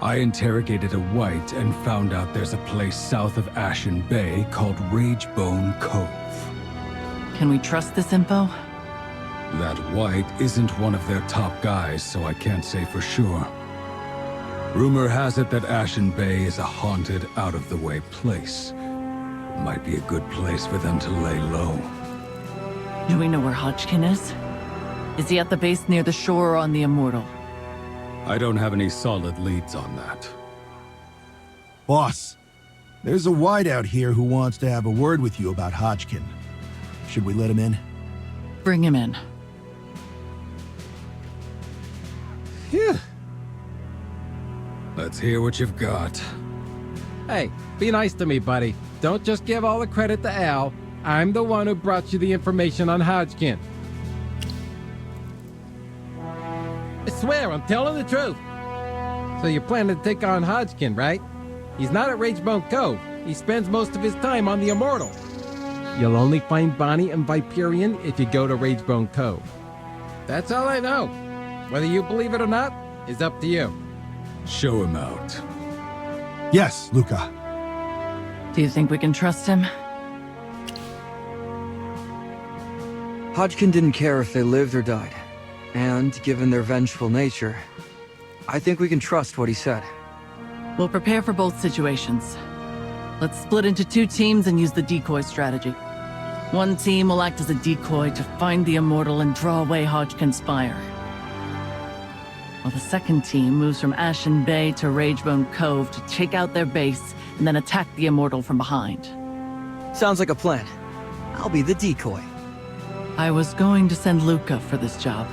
I interrogated a wight and found out there's a place south of Ashen Bay called Ragebone Cove. Can we trust this info? That wight isn't one of their top guys, so I can't say for sure. Rumor has it that Ashen Bay is a haunted, out-of-the-way place. It might be a good place for them to lay low. Do we know where Hodkin is? Is he at the base near the shore or on the Immortal? I don't have any solid leads on that. Boss, there's a wight out here who wants to have a word with you about Hodkin. Should we let him in? Bring him in. Phew. Let's hear what you've got. Hey, be nice to me, buddy. Don't just give all the credit to Al. I'm the one who brought you the information on Hodkin. I swear, I'm telling the truth. So you're planning to take on Hodkin, right? He's not at Ragebone Cove. He spends most of his time on the Immortal. You'll only find Bonnie and Viperion if you go to Ragebone Cove. That's all I know. Whether you believe it or not is up to you. Show him out. Yes, Luca. Do you think we can trust him? Hodkin didn't care if they lived or died. And, given their vengeful nature, I think we can trust what he said. We'll prepare for both situations. Let's split into 2 teams and use the decoy strategy. One team will act as a decoy to find the Immortal and draw away Hodkin's fire, while the second team moves from Ashen Bay to Ragebone Cove to take out their base and then attack the Immortal from behind. Sounds like a plan. I'll be the decoy. I was going to send Luca for this job.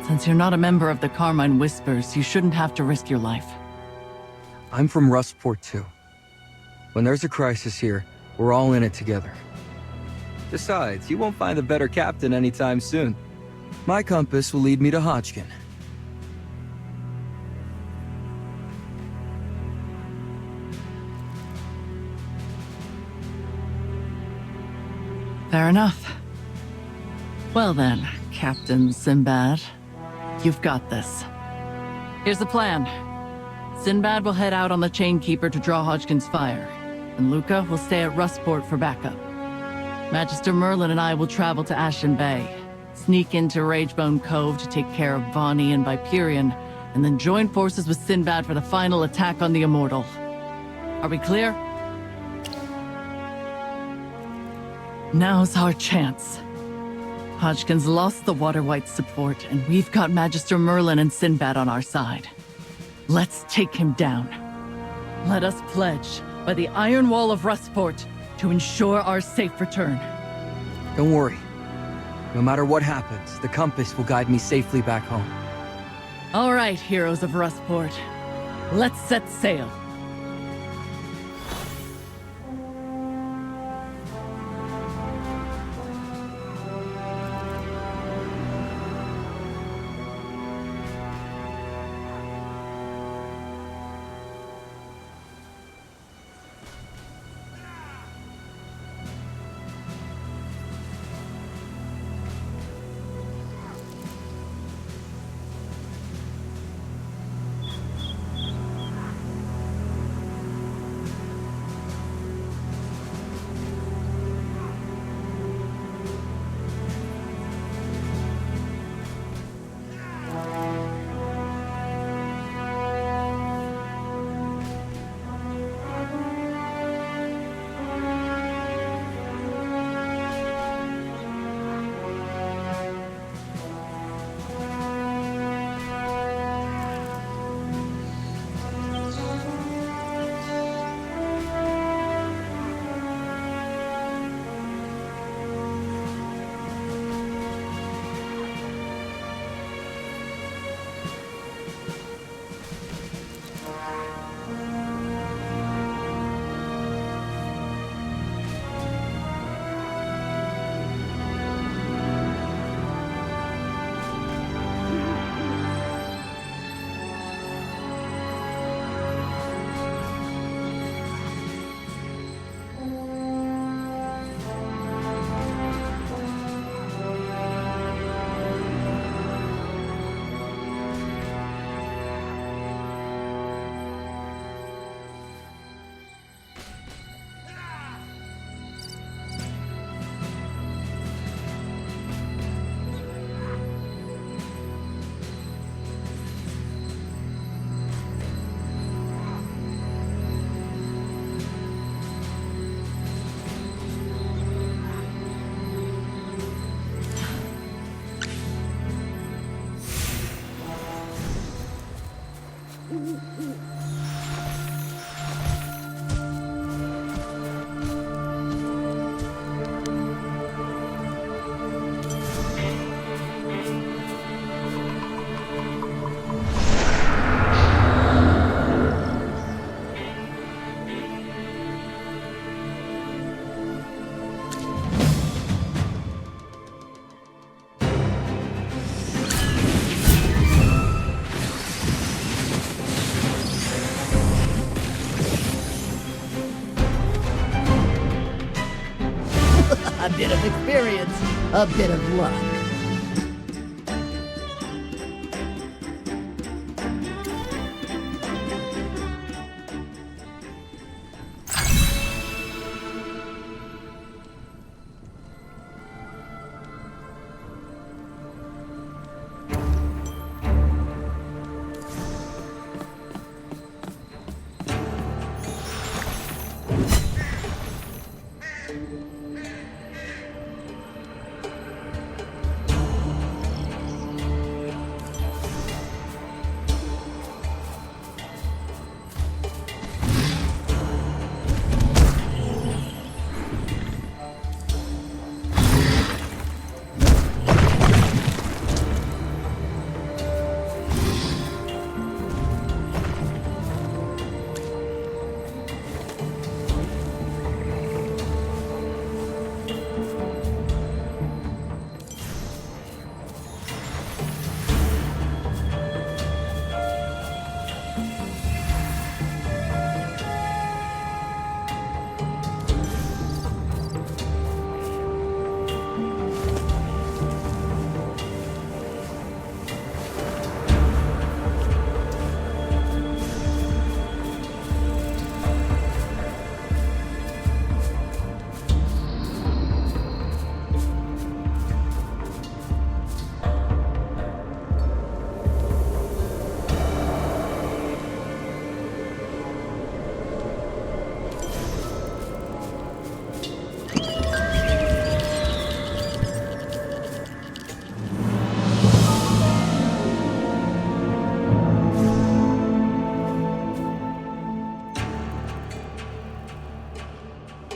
Since you're not a member of the Carmine Whispers, you shouldn't have to risk your life. I'm from Rustport too. When there's a crisis here, we're all in it together. Besides, you won't find a better captain anytime soon. My compass will lead me to Hodkin. Fair enough. Well then, Captain Sinbad, you've got this. Here's the plan. Sinbad will head out on the Chainkeeper to draw Hodkin's fire, and Luca will stay at Rustport for backup. Magister Merlin and I will travel to Ashen Bay, sneak into Ragebone Cove to take care of Bonnie and Viperion, and then join forces with Sinbad for the final attack on the Immortal. Are we clear? Now's our chance. Hodkin's lost the Water Wights support, and we've got Magister Merlin and Sinbad on our side. Let's take him down. Let us pledge by the Iron Wall of Rustport to ensure our safe return. Don't worry. No matter what happens, the compass will guide me safely back home. All right, heroes of Rustport. Let's set sail. A bit of experience, a bit of luck.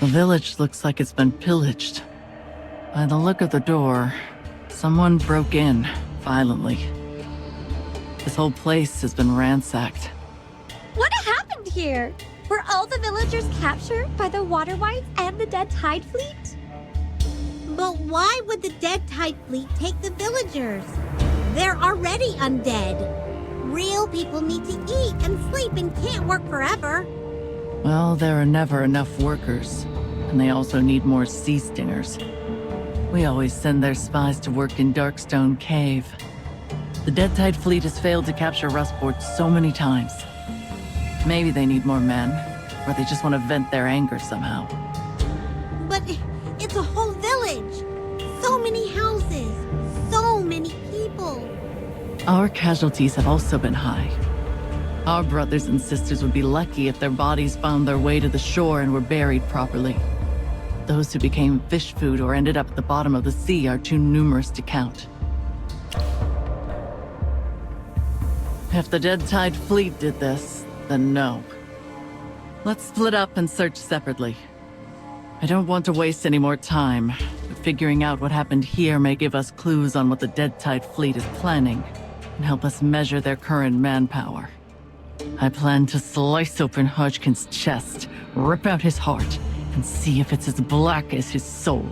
The village looks like it's been pillaged. By the look of the door, someone broke in violently. This whole place has been ransacked. happened here? Were all the villagers captured by the water wights and the dead tide fleet? But why would the dead tide fleet take the villagers? They're already undead. Real people need to eat and sleep and can't work forever. Well, there are never enough workers, and they also need more sea stingers. We always send their spies to work in Darkstone Cave. The Dead Tide fleet has failed to capture Rustport so many times. Maybe they need more men, or they just want to vent their anger somehow. But it's a whole village. So many houses. So many people. Our casualties have also been high. Our brothers and sisters would be lucky if their bodies found their way to the shore and were buried properly. Those who became fish food or ended up at the bottom of the sea are too numerous to count. If the Dead Tide fleet did this, then no. Let's split up and search separately. I don't want to waste any more time, but figuring out what happened here may give us clues on what the Dead Tide fleet is planning, and help us measure their current manpower. I plan to slice open Hodkin's chest, rip out his heart, and see if it's as black as his soul.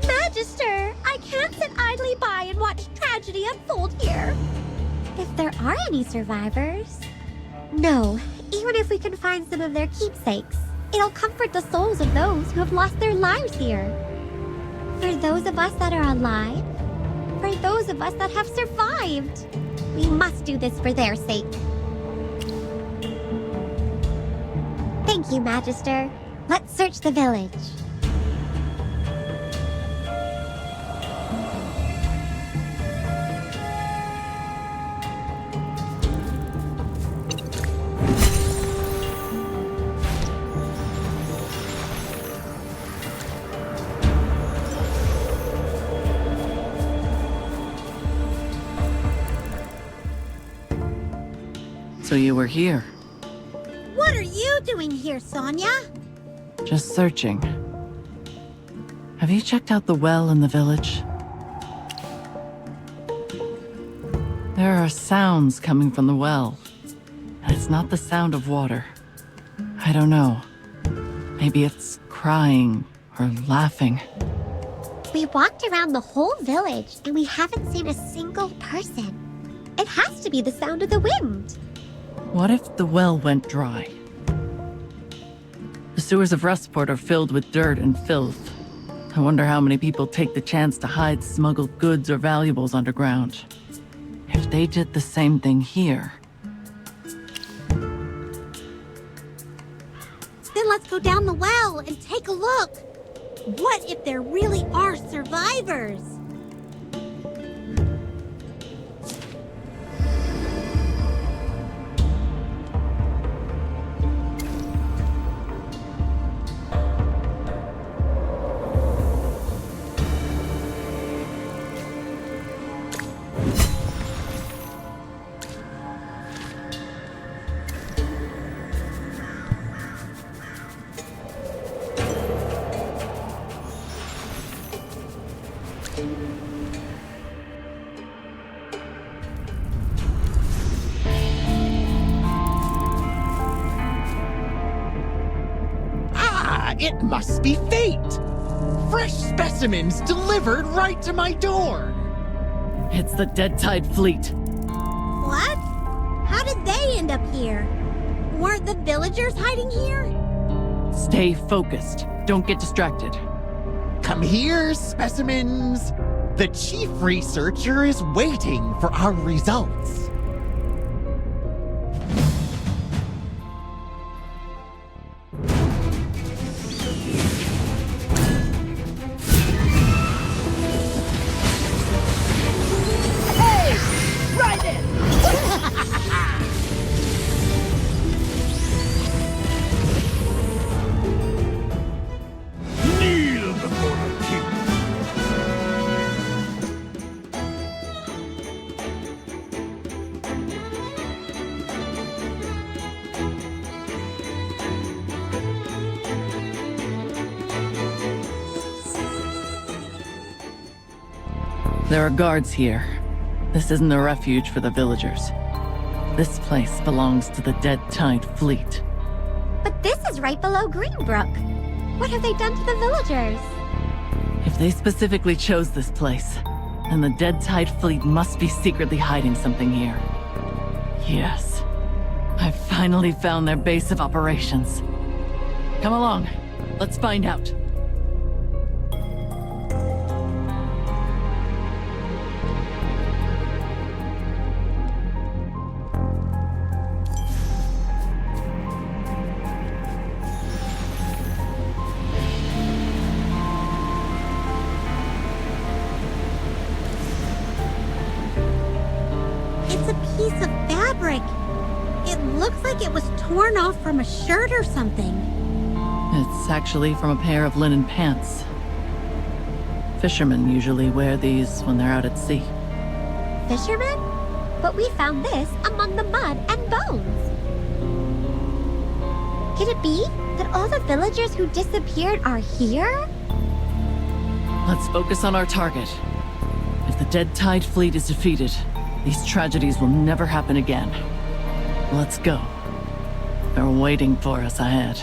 Magister, I can't sit idly by and watch tragedy unfold here. If there are any survivors. No, even if we can find some of their keepsakes, it'll comfort the souls of those who have lost their lives here. For those of us that are alive, for those of us that have survived, we must do this for their sake. Thank you, Magister. Let's search the village. So you were here. What are you doing here, Sonia? Just searching. Have you checked out the well in the village? There are sounds coming from the well. And it's not the sound of water. I don't know. Maybe it's crying or laughing. We walked around the whole village and we haven't seen a single person. It has to be the sound of the wind. What if the well went dry? The sewers of Rustport are filled with dirt and filth. I wonder how many people take the chance to hide smuggled goods or valuables underground. If they did the same thing here... Then let's go down the well and take a look. What if there really are survivors? It must be fate! Fresh specimens delivered right to my door! It's the Dead Tide fleet. What? How did they end up here? Weren't the villagers hiding here? Stay focused. Don't get distracted. Come here, specimens! The chief researcher is waiting for our results. There are guards here. This isn't a refuge for the villagers. This place belongs to the Dead Tide Fleet. But this is right below Greenbrook. What have they done to the villagers? If they specifically chose this place, then the Dead Tide Fleet must be secretly hiding something here. Yes. I've finally found their base of operations. Come along. Let's find out. It's a piece of fabric. It looks like it was torn off from a shirt or something. It's actually from a pair of linen pants. Fishermen usually wear these when they're out at sea. Fishermen? But we found this among the mud and bones. Could it be that all the villagers who disappeared are here? Let's focus on our target. If the Dead Tide Fleet is defeated, these tragedies will never happen again. Let's go. They're waiting for us ahead.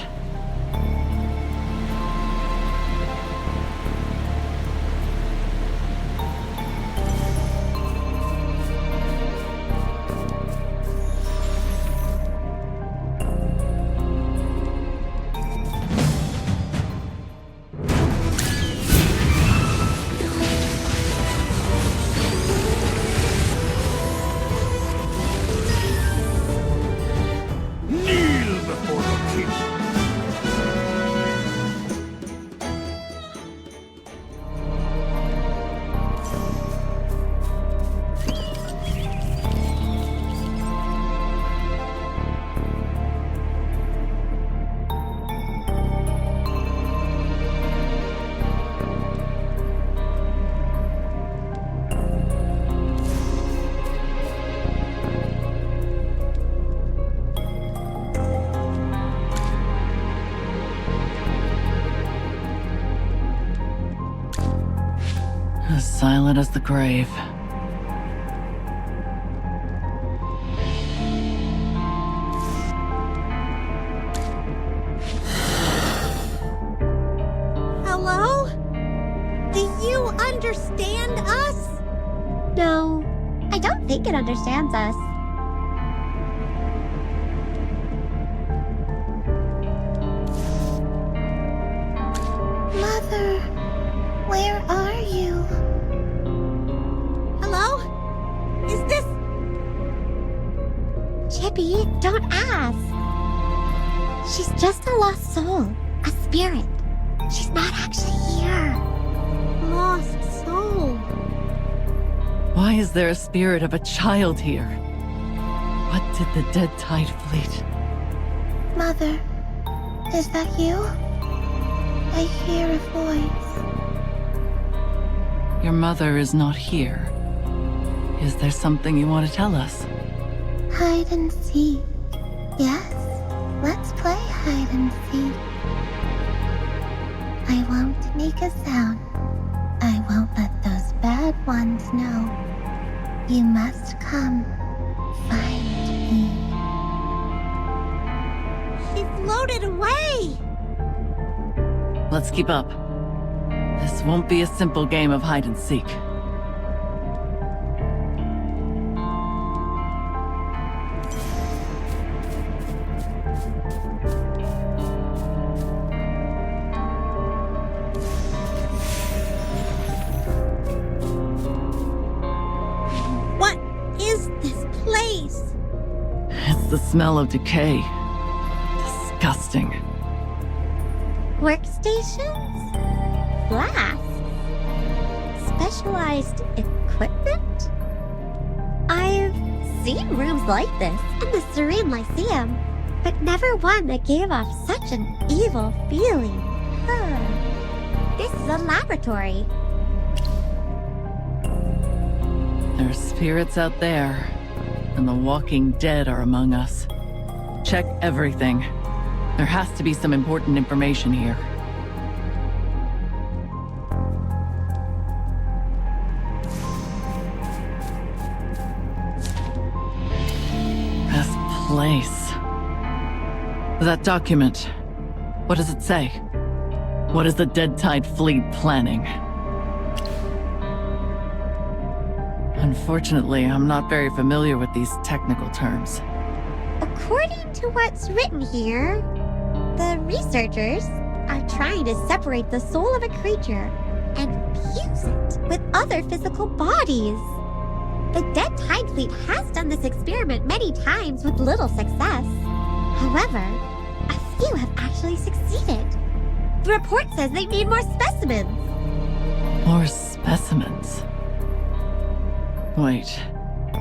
As silent as the grave. Hello? Do you understand us? No, I don't think it understands us. Mother, where are you? Hello? Is this... Chippy, don't ask. She's just a lost soul, a spirit. She's not actually here. Lost soul? Why is there a spirit of a child here? What did the Dead Tide Fleet? Mother, is that you? I hear a voice. Your mother is not here. Is there something you want to tell us? Hide and seek. Yes, let's play hide and seek. I won't make a sound. I won't let those bad ones know. You must come find me. She floated away! Let's keep up. This won't be a simple game of hide and seek. What is this place? It's the smell of decay. Disgusting. Workstations? Flasks? Specialized equipment? I've seen rooms like this in the Serene Lyceum, but never one that gave off such an evil feeling. This is a laboratory. There are spirits out there, and the walking dead are among us. Check everything. There has to be some important information here. place. That document, what does it say? What is the Dead Tide Fleet planning? Unfortunately, I'm not very familiar with these technical terms. According to what's written here, the researchers are trying to separate the soul of a creature and fuse it with other physical bodies. The Dead Tide Fleet has done this experiment many times with little success. However, a few have actually succeeded. The report says they need more specimens. More specimens? Wait,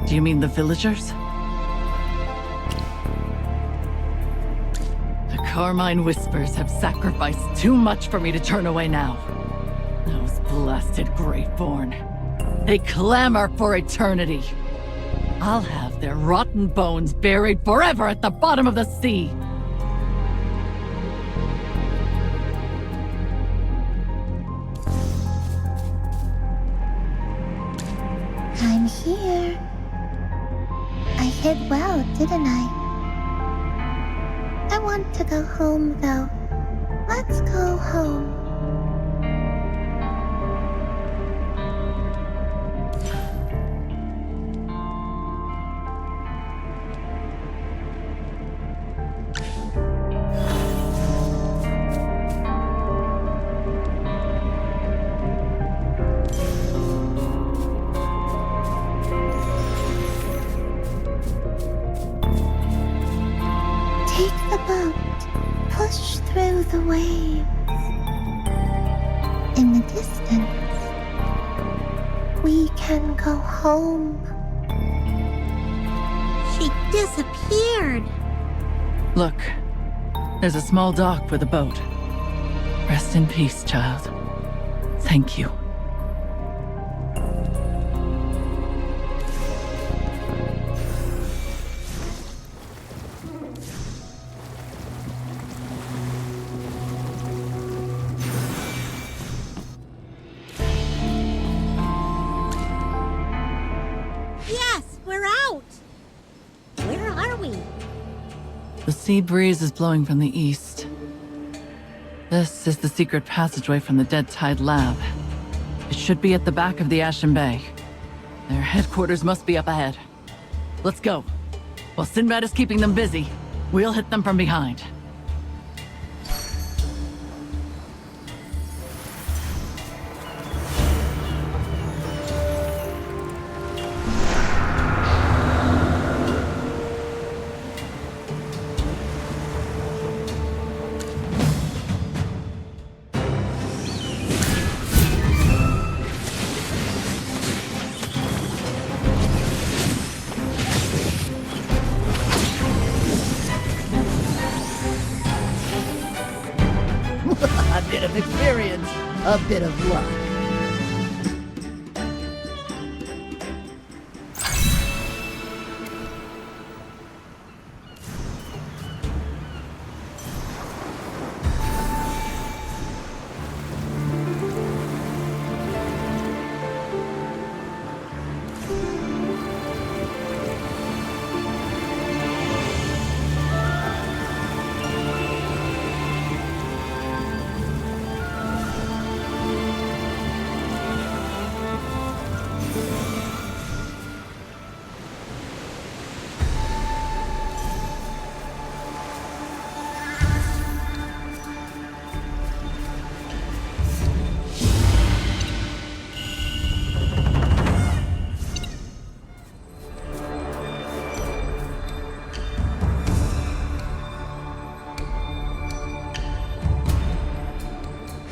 do you mean the villagers? The Carmine Whispers have sacrificed too much for me to turn away now. Those blasted Greatborn. They clamor for eternity. I'll have their rotten bones buried forever at the bottom of the sea. I'm here. I hid well, didn't I? I want to go home, though. Let's go home. Take the boat. Push through the waves. In the distance, we can go home. She disappeared. Look, there's a small dock with a boat. Rest in peace, child. Thank you. Yes, we're out. Where are we? The sea breeze is blowing from the east. This is the secret passageway from the Dead Tide Lab. It should be at the back of the Ashen Bay. Their headquarters must be up ahead. Let's go. While Sinbad is keeping them busy, we'll hit them from behind. A bit of experience, a bit of luck.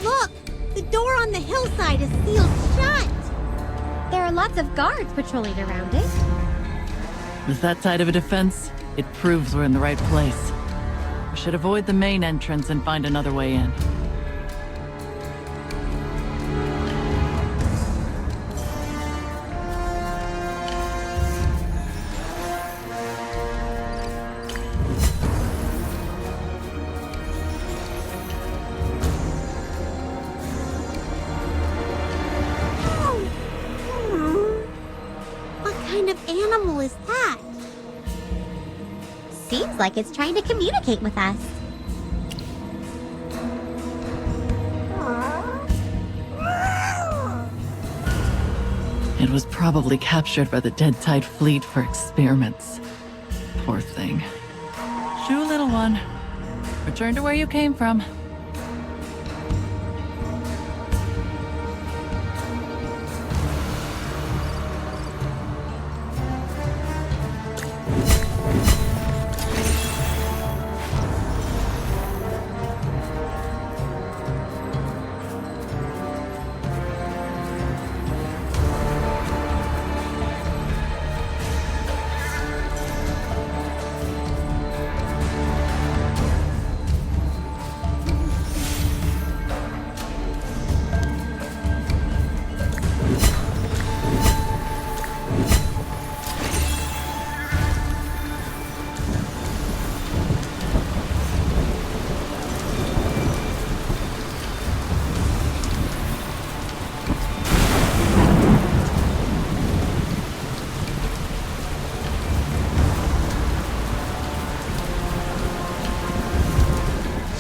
Look, the door on the hillside is sealed shut. There are lots of guards patrolling around it. With that side of a defense, it proves we're in the right place. We should avoid the main entrance and find another way in. What kind of animal is that? Seems like it's trying to communicate with us. It was probably captured by the Dead Tide fleet for experiments. Poor thing. Shoo, little one. Return to where you came from.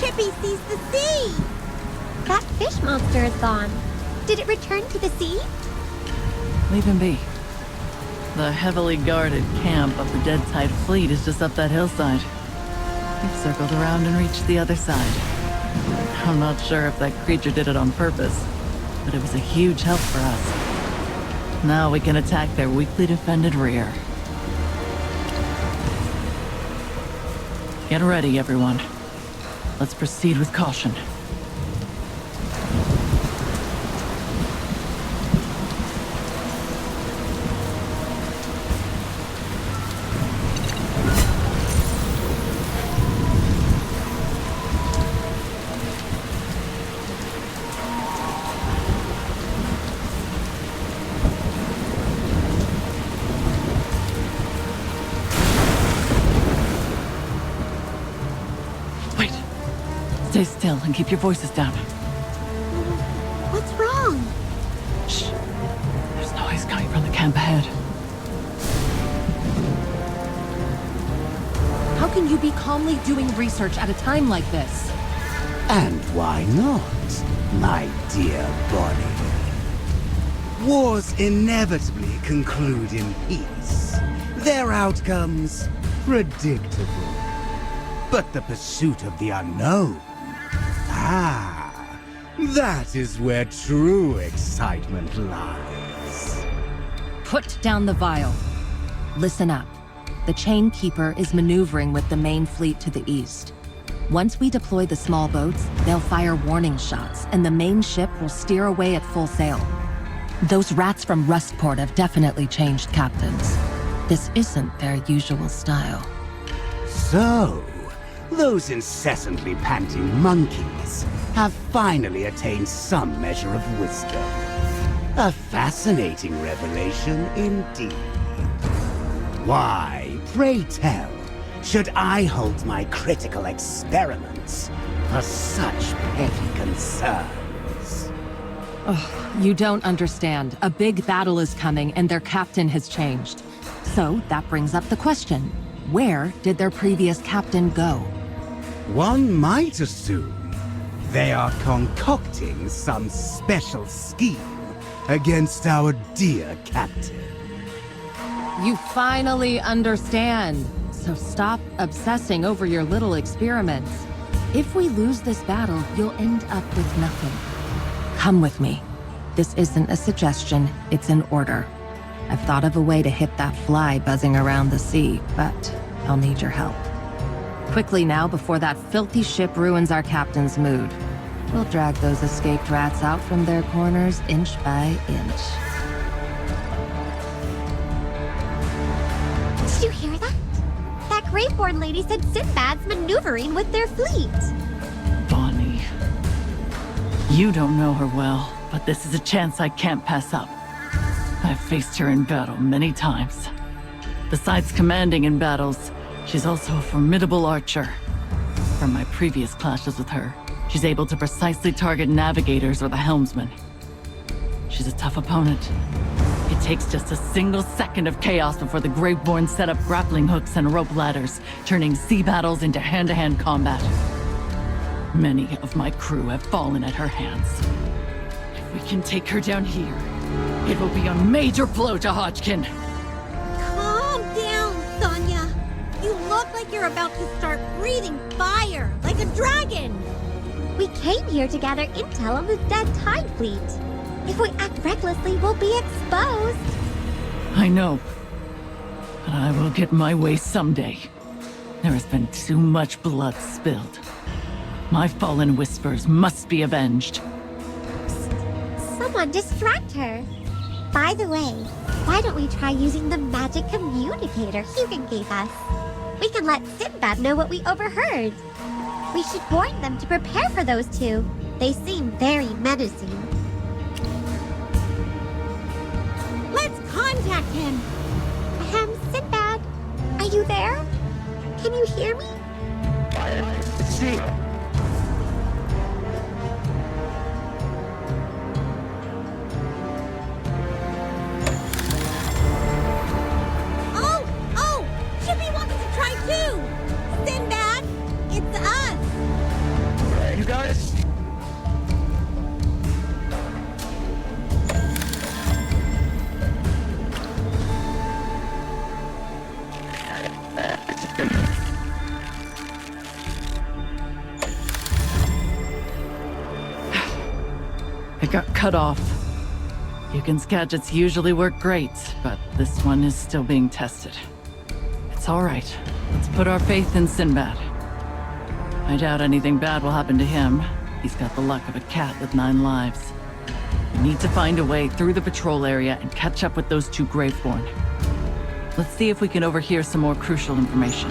Chippy sees the sea! That fish monster is gone. Did it return to the sea? Leave him be. The heavily guarded camp of the Dead Tide fleet is just up that hillside. We've circled around and reached the other side. I'm not sure if that creature did it on purpose, but it was a huge help for us. Now we can attack their weakly defended rear. Get ready, everyone. Let's proceed with caution. Stay still and keep your voices down. What's wrong? Shh. There's noise coming from the camp ahead. How can you be calmly doing research at a time like this? And why not, my dear Bonnie? Wars inevitably conclude in peace. Their outcomes predictable. But the pursuit of the unknown, that is where true excitement lies. Put down the vial. Listen up. The Chain Keeper is maneuvering with the main fleet to the east. Once we deploy the small boats, they'll fire warning shots, and the main ship will steer away at full sail. Those rats from Rustport have definitely changed captains. This isn't their usual style. So, those incessantly panting monkeys have finally attained some measure of wisdom. A fascinating revelation indeed. Why, pray tell, should I hold my critical experiments for such petty concerns? Oh, you don't understand. A big battle is coming and their captain has changed. So that brings up the question, where did their previous captain go? One might assume they are concocting some special scheme against our dear captain. You finally understand. So stop obsessing over your little experiments. If we lose this battle, you'll end up with nothing. Come with me. This isn't a suggestion, it's an order. I've thought of a way to hit that fly buzzing around the sea, but I'll need your help. Quickly now, before that filthy ship ruins our captain's mood. We'll drag those escaped rats out from their corners inch by inch. Did you hear that? That Greyborn lady said Sinbad's maneuvering with their fleet. Bonnie. You don't know her well, but this is a chance I can't pass up. I've faced her in battle many times. Besides commanding in battles, she's also a formidable archer. From my previous clashes with her, she's able to precisely target navigators or the helmsman. She's a tough opponent. It takes just a single second of chaos before the Graveborn set up grappling hooks and rope ladders, turning sea battles into hand-to-hand combat. Many of my crew have fallen at her hands. If we can take her down here, it will be a major blow to Hodkin. Calm down, Sonia. You look like you're about to start breathing fire, like a dragon. We came here to gather intel on the dead Tide fleet. If we act recklessly, we'll be exposed. I know, but I will get my way someday. There has been too much blood spilled. My fallen whispers must be avenged. Someone distract her. By the way, why don't we try using the magic communicator Hugin gave us? We can let Sinbad know what we overheard. We should warn them to prepare for those two. They seem very menacing. Let's contact him. Sinbad, are you there? Can you hear me? See. Oh! Chippy wants to try too! Sinbad, it's us! You guys? It got cut off. Hugin's gadgets usually work great, but this one is still being tested. It's all right. Let's put our faith in Sinbad. I doubt anything bad will happen to him. He's got the luck of a cat with 9 lives. We need to find a way through the patrol area and catch up with those 2 Graveborn. Let's see if we can overhear some more crucial information.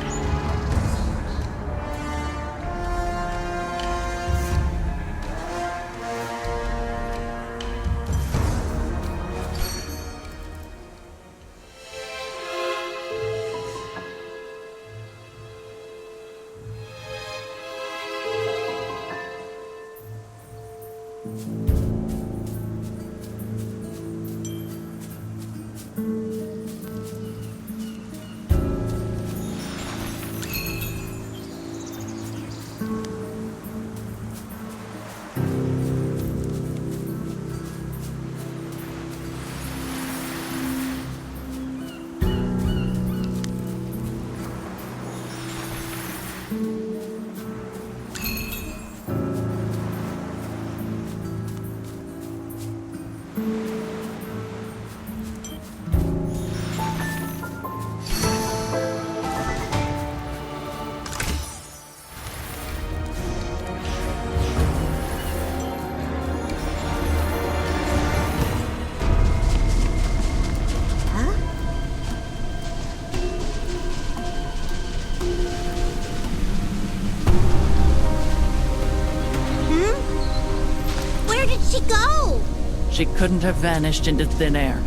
She couldn't have vanished into thin air.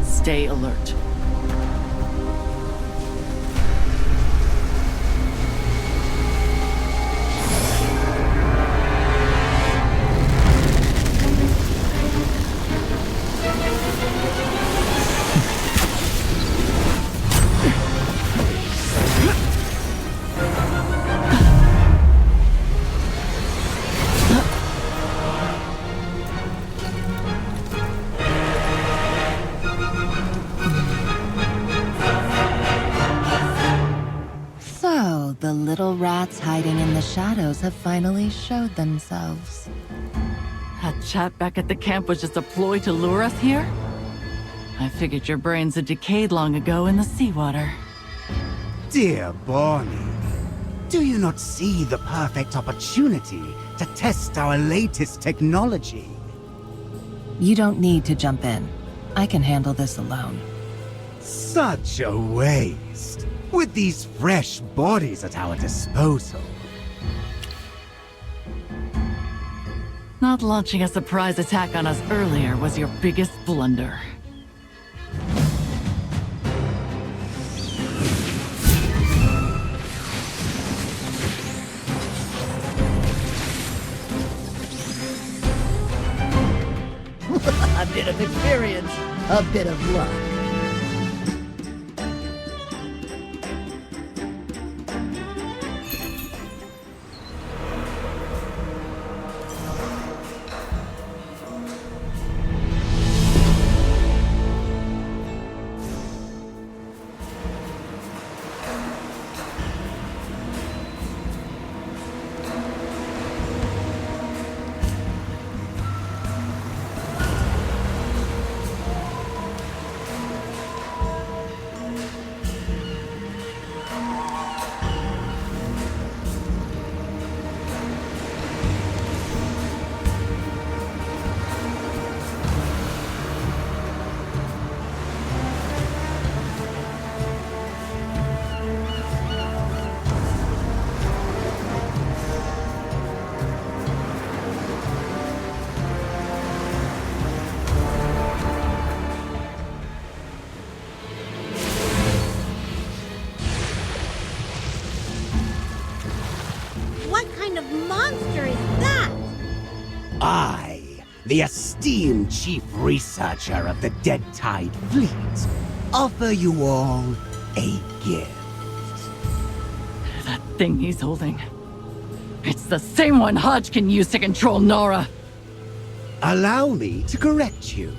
Stay alert. The little rats hiding in the shadows have finally showed themselves. That chat back at the camp was just a ploy to lure us here? I figured your brains had decayed long ago in the seawater. Dear Bonnie, do you not see the perfect opportunity to test our latest technology? You don't need to jump in. I can handle this alone. Such a waste. With these fresh bodies at our disposal. Not launching a surprise attack on us earlier was your biggest blunder. A bit of experience. a bit of luck. The esteemed chief researcher of the Dead Tide Fleet, offer you all a gift. That thing he's holding. It's the same one Hodkin used to control Nara. Allow me to correct you.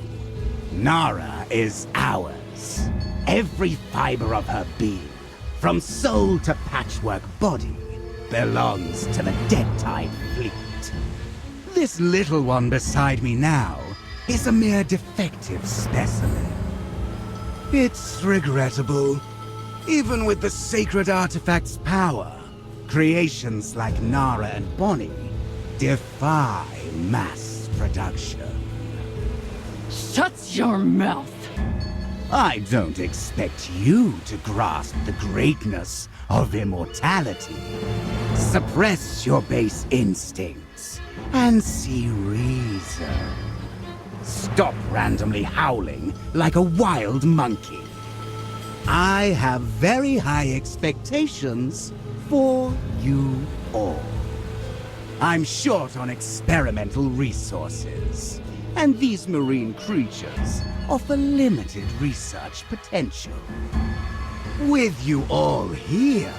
Nara is ours. Every fiber of her being, from soul to patchwork body, belongs to the Dead Tide Fleet. This little one beside me now is a mere defective specimen. It's regrettable. Even with the sacred artifact's power, creations like Nara and Bonnie defy mass production. Shut your mouth! I don't expect you to grasp the greatness of immortality. Suppress your base instincts and see reason. Stop randomly howling like a wild monkey. I have very high expectations for you all. I'm short on experimental resources, and these marine creatures offer limited research potential. With you all here,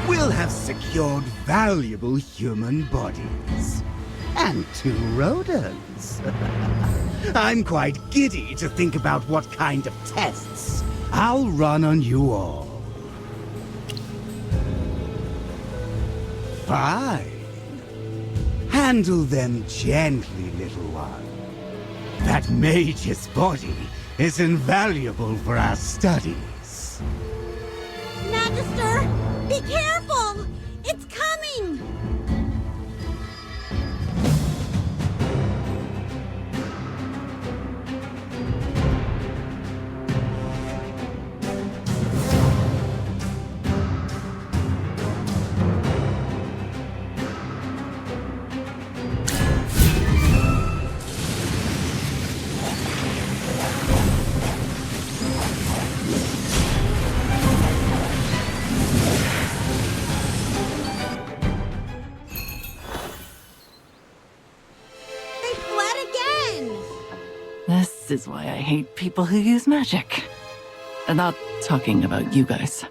we'll have secured valuable human bodies. And 2 rodents. I'm quite giddy to think about what kind of tests I'll run on you all. Fine. Handle them gently, little one. That mage's body is invaluable for our studies. Magister, be careful! It's coming! This is why I hate people who use magic. I'm not talking about you guys.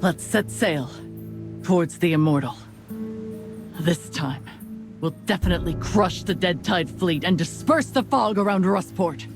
Let's set sail towards the Immortal. This time, we'll definitely crush the Dead Tide fleet and disperse the fog around Rustport.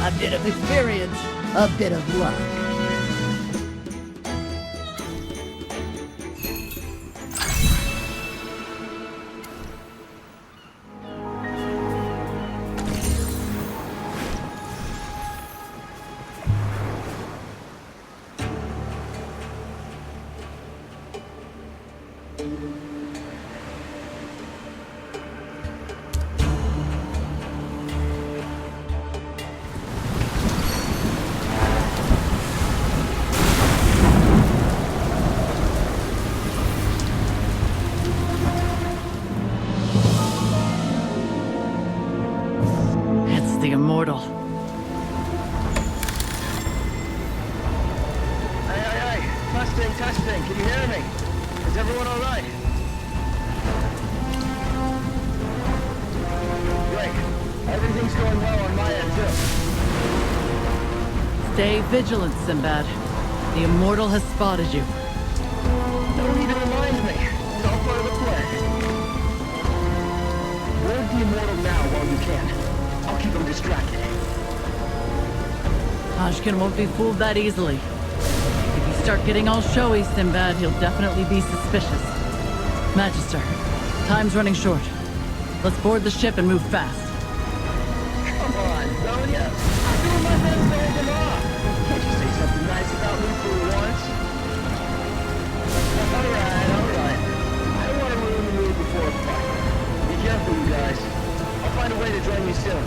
A bit of experience, a bit of luck. The immortal. Hey. Testing. Can you hear me? Is everyone all right? Great. Everything's going well on my end, too. Stay vigilant, Sinbad. The immortal has spotted you. No need to remind me. It's all part of the plan. Ward the immortal now while you can. I'll keep him distracted. Hodkin won't be fooled that easily. If you start getting all showy, Sinbad, he'll definitely be suspicious. Magister, time's running short. Let's board the ship and move fast. Come on, Sonia. I'm doing my best to hold him off. Can't you say something nice about me for once? Alright. I don't want to ruin the mood before a fight. Be careful, you guys. I'll find a way to join you soon.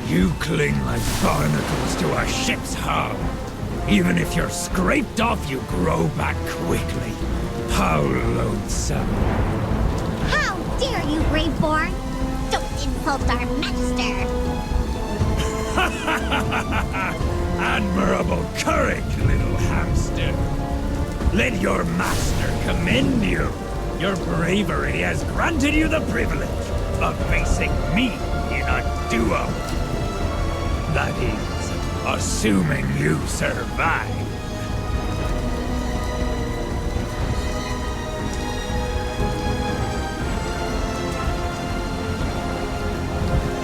You cling like barnacles to a ship's hull. Even if you're scraped off, you grow back quickly. How loathsome. How dare you, Graveborn! Don't insult our master! Admirable courage, little hamster. Let your master commend you. Your bravery has granted you the privilege of facing me in a duel. That is, assuming you survive.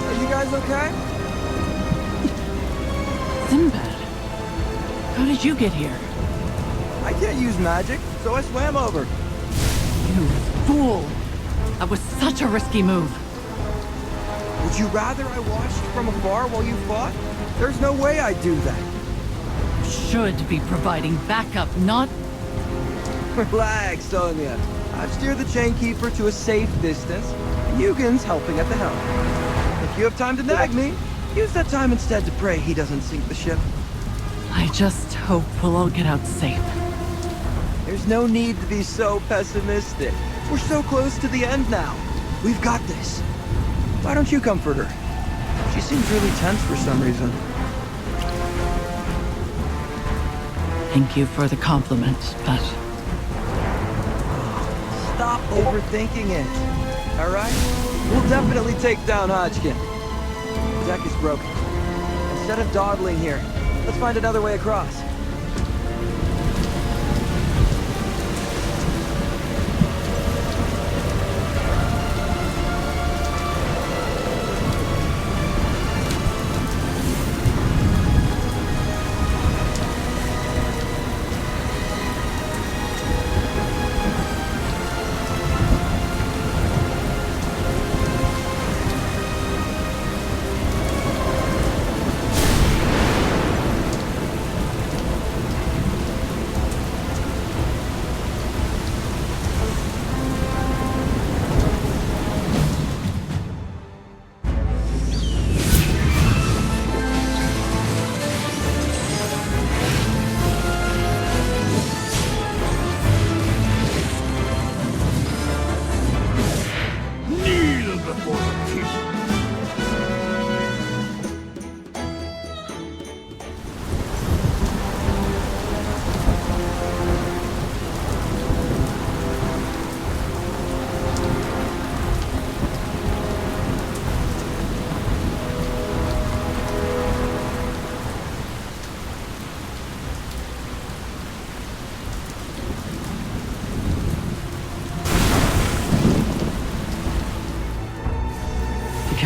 Are you guys okay? Sinbad, how did you get here? I can't use magic, so I swam over. You fool! That was such a risky move. Would you rather I watched from afar while you fought? There's no way I'd do that. You should be providing backup, not... Relax, Sonia. I've steered the Chainkeeper to a safe distance, and Yugen's helping at the helm. If you have time to nag me, use that time instead to pray he doesn't sink the ship. I just hope we'll all get out safe. There's no need to be so pessimistic. We're so close to the end now. We've got this. Why don't you comfort her? She seems really tense for some reason. Thank you for the compliment, but... Stop overthinking it. Alright? We'll definitely take down Hodkin. The deck is broken. Instead of dawdling here, let's find another way across.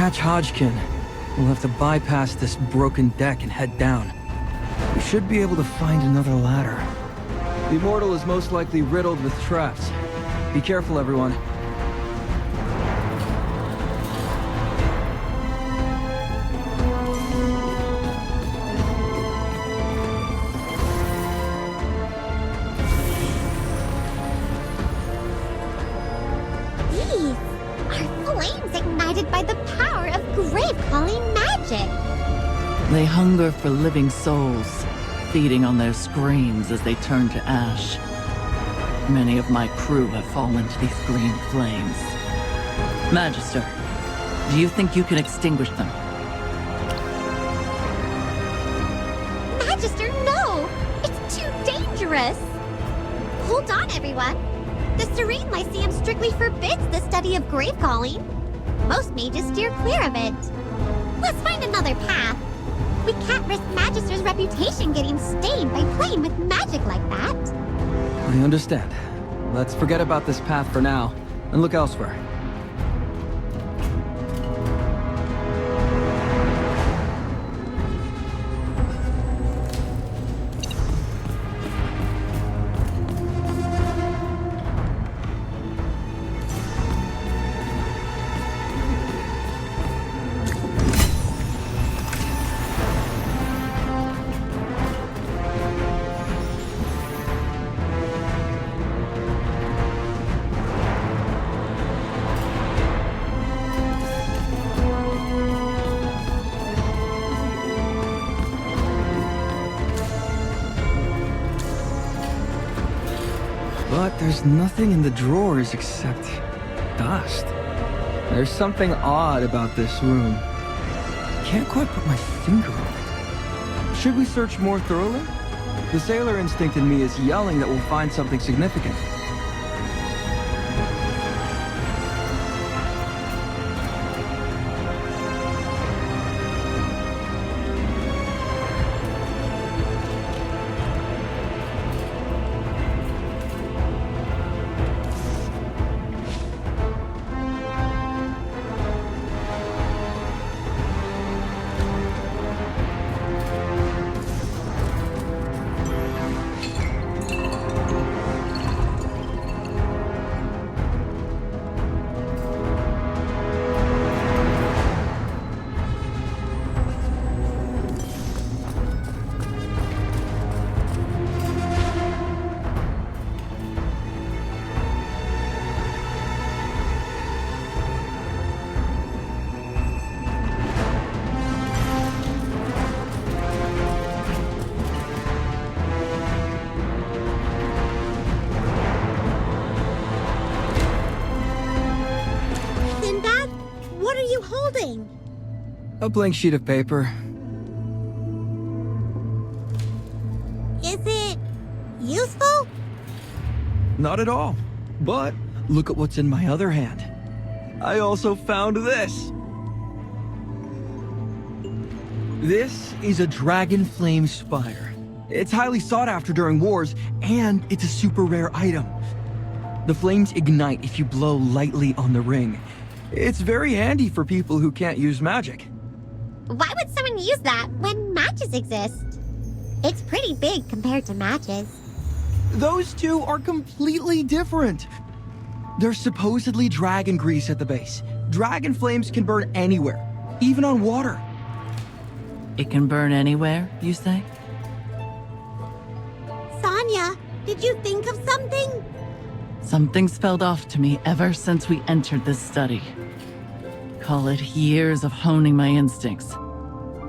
catch Hodkin, we'll have to bypass this broken deck and head down. We should be able to find another ladder. The Immortal is most likely riddled with traps. Be careful, everyone. These are flames ignited by the power of grave-calling magic. They hunger for living souls, feeding on their screams as they turn to ash. Many of my crew have fallen to these green flames. Magister, do you think you can extinguish them? Magister, no! It's too dangerous! Hold on, everyone. The Serene Lyceum strictly forbids the study of grave calling. Most mages steer clear of it. Let's find another path. We can't risk Magister's reputation getting stained by playing with magic like that. I understand. Let's forget about this path for now, and look elsewhere. But there's nothing in the drawers except dust. There's something odd about this room. Can't quite put my finger on it. Should we search more thoroughly? The sailor instinct in me is yelling that we'll find something significant. A blank sheet of paper. Is it useful? Not at all. But look at what's in my other hand. I also found this. This is a dragon flame spire. It's highly sought after during wars, and it's a super rare item. The flames ignite if you blow lightly on the ring. It's very handy for people who can't use magic. Why would someone use that when matches exist? It's pretty big compared to matches. Those two are completely different. There's supposedly dragon grease at the base. Dragon flames can burn anywhere, even on water. It can burn anywhere, you say? Sonia, did you think of something? Something spelled off to me ever since we entered this study. Call it years of honing my instincts.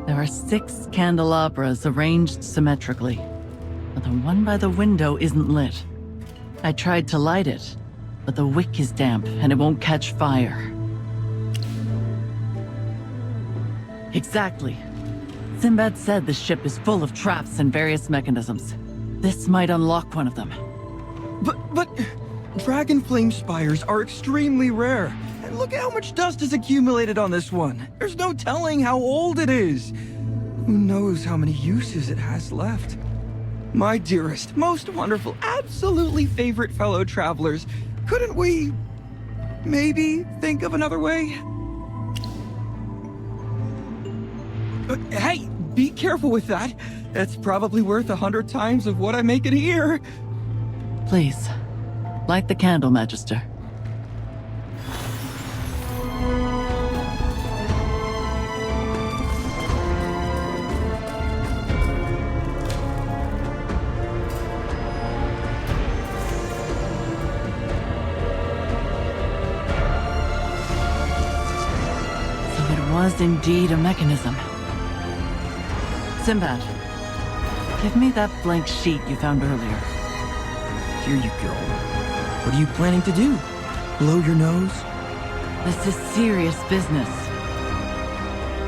There are 6 candelabras arranged symmetrically, but the one by the window isn't lit. I tried to light it, but the wick is damp and it won't catch fire. Exactly. Sinbad said the ship is full of traps and various mechanisms. This might unlock one of them. But dragon flame spires are extremely rare. And look at how much dust is accumulated on this one. There's no telling how old it is. Who knows how many uses it has left? My dearest, most wonderful, absolutely favorite fellow travelers, couldn't we maybe think of another way? Hey, be careful with that. It's probably worth 100 times of what I make it here. Please, light the candle, Magister. Was indeed a mechanism. Sinbad, give me that blank sheet you found earlier. Here you go. What are you planning to do? Blow your nose? This is serious business.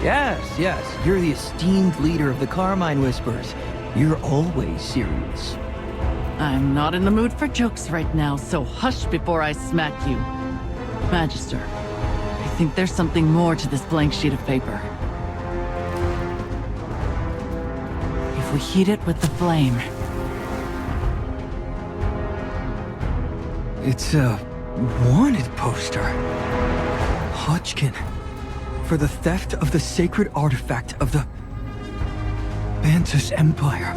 Yes, you're the esteemed leader of the Carmine Whispers. You're always serious. I'm not in the mood for jokes right now, so hush before I smack you. Magister, I think there's something more to this blank sheet of paper. If we heat it with the flame... It's a wanted poster. Hodkin. For the theft of the sacred artifact of the Bantus Empire.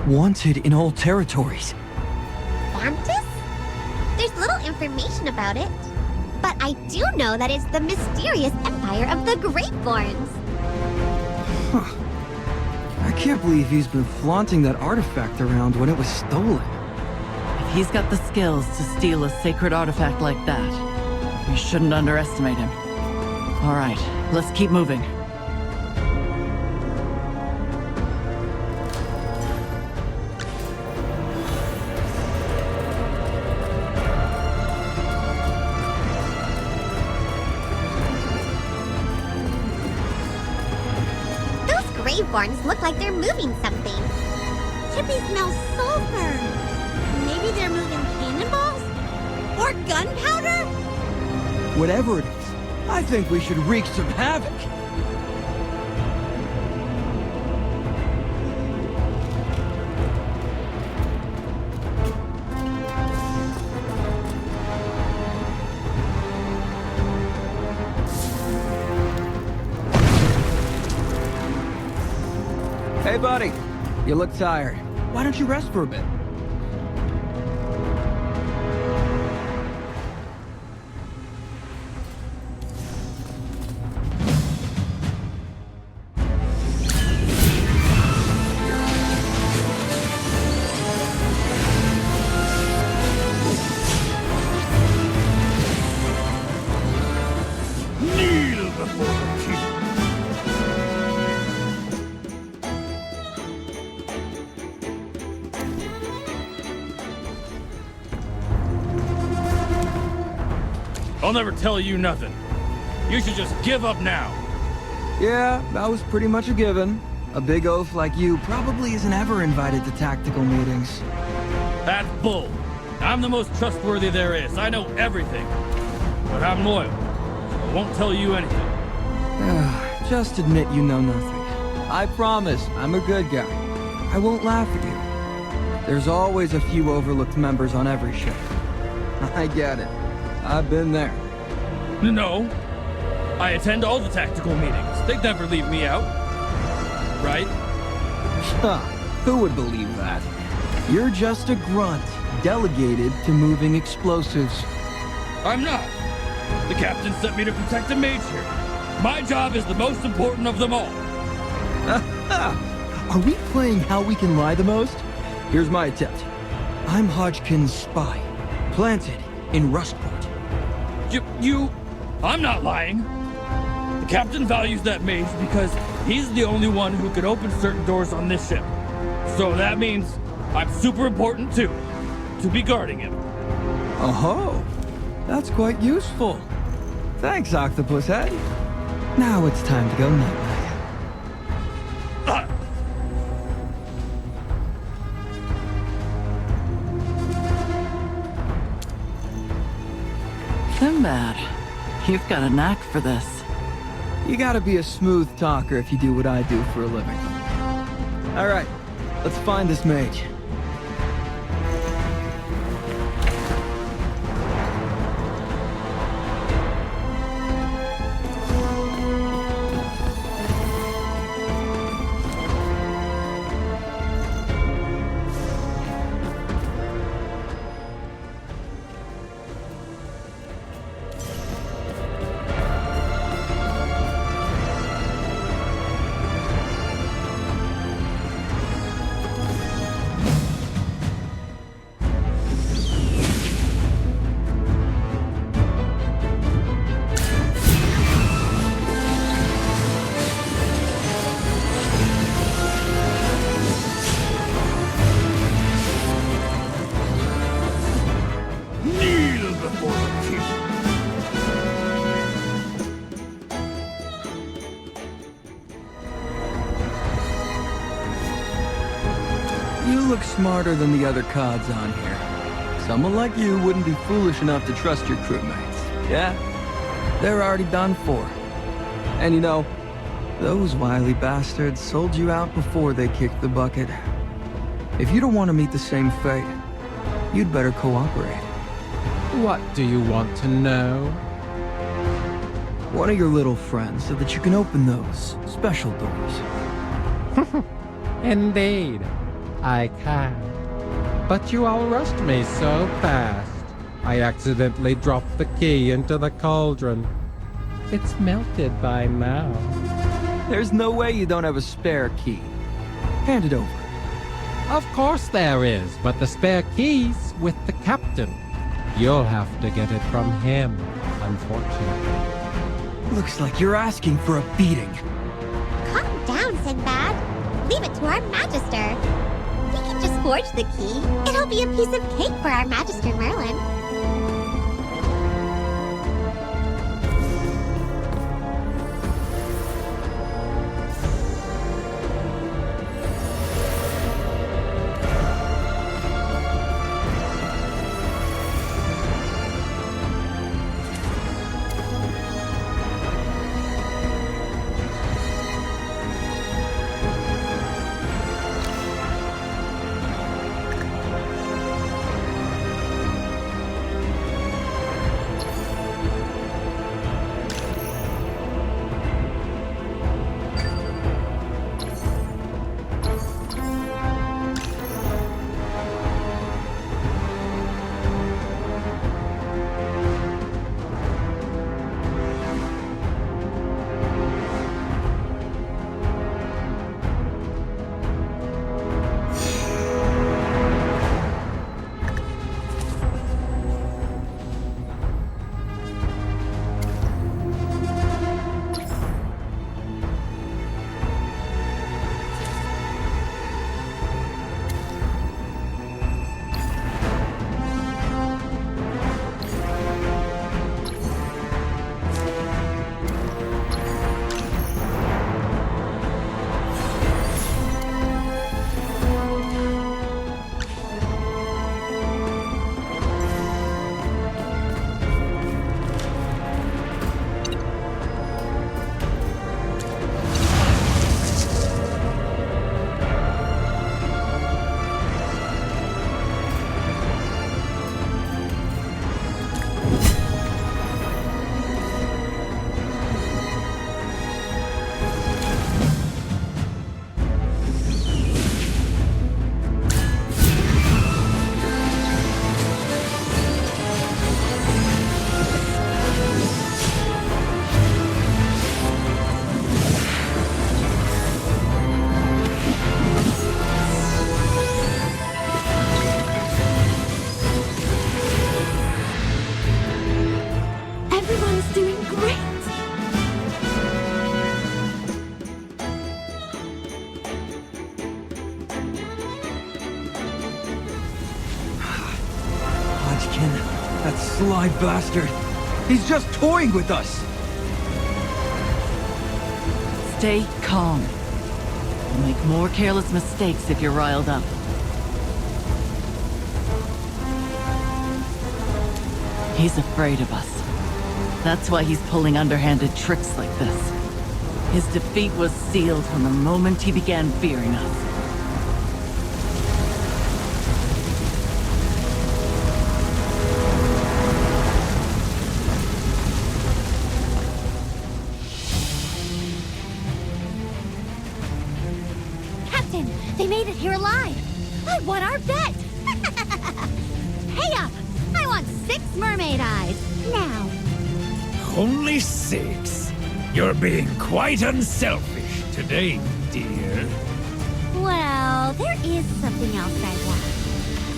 Wanted in all territories. Bantus? There's little information about it. But I do know that it's the mysterious empire of the Greatborns. Huh. I can't believe he's been flaunting that artifact around when it was stolen. If he's got the skills to steal a sacred artifact like that, we shouldn't underestimate him. All right, let's keep moving. Greatborns look like they're moving something. Chippy smells sulfur. Maybe they're moving cannonballs? Or gunpowder? Whatever it is, I think we should wreak some havoc. Hey, buddy. You look tired. Why don't you rest for a bit? Kneel before the king. I'll never tell you nothing. You should just give up now. Yeah, that was pretty much a given. A big oaf like you probably isn't ever invited to tactical meetings. That's bull. I'm the most trustworthy there is. I know everything. But I'm loyal. So I won't tell you anything. Just admit you know nothing. I promise, I'm a good guy. I won't laugh at you. There's always a few overlooked members on every ship. I get it. I've been there. No. I attend all the tactical meetings. They never leave me out. Right? Huh. Who would believe that? You're just a grunt, delegated to moving explosives. I'm not. The captain sent me to protect a mage here. My job is the most important of them all. Are we playing how we can lie the most? Here's my attempt. I'm Hodgkin's spy, planted in Rustport. I'm not lying. The captain values that mage because he's the only one who could open certain doors on this ship. So that means I'm super important too, to be guarding him. Oh, that's quite useful. Thanks, Octopus Head. Now it's time to go night-night. Sinbad, you've got a knack for this. You gotta be a smooth talker if you do what I do for a living. All right, let's find this mage. You look smarter than the other cods on here. Someone like you wouldn't be foolish enough to trust your crewmates. Yeah? They're already done for. And you know, those wily bastards sold you out before they kicked the bucket. If you don't want to meet the same fate, you'd better cooperate. What do you want to know? One of your little friends said that you can open those special doors. Indeed, I can. But you all rushed me so fast. I accidentally dropped the key into the cauldron. It's melted by now. There's no way you don't have a spare key. Hand it over. Of course there is, but the spare key's with the captain. You'll have to get it from him, unfortunately. Looks like you're asking for a beating. Calm down, Sinbad. Leave it to our Magister. He can just forge the key. It'll be a piece of cake for our Magister Merlin. That sly bastard. He's just toying with us. Stay calm. You'll make more careless mistakes if you're riled up. He's afraid of us. That's why he's pulling underhanded tricks like this. His defeat was sealed from the moment he began fearing us. Captain, they made it here alive. I won our bet. Hey up! I want 6 mermaid eyes, now. Only 6? You're being quite unselfish today, dear. Well, there is something else I want.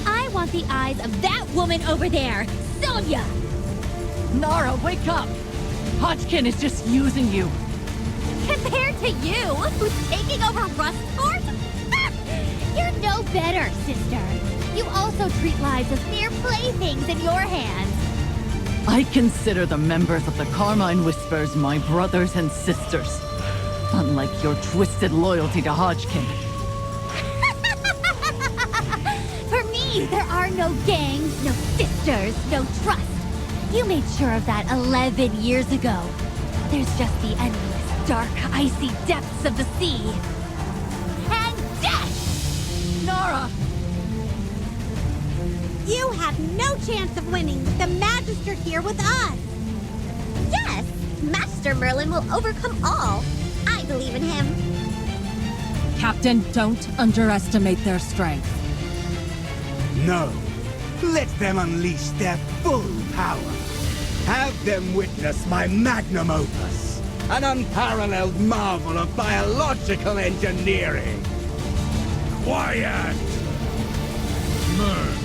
I want the eyes of that woman over there, Sonia! Nara, wake up! Hodkin is just using you. Compared to you, who's taking over Rustport? You're no better, sister. You also treat lives as mere playthings in your hands. I consider the members of the Carmine Whispers my brothers and sisters. Unlike your twisted loyalty to Hodkin. see! There are no gangs, no sisters, no trust. You made sure of that 11 years ago. There's just the endless, dark, icy depths of the sea. And death! Nara! You have no chance of winning with the Magister here with us. Yes, Master Merlin will overcome all. I believe in him. Captain, don't underestimate their strength. No. Let them unleash their full power. Have them witness my magnum opus. An unparalleled marvel of biological engineering. Quiet! Merl,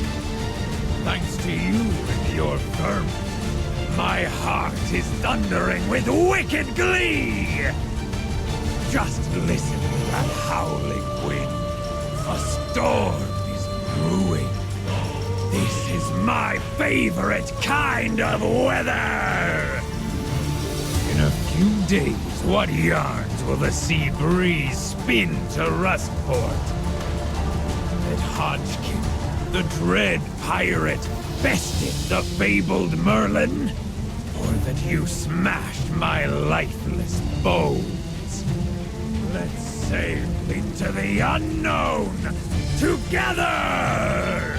thanks to you and your vermin, my heart is thundering with wicked glee! Just listen to that howling wind. A storm is brewing. This is my favorite kind of weather! In a few days, what yarns will the sea breeze spin to Rustport? That Hodkin, the dread pirate, bested the fabled Merlin? Or that you smashed my lifeless bones? Let's sail into the unknown together!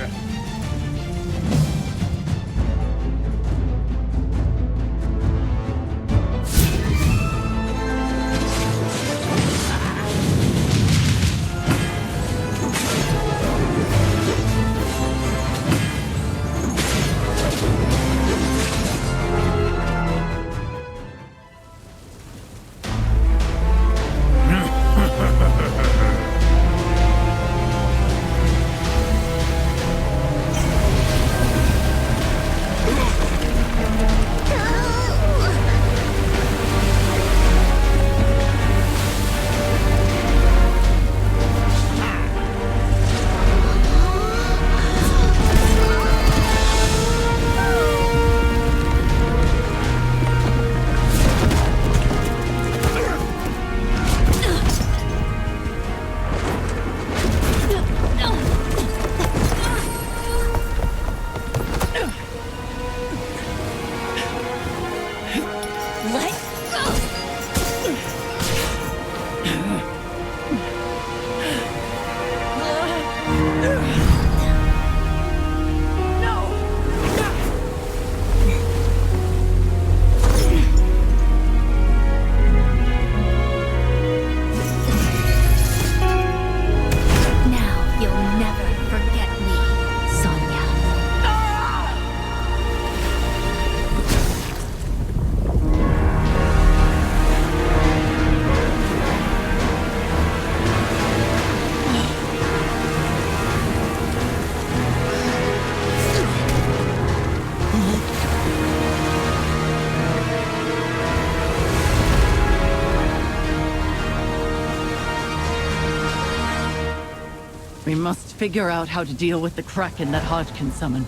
We must figure out how to deal with the Kraken that Hodkin summoned.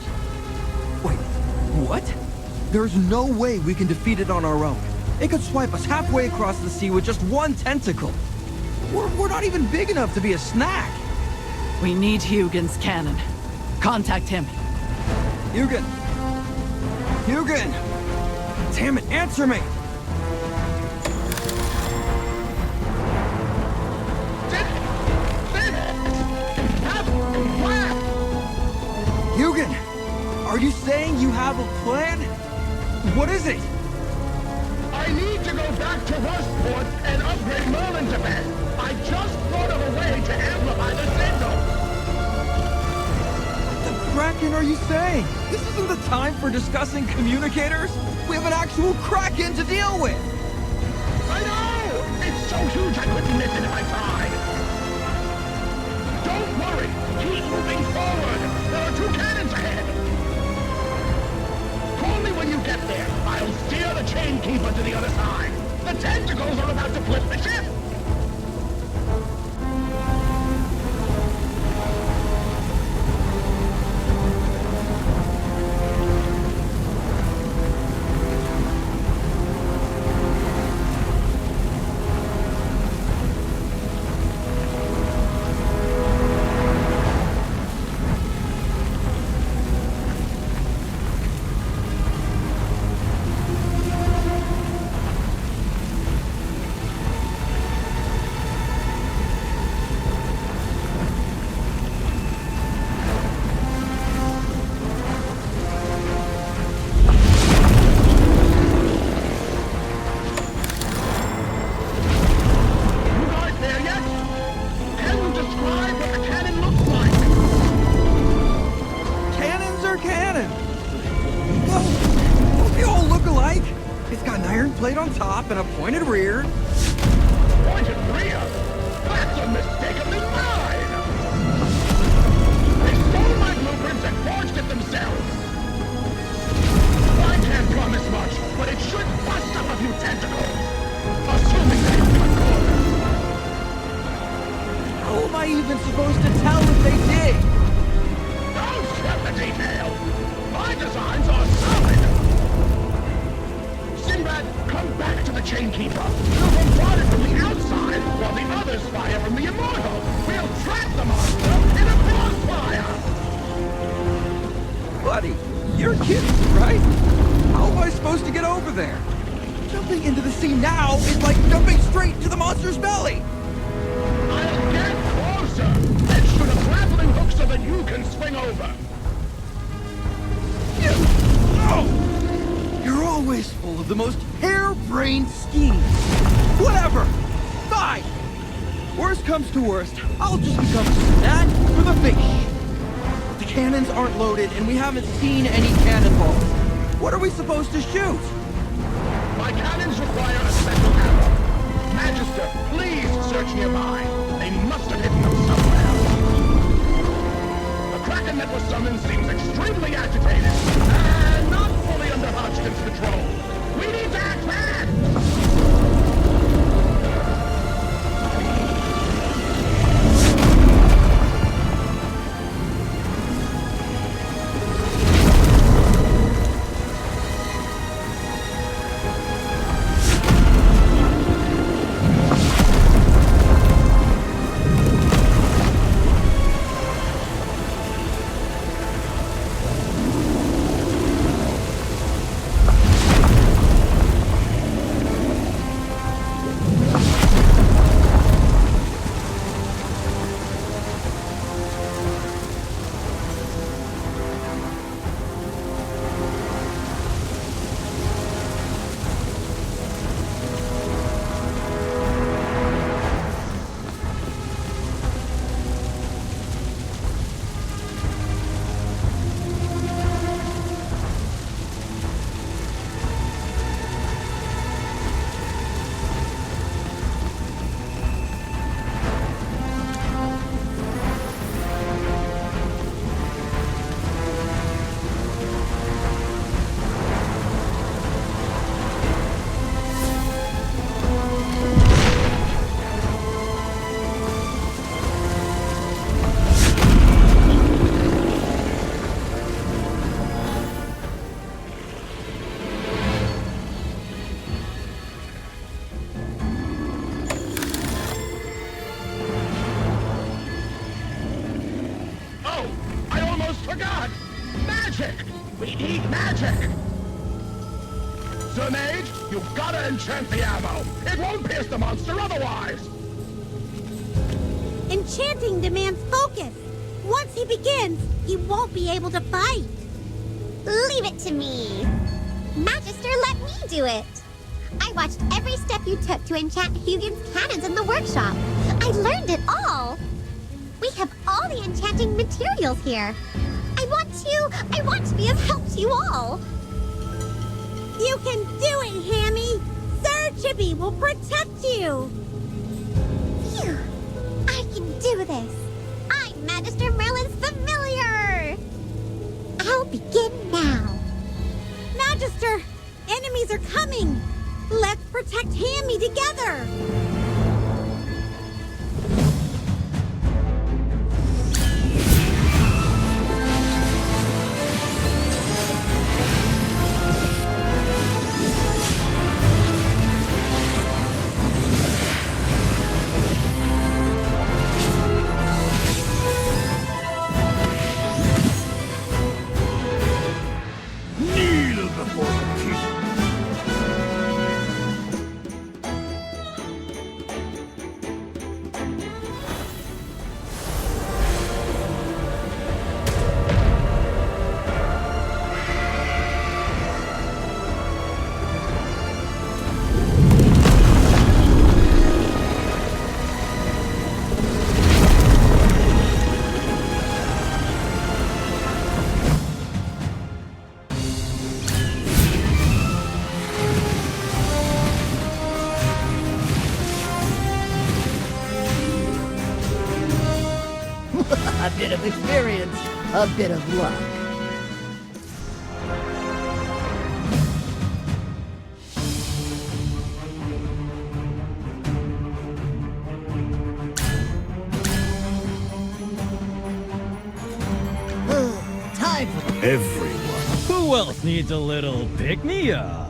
Wait, what? There's no way we can defeat it on our own. It could swipe us halfway across the sea with just one tentacle. We're not even big enough to be a snack. We need Hugin's cannon. Contact him. Hugin! Hugin! Damn it, answer me! Hugin! Are you saying you have a plan? What is it? I need to go back to Rustport and upgrade Merlin's event. I just thought of a way to amplify the signal. What the Kraken are you saying? This isn't the time for discussing communicators. We have an actual Kraken to deal with. I know! It's so huge I couldn't miss it if I tried. Don't worry. Keep moving forward. There are 2 cannons ahead. Call me when you get there. I'll steer the Chainkeeper to the other side. The tentacles are about to flip the ship. plate on top and a pointed rear. Pointed rear? That's a mistakenly mine! They stole my blueprints and forged it themselves! I can't promise much, but it should bust up a few tentacles! Assuming they cut corners! How am I even supposed to tell if they did? Don't sweat the details! My designs are solid! Sinbad, come back to the Chainkeeper! We'll bombard it from the outside, while the others fire from the Immortal! We'll trap the monster in a crossfire! Buddy, you're kidding, right? How am I supposed to get over there? Jumping into the sea now is like jumping straight into the monster's belly! I'll get closer, and shoot a grappling hook so that you can swing over! You're always full of the most harebrained schemes. Whatever! Fine! Worst comes to worst, I'll just become a snack for the fish. The cannons aren't loaded, and we haven't seen any cannonballs. What are we supposed to shoot? My cannons require a special ammo. Magister, please search nearby. They must have hidden them somewhere. The Kraken that was summoned seems extremely agitated, and not fully under Hodgkin's control. We need to act fast! forgot! Magic! We need magic! Sir Mage, you've gotta enchant the ammo! It won't pierce the monster otherwise! Enchanting demands focus! Once he begins, he won't be able to fight! Leave it to me! Magister, let me do it! I watched every step you took to enchant Hugin's cannons in the workshop. I learned it all! We have all the enchanting materials here. I want to be of help to you all! You can do it, Hammy! Sir Chippy will protect you! Phew! I can do this! I'm Magister Merlin's familiar! I'll begin now. Magister! Enemies are coming! Let's protect Hammy together! Kneel before the king. A bit of experience, a bit of luck. Time for everyone. Who else needs a little pick-me-up?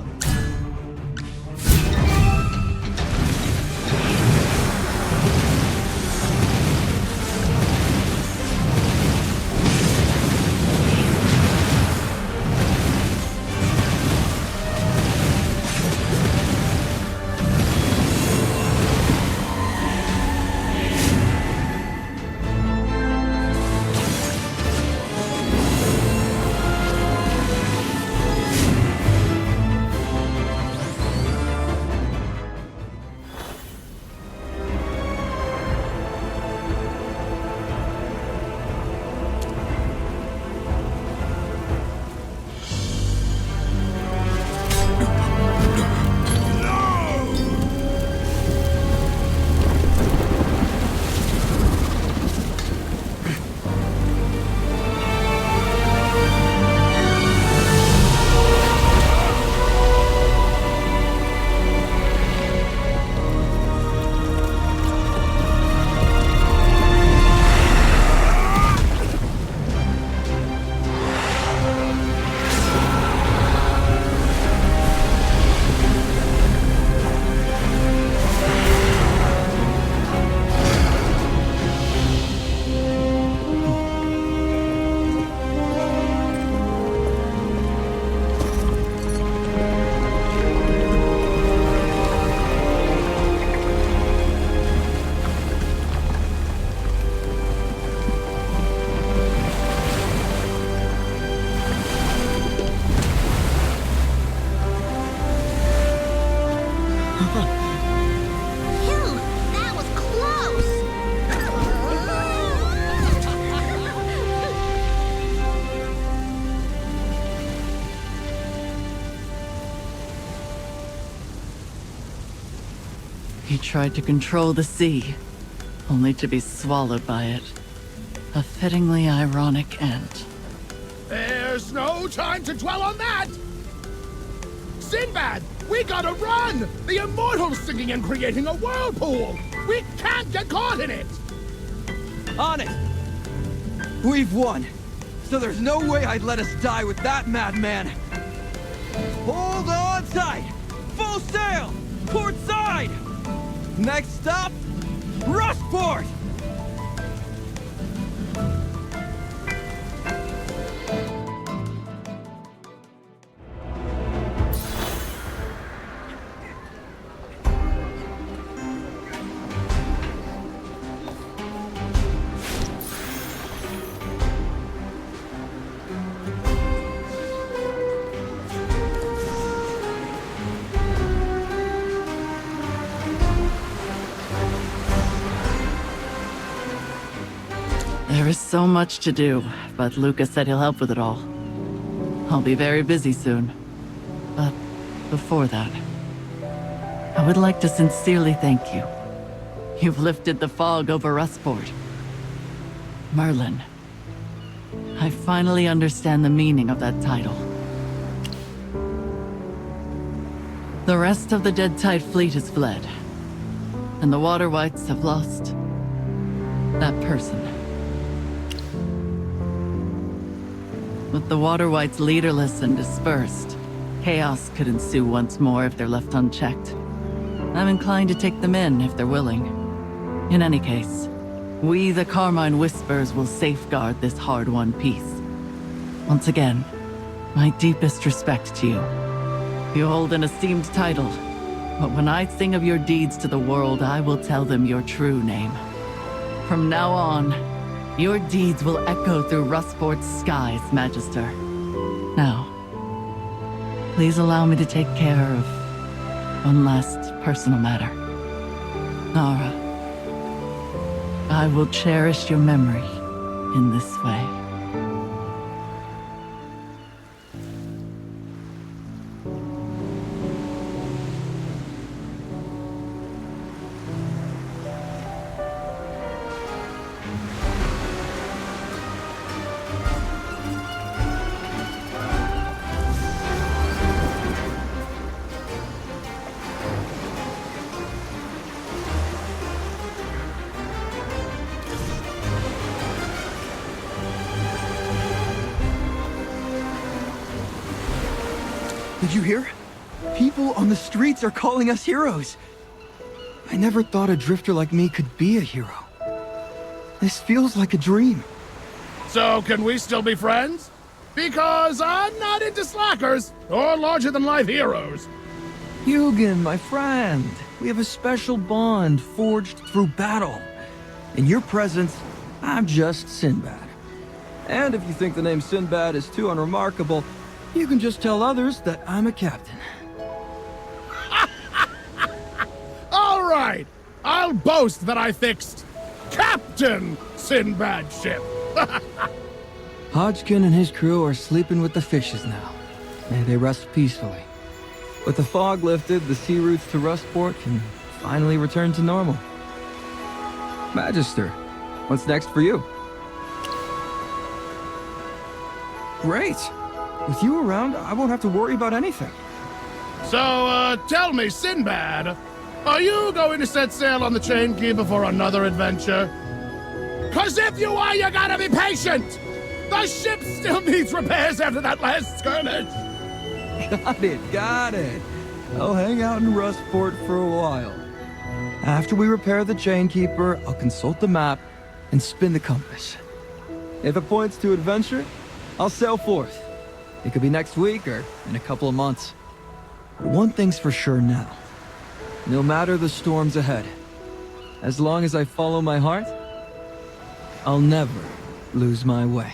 He tried to control the sea, only to be swallowed by it. A fittingly ironic end. There's no time to dwell on that! Sinbad, we gotta run! The Immortals singing and creating a whirlpool! We can't get caught in it! On it! We've won, so there's no way I'd let us die with that madman! Hold on tight! Full sail! Port side! Next stop, rustport! There is so much to do, but Lucas said he'll help with it all. I'll be very busy soon. But before that, I would like to sincerely thank you. You've lifted the fog over rustport. Merlin. I finally understand the meaning of that title. The rest of the Dead Tide fleet has fled, and the Water Wights have lost that person. With the Water Wights leaderless and dispersed, chaos could ensue once more if they're left unchecked. I'm inclined to take them in if they're willing. In any case, we the Carmine Whispers will safeguard this hard-won peace. Once again, my deepest respect to you. You hold an esteemed title, but when I sing of your deeds to the world, I will tell them your true name. From now on, your deeds will echo through Rustport's skies, Magister. Now, please allow me to take care of one last personal matter. Nara, I will cherish your memory in this way. Did you hear? People on the streets are calling us heroes. I never thought a drifter like me could be a hero. This feels like a dream. So can we still be friends? Because I'm not into slackers or larger-than-life heroes. Hugin, my friend. We have a special bond forged through battle. In your presence, I'm just Sinbad. And if you think the name Sinbad is too unremarkable, you can just tell others that I'm a captain. All right, I'll boast that I fixed Captain Sinbad's ship. Hodkin and his crew are sleeping with the fishes now. May they rest peacefully. With the fog lifted, the sea routes to Rustport can finally return to normal. Magister, what's next for you? Great. With you around, I won't have to worry about anything. So, tell me, Sinbad, are you going to set sail on the Chainkeeper for another adventure? 'Cause if you are, you gotta be patient! The ship still needs repairs after that last skirmish! Got it. I'll hang out in Rustport for a while. After we repair the Chainkeeper, I'll consult the map and spin the compass. If it points to adventure, I'll sail forth. It could be next week or in a couple of months. But one thing's for sure now. No matter the storms ahead, as long as I follow my heart, I'll never lose my way.